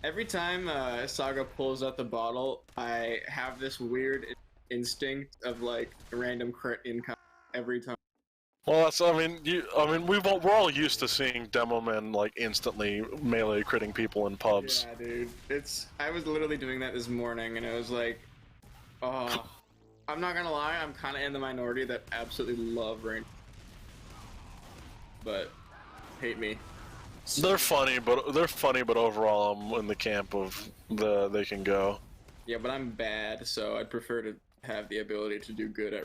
Every time Saga pulls out the bottle, I have this weird instinct of like random crit income every time. Well, that's. I mean, we're all used to seeing demo men like instantly melee critting people in pubs. Yeah, dude. I was literally doing that this morning, and it was like, oh. I'm not gonna lie, I'm kind of in the minority that absolutely love rain, but hate me. They're funny, but overall, I'm in the camp of they can go. Yeah, but I'm bad, so I'd prefer to have the ability to do good at.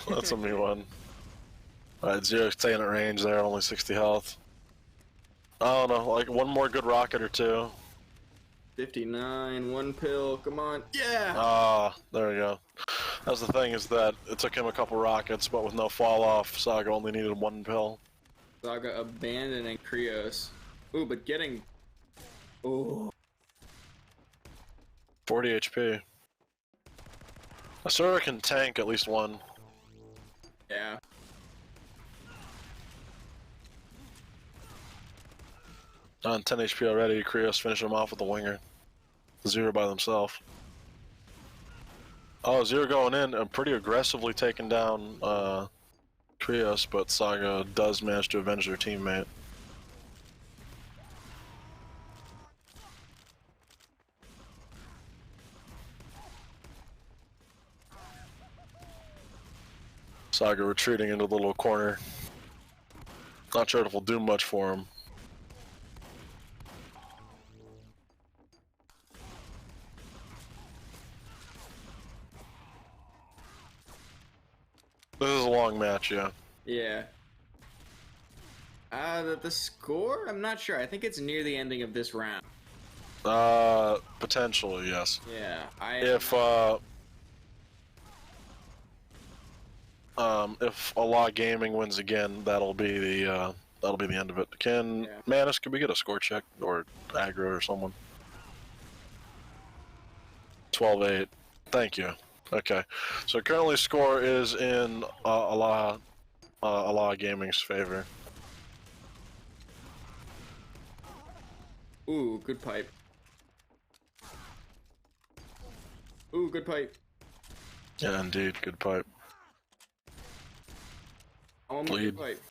That's a new one. Alright, Zero staying at range there, only 60 health. I don't know, like one more good rocket or two. 59, one pill, come on. Yeah! Ah, there we go. That's the thing, is that it took him a couple rockets, but with no fall off, Saga only needed one pill. Saga abandoning Krios. Ooh, but getting. Ooh. 40 HP. Asura can tank at least one. Yeah. On 10 HP already, Krios finished him off with a winger. Zero by themselves. Oh, Zero going in and pretty aggressively taking down Krios, but Saga does manage to avenge their teammate. Saga retreating into the little corner. Not sure if it'll do much for him. This is a long match, yeah. Yeah. The score? I'm not sure. I think it's near the ending of this round. Potentially, yes. Yeah. If Allah Gaming wins again, that'll be the end of it. Manus, can we get a score check or aggro or someone? 12-8. Thank you. Okay. So currently score is in Allah Gaming's favor. Ooh, good pipe. Ooh, good pipe. Yeah, indeed, good pipe. Good pipe.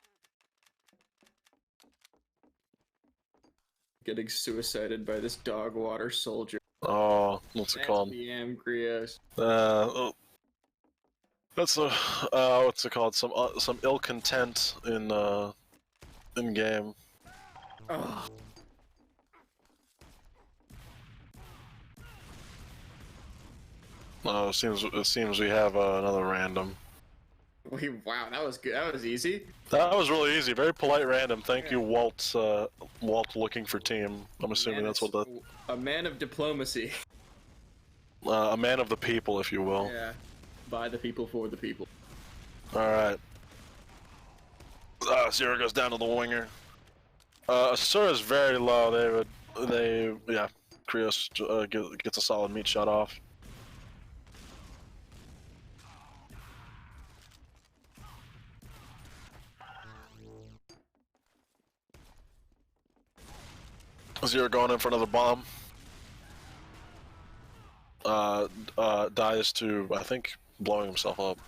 Getting suicided by this dog water soldier. Oh, what's it called? SBM Grios. That's what's it called? Some ill content in game. Oh. It seems we have another random. Wow, that was good. That was easy. That was really easy. Very polite random. Thank you, Walt. Walt looking for team. I'm assuming that's what a man of diplomacy. A man of the people, if you will. Yeah. By the people, for the people. All right. Zero goes down to the winger. Asura's very low. Krios gets a solid meat shot off. Zero going in for another bomb. Dies to, I think, blowing himself up.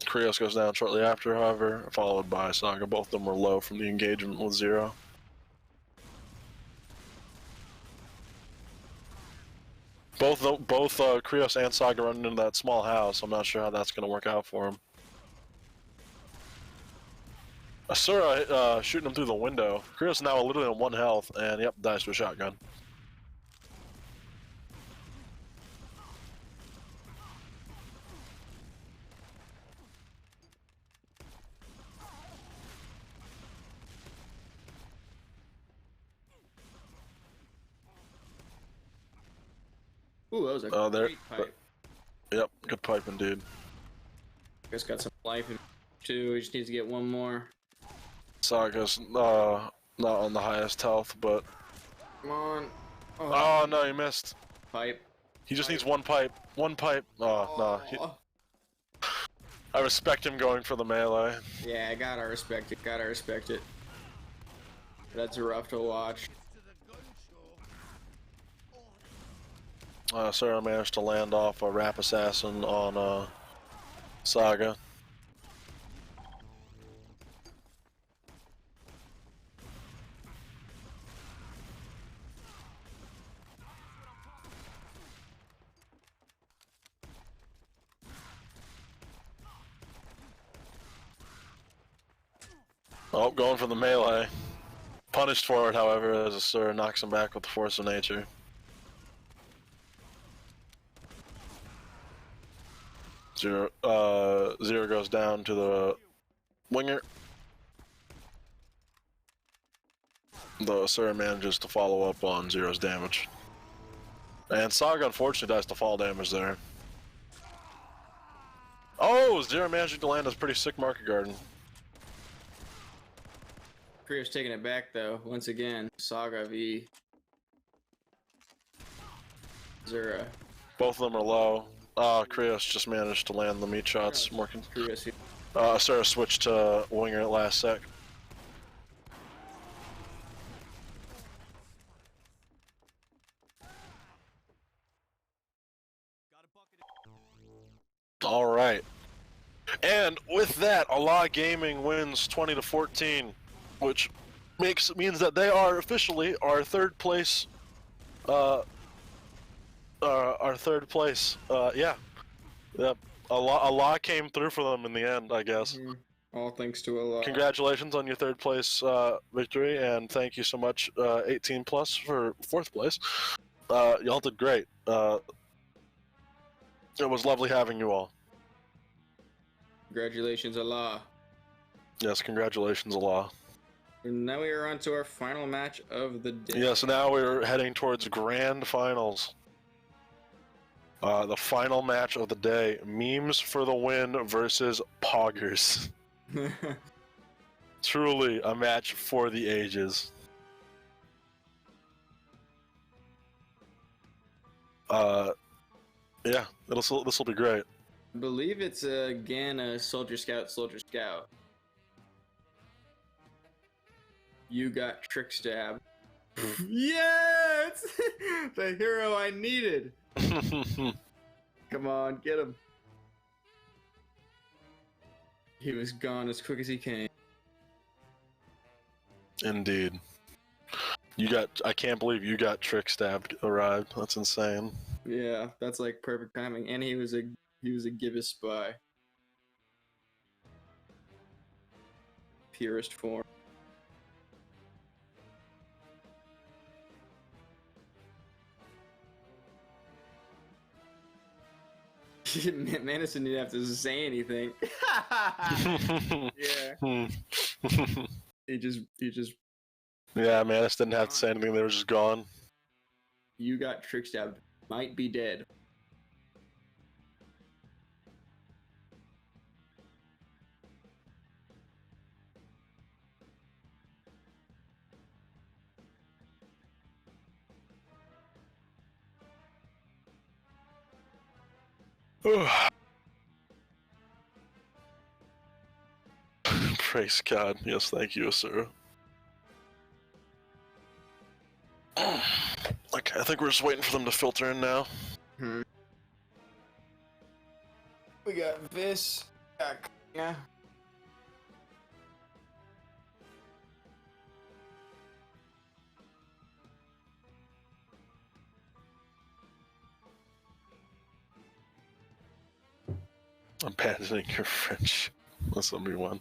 Krios goes down shortly after, however, followed by Saga. Both of them were low from the engagement with Zero. Both Krios and Saga running into that small house. I'm not sure how that's going to work out for him. Asura shooting him through the window. Krios now literally on 1 health, and yep, dies to a shotgun. Ooh, that was a great pipe. Yep, good pipe indeed. Guess got some life in too. He just needs to get one more. Saga's not on the highest health, but... Come on. Oh no, he missed. Pipe. He just needs one pipe. One pipe. Oh, no. I respect him going for the melee. Yeah, I gotta respect it. Gotta respect it. That's rough to watch. Sarah managed to land off a Rap Assassin on Saga. Oh, going for the melee. Punished for it, however, as Asura knocks him back with the force of nature. Zero goes down to the winger. The Asura manages to follow up on Zero's damage. And Saga unfortunately dies to fall damage there. Oh, Zero managing to land a pretty sick market garden. Krios taking it back though, once again. Saga v Zero. Both of them are low. Krios just managed to land the meat shots. Krios. Asura switched to winger at last sec. All right. And with that, Allah Gaming wins 20-14, which means that they are officially our third place. Yeah. Yep. a lot came through for them in the end, I guess. Mhm. All thanks to a lot. Congratulations on your 3rd place victory, and thank you so much, 18 plus for 4th place. Y'all did great. It was lovely having you all. Congratulations, Allah. Yes, congratulations, Allah. And now we are on to our final match of the day. Yeah, so now we're heading towards grand finals. The final match of the day, Memes for the win versus Poggers. Truly a match for the ages. Yeah, this will be great. I believe it's again a Soldier Scout, Soldier Scout. You got Trick Stab. Yeah, it's the hero I needed. Come on, get him. He was gone as quick as he came. Indeed. I can't believe you got Trick Stabbed arrived. That's insane. Yeah, that's like perfect timing. And he was a Gibbous spy. Purest form. Madison didn't have to say anything. Yeah. He just. Yeah, Manus didn't have to say anything. They were just gone. You got Trick Stabbed. Might be dead. Praise God. Yes, thank you, sir. Okay, I think we're just waiting for them to filter in now. We got this. Yeah. Abandoning your French. That's number one.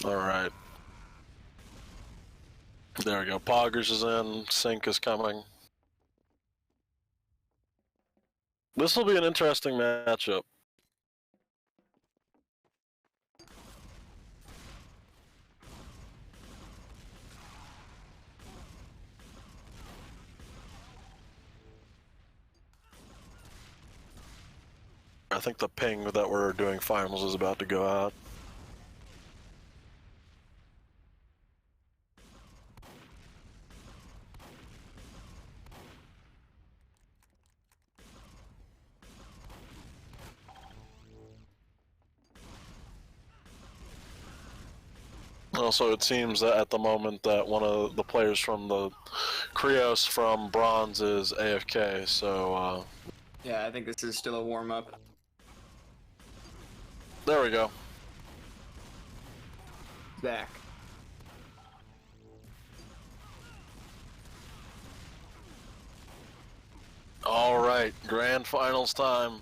All right. There we go. Poggers is in. Sync is coming. This will be an interesting matchup. I think the ping that we're doing finals is about to go out. Also, it seems that at the moment that one of the players from the Krios from Bronze is AFK, so Yeah, I think this is still a warm-up. there we go. Back. Alright, grand finals time.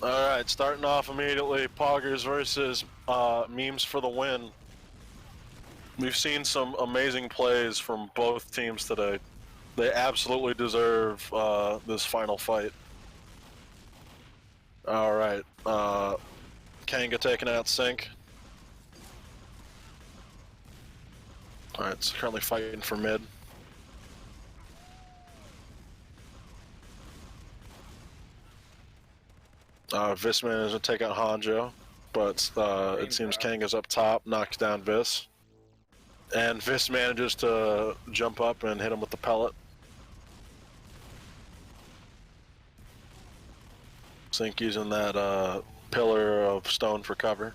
Alright, starting off immediately, Poggers versus Memes for the win. We've seen some amazing plays from both teams today. They absolutely deserve this final fight. Alright, Kanga taking out Sync. Alright, it's currently fighting for mid. Vis manages to take out Hanjo, but it seems Kanga's up top, knocks down Vis. And Vis manages to jump up and hit him with the pellet. Sync using that pillar of stone for cover.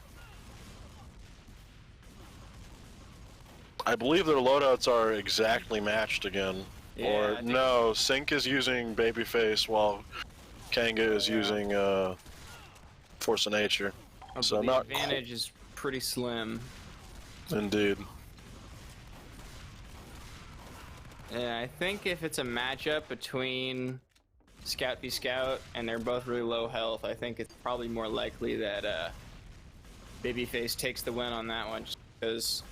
I believe their loadouts are exactly matched again. Yeah, Or no, Sync is using Babyface while Kanga is using Force of Nature. Oh, So the not advantage is pretty slim. Indeed. Yeah, I think if it's a matchup between Scout v Scout and they're both really low health, I think it's probably more likely that Babyface takes the win on that one, just because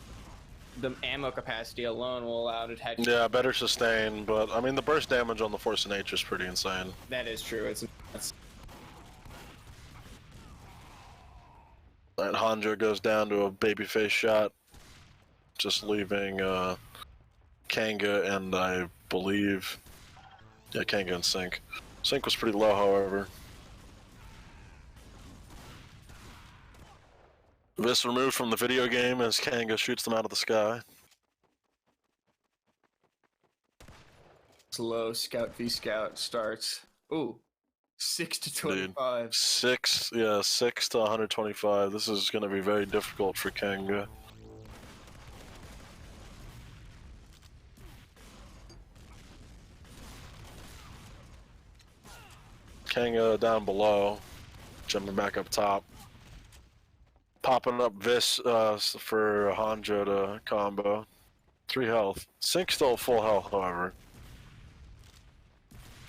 the ammo capacity alone will allow it to catch. Yeah, better sustain, but I mean the burst damage on the Force of Nature is pretty insane. That is true. It's That Hanjo goes down to a Babyface shot, just leaving Kanga and I believe, yeah, Kanga and Sync. Sync was pretty low, however. This removed from the video game as Kanga shoots them out of the sky. slow. Scout v Scout starts. Ooh, 6 to 25. Dude, 6 to 125. This is going to be very difficult for Kanga. Kanga down below, jumping back up top. Popping up Vis for Hanjo to combo. 3 health. Sync still full health, however.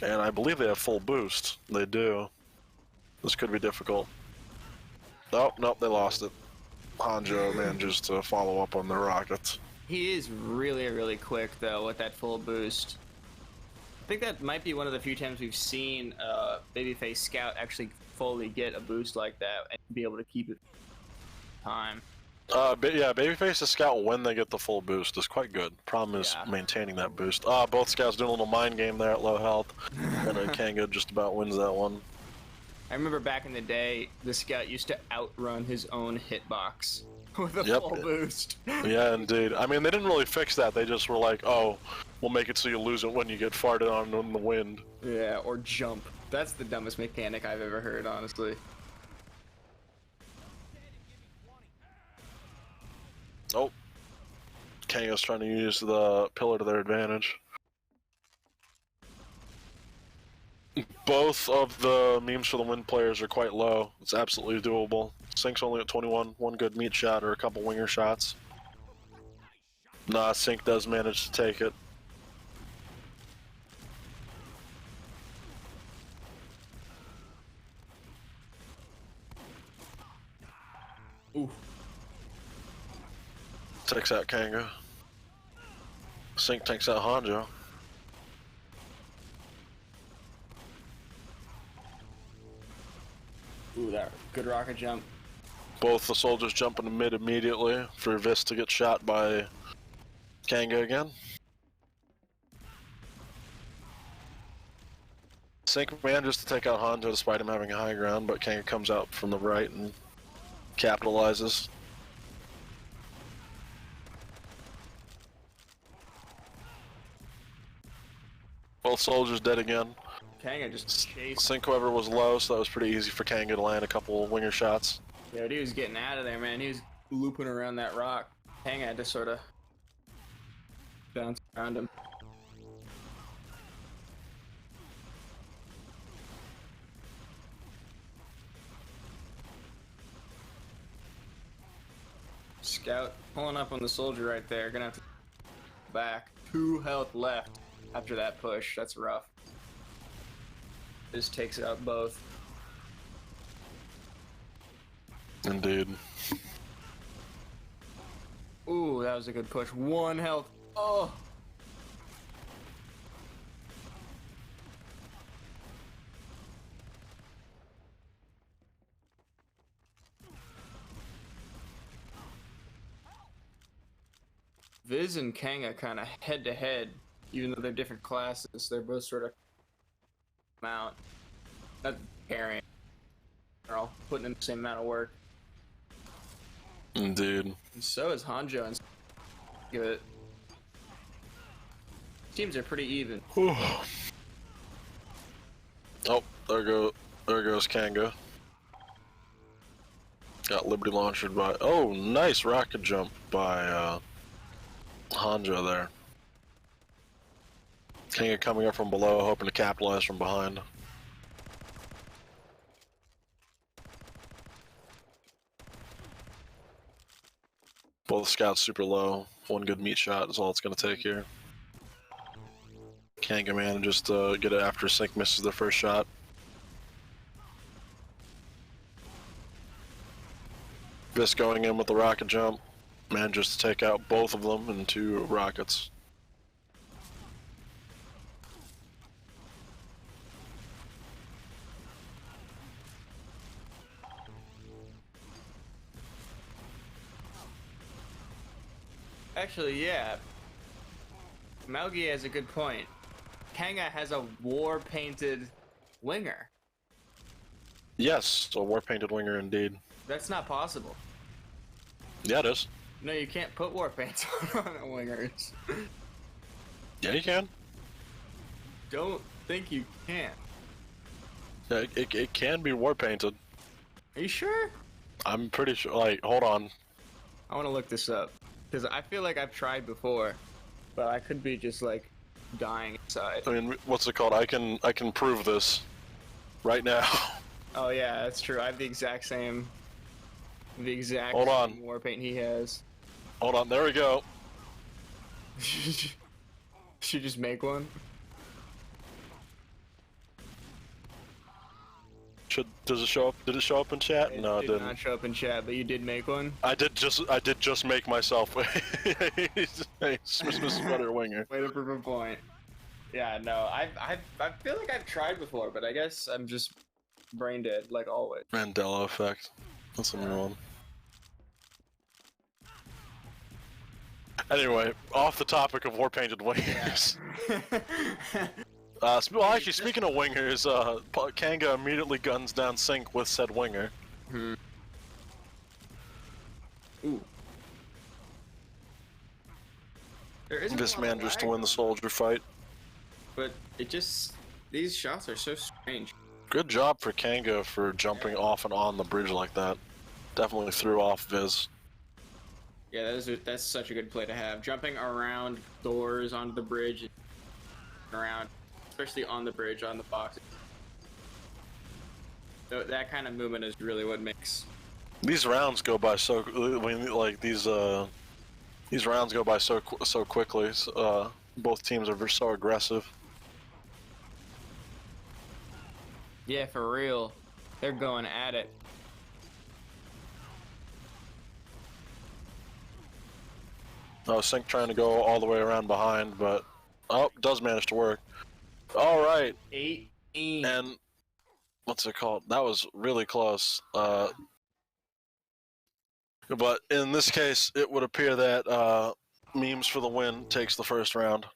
And I believe they have full boost. They do. This could be difficult. Nope, they lost it. Hanjo manages to follow up on the rockets. He is really, really quick, though, with that full boost. I think that might be one of the few times we've seen Babyface Scout actually fully get a boost like that and be able to keep it time. Yeah, Babyface and Scout, when they get the full boost, is quite good. Problem is maintaining that boost. Both Scouts doing a little mind game there at low health, and then Kanga just about wins that one. I remember back in the day, the Scout used to outrun his own hitbox with a full boost. Yeah, indeed. I mean, they didn't really fix that. They just were like, oh, we'll make it so you lose it when you get farted on in the wind. Yeah, or jump. That's the dumbest mechanic I've ever heard, honestly. Oh. Kanga's trying to use the pillar to their advantage. Both of the memes for the win players are quite low. It's absolutely doable. Sync's only at 21. One good meat shot or a couple winger shots. Nah, Sync does manage to take it. Ooh. Takes out Kanga. Sync takes out Hanjo. Ooh, that good rocket jump. Both the soldiers jump into mid immediately for Vis to get shot by Kanga again. Sync manages to take out Hanjo despite him having a high ground, but Kanga comes out from the right and capitalizes. Both soldiers dead again. Kanga just chased. Sync, however, was low, so that was pretty easy for Kanga to land a couple winger shots. Yeah, but he was getting out of there, man. He was looping around that rock. Kanga had to sort of bounce around him. Scout pulling up on the soldier right there. Gonna have to back. 2 health left after that push. That's rough. Just takes it out both. Indeed. Ooh, that was a good push. 1 health. Oh! Viz and Kanga kind of head-to-head, even though they're different classes. They're both sort of out. Not carrying. They're all putting in the same amount of work. Indeed. And so is Hanjo and give it. Teams are pretty even. Oh, there goes Kanga. Got Liberty launched by. Oh, nice rocket jump by Hanjo there. Kanga coming up from below, hoping to capitalize from behind. Both scouts super low. One good meat shot is all it's going to take here. Kanga manages to get it after Sync misses their first shot. Vis going in with the rocket jump. Manages to take out both of them in 2 rockets. Actually, yeah. Malgi has a good point. Kanga has a war-painted winger. Yes, a war-painted winger indeed. That's not possible. Yeah, it is. No, you can't put war paints on wingers. Yeah, you can. Don't think you can. Yeah, it can be war-painted. Are you sure? I'm pretty sure. Like, hold on. I want to look this up. Because I feel like I've tried before, but I could be just, like, dying inside. I mean, what's it called? I can prove this right now. Oh, yeah, that's true. I have the exact same Hold on. war paint he has. Hold on, there we go. Should just make one? Does it show up? Did it show up in chat? No, it did didn't. not show up in chat, but you did make one. I did just make myself a Smith sweater winger. Way to prove a point. Yeah, no, I feel like I've tried before, but I guess I'm just brain dead, like always. Mandela effect. That's a new one. Anyway, off the topic of war-painted wingers. Yeah. Well, actually, speaking of wingers, Kanga immediately guns down Sync with said winger. Hmm. Ooh. There isn't This a lot of manages to lag win the on soldier fight. But it just... These shots are so strange. Good job for Kanga for jumping off and on the bridge like that. Definitely threw off Viz. Yeah, that's such a good play to have. Jumping around doors onto the bridge, and around, especially on the bridge, on the box. So that kind of movement is really what makes... These rounds go by so... like, these rounds go by so quickly. Both teams are so aggressive. Yeah, for real. They're going at it. Oh, Sync trying to go all the way around behind, but... Oh, does manage to work. Alright. 18. And... what's it called? That was really close. But in this case, it would appear that Memes for the win takes the first round.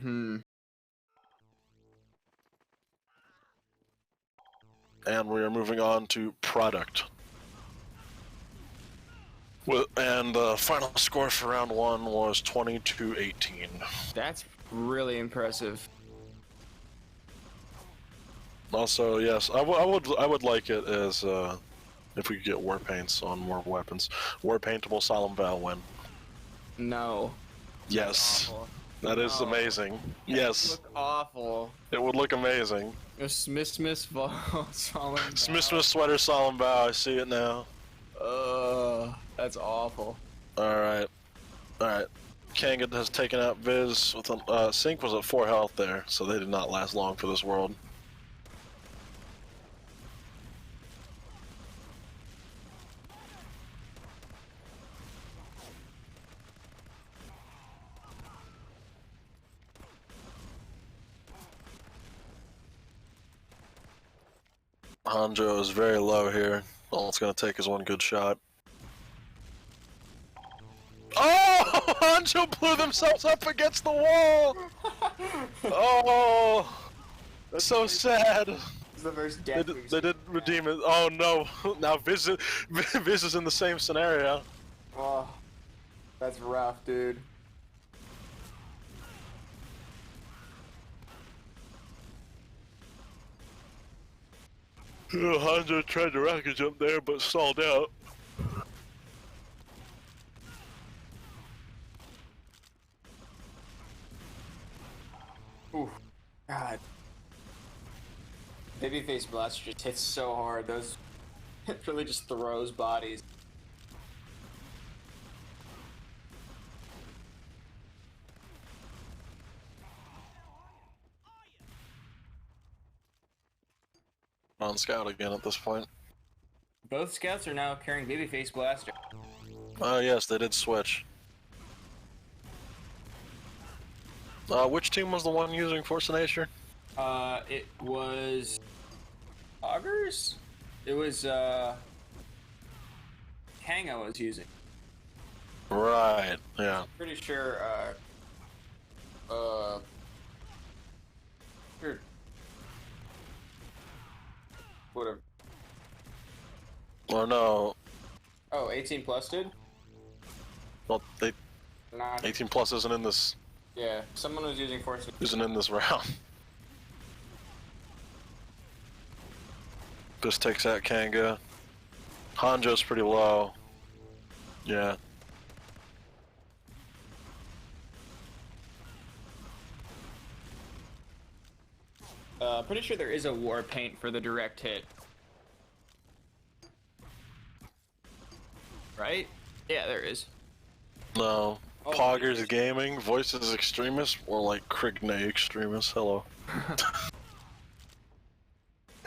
Hmm. And we are moving on to Product. And the final score for round 1 was 20-18. That's really impressive. Also, yes, I would like it as if we could get war paints on more weapons. War paintable Solemn Vow win. No. Yes, that is amazing. Yes, Look awful. it would look amazing. Smith Solemn Vow. Smith sweater Solemn Vow. I see it now. That's awful. All right. Kanga has taken out Viz. With Sync was at 4 health there, so they did not last long for this world. Hanjo is very low here. All it's going to take is one good shot. Oh! Hanjo blew themselves up against the wall! Oh! That's so sad. This is the first death They didn't redeem it. Oh no! Now Viz is in the same scenario. Oh, that's rough, dude. Hanjo tried to rocket jump there, but stalled out. Ooh, God. Babyface Blaster just hits so hard. Those it really just throws bodies. On scout again at this point. Both scouts are now carrying Babyface Blaster. Oh yes, they did switch. Which team was the one using Force of Nature? It was Augers? It was Kanga was using. Right, yeah. Pretty sure sure. Whatever. Or no. Oh, 18 plus, dude? Well, they Nah. 18 plus isn't in this. Yeah, someone was using Force. Isn't in this round. This takes out Kanga. Hanjo's pretty low. Yeah. Pretty sure there is a war paint for the direct hit. Right? Yeah, there is. No. Oh, Poggers Gaming, Voices Extremist, or like Krigne Extremist. Hello.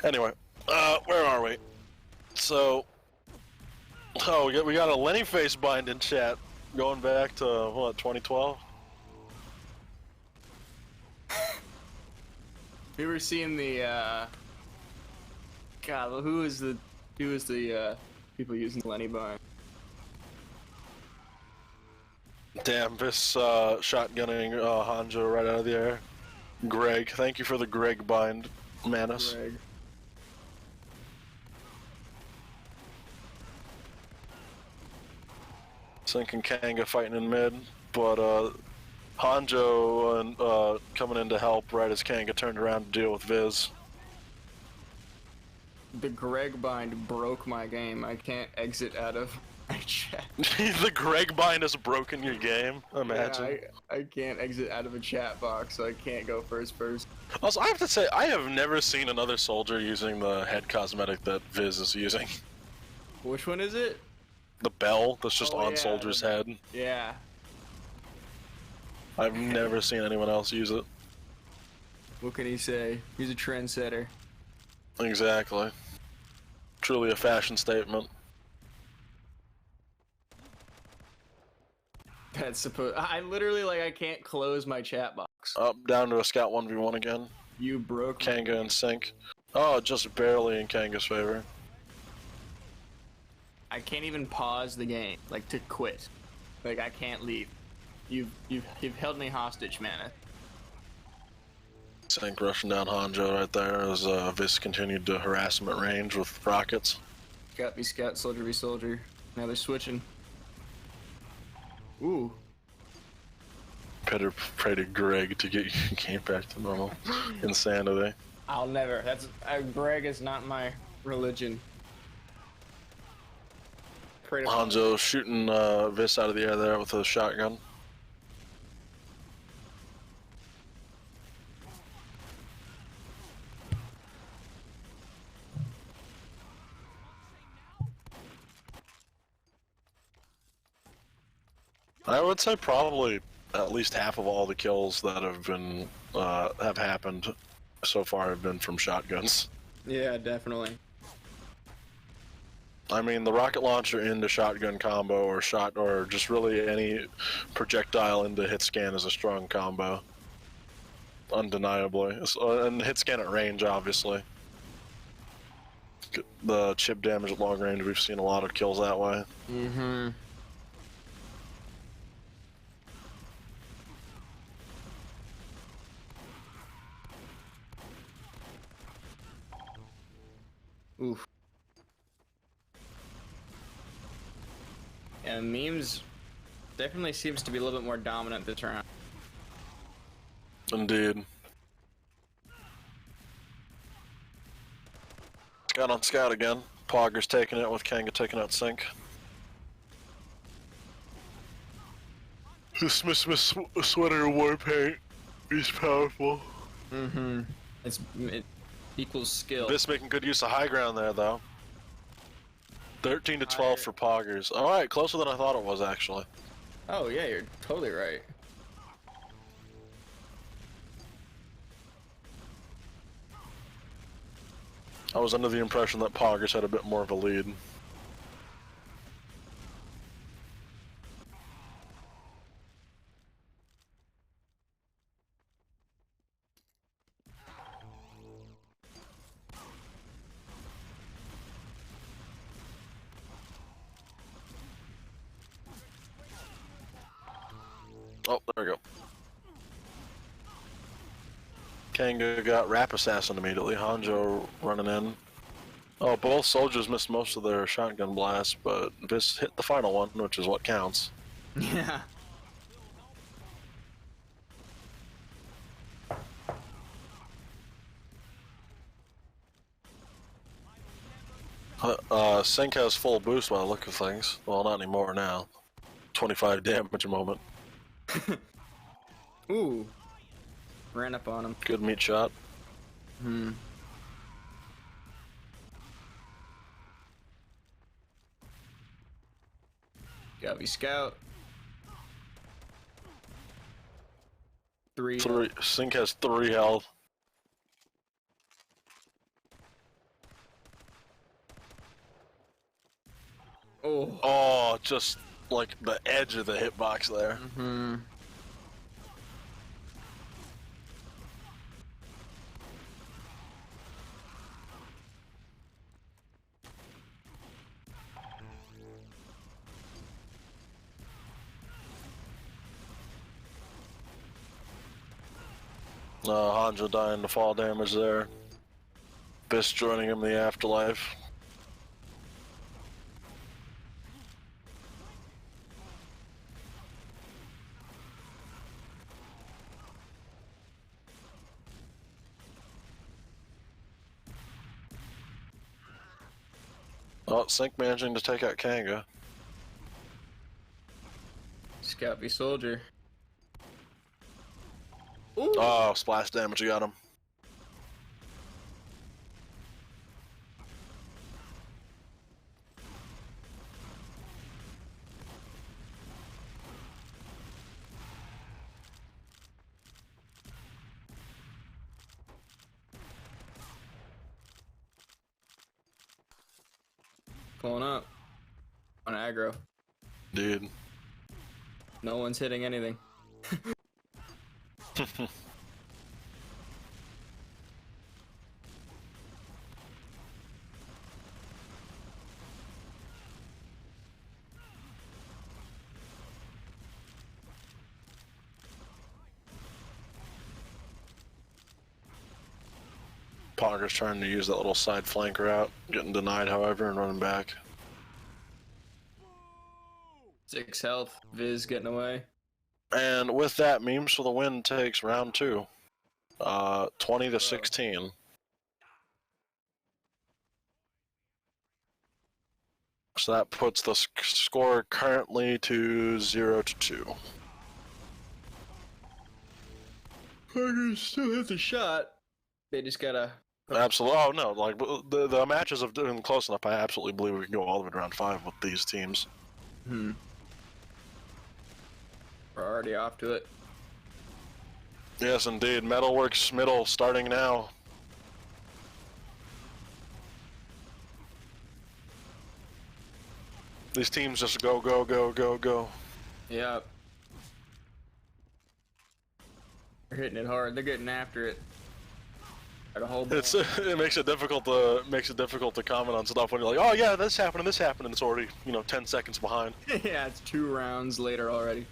Anyway, where are we? So, we got a Lenny face bind in chat, going back to what, 2012? We were seeing the God, who is the people using Lenny Bone? Damn, this shotgunning Hanjo right out of the air. Greg, thank you for the Greg bind, Manus. Greg. Sink and Kanga fighting in mid, but Hanjo and coming in to help right as Kanga turned around to deal with Viz. The Greg bind broke my game. I can't exit out of my chat. The Greg bind has broken your game, imagine. Yeah, I can't exit out of a chat box, so I can't go first person. Also, I have to say, I have never seen another soldier using the head cosmetic that Viz is using. Which one is it? The bell that's just on yeah, Soldier's head. Yeah. I've never seen anyone else use it. What can he say? He's a trendsetter. Exactly. Truly a fashion statement. That's supposed. I literally I can't close my chat box. Up, down to a scout 1v1 again. You broke. Kanga in sync. Oh, just barely in Kanga's favor. I can't even pause the game, to quit. I can't leave. You've held me hostage, man. Sync rushing down Hanjo right there as Viz continued to harass him at range with rockets. Scout be scout, soldier be soldier. Now they're switching. Ooh. Better pray to Greg to get your game back to normal. Insanity. I'll never. Greg is not my religion. Hanjo shooting Viz out of the air there with a shotgun. I would say probably at least half of all the kills that have been have happened so far have been from shotguns. Yeah, definitely. I mean, the rocket launcher into shotgun combo or just really any projectile into hit scan is a strong combo. Undeniably. And hit scan at range, obviously. The chip damage at long range, we've seen a lot of kills that way. Mm-hmm. Oof. Yeah, memes definitely seems to be a little bit more dominant this round. Indeed. Scout on scout again. Pogger's taking it with Kanga taking out Sync. The Smith sweater war paint is powerful. Mm-hmm. It equals skill. This making good use of high ground there, though. 13 to 12 Higher. for Poggers. All right, closer than I thought it was, actually. Oh yeah, you're totally right. I was under the impression that Poggers had a bit more of a lead. Oh, there we go. Kanga got Rap Assassin immediately. Hanjo running in. Oh, both soldiers missed most of their shotgun blasts, but Vis hit the final one, which is what counts. Yeah. Sync has full boost by the look of things. Well, not anymore now. 25 damage a moment. Ooh. Ran up on him. Good meat shot. Hmm. Gabby Scout. Three. Sync has 3 health. Oh. Oh, just like the edge of the hitbox there. Hmm. Hanjo dying to fall damage there. Vis joining him in the afterlife. Oh, Sync managing to take out Kanga. Scout v Soldier. Ooh. Oh, splash damage, you got him. Pulling up. On aggro. Dude. No one's hitting anything. Pogger's trying to use that little side flank route, getting denied, however, and running back. 6 health. Viz getting away. And with that, Memes for the win takes round 2. 20 to 16. So that puts the score currently to 0 to 2. Pogger still has a shot. They just gotta. Absolutely. Oh no! Like the matches have been close enough. I absolutely believe we can go all the way to round 5 with these teams. Hmm. We're already off to it. Yes, indeed. Metalworks middle starting now. These teams just go, go, go, go, go. Yep. They're hitting it hard. They're getting after it. Got a whole. It makes it difficult to comment on stuff when you're like, oh yeah, this happened, and it's already 10 seconds behind. Yeah, it's 2 rounds later already.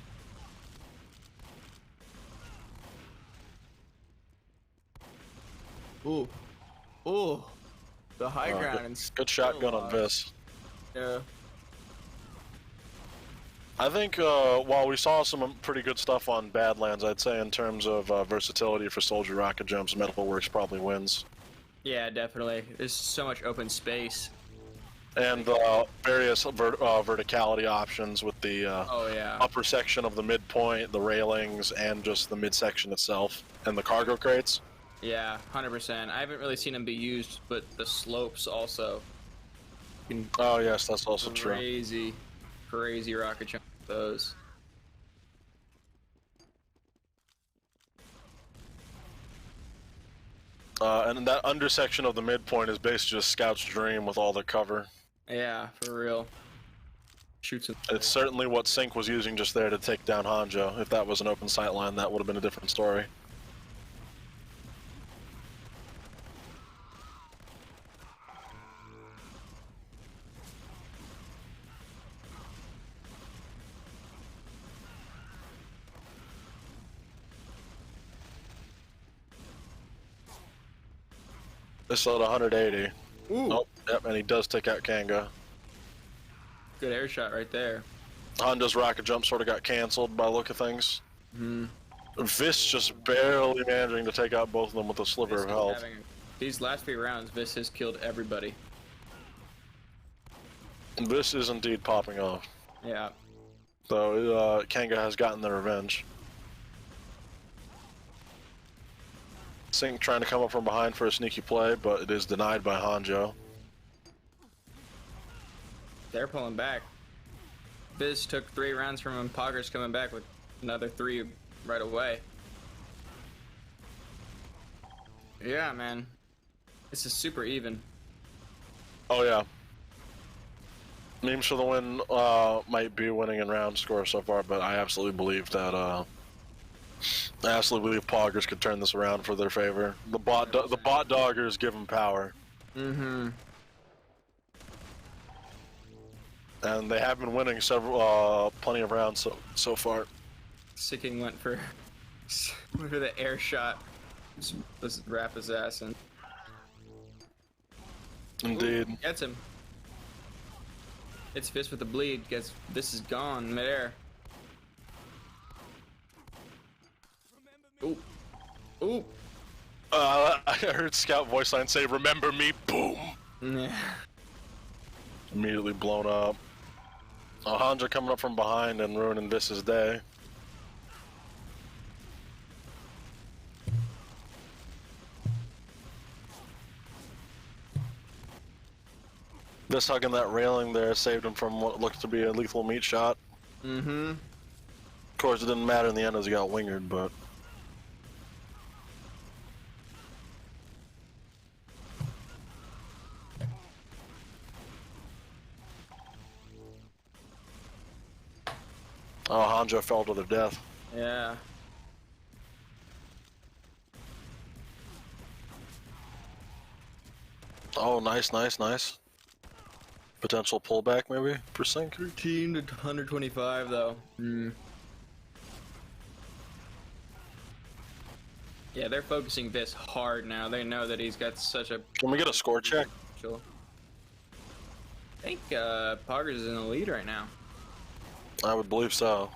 Ooh. Ooh. The high ground. And good shotgun on Vis. Yeah. I think while we saw some pretty good stuff on Badlands, I'd say in terms of versatility for Soldier Rocket Jumps, Metalworks probably wins. Yeah, definitely. There's so much open space. And various verticality options with the Oh yeah. upper section of the midpoint, the railings, and just the midsection itself, and the cargo crates. Yeah, 100%. I haven't really seen them be used, but the slopes also. Oh yes, that's also true. Crazy rocket jump with those. And that undersection of the midpoint is basically just Scout's dream with all the cover. Yeah, for real. Shoots him. It's certainly what Sync was using just there to take down Hanjo. If that was an open sight line, that would have been a different story. This at 180. Ooh. Oh, yep, and he does take out Kanga. Good air shot right there. Honda's rocket jump sort of got canceled by the look of things. Mm-hmm. Vis just barely managing to take out both of them with a sliver of health. These last 3 rounds, Vis has killed everybody. Vis is indeed popping off. Yeah. So Kanga has gotten their revenge. Sync trying to come up from behind for a sneaky play, but it is denied by Hanjo. They're pulling back. Viz took 3 rounds from him. Pogger's coming back with another 3 right away. Yeah, man. This is super even. Oh yeah. Memes for the win might be winning in round score so far, but I absolutely believe that Poggers could turn this around for their favor. The bot doggers give them power. Mm-hmm. And they have been winning plenty of rounds so far. Sicking went for the air shot. Let's wrap his ass in. Indeed. Ooh, gets him. It's Fist with the bleed. This is gone midair. Ooh. Ooh. I heard Scout voice line say, "Remember me," boom. Yeah. Immediately blown up. Hanjo coming up from behind and ruining Vis's day. Vis hugging that railing there saved him from what looked to be a lethal meat shot. Mm-hmm. Of course, it didn't matter in the end as he got wingered, but... Oh, Hanjo fell to their death. Yeah. Oh, nice. Potential pullback, maybe, for Sync? 13 to 125, though. Yeah, they're focusing Vis hard now. They know that he's got such a... Can we get a score check? I think Poggers is in the lead right now. I would believe so.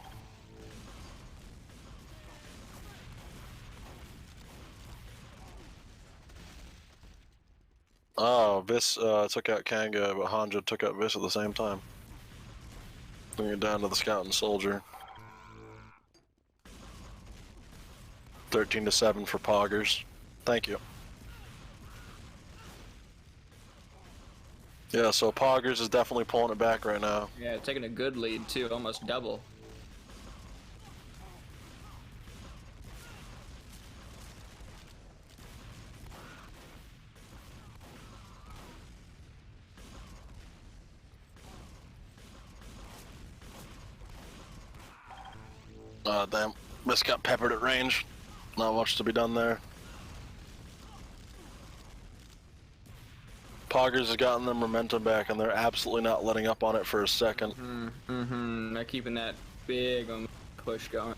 Oh, Vis took out Kanga, but Hanjo took out Vis at the same time. Bring it down to the Scout and Soldier. 13 to 7 for Poggers. Thank you. Yeah, so Poggers is definitely pulling it back right now. Yeah, taking a good lead, too. Almost double. Damn. Vis got peppered at range. Not much to be done there. Poggers has gotten their momentum back, and they're absolutely not letting up on it for a second. They're keeping that big push going.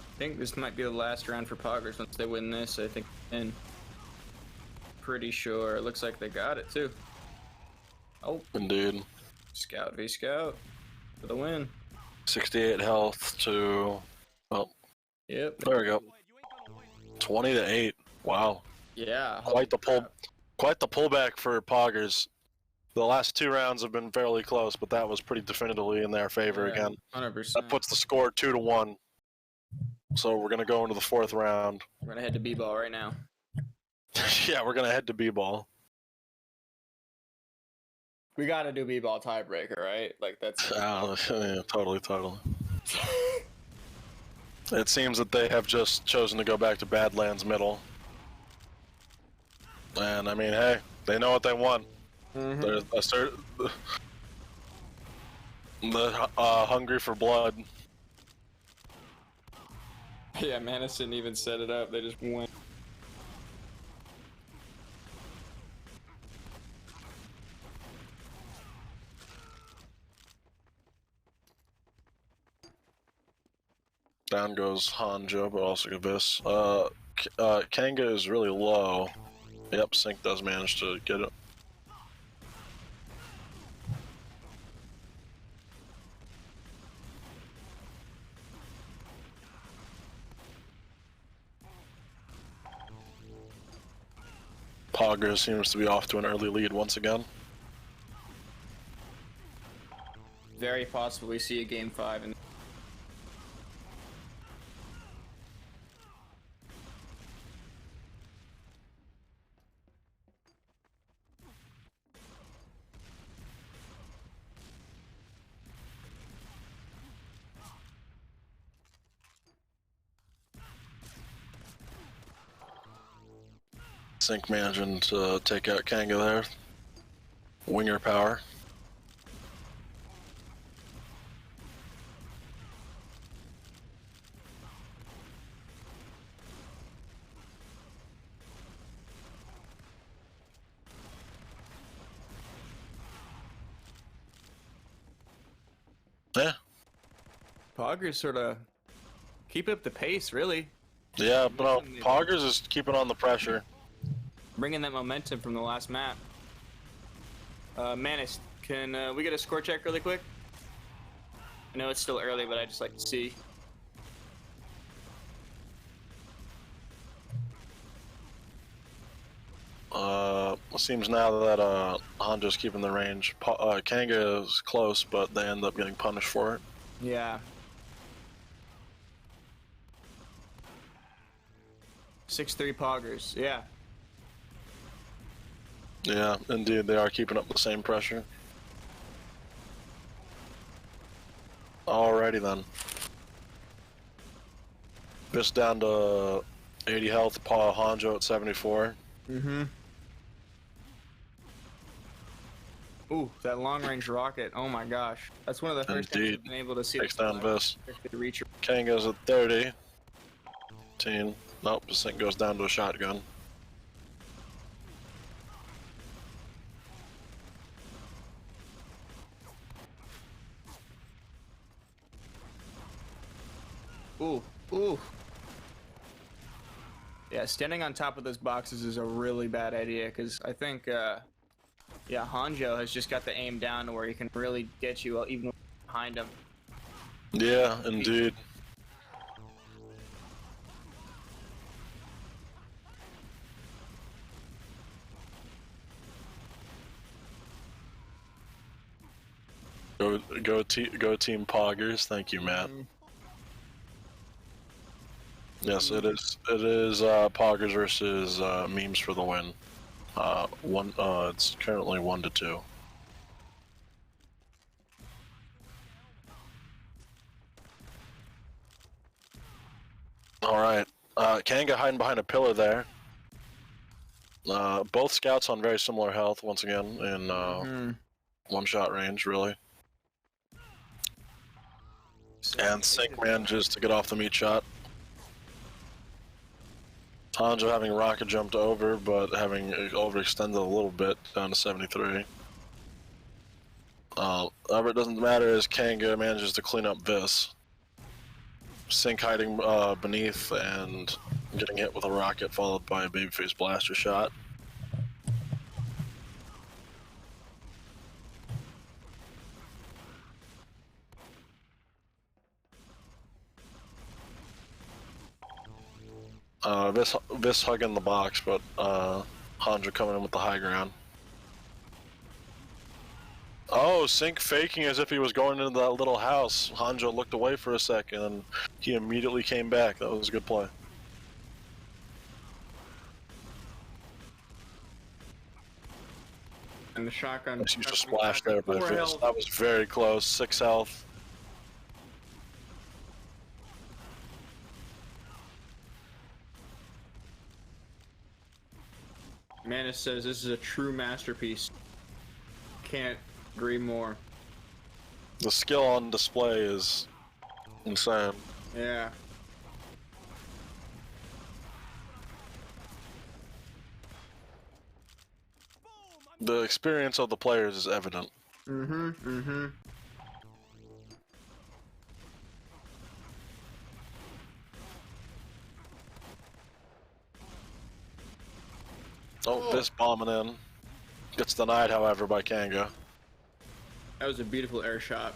I think this might be the last round for Poggers. Once they win this, I think, and pretty sure. It looks like they got it too. Oh, Indeed. Scout v Scout. For the win. 68 health to. Oh, Yep. there we go. 20-8. Wow. Yeah. Quite the pullback for Poggers. The last 2 rounds have been fairly close, but that was pretty definitively in their favor again. 100%. That puts the score 2-1. So we're gonna go into the 4th round. We're gonna head to B-ball right now. Yeah, we're gonna head to B-ball. We gotta do B-ball tiebreaker, right? Like that's. Yeah, totally. It seems that they have just chosen to go back to Badlands Middle. And I mean, hey, they know what they want. They're hungry for blood. Yeah, Manus didn't even set it up. They just went. Down goes Hanjo, but also Gavis. Kanga is really low. Yep, Sync does manage to get it. Pogger seems to be off to an early lead once again. Very possible we see a game 5 and. Sync managing to take out Kanga there. Winger power. Yeah. Poggers sort of keep up the pace, really. Yeah, but no, Poggers is keeping on the pressure. Bringing that momentum from the last map. Manus, can we get a score check really quick? I know it's still early, but I just like to see. It seems now that Hanjo's keeping the range. Kanga is close, but they end up getting punished for it. Yeah. 6-3 Poggers, yeah. Yeah, indeed, they are keeping up the same pressure. Alrighty then. Just down to 80 health, Hanjo at 74. Mm-hmm. Ooh, that long-range rocket. Oh my gosh. That's one of the first times I've been able to see. Takes down Vis. Reach. Kanga's at 30. 10. Nope, this thing goes down to a shotgun. Ooh, ooh. Yeah, standing on top of those boxes is a really bad idea, because I think, yeah, Hanjo has just got the aim down to where he can really get you even behind him. Yeah, indeed. Go team Poggers. Thank you, Matt. Yes, it is. It is Poggers versus Memes for the win. It's currently 1-2. All right, Kanga hiding behind a pillar there. Both scouts on very similar health once again in one-shot range, really. And Sync manages to get off the meat shot. Hanjo having rocket jumped over, but having overextended a little bit down to 73. However, it doesn't matter as Kanga manages to clean up Vis. Sync hiding beneath and getting hit with a rocket followed by a babyface blaster shot. Vis hugging the box, but Hanjo coming in with the high ground. Oh, Sync faking as if he was going into that little house. Hanjo looked away for a second, and he immediately came back. That was a good play. And the shotgun. Nice use of splash there by Vis. That was very close. 6 health. Manus says this is a true masterpiece. Can't agree more. The skill on display is insane. Yeah. The experience of the players is evident. Mm-hmm. Oh, Vis bombing in. Gets denied, however, by Kanga. That was a beautiful air shot.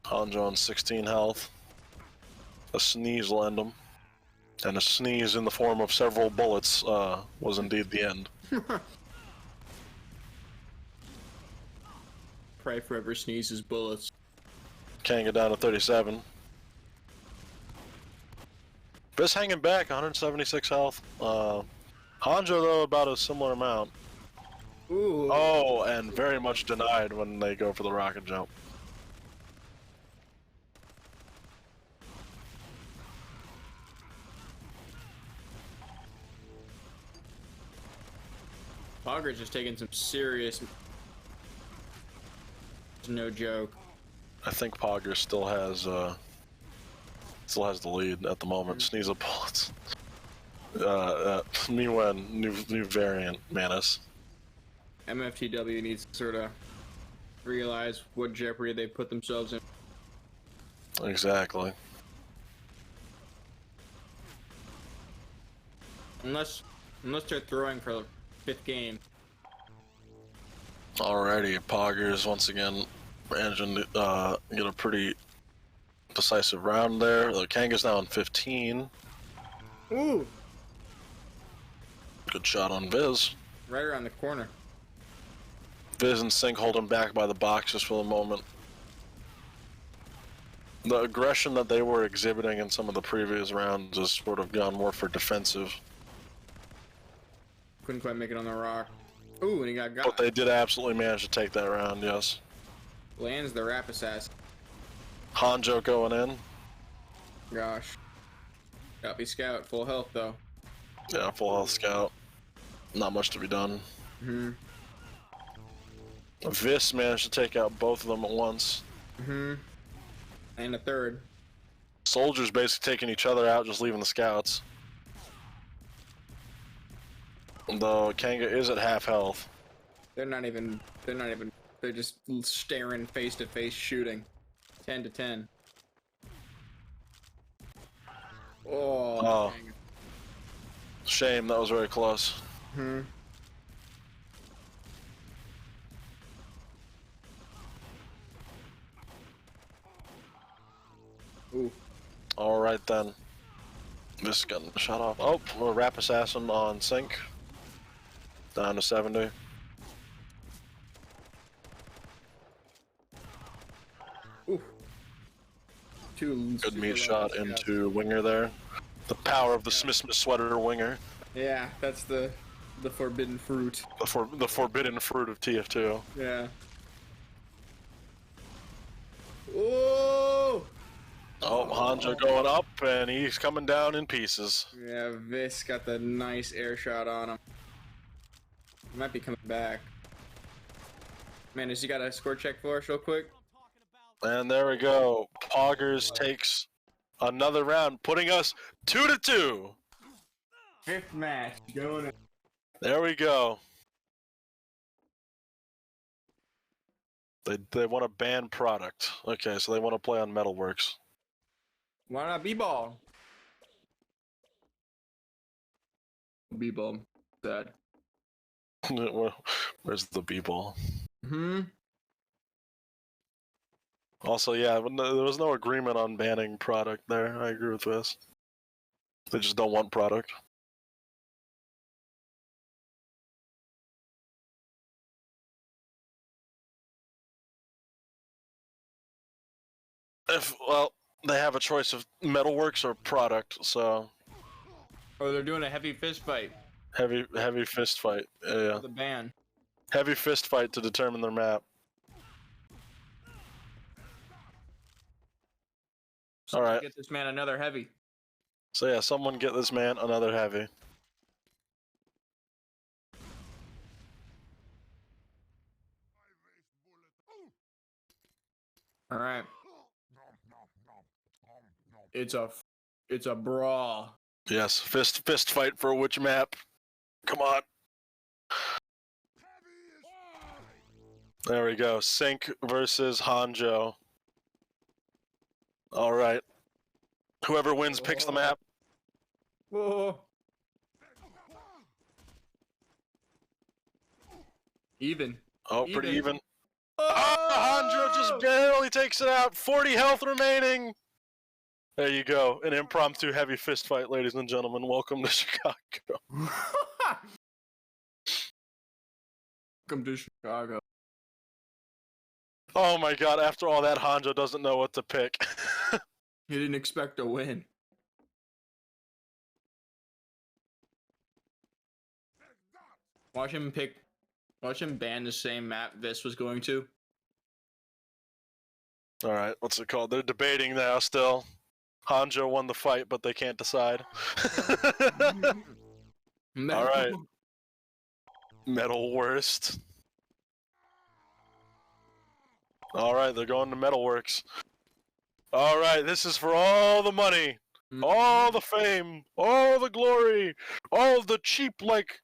Hanjo on 16 health. A sneeze will end him. And a sneeze in the form of several bullets was indeed the end. Pray forever sneezes bullets. Kanga down to 37. Vis hanging back, 176 health. Hanjo, though, about a similar amount. Ooh. Oh, and very much denied when they go for the rocket jump. Pogger's just taking some serious... No joke. I think Pogger still has the lead at the moment. Sneeze of bullets. Miwen, new variant, Manus. MFTW needs to sort of realize what jeopardy they put themselves in. Exactly. Unless they're throwing for the 5th game. Alrighty, Poggers once again managing to get a pretty decisive round there. The Kanga's now on 15. Ooh! Good shot on Vis. Right around the corner. Vis and Sync hold him back by the box just for the moment. The aggression that they were exhibiting in some of the previous rounds has sort of gone more for defensive. Couldn't quite make it on the rock. Ooh, and he got. But they did absolutely manage to take that round, yes. Lands the rap assassin. Hanjo going in. Gosh. Copy scout, full health though. Yeah, full health scout. Not much to be done. Vis managed to take out both of them at once. And a third. Soldiers basically taking each other out, just leaving the scouts. Though Kanga is at half health. They're just staring face to face shooting. 10 to 10. Oh. Shame, that was very close. Ooh. Alright then. This gun shot off. Oh, we're Rap Assassin on Sync. Down to 70. Ooh. Good meat shot into Winger there. The power of the Smith sweater Winger. Yeah, that's the forbidden fruit. The forbidden fruit of TF2. Yeah. Oh! Oh, Hanjo going up, and he's coming down in pieces. Yeah, Vis got the nice air shot on him. He might be coming back. Man, has he got a score check for us real quick? And there we go. Poggers takes another round, putting us 2-2. 5th match going in. There we go. They want a banned product. Okay, so they want to play on Metalworks. Why not B-ball? B-ball. Sad. Where's the B-ball? Hmm. Also, yeah, there was no agreement on banning product there. I agree with this. They just don't want product. Well, they have a choice of Metalworks or product, so... Oh, they're doing a heavy fist fight. Heavy fist fight. Yeah. The ban. Heavy fist fight to determine their map. So Alright. get this man another heavy. So yeah, someone get this man another heavy. All right. It's a brawl. Yes, fist fight for which map? Come on. There we go. Sync versus Hanjo. All right. Whoever wins picks the map. Whoa. Even. Oh, pretty even. Oh, Hanjo just barely takes it out. 40 health remaining. There you go. An impromptu heavy fist fight, ladies and gentlemen. Welcome to Chicago. Welcome to Chicago. Oh my god, after all that, Hanjo doesn't know what to pick. He didn't expect to win. Watch him ban the same map Vis was going to. Alright, what's it called? They're debating now still. Hanjo won the fight, but they can't decide. Alright. Metal worst. Alright, they're going to Metalworks. Alright, this is for all the money, all the fame, all the glory, all the cheap, like,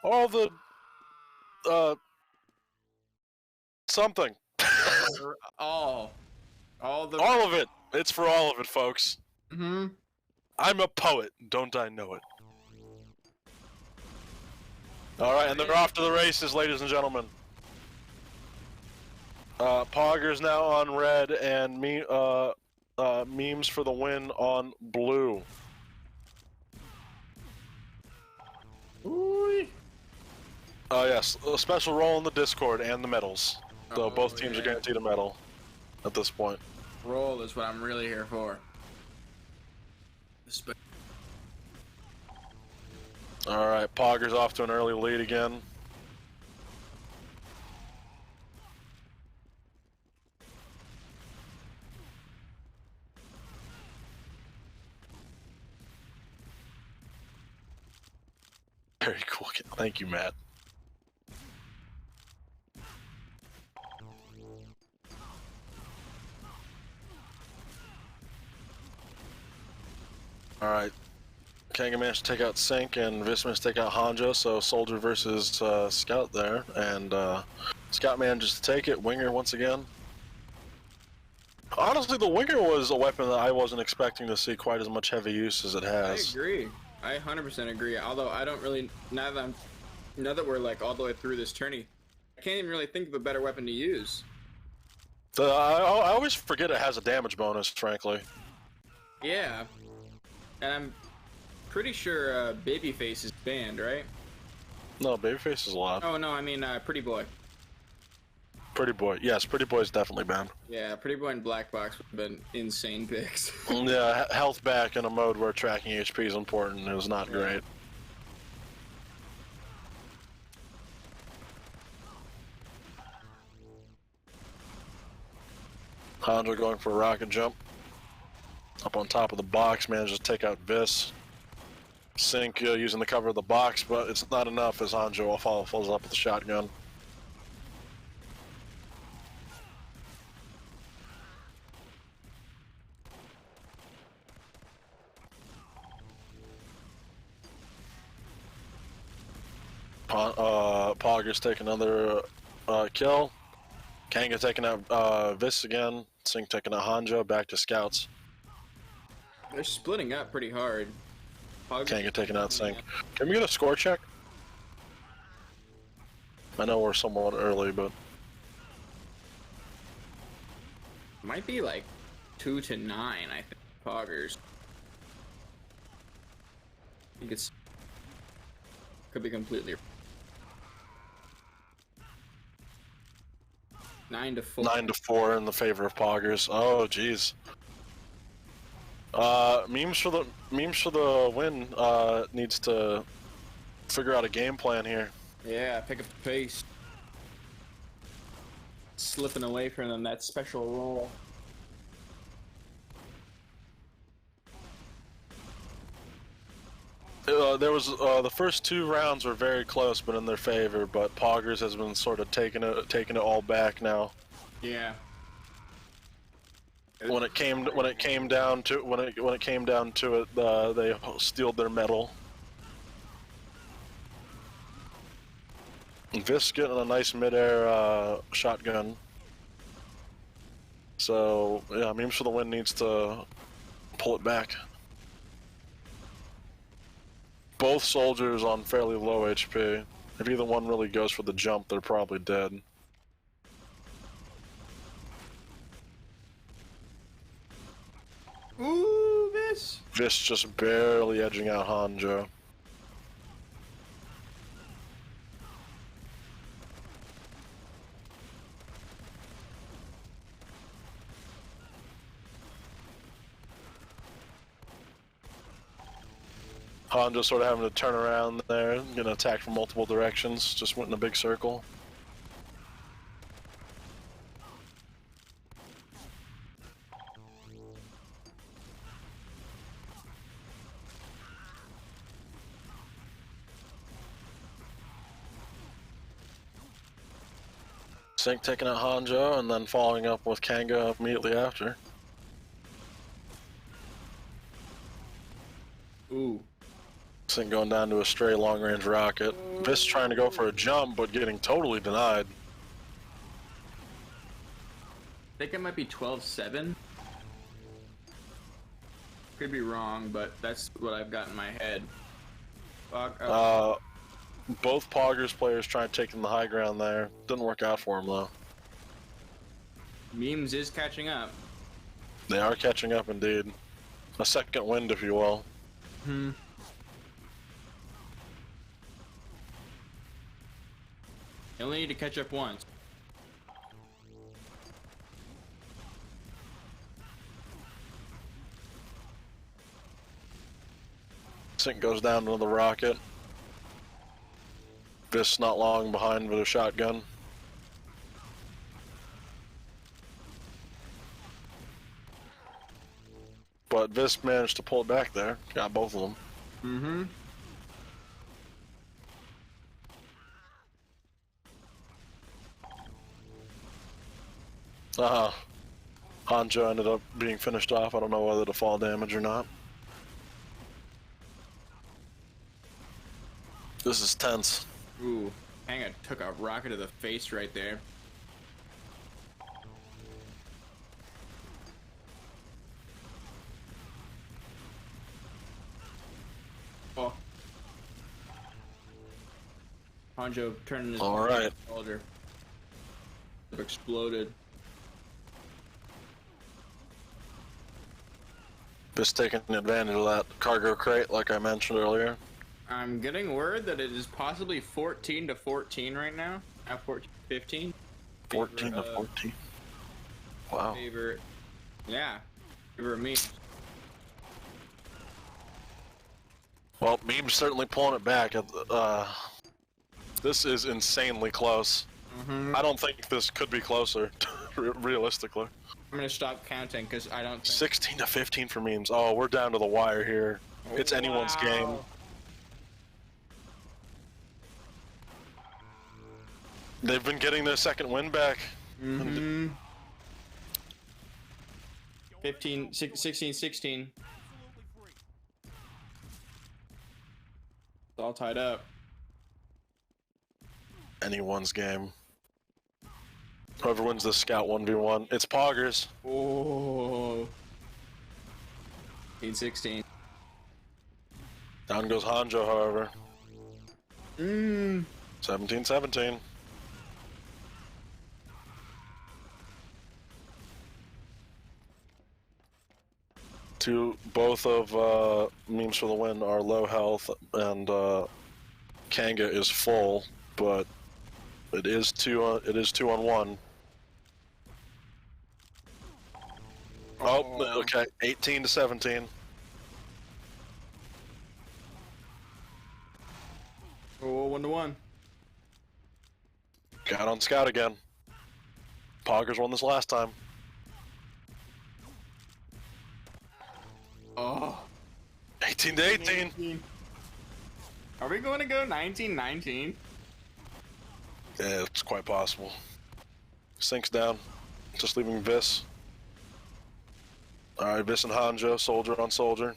all the, something. all of it. It's for all of it, folks. Mm-hmm. I'm a poet, don't I know it? Alright, and they're off to the races, ladies and gentlemen. Pogger's now on red, and memes for the win on blue. Ooh. Yes, a special role in the Discord and the medals. So both teams yeah. are guaranteed a medal at this point. Roll is what I'm really here for. Alright, Pogger's off to an early lead again. Very cool. Thank you, Matt. Alright. Kanga managed to take out Sync and Vis managed to take out Hanjo, so Soldier versus Scout there. And Scout manages to take it. Winger once again. Honestly, the Winger was a weapon that I wasn't expecting to see quite as much heavy use as it has. I agree. I 100% agree. Although I don't really, now that we're like all the way through this tourney, I can't even really think of a better weapon to use. I always forget it has a damage bonus, frankly. Yeah, and I'm pretty sure Babyface is banned, right? No, Babyface is alive. Oh no, I mean Pretty Boy. Pretty Boy, yes, Pretty Boy is definitely banned. Yeah, Pretty Boy and Black Box would have been insane picks. Yeah, health back in a mode where tracking HP is important is not great. Hanjo going for a rocket jump. Up on top of the box, manages to take out Vis. Sync using the cover of the box, but it's not enough as Hanjo follows up with a shotgun. Pogger's taking another kill. Kanga taking out Vis again. Sync taking out Hanjo. Back to Scouts. They're splitting up pretty hard. Can't get taken out sync. Can we get a score check? I know we're somewhat early, but Might be like 2-9, I think. Poggers. I think it's could be completely 9-4. 9-4 in the favor of Poggers. Oh, jeez. Memes for the win. Needs to figure out a game plan here. Yeah, pick up the pace. Slipping away from them, that special roll. There was the first 2 rounds were very close, but in their favor. But Poggers has been sort of taking it all back now. Yeah. When it came down to it, they stealed their medal. Vis getting a nice mid-air shotgun. So yeah, Memes for the win needs to pull it back. Both soldiers on fairly low HP. If either one really goes for the jump, they're probably dead. Ooh, Vis! Vis just barely edging out Hanjo. Hanjo sort of having to turn around there, getting attacked from multiple directions, just went in a big circle. Sync taking out Hanjo and then following up with Kanga immediately after. Ooh. Sync going down to a stray long-range rocket. Vis trying to go for a jump, but getting totally denied. I think it might be 12-7. Could be wrong, but that's what I've got in my head. Both Poggers players trying to take them the high ground there. Didn't work out for them though. Memes is catching up. They are catching up indeed. A second wind, if you will. Hmm. You only need to catch up once. Sync goes down to the rocket. Vis not long behind with a shotgun. But Vis managed to pull it back there. Got both of them. Mm-hmm. Hanjo ended up being finished off. I don't know whether to fall damage or not. This is tense. Ooh. Hang on, took a rocket to the face right there. Oh. Hanjo turning his Alright. shoulder. Exploded. Just taking advantage of that cargo crate like I mentioned earlier. I'm getting word that it is possibly 14-14 right now. 14-15. 14 to 14. Wow. Favor, yeah. Favor me. Well, Meme's certainly pulling it back. This is insanely close. Mm-hmm. I don't think this could be closer, realistically. I'm gonna stop counting because I don't think... 16 to 15 for Memes. Oh, we're down to the wire here. It's anyone's game. They've been getting their second win back. Mm-hmm. 16-16. It's all tied up. Anyone's game. Whoever wins this scout 1v1, it's Poggers. Oh. 16. Down goes Hanjo, however. 17-17. Both of Memes for the Win are low health, and Kanga is full, but it is 2-on-1. Oh, okay. 18-17. Oh, 1-1. Got on Scout again. Poggers won this last time. Oh. 18-18. Are we going to go 19-19? Yeah, it's quite possible. Sinks down. Just leaving Vis. Alright, Vis and Hanjo, soldier on soldier.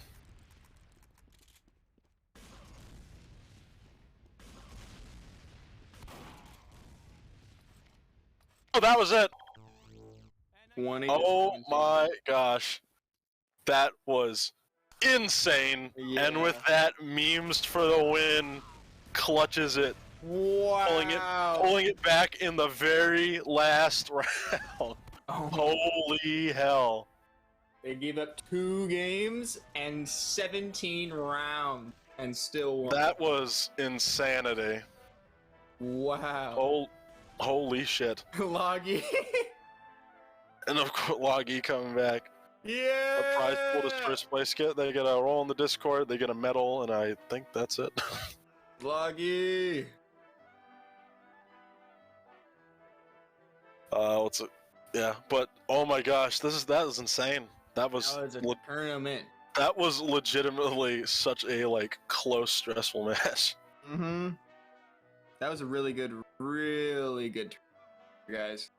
Oh, that was it! 20 Oh my gosh. That was insane. Yeah. And with that, Memes for the Win clutches it. Wow. Pulling it back in the very last round. Oh. Holy hell. They gave up 2 games and 17 rounds and still won. That was insanity. Wow. Holy shit. Loggy. And of course, Loggy coming back. Yeah. A prize pool to first place kit. They get a roll in the Discord, they get a medal, and I think that's it. Loggy. What's it? Yeah, but oh my gosh, that is insane. That was a tournament. That was legitimately such a close, stressful match. Mm-hmm. That was a really good tournament, guys.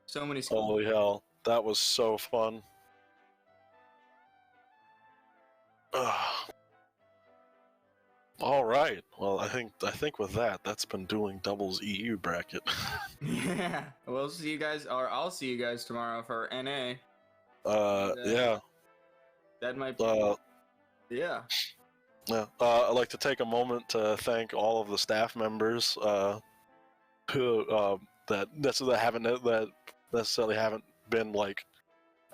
So many skills. Holy hell, that was so fun. All right. Well, I think with that's been Dueling Doubles EU bracket. Yeah. We'll see you guys, or I'll see you guys tomorrow for NA. Yeah. That might be. Yeah. Yeah. I'd like to take a moment to thank all of the staff members who that necessarily haven't been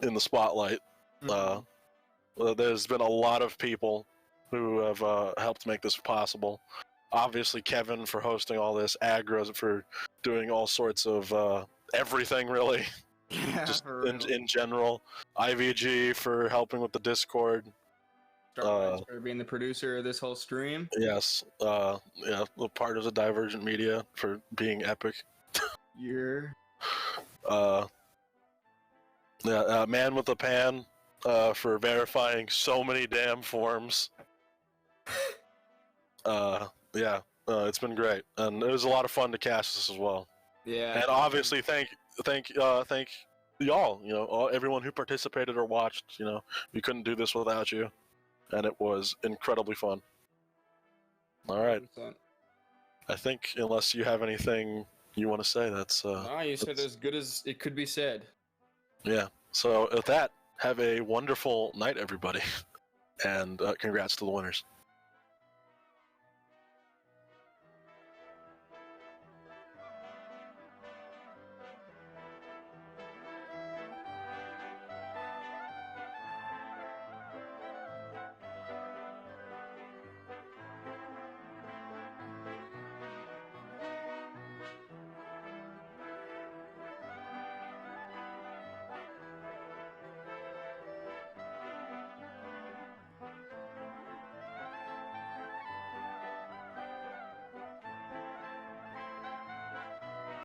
in the spotlight. Mm-hmm. There's been a lot of people who have helped make this possible. Obviously, Kevin for hosting all this, Agra for doing all sorts of everything, really. Yeah, Just for real. in general. IVG for helping with the Discord. Starlights for being the producer of this whole stream. Yes. Yeah, part of the Divergent Media for being epic. Yeah. Yeah, Man with a Pan for verifying so many damn forms. Yeah, it's been great, and it was a lot of fun to cast this as well. Yeah. And obviously, thank y'all. Everyone who participated or watched. We couldn't do this without you, and it was incredibly fun. All right. 100%. I think unless you have anything you want to say, that's. You said as good as it could be said. Yeah. So with that, have a wonderful night, everybody, and congrats to the winners.